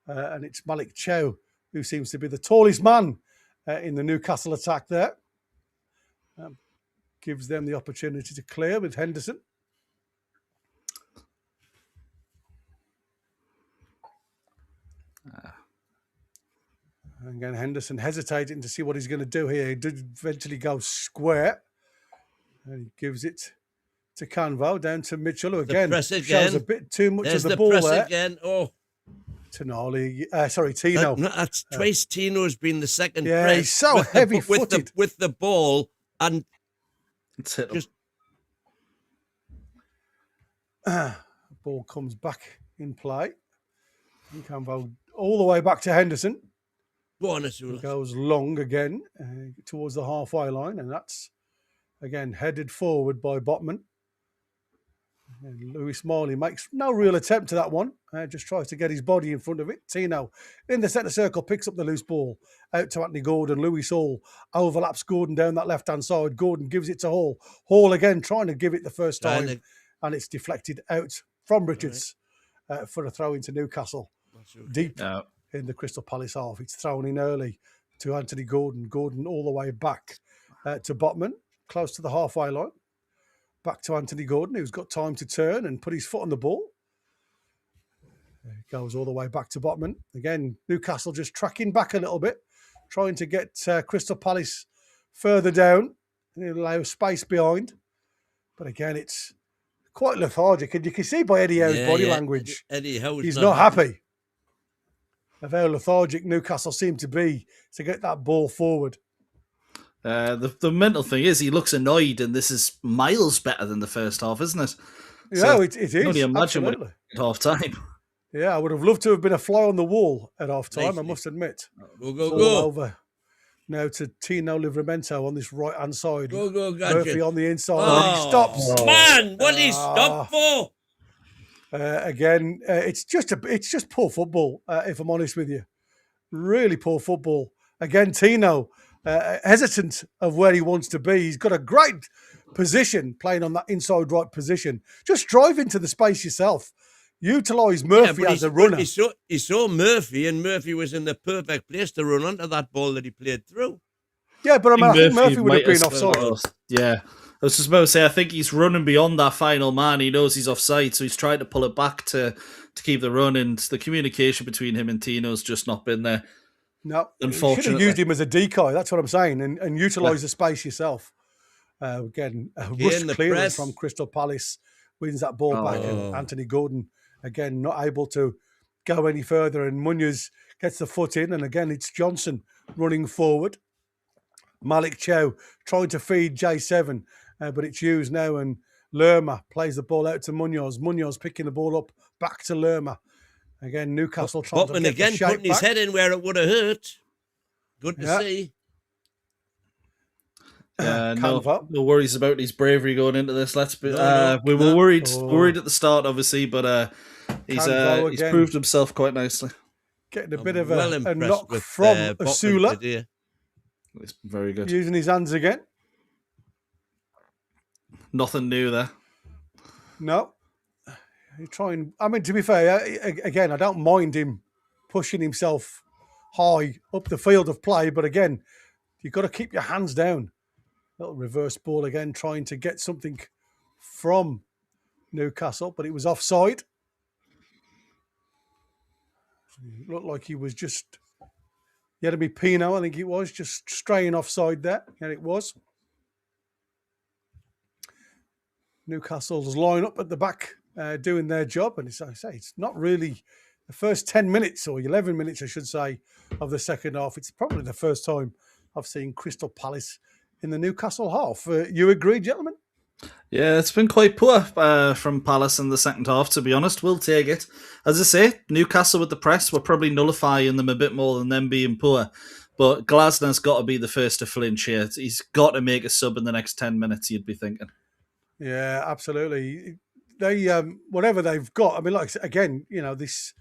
S5: and it's Malik Chow who seems to be the tallest man in the Newcastle attack there. Gives them the opportunity to clear with Henderson. And again, Henderson hesitating to see what he's going to do here. He did eventually go square. And he gives it to Canvo, down to Mitchell, who again shows a bit too much of the ball there.
S7: Again. Oh.
S5: Tino.
S7: That's twice Tino's been the second
S5: press. Yeah, he's so heavy-footed.
S7: With the ball, and
S6: just...
S5: ball comes back in play. And Canvo all the way back to Henderson.
S7: Go on, Asula.
S5: Goes long again towards the halfway line, and that's again headed forward by Botman. And Lewis Marley makes no real attempt to that one. Just tries to get his body in front of it. Tino in the centre circle picks up the loose ball out to Anthony Gordon. Lewis Hall overlaps Gordon down that left-hand side. Gordon gives it to Hall. Hall again trying to give it the first time, and it's deflected out from Richards for a throw into Newcastle. Deep in the Crystal Palace half. It's thrown in early to Anthony Gordon. Gordon all the way back to Botman, close to the halfway line. Back to Anthony Gordon, who's got time to turn and put his foot on the ball. It goes all the way back to Botman. Again, Newcastle just tracking back a little bit, trying to get Crystal Palace further down and allow space behind. But again, it's quite lethargic. And you can see by Eddie Howe's body language,
S7: Eddie Howe's
S5: he's not happy of how lethargic Newcastle seem to be to get that ball forward.
S6: The mental thing is he looks annoyed, and this is miles better than the first half, isn't it?
S5: Yeah,
S6: so
S5: it is.
S6: I can only imagine what at half time.
S5: Yeah, I would have loved to have been a fly on the wall at half time, I must admit.
S7: Go.
S5: Over now to Tino Livramento on this right hand side.
S7: Go,
S5: Murphy on the inside.
S7: Oh,
S5: he stops.
S7: Man, what did he stop for?
S5: Again, it's just poor football, if I'm honest with you. Really poor football. Again, Tino, hesitant of where he wants to be. He's got a great position playing on that inside right position. Just drive into the space yourself. Utilise Murphy as a runner.
S7: He saw Murphy, and Murphy was in the perfect place to run onto that ball that he played through.
S5: Yeah, but I think Murphy would have been offside.
S6: Yeah. I was just about to say, I think he's running beyond that final man. He knows he's offside, so he's trying to pull it back to keep the run, and the communication between him and Tino's just not been there.
S5: No,
S6: unfortunately.
S5: You should have used him as a decoy. That's what I'm saying, and utilise the space yourself. Again, rush clearance from Crystal Palace wins that ball back, and Anthony Gordon again not able to go any further, and Munoz gets the foot in, and again it's Johnson running forward. Malik Chow trying to feed J7, but it's used now, and Lerma plays the ball out to Munoz. Munoz picking the ball up back to Lerma. Again, Newcastle trying to get
S7: again
S5: the shape
S7: putting his
S5: back.
S7: head in where it would have hurt. Good to see.
S6: No worries about his bravery going into this. We were worried at the start, obviously, but he's proved himself quite nicely.
S5: Getting a bit of a knock from Asula.
S6: It's very good.
S5: Using his hands again.
S6: Nothing new there.
S5: No. To be fair, again, I don't mind him pushing himself high up the field of play, but again, you've got to keep your hands down. Little reverse ball again, trying to get something from Newcastle, but it was offside. It looked like he was just... He had to be Pino, I think it was, just straying offside there, and it was. Newcastle's line up at the back, doing their job, and it's not really the first 10 minutes, or 11 minutes, I should say, of the second half. It's probably the first time I've seen Crystal Palace in the Newcastle half. You agree, gentlemen?
S6: Yeah, it's been quite poor from Palace in the second half, to be honest. We'll take it. As I say, Newcastle with the press, we're probably nullifying them a bit more than them being poor. But Glasner's got to be the first to flinch here. He's got to make a sub in the next 10 minutes, you'd be thinking.
S5: Yeah, absolutely. They whatever they've got, I mean, like, again, this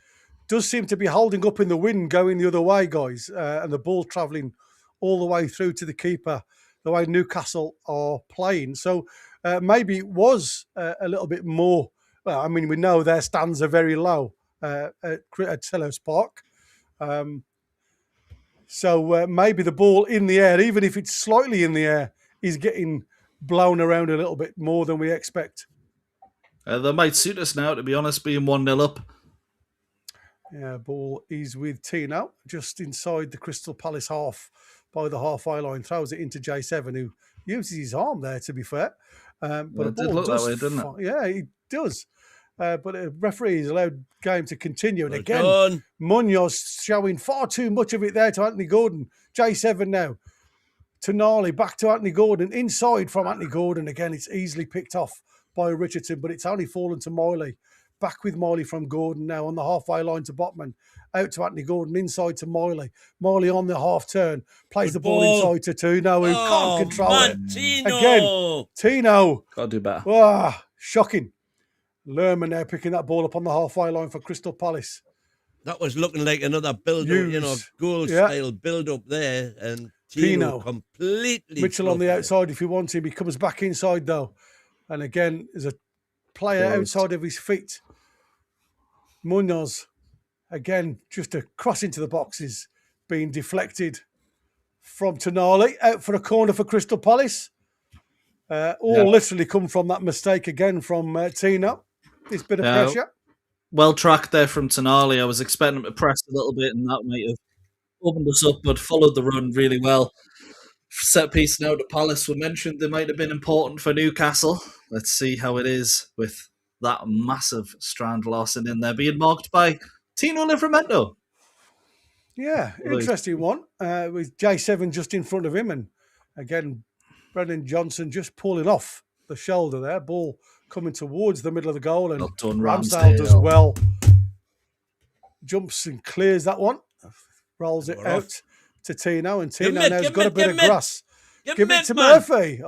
S5: does seem to be holding up in the wind going the other way, guys, and the ball travelling all the way through to the keeper, the way Newcastle are playing. So maybe it was a little bit more. Well, I mean, we know their stands are very low at Selhurst Park. So maybe the ball in the air, even if it's slightly in the air, is getting blown around a little bit more than we expect.
S6: That might suit us now, to be honest, being 1-0 up.
S5: Yeah, ball is with Tino, just inside the Crystal Palace half by the halfway line, throws it into J7, who uses his arm there, to be fair. But
S6: it did look that way, didn't it?
S5: Yeah, he does. But the referee has allowed game to continue. And again, Munoz showing far too much of it there to Anthony Gordon. J7 now. Tonali back to Anthony Gordon. Inside from Anthony Gordon. Again, it's easily picked off by Richardson, but it's only fallen to Miley. Back with Miley from Gordon now on the halfway line to Botman. Out to Anthony Gordon, inside to Miley. Miley on the half turn. Plays the ball inside to Tino, who can't control it.
S7: Tino.
S5: Again, Tino.
S6: Got to do better.
S5: Ah, shocking. Lerma now picking that ball up on the halfway line for Crystal Palace.
S7: That was looking like another build-up, goal-style build-up there. And Tino completely...
S5: Mitchell on the outside if he wants him. He comes back inside, though. And again, there's a player outside of his feet. Munoz, again, just a cross into the boxes, being deflected from Tonali. Out for a corner for Crystal Palace. Literally come from that mistake again from Tino. This bit of pressure.
S6: Well tracked there from Tonali. I was expecting him to press a little bit, and that might have opened us up, but followed the run really well. Set piece now to Palace. We mentioned they might have been important for Newcastle. Let's see how it is with that massive Strand Larsen in there, being marked by Tino Livramento.
S5: Yeah, interesting one. With J7 just in front of him, and again, Brendan Johnson just pulling off the shoulder there. Ball coming towards the middle of the goal, and Ramsdale does well. Jumps and clears that one. Rolls it out to Tino, and Tino now's got a bit of grass. Give it to Murphy.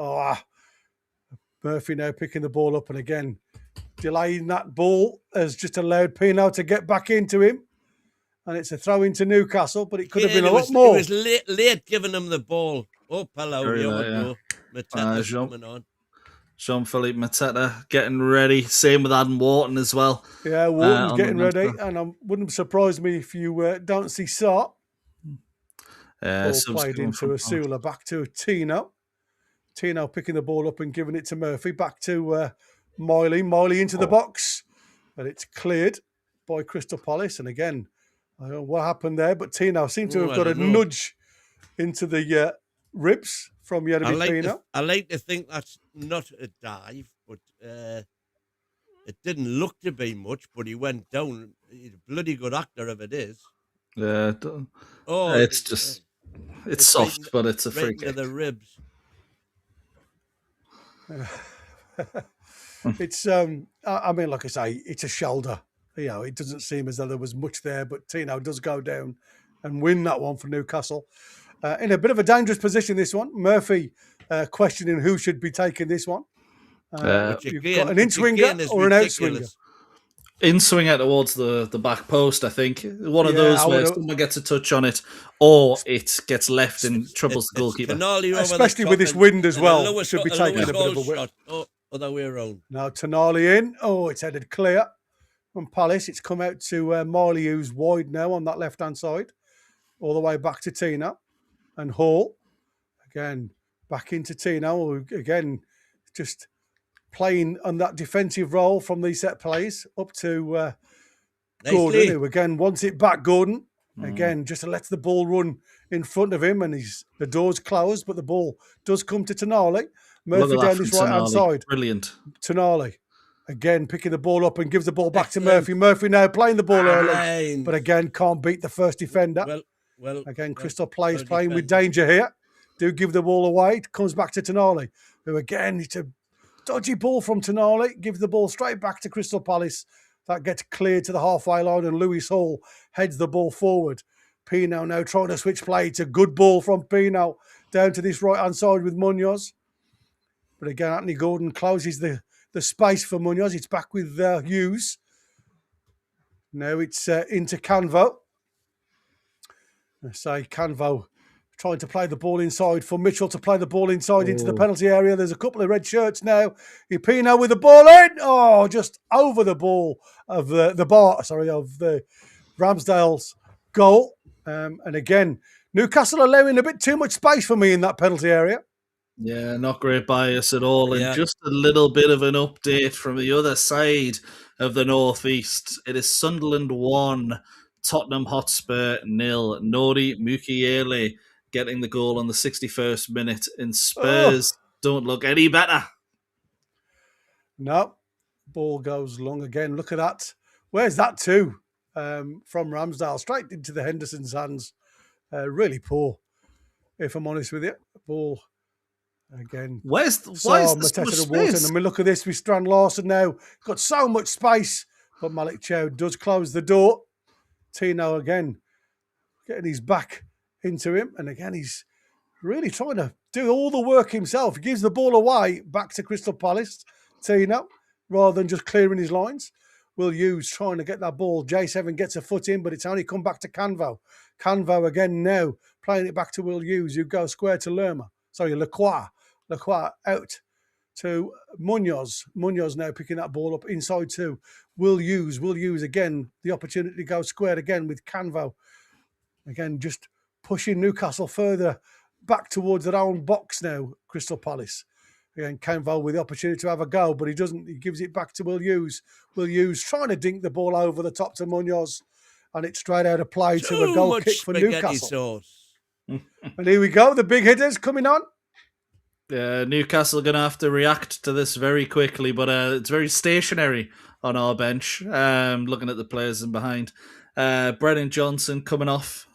S5: Murphy now picking the ball up, and again, delaying that ball has just allowed Pino to get back into him. And it's a throw into Newcastle, but it could have been a lot more.
S7: It was late giving him the ball. Oh, hello. Mateta's coming on.
S6: Jean-Philippe Mateta getting ready. Same with Adam Wharton as well.
S5: Yeah, Wharton's getting ready. And it wouldn't surprise me if you don't see Sark. Ball played into Asula, back to Tino. Tino picking the ball up and giving it to Murphy. Back to Miley. Miley into the box. And it's cleared by Crystal Palace. And again, I don't know what happened there, but Tino seemed to have got a nudge into the ribs from Yeremy Pino.
S7: I like to think that's not a dive, but it didn't look to be much, but he went down. He's a bloody good actor if it is.
S6: It's just it's soft, but it's a free
S7: right into
S6: kick.
S7: the ribs.
S5: It's I mean, like I say, it's a shoulder. You know, it doesn't seem as though there was much there, but Tino does go down and win that one for Newcastle. In a bit of a dangerous position, this one. Murphy questioning who should be taking this one. You've got an in-swinger or an out-swinger?
S6: In-swinger towards the back post, I think. One of those where someone gets a touch on it, or it gets left and troubles the goalkeeper.
S5: Especially with this wind as well. Should be taking a bit of a whip.
S7: Other way around.
S5: Now Tonali in. Oh, it's headed clear from Palace. It's come out to Marley, who's wide now on that left-hand side. All the way back to Tino. And Hall. Again, back into Tino. Again, just playing on that defensive role from these set plays. Up to Gordon, who again wants it back. Gordon, again, just lets the ball run in front of him. And the door's closed, but the ball does come to Tonali. Murphy down this right-hand side.
S6: Brilliant.
S5: Tonali, again, picking the ball up and gives the ball back to Murphy. Murphy now playing the ball early, but again, can't beat the first defender. Crystal Palace playing with danger here. Do give the ball away. It comes back to Tonali, who again, it's a dodgy ball from Tonali. Gives the ball straight back to Crystal Palace. That gets cleared to the halfway line, and Lewis Hall heads the ball forward. Pino now trying to switch play. It's a good ball from Pino down to this right-hand side with Munoz. But again, Anthony Gordon closes the space for Munoz. It's back with Hughes. Now it's into Canvo. I say Canvo trying to play the ball inside for Mitchell to play the ball inside into the penalty area. There's a couple of red shirts now. Pino with the ball in. Oh, just over the ball of the Ramsdale's goal. And again, Newcastle allowing a bit too much space for me in that penalty area.
S6: Yeah, not great bias at all. And just a little bit of an update from the other side of the northeast. It is Sunderland 1, Tottenham Hotspur 0. Nori Mukiele getting the goal on the 61st minute. And Spurs don't look any better.
S5: No, ball goes long again. Look at that. Where's that to? From Ramsdale straight into the Henderson's hands. Really poor, if I'm honest with you. Ball again.
S6: Why is there so much space?
S5: And we look at this with Strand Larson now. Got so much space, but Malik Chow does close the door. Tino again getting his back into him, and again he's really trying to do all the work himself. He gives the ball away back to Crystal Palace, Tino, rather than just clearing his lines. Will Hughes trying to get that ball. J7 gets a foot in, but it's only come back to Canvo. Canvo again now playing it back to Will Hughes, who goes square to Lacroix. Lacroix out to Munoz. Munoz now picking that ball up inside to Will Hughes. Will Hughes again, the opportunity to go square again with Canvo. Again, just pushing Newcastle further back towards their own box now, Crystal Palace. Again, Canvo with the opportunity to have a go, but he doesn't. He gives it back to Will Hughes. Will Hughes trying to dink the ball over the top to Munoz, and it's straight out of play to a goal kick for Newcastle. And here we go, the big hitters coming on.
S6: Newcastle are going to have to react to this very quickly, but it's very stationary on our bench. Looking at the players in behind. Brennan Johnson coming off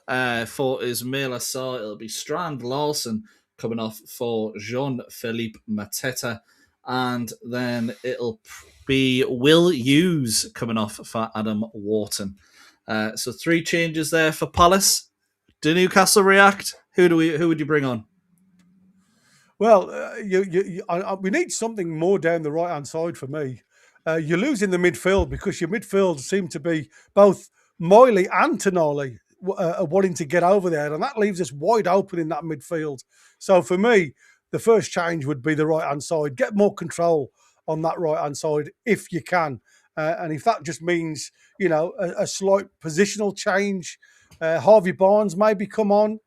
S6: for Ismail Assar. It'll be Strand Larson coming off for Jean-Philippe Mateta. And then it'll be Will Hughes coming off for Adam Wharton. So 3 changes there for Palace. Do Newcastle react? Who would you bring on?
S5: Well, we need something more down the right-hand side for me. You're losing the midfield because your midfield seem to be both Miley and Tonali wanting to get over there, and that leaves us wide open in that midfield. So for me, the first change would be the right-hand side. Get more control on that right-hand side if you can. And if that just means, a slight positional change, Harvey Barnes maybe come on.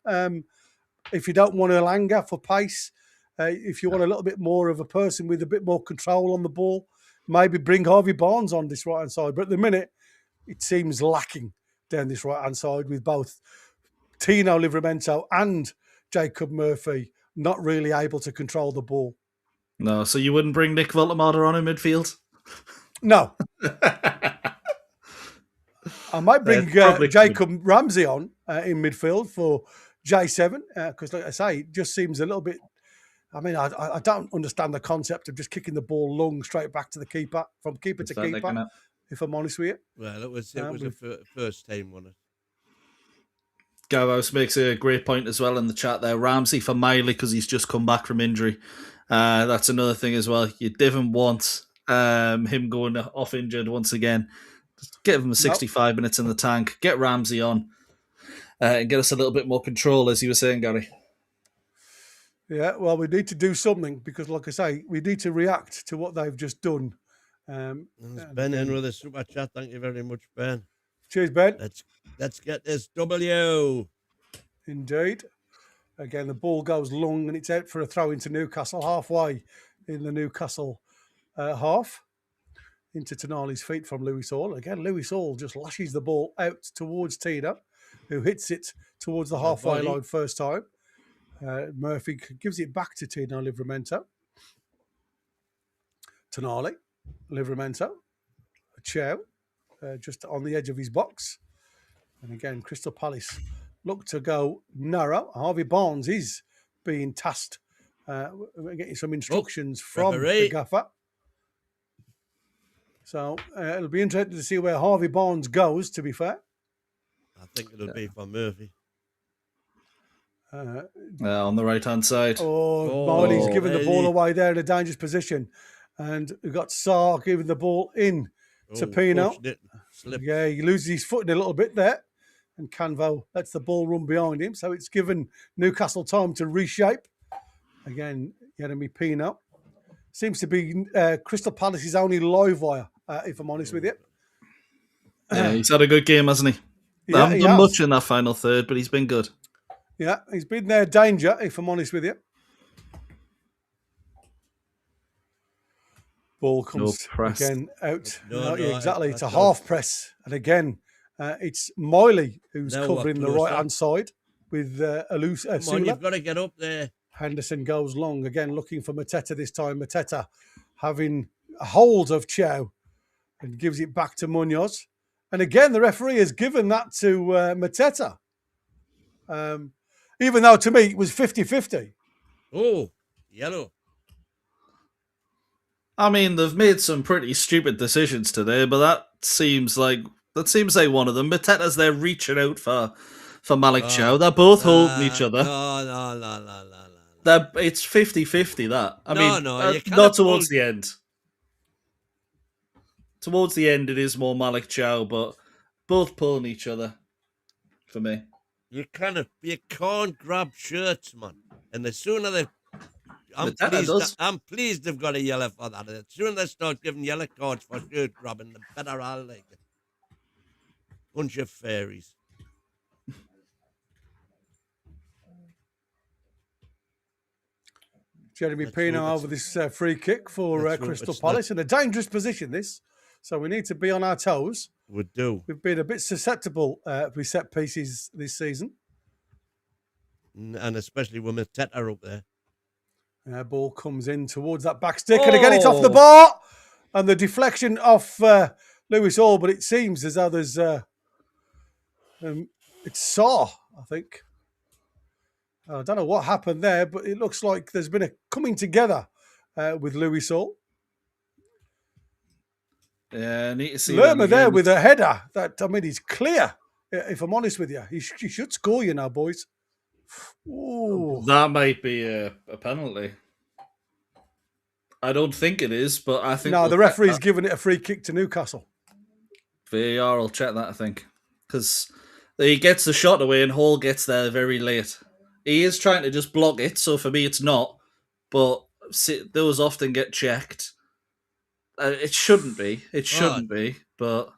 S5: If you don't want Elanga for pace, if you want a little bit more of a person with a bit more control on the ball, maybe bring Harvey Barnes on this right-hand side. But at the minute, it seems lacking down this right-hand side with both Tino Livramento and Jacob Murphy not really able to control the ball.
S6: No, so you wouldn't bring Nick Voltemade on in midfield?
S5: No. I might bring
S6: probably
S5: Jacob Ramsey on in midfield for J7 because, like I say, it just seems a little bit. I mean, I don't understand the concept of just kicking the ball long straight back to the keeper, from keeper to keeper, if I'm honest with you.
S7: Well, it was a first time, wasn't it?
S6: Garros makes a great point as well in the chat there. Ramsey for Miley because he's just come back from injury. That's another thing as well. You didn't want him going off injured once again. Just give him 65 minutes in the tank. Get Ramsey on and get us a little bit more control, as you were saying, Gary.
S5: Yeah, well, we need to do something because, like I say, we need to react to what they've just done.
S7: Ben in with a super chat. Thank you very much, Ben.
S5: Cheers, Ben.
S7: Let's get this W.
S5: Indeed. Again, the ball goes long and it's out for a throw into Newcastle, halfway in the Newcastle half. Into Tonali's feet from Lewis Hall. Again, Lewis Hall just lashes the ball out towards Tina, who hits it towards the halfway line first time. Murphy gives it back to Tino Livramento. Tonali, Livramento, Chow, just on the edge of his box. And again, Crystal Palace look to go narrow. Harvey Barnes is being tasked getting some instructions from the gaffer. So it'll be interesting to see where Harvey Barnes goes, to be fair.
S7: I think it'll be for Murphy.
S6: On the right-hand side.
S5: Miley's given the ball away there in a dangerous position. And we've got Sarr giving the ball in to Pino. Yeah, he loses his footing a little bit there. And Canvo lets the ball run behind him. So it's given Newcastle time to reshape. Again, Jeremy Pino. Seems to be Crystal Palace's only live wire, if I'm honest with you.
S6: Yeah, he's had a good game, hasn't he?
S5: Yeah,
S6: Haven't done much in that final third, but he's been good.
S5: Yeah, he's been their danger, if I'm honest with you. Ball comes again out. Exactly. It's a half press. And again, it's Miley who's covering the right-hand side with Asula.
S7: Come on, you've got to get up there.
S5: Henderson goes long, again looking for Mateta this time. Mateta having a hold of Chow and gives it back to Munoz. And again, the referee has given that to Mateta. Even though, to me, it was 50-50.
S7: Oh, yellow.
S6: I mean, they've made some pretty stupid decisions today, but that seems like one of them. Mateta's there reaching out for Malik Chow. They're both holding each other.
S7: No.
S6: It's 50-50, that. I mean,
S7: not
S6: towards the end. Towards the end, it is more Malik Chow, but both pulling each other for me.
S7: You can't grab shirts, man. And the sooner they... I'm pleased they've got a yellow for that. The sooner they start giving yellow cards for shirt grabbing, the better I'll like it. Bunch of fairies.
S5: Jeremy Pino over this free kick for Crystal Palace in a dangerous position, this. So we need to be on our toes.
S7: We do.
S5: We've been a bit susceptible with set pieces this season.
S7: And especially with Mateta up there.
S5: Ball comes in towards that back stick. And again, it's off the bar. And the deflection off Lewis Hall. But it seems as though there's... it's Sarr, I think. I don't know what happened there, but it looks like there's been a coming together with Lewis Hall.
S6: Yeah, I need to see
S5: Lerma there with a header. He's clear, if I'm honest with you. He should score, you know, boys. Ooh.
S6: That might be a penalty. I don't think it is, but I think...
S5: No, the referee's given it a free kick to Newcastle.
S6: VAR will check that, I think. Because he gets the shot away and Hall gets there very late. He is trying to just block it, so for me it's not. But those often get checked. It shouldn't be. It shouldn't be, but...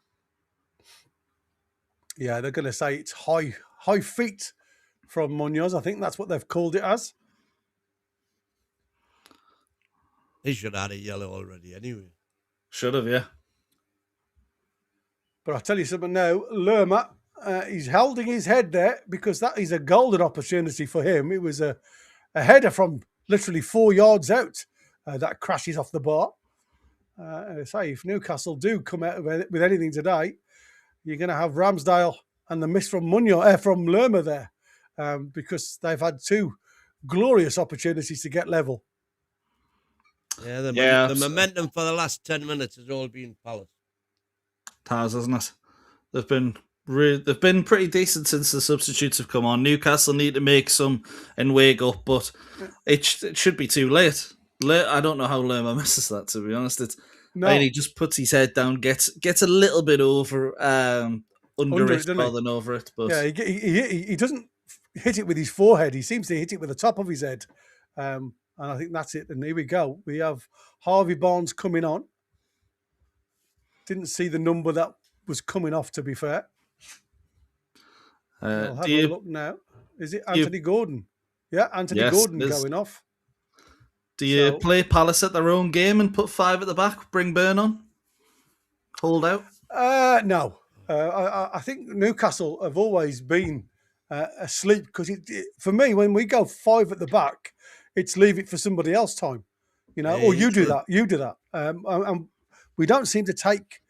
S5: Yeah, they're going to say it's high feet from Munoz. I think that's what they've called it as.
S7: He should have had a yellow already anyway.
S6: Should have, yeah.
S5: But I'll tell you something now. Lerma, he's holding his head there because that is a golden opportunity for him. It was a header from literally 4 yards out that crashes off the bar. Say, if Newcastle do come out with anything today, you're going to have Ramsdale and the miss from from Lerma there, because they've had two glorious opportunities to get level.
S7: Yeah, the momentum for the last 10 minutes has all been Palace.
S6: It has, hasn't it? They've been pretty decent since the substitutes have come on. Newcastle need to make some and wake up, but it should be too late. I don't know how Lerma misses that, to be honest. He just puts his head down, gets a little bit over under it rather than over it. But
S5: yeah, he doesn't hit it with his forehead. He seems to hit it with the top of his head. And I think that's it. And here we go. We have Harvey Barnes coming on. Didn't see the number that was coming off, to be fair. I'll have a look now. Is it Anthony Gordon? Yeah, Anthony Gordon going off.
S6: Do you play Palace at their own game and put 5 at the back, bring Burn on? Hold out?
S5: No. I think Newcastle have always been asleep because for me, when we go 5 at the back, it's leave it for somebody else time. Or you do that. You do that. And we don't seem to take...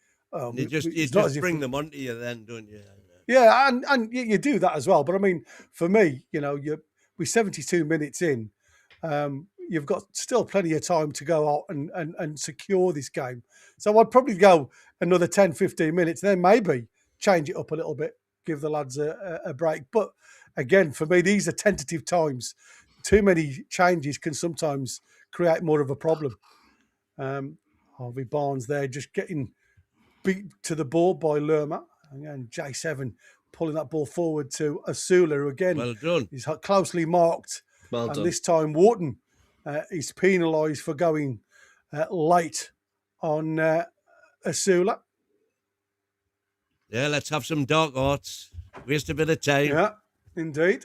S7: you just bring them onto you then, don't you?
S5: Yeah, and you do that as well. But I mean, for me, we're 72 minutes in. You've got still plenty of time to go out and secure this game. So I'd probably go another 10, 15 minutes, then maybe change it up a little bit, give the lads a break. But again, for me, these are tentative times. Too many changes can sometimes create more of a problem. Harvey Barnes there just getting beat to the ball by Lerma. And J7 pulling that ball forward to Asula, who again is closely marked.
S6: Well
S5: and
S6: done.
S5: This time Wharton is penalised for going late on Asula.
S7: Yeah, let's have some dark arts. Waste a bit of time.
S5: Yeah, indeed.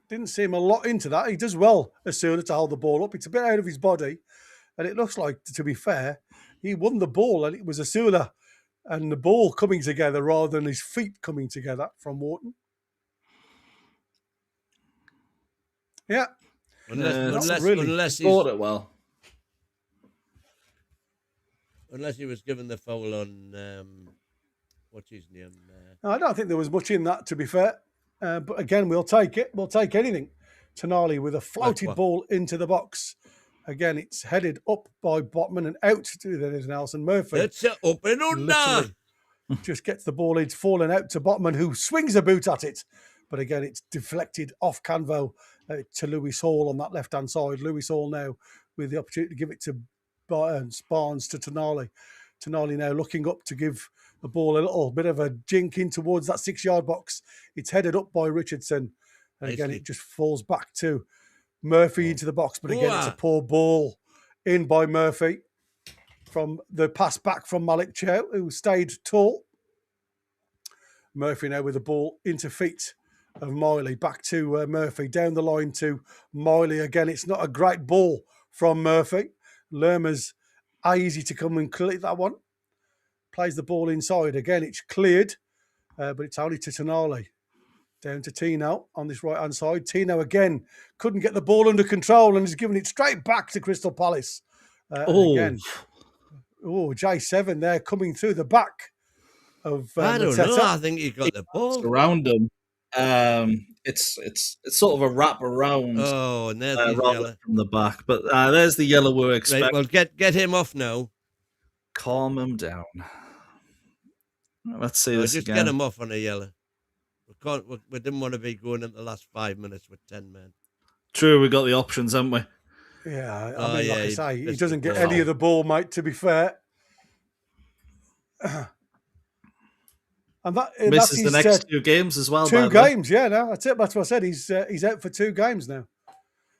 S5: Didn't seem a lot into that. He does well, Asula, to hold the ball up. It's a bit out of his body. And it looks like, to be fair, he won the ball and it was Asula and the ball coming together rather than his feet coming together from Wharton. Yeah.
S7: Unless he
S6: fought it well.
S7: Unless he was given the foul on, what's his name?
S5: I don't think there was much in that, to be fair. But again, we'll take it. We'll take anything. Tonali with a floated ball into the box. Again, it's headed up by Botman and out to anything else. And Murphy.
S7: It's up and under.
S5: Just gets the ball. It's fallen out to Botman, who swings a boot at it. But again, it's deflected off Canvo to Lewis Hall on that left-hand side. Lewis Hall now with the opportunity to give it to Barnes to Tonali. Tonali now looking up to give the ball a little bit of a jink in towards that 6-yard box. It's headed up by Richardson. And again, it just falls back to Murphy into the box. But again, it's a poor ball in by Murphy from the pass back from Malik Chow, who stayed tall. Murphy now with the ball into feet of Miley. Back to Murphy. Down the line to Miley. Again, it's not a great ball from Murphy. Lerma's easy to come and clear that one. Plays the ball inside. Again, it's cleared, but it's only to Tonali. Down to Tino on this right-hand side. Tino again couldn't get the ball under control and is giving it straight back to Crystal Palace. Again, J7 there coming through the back of
S7: I don't know. I think he got the ball
S6: around him. It's sort of a wrap around.
S7: Oh, and there's the yellow
S6: from the back. But there's the yellow we're expecting.
S7: Right, well, get him off now.
S6: Calm him down. Let's see this
S7: just
S6: again.
S7: Get him off on a yellow. We didn't want to be going into the last 5 minutes with 10 men.
S6: True, we got the options, haven't we?
S5: Yeah, I mean, like I say, he doesn't get any of the ball, mate, to be fair. And
S6: misses the next 2 games as well.
S5: 2 games, yeah, no, that's it. That's what I said. He's out for 2 games now.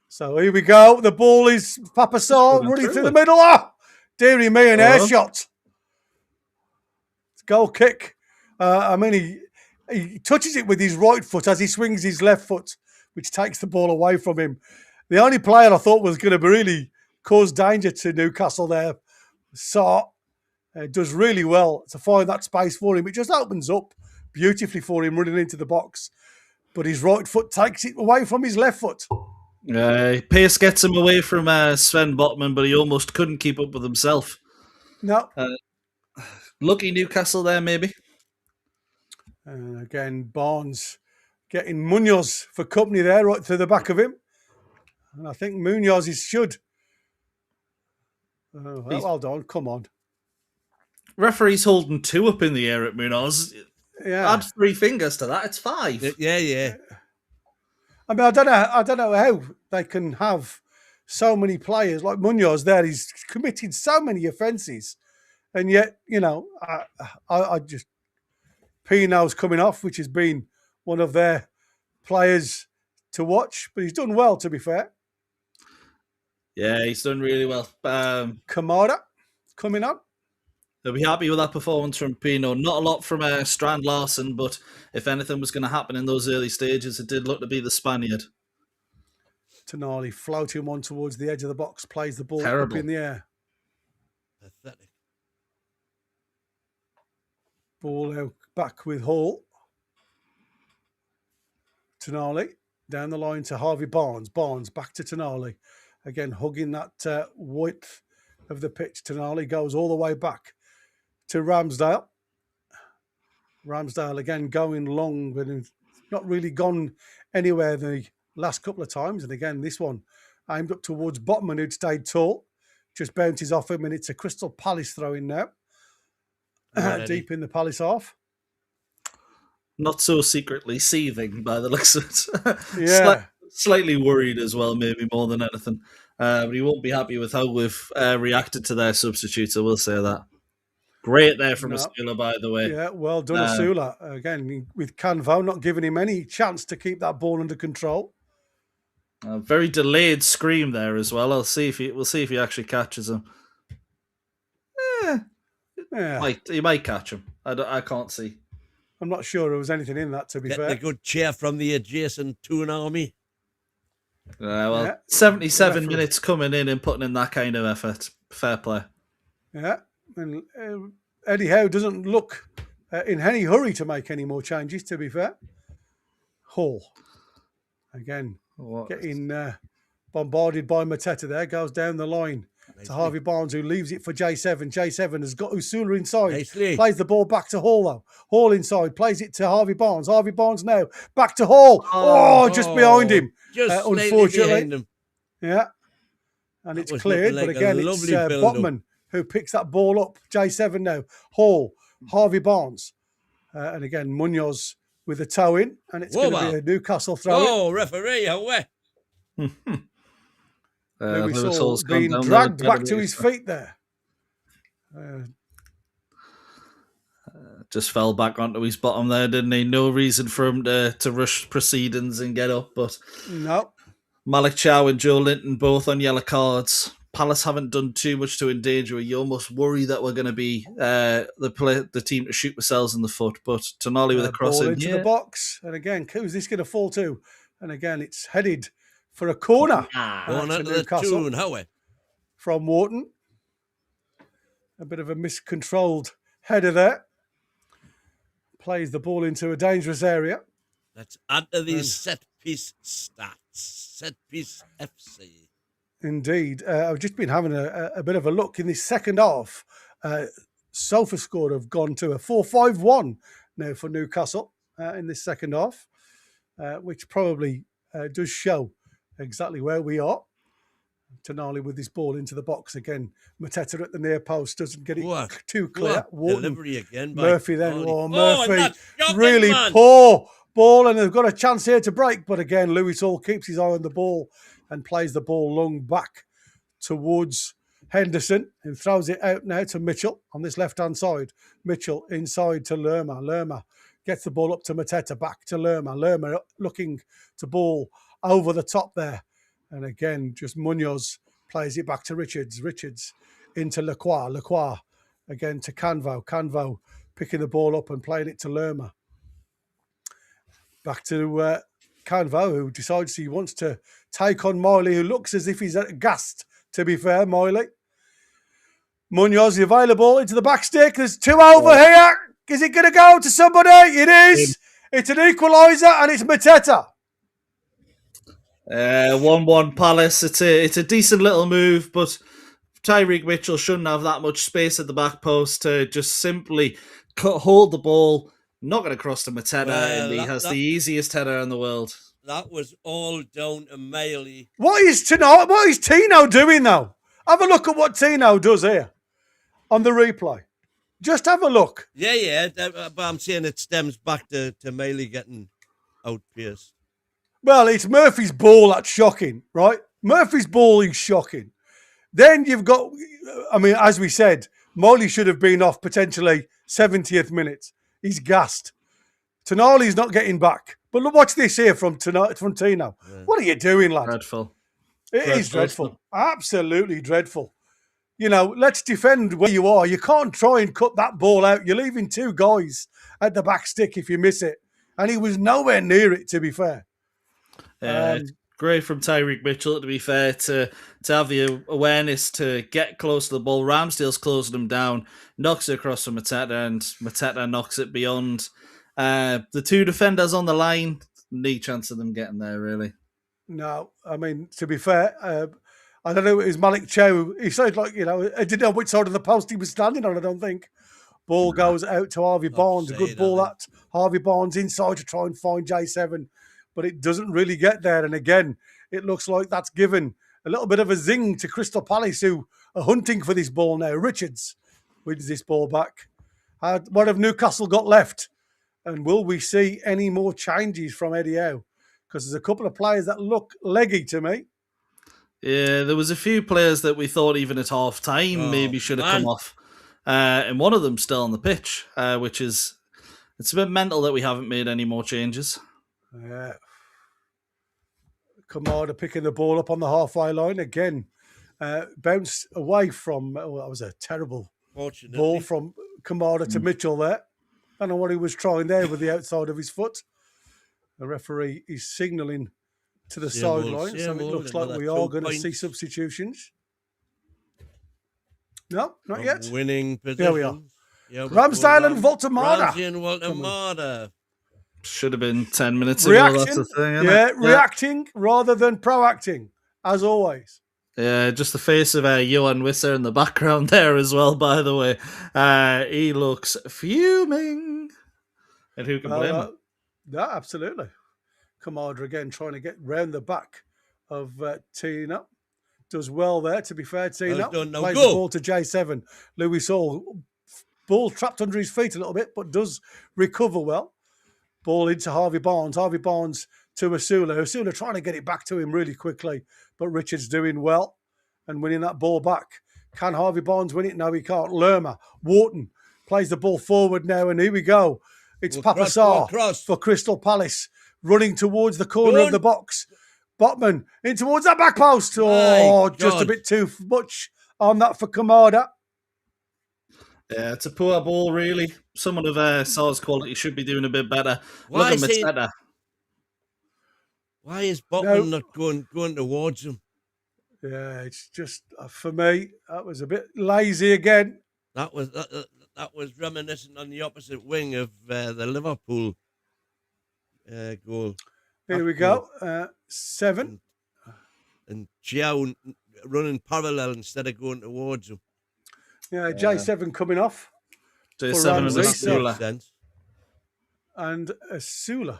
S5: So here we go. The ball is Papasar running through the middle. Oh, dearie me, an air shot. It's a goal kick. I mean, he touches it with his right foot as he swings his left foot, which takes the ball away from him. The only player I thought was going to really cause danger to Newcastle there, Sarr, does really well to find that space for him. It just opens up beautifully for him running into the box. But his right foot takes it away from his left foot.
S6: Pace gets him away from Sven Botman, but he almost couldn't keep up with himself.
S5: No.
S6: Lucky Newcastle there, maybe.
S5: And again, Barnes getting Munoz for company there, right to the back of him. And I think Munoz should. Well done. Come on.
S6: Referee's holding 2 up in the air at Munoz.
S5: Yeah.
S6: Add 3 fingers to that. It's 5.
S7: Yeah.
S5: I mean, I don't know how they can have so many players like Munoz there. He's committed so many offences. And yet, I just... Pino's coming off, which has been one of their players to watch. But he's done well, to be fair.
S6: Yeah, he's done really well.
S5: Kamara coming on.
S6: They'll be happy with that performance from Pino. Not a lot from Strand Larson, but if anything was going to happen in those early stages, it did look to be the Spaniard.
S5: Tonali floating one towards the edge of the box, plays the ball
S6: Terrible.
S5: up in the air.
S7: Pathetic.
S5: Ball out back with Hall. Tonali down the line to Harvey Barnes. Barnes back to Tonali. Again, hugging that width of the pitch. Tonali goes all the way back to Ramsdale. Ramsdale again going long, but not really gone anywhere the last couple of times. And again, this one aimed up towards Botman, who'd stayed tall. Just bounces off him, and it's a Crystal Palace throw in now. Deep in the Palace half.
S6: Not so secretly seething by the looks of it.
S5: Yeah.
S6: Slightly worried as well, maybe more than anything. But he won't be happy with how we've reacted to their substitutes, I will say that. Great there from Asula, by the way.
S5: Yeah, well done, Asula. Again, with Canvo not giving him any chance to keep that ball under control.
S6: A very delayed scream there as well. We'll see if he actually catches him.
S5: Yeah.
S6: He might catch him. I can't see.
S5: I'm not sure there was anything in that, to be fair.
S7: A good cheer from the adjacent Toon Army.
S6: 77 minutes coming in and putting in that kind of effort. Fair play.
S5: Yeah. And Eddie Howe doesn't look in any hurry to make any more changes, to be fair. Hall. Again, getting bombarded by Mateta there. Goes down the line to Harvey Barnes, who leaves it for J7. J7 has got Usula inside.
S7: Nicely.
S5: Plays the ball back to Hall, though. Hall inside. Plays it to Harvey Barnes. Harvey Barnes now. Back to Hall. Just behind him.
S7: Just
S5: unfortunately.
S7: behind him.
S5: Yeah. And it's cleared. But again, it's Botman who picks that ball up. J7 now. Hall. Harvey Barnes. And again, Munoz with a toe in. And it's going to be a Newcastle throw.
S7: Oh, referee, away.
S5: Lewis Hall's being dragged back to his feet there.
S6: Just fell back onto his bottom there, didn't he? No reason for him to rush proceedings and get up, but
S5: no.
S6: Malik Chow and Joe Linton both on yellow cards. Palace haven't done too much to endanger. You almost worry that we're going to be the team to shoot themselves in the foot, but Tonali with a crossing.
S5: Ball into the box, and again, who's this going to fall to? And again, it's headed for a corner.
S7: Going under the Toon, Howe.
S5: From Wharton. A bit of a miscontrolled header there. Plays the ball into a dangerous area.
S7: Let's add to these set-piece stats. Set-piece FC.
S5: Indeed. I've just been having a bit of a look in this second half. Sofa score have gone to a 4-5-1 now for Newcastle in this second half, which probably does show exactly where we are. Tonali with this ball into the box again. Mateta at the near post doesn't get it too clear.
S7: Delivery again.
S5: Murphy then. Murphy really poor ball, and they've got a chance here to break. But again, Lewis Hall keeps his eye on the ball and plays the ball long back towards Henderson, who throws it out now to Mitchell on this left-hand side. Mitchell inside to Lerma. Lerma gets the ball up to Mateta, back to Lerma. Lerma looking to ball over the top there. And again, just Munoz plays it back to Richards. Richards into Lacroix. Lacroix again to Canvo. Canvo picking the ball up and playing it to Lerma. Back to Canvo, who decides he wants to take on Miley, who looks as if he's gassed, to be fair, Miley. Munoz available into the back stick. There's 2 over here. Is it going to go to somebody? It is. It's an equaliser, and it's Mateta.
S6: 1-1 Palace. It's a decent little move, but Tyreek Mitchell shouldn't have that much space at the back post to just simply hold the ball, knock it across to Mateta,
S7: Well,
S6: and he has the easiest header in the world.
S7: That was all down to Miley.
S5: What is Tino doing though? Have a look at what Tino does here on the replay. Just have a look.
S7: Yeah, but I'm saying it stems back to Miley getting outpaced.
S5: Well, it's Murphy's ball that's shocking, right? Murphy's ball is shocking. Then you've got, I mean, as we said, Molly should have been off potentially 70th minute. He's gassed. Tonali's not getting back. But look, watch this here from Tino. Yeah. What are you doing, lad?
S6: Dreadful.
S5: It is dreadful. Absolutely dreadful. You know, let's defend where you are. You can't try and cut that ball out. You're leaving two guys at the back stick if you miss it. And he was nowhere near it, to be fair.
S6: Great from Tyreek Mitchell, to be fair, to have the awareness to get close to the ball. Ramsdale's closing him down, knocks it across from Mateta, and Mateta knocks it beyond the two defenders on the line. No chance of them getting there, really.
S5: No, I mean, to be fair, I don't know, it was Malik Chow. He sounded like, you know, I didn't know which side of the post he was standing on, I don't think. Ball goes out to Harvey Barnes. A good ball at Harvey Barnes inside to try and find J7. But it doesn't really get there. And again, it looks like that's given a little bit of a zing to Crystal Palace, who are hunting for this ball now. Richards wins this ball back. What have Newcastle got left? And will we see any more changes from Eddie Howe? Because there's a couple of players that look leggy to me.
S6: Yeah, there was a few players that we thought even at half time maybe should have come off. And one of them still on the pitch, which is, it's a bit mental that we haven't made any more changes.
S5: Yeah. Kamada picking the ball up on the halfway line again. Bounced away from, that was a terrible ball from Kamada to Mitchell there. I don't know what he was trying there with the outside of his foot. The referee is signalling to the sideline, so it looks like we are going to see substitutions. No, not yet.
S7: Winning position.
S5: There we are. Ramsdale and Voltemada.
S7: Ramsey and Voltemada.
S6: Should have been 10 minutes ago. That's the thing, isn't it?
S5: Reacting rather than proacting, as always.
S6: Yeah, just the face of Johan Wisser in the background there as well, by the way. He looks fuming. And who can blame him?
S5: Yeah, absolutely. Kamada again trying to get round the back of Tina. Does well there, to be fair. Tina plays the ball to J7. Louis Hall. Ball trapped under his feet a little bit, but does recover well. Ball into Harvey Barnes. Harvey Barnes to Asula. Asula trying to get it back to him really quickly, but Richards doing well and winning that ball back. Can Harvey Barnes win it? No, he can't. Lerma. Wharton plays the ball forward now, and here we go. It's Papasar for Crystal Palace, running towards the corner of the box. Botman in towards that back post. Just a bit too much on that for Kamada.
S6: Yeah, it's a poor ball, really. Someone of Sar's quality should be doing a bit better. Look at Mateta.
S7: Why is Botman not going towards him?
S5: Yeah, it's just, for me, that was a bit lazy again.
S7: That was reminiscent on the opposite wing of the Liverpool goal.
S5: Here we go. 7.
S7: And Chiao running parallel instead of going towards him.
S5: Yeah, J7 coming off.
S6: J7 and Asula.
S5: And Asula.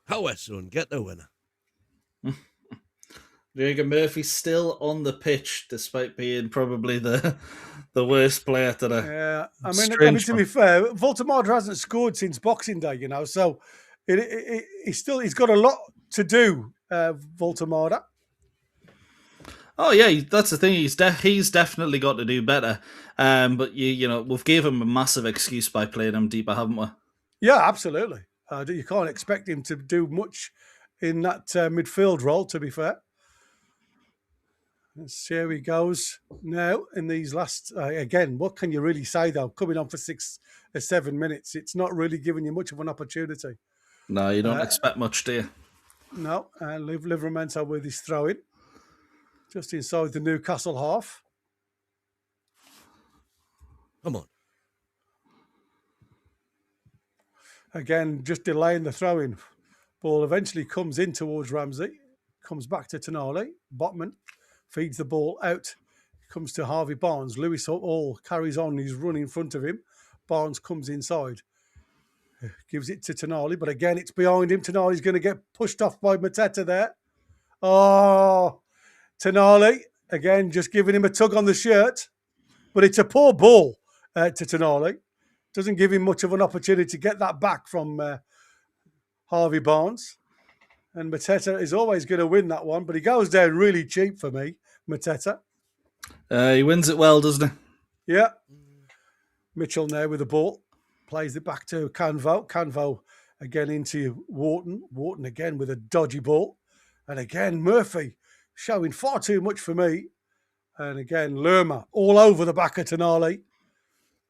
S7: Howe, son, get the winner.
S6: Diego Murphy still on the pitch, despite being probably the worst player today.
S5: Yeah, I mean, to be fair, Voltemada hasn't scored since Boxing Day, you know, so he's got a lot to do, Voltemada.
S6: Oh yeah, that's the thing. He's definitely got to do better. But you know, we've gave him a massive excuse by playing him deeper, haven't we?
S5: Yeah, absolutely. You can't expect him to do much in that midfield role, to be fair. Let's see how he goes now in these last... again, what can you really say, though? Coming on for 6 or 7 minutes, it's not really giving you much of an opportunity.
S6: No, you don't expect much, do you?
S5: No, and Livramento with his throw-in. Just inside the Newcastle half.
S7: Come on.
S5: Again, just delaying the throw-in. Ball eventually comes in towards Ramsey. Comes back to Tonali. Botman feeds the ball out. Comes to Harvey Barnes. Lewis Hall carries on. He's run in front of him. Barnes comes inside. Gives it to Tonali, but again, it's behind him. Tonali's going to get pushed off by Mateta there. Oh, Tonali, again, just giving him a tug on the shirt. But it's a poor ball to Tonali. Doesn't give him much of an opportunity to get that back from Harvey Barnes. And Mateta is always going to win that one, but he goes down really cheap for me, Mateta.
S6: He wins it well, doesn't he?
S5: Yeah. Mitchell now with the ball. Plays it back to Canvo. Canvo again into Wharton. Wharton again with a dodgy ball. And again, Murphy showing far too much for me. And again, Lerma all over the back of Tonali.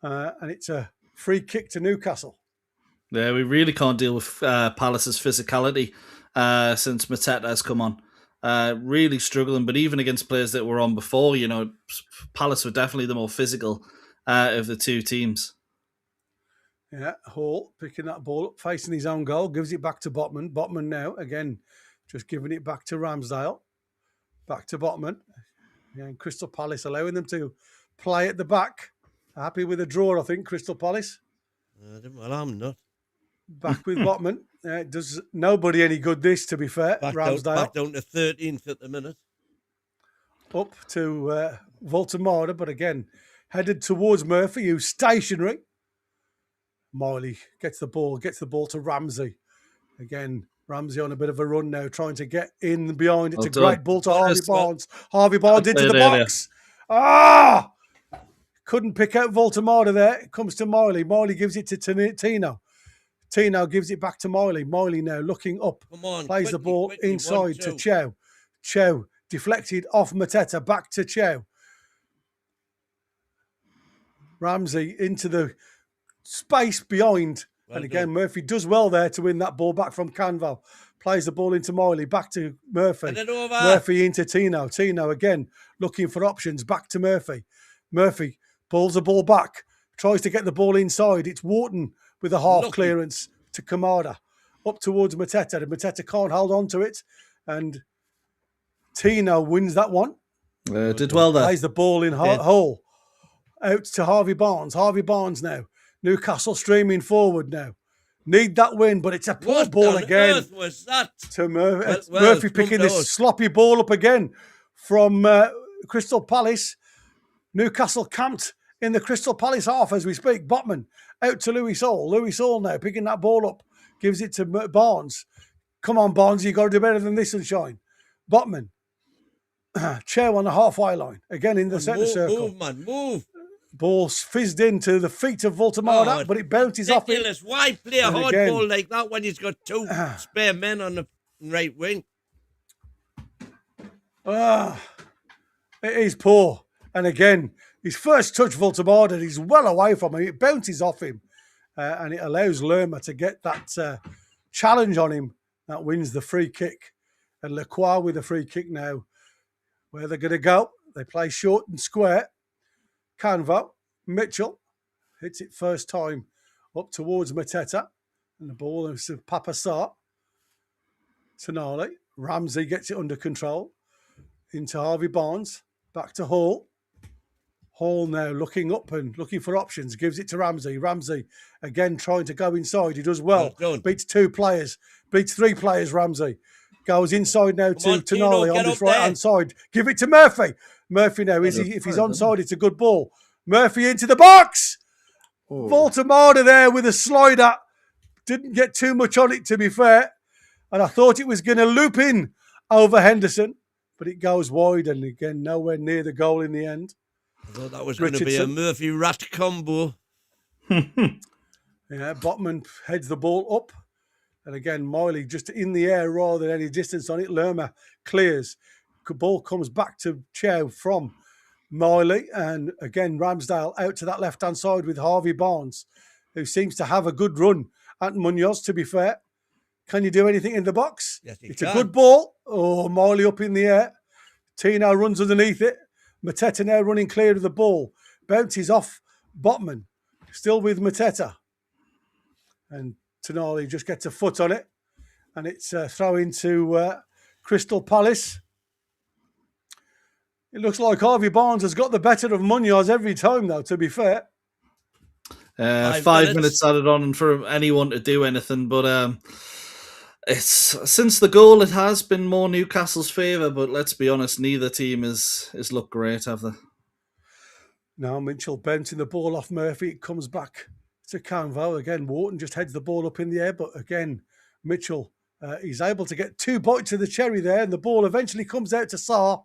S5: And it's a free kick to Newcastle.
S6: Yeah, we really can't deal with Palace's physicality since Mateta has come on. Really struggling, but even against players that were on before, Palace were definitely the more physical of the two teams.
S5: Yeah, Hall picking that ball up, facing his own goal, gives it back to Botman. Botman now, again, just giving it back to Ramsdale. Back to Botman. Yeah, and Crystal Palace allowing them to play at the back. Happy with the draw, I think, Crystal Palace.
S7: Well, I'm not.
S5: Back with Botman. It does nobody any good, this, to be fair. Ramsdale.
S7: Back down to 13th at the minute.
S5: Up to Voltamara, but again, headed towards Murphy, who's stationary. Miley gets the ball to Ramsey. Again, Ramsey on a bit of a run now, trying to get in behind. It's a great ball to Harvey Barnes. Harvey Barnes into the box. Couldn't pick out Voltamara there. It comes to Miley. Miley gives it to Tino. Tino gives it back to Miley. Miley now looking up.
S7: Come on,
S5: plays the ball inside to Chow. Chow deflected off Mateta, back to Chow. Ramsey into the space behind. And again, Murphy does well there to win that ball back from Canvo. Plays the ball into Miley, back to Murphy. Murphy into Tino. Tino again looking for options, back to Murphy. Murphy pulls the ball back, tries to get the ball inside. It's Wharton with a half clearance to Kamada. Up towards Mateta. Mateta can't hold on to it. And Tino wins that one.
S6: Did well there.
S5: Plays the ball in hole. Out to Harvey Barnes. Harvey Barnes now. Newcastle streaming forward now. Need that win, but it's a poor ball again.
S7: What was that?
S5: To Murphy. Murphy picking this sloppy ball up again from Crystal Palace. Newcastle camped in the Crystal Palace half as we speak. Botman out to Lewis Hall. Lewis Hall now picking that ball up. Gives it to Barnes. Come on, Barnes. You've got to do better than this, Sunshine. Botman. Chow on the halfway line. Again in the centre circle.
S7: Move, man, move.
S5: Ball fizzed into the feet of Voltamara, but it bounces off him.
S7: Why play a hard ball like that when he's got two spare men on the right wing?
S5: It is poor. And again, his first touch, Voltamara, he's well away from him. It bounces off him. And it allows Lerma to get that challenge on him that wins the free kick. And Lacroix with the free kick now. Where they're going to go. They play short and square. Canvo, Mitchell hits it first time up towards Mateta. And the ball is to Papasar. Tonali. Ramsey gets it under control. Into Harvey Barnes. Back to Hall. Hall now looking up and looking for options. Gives it to Ramsey. Ramsey again trying to go inside. He does well. Beats two players. Beats three players, Ramsey. Goes inside now to Tonali on this right-hand side. Give it to Murphy. Murphy now, if he's onside, it's a good ball. Murphy into the box. Voltamara there with a slider. Didn't get too much on it, to be fair. And I thought it was going to loop in over Henderson. But it goes wide and again, nowhere near the goal in the end.
S7: I thought that was going to be a Murphy rat combo.
S5: Yeah, Botman heads the ball up. And again, Miley just in the air rather than any distance on it. Lerma clears. Ball comes back to Chow from Miley. And again, Ramsdale out to that left-hand side with Harvey Barnes, who seems to have a good run at Munoz, to be fair. Can you do anything in the box?
S7: Yes,
S5: it's a good ball. Oh, Miley up in the air. Tino runs underneath it. Mateta now running clear of the ball. Bounces off Botman. Still with Mateta. And Tonali just gets a foot on it. And it's a throw into Crystal Palace. It looks like Harvey Barnes has got the better of Munoz every time, though, to be fair.
S6: 5 minutes added on for anyone to do anything, but it's since the goal it has been more Newcastle's favour, but let's be honest, neither team is looked great, have they?
S5: Now Mitchell bouncing the ball off Murphy. It comes back to Canvo. Again, Wharton just heads the ball up in the air, but again, Mitchell, he's able to get 2 bites of the cherry there, and the ball eventually comes out to Sarr,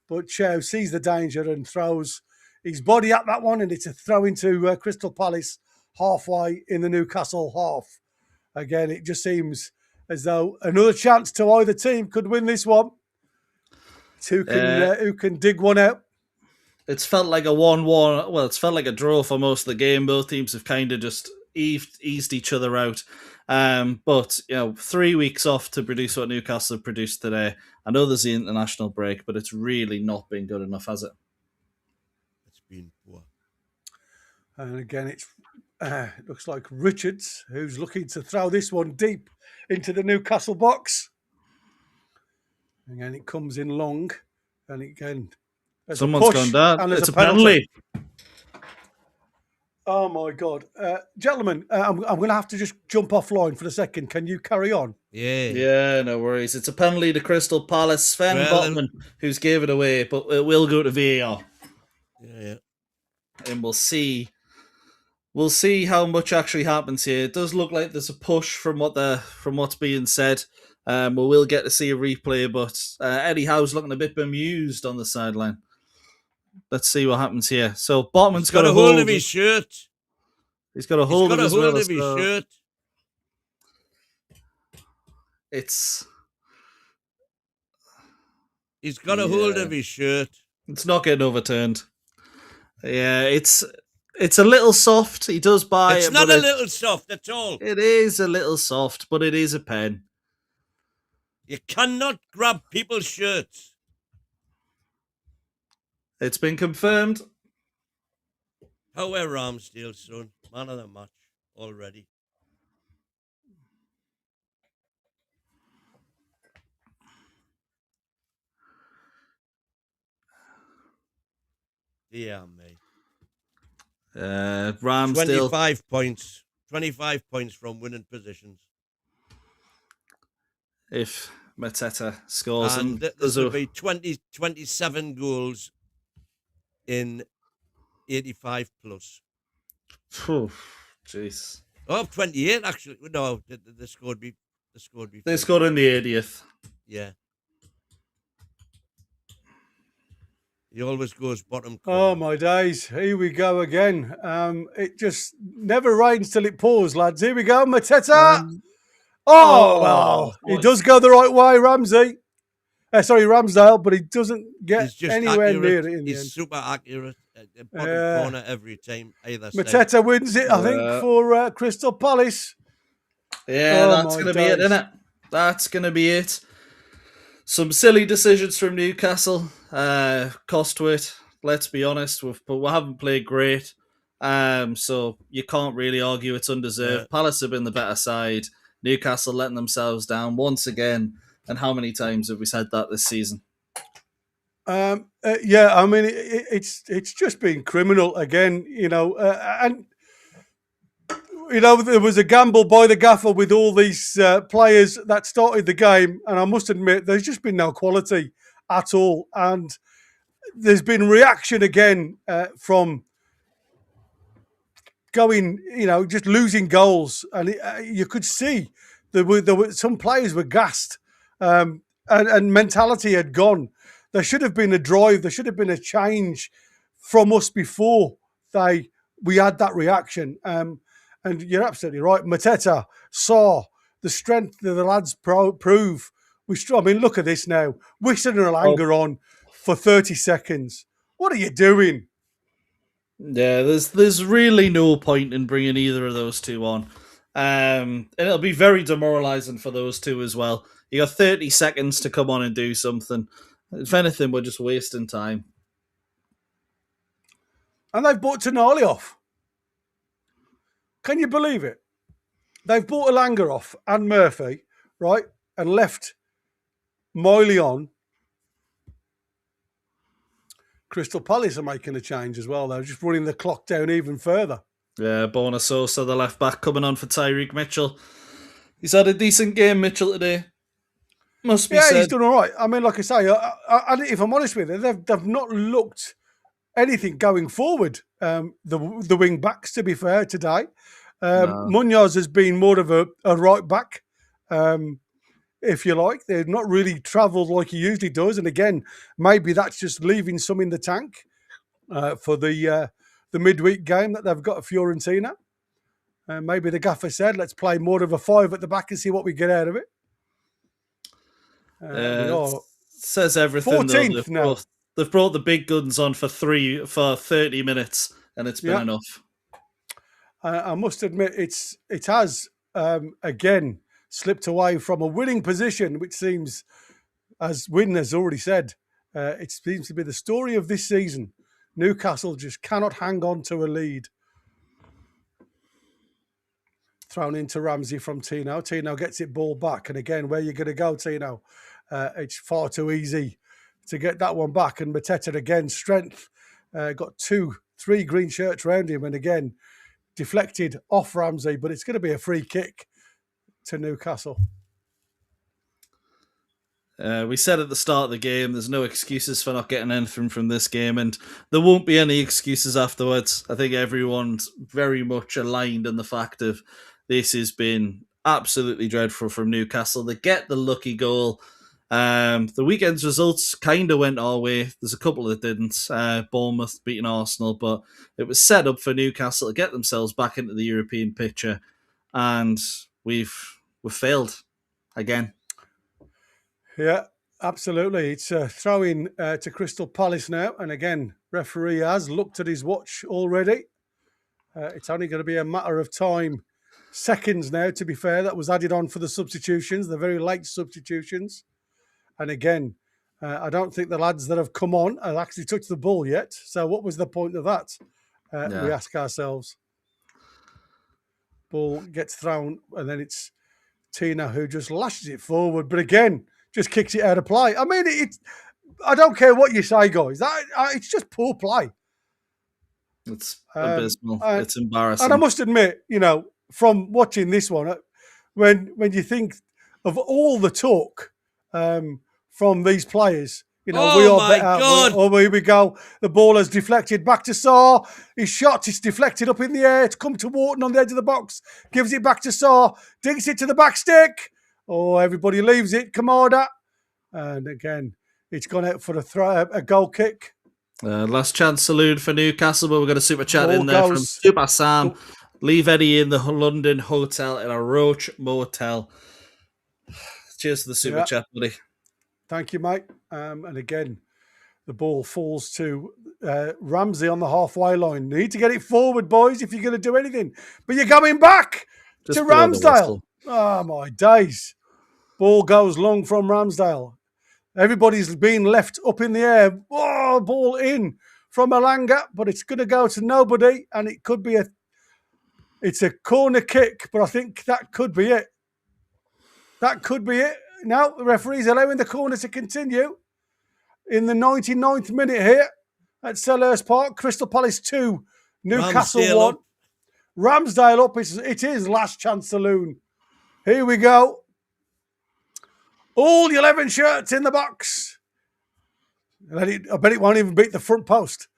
S5: but Chow sees the danger and throws his body at that one, and it's a throw into Crystal Palace halfway in the Newcastle half. Again, it just seems as though another chance to either team could win this one. Who can dig one out?
S6: It's felt like a 1-1. Well, it's felt like a draw for most of the game. Both teams have kind of just eased each other out. But, 3 weeks off to produce what Newcastle have produced today. I know there's the international break, but it's really not been good enough, has it?
S7: It's been poor.
S5: And again, it looks like Richards, who's looking to throw this one deep into the Newcastle box. Again, it comes in long. And again,
S6: someone's gone down. It's a penalty.
S5: Oh, my God. Gentlemen, I'm going to have to just jump offline for a second. Can you carry on?
S6: Yeah, no worries. It's a penalty to Crystal Palace. Sven Botman, who's gave it away, but it will go to VAR.
S7: Yeah.
S6: And we'll see how much actually happens here. It does look like there's a push from what's being said. We will get to see a replay, but Eddie Howe's looking a bit bemused on the sideline. Let's see what happens here. So Botman's got a hold
S7: of his shirt.
S6: He's got a hold of his
S7: shirt. He's got a hold of his shirt.
S6: It's not getting overturned. Yeah, it's a little soft. He does buy it.
S7: It's not a little soft at all.
S6: It is a little soft, but it is a pen.
S7: You cannot grab people's shirts.
S6: It's been confirmed.
S7: However, Ramsdale's son, man of the match already. Yeah, mate.
S6: Ramsdale
S7: 25 points from winning positions.
S6: If Mateta scores,
S7: and this will be 27 goals in 85 plus.
S6: Jeez.
S7: Oh, 28 actually. No, they scored before.
S6: They scored in the 80th.
S7: Yeah. He always goes bottom corner.
S5: Oh, my days. Here we go again. It just never rains till it pours, lads. Here we go, Mateta. He does go the right way, Ramsdale, but he doesn't get anywhere near it in the end.
S7: He's super accurate. Bottom corner every time, either side.
S5: Mateta wins it, I think, for Crystal Palace.
S6: Yeah, that's going to be it, isn't it? That's going to be it. Some silly decisions from Newcastle. Cost to it, let's be honest. But we haven't played great. So you can't really argue it's undeserved. Yeah. Palace have been the better side. Newcastle letting themselves down once again. And how many times have we said that this season?
S5: I mean, it's just been criminal again, and there was a gamble by the gaffer with all these players that started the game, and I must admit, there's just been no quality at all, and there's been reaction again from going, just losing goals, and you could see there were some players were gassed, and mentality had gone. There should have been a drive. There should have been a change from us before we had that reaction. And you're absolutely right. Mateta saw the strength that the lads prove. Look at this now. Wixon and Elanga on for 30 seconds. What are you doing?
S6: Yeah, there's really no point in bringing either of those two on. And it'll be very demoralising for those two as well. You got 30 seconds to come on and do something. If anything, we're just wasting time.
S5: And they've bought Tonali off. Can you believe it? They've bought Elanga off and Murphy, right? And left Miley on. Crystal Palace are making a change as well. They're just running the clock down even further.
S6: Yeah, Bona Sosa, the left back, coming on for Tyreek Mitchell. He's had a decent game, Mitchell, today. Must be said.
S5: He's done all right. I mean, like I say, if I'm honest with you, they've not looked anything going forward. The wing backs, to be fair, today.
S6: No.
S5: Munoz has been more of a right back, if you like. They've not really travelled like he usually does. And again, maybe that's just leaving some in the tank for the midweek game that they've got at Fiorentina. Maybe the gaffer said, let's play more of a 5 at the back and see what we get out of it.
S6: Says everything.
S5: 14th now.
S6: They've brought the big guns on for 30 minutes, and it's been enough.
S5: I must admit, it has again slipped away from a winning position, which seems, as Wynne has already said, it seems to be the story of this season. Newcastle just cannot hang on to a lead. Thrown into Ramsey from Tino. Tino gets it ball back, and again, where are you going to go, Tino? It's far too easy to get that one back. And Mateta again, strength, got 2-3 green shirts around him, and again deflected off Ramsey. But it's going to be a free kick to Newcastle.
S6: We said at the start of the game, there's no excuses for not getting anything from this game, and there won't be any excuses afterwards. I think everyone's very much aligned on the fact of this has been absolutely dreadful from Newcastle. They get the lucky goal. The weekend's results kind of went our way. There's a couple that didn't. Bournemouth beating Arsenal, but it was set up for Newcastle to get themselves back into the European picture, and we've failed again.
S5: Yeah, absolutely. It's a throw-in to Crystal Palace now, and again, referee has looked at his watch already. It's only going to be a matter of time, seconds now, to be fair. That was added on for the substitutions, the very late substitutions. And again, I don't think the lads that have come on have actually touched the ball yet. So what was the point of that? We ask ourselves. Ball gets thrown, and then it's Tina who just lashes it forward. But again, just kicks it out of play. I mean, I don't care what you say, guys. It's just poor play.
S6: It's abysmal. It's embarrassing.
S5: And I must admit, from watching this one, when you think of all the talk from these players, we are better. Or here we go. The ball has deflected back to Sarr. His shot is deflected up in the air. It's come to Wharton on the edge of the box. Gives it back to Sarr. Digs it to the back stick. Oh, everybody leaves it. Kamada. And again, it's gone out for a goal kick.
S6: Last chance saloon for Newcastle, but we've got a super chat in there from Super Sam. Leave Eddie in the London hotel in a Roach motel. Cheers to the super chat, buddy.
S5: Thank you, mate. And again, the ball falls to Ramsey on the halfway line. Need to get it forward, boys, if you're going to do anything. But you're coming back to Ramsdale. Oh, my days. Ball goes long from Ramsdale. Everybody's been left up in the air. Oh, ball in from Alanga, but it's going to go to nobody, and it could be it's a corner kick, but I think that could be it. That could be it. Now, the referee's allowing the corner to continue in the 99th minute here at Selhurst Park. Crystal Palace 2, Newcastle 1. Ramsdale up. It is last chance saloon. Here we go. All the 11 shirts in the box. I bet it won't even beat the front post.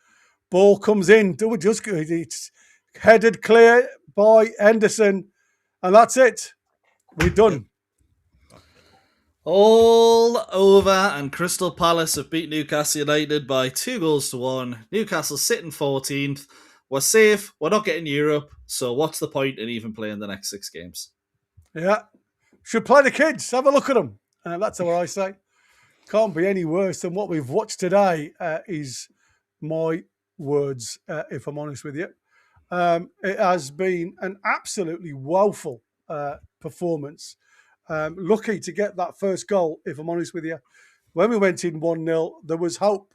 S5: Ball comes in. It's headed clear by Henderson. And that's it. We're done.
S6: All over, and Crystal Palace have beat Newcastle United by 2-1. Newcastle sitting 14th. We're safe. We're not getting Europe. So what's the point in even playing the next 6 games?
S5: Yeah. Should play the kids. Have a look at them. That's what I say. Can't be any worse than what we've watched today, is my words, if I'm honest with you. It has been an absolutely woeful performance. Lucky to get that first goal, if I'm honest with you. When we went in 1-0, there was hope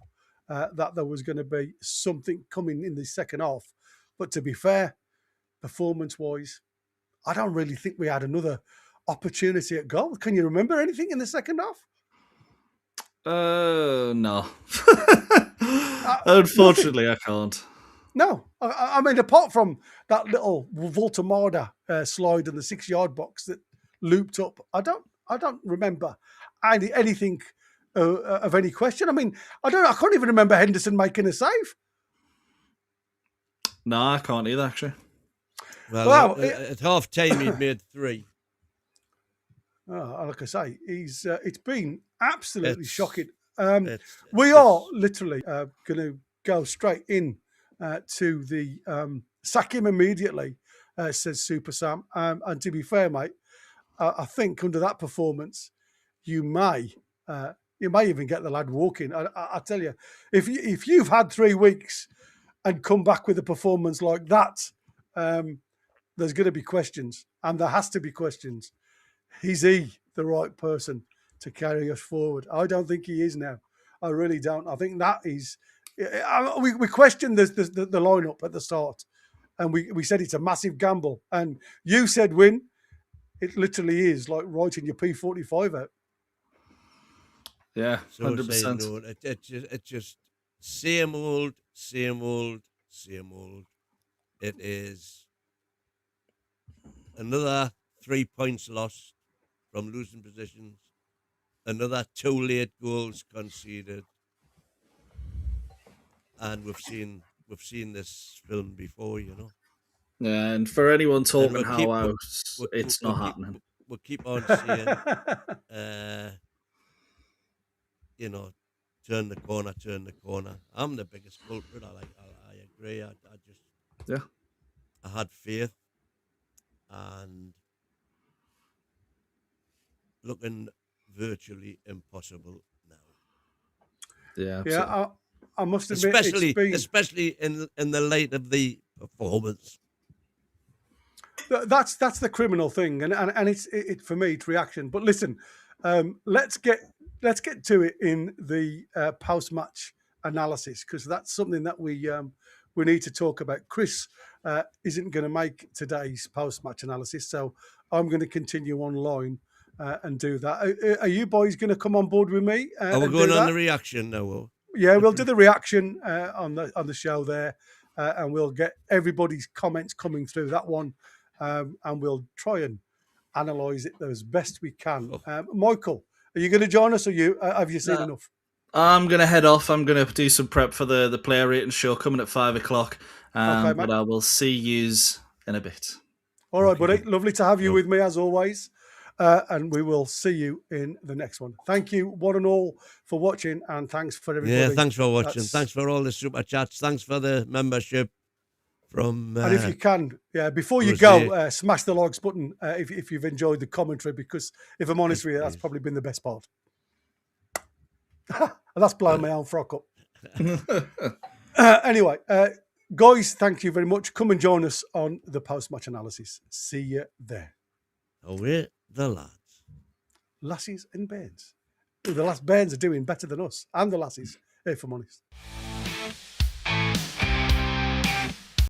S5: that there was going to be something coming in the second half. But to be fair, performance-wise, I don't really think we had another opportunity at goal. Can you remember anything in the second half?
S6: No. Unfortunately, I can't.
S5: No, I mean, apart from that little Voltamada slide in the 6-yard box that looped up, I don't remember anything of any question. I mean, I can't even remember Henderson making a save.
S6: No, I can't either, actually.
S7: Well, at half time he'd made 3.
S5: Like I say, it's been absolutely shocking.
S7: It's
S5: We are literally going to go straight in to the sack him immediately, says Super Sam. And to be fair, mate, I think under that performance, you may even get the lad walking. I tell you, if you've had 3 weeks and come back with a performance like that, there's going to be questions, and there has to be questions. Is he the right person to carry us forward? I don't think he is now. I really don't. I think that is. We questioned the lineup at the start, and we said it's a massive gamble. And you said, Win, it literally is like writing your P45 out.
S6: Yeah, 100%.
S7: No, it's just same old. It is another 3 points lost from losing positions, another 2 late goals conceded, and we've seen this film before, you know.
S6: Yeah, and for anyone talking how it's not happening.
S7: We'll keep on saying, you know, turn the corner. I'm the biggest culprit. I agree. I had faith, and looking virtually impossible now.
S6: Yeah,
S5: I must admit,
S7: especially in the light of the performance.
S5: That's the criminal thing, and it's for me, it's reaction. But listen, let's get to it in the post-match analysis, because that's something that we need to talk about. Chris isn't going to make today's post-match analysis, so I'm going to continue online and do that. Are you boys going to come on board with me?
S7: We're going on the reaction now.
S5: Yeah, we'll do the reaction on the show there, and we'll get everybody's comments coming through that one, and we'll try and analyse it as best we can. Michael, are you going to join us, or have you seen enough?
S6: I'm going to head off. I'm going to do some prep for the player rating show coming at 5 o'clock.
S5: Okay,
S6: but I will see yous in a bit.
S5: All right, buddy. Lovely to have you with me as always. And we will see you in the next one. Thank you, one and all, for watching, and thanks for everybody.
S7: Yeah, thanks for watching. Thanks for all the super chats. Thanks for the membership. And
S5: if you can, before you go, smash the likes button if you've enjoyed the commentary, because if I'm honest with you, that's probably been the best part. That's blowing my own frock up. Anyway, guys, thank you very much. Come and join us on the post-match analysis. See you there.
S7: Away the lads.
S5: Lassies and bairns. The last bairns are doing better than us, and the lassies, if I'm honest.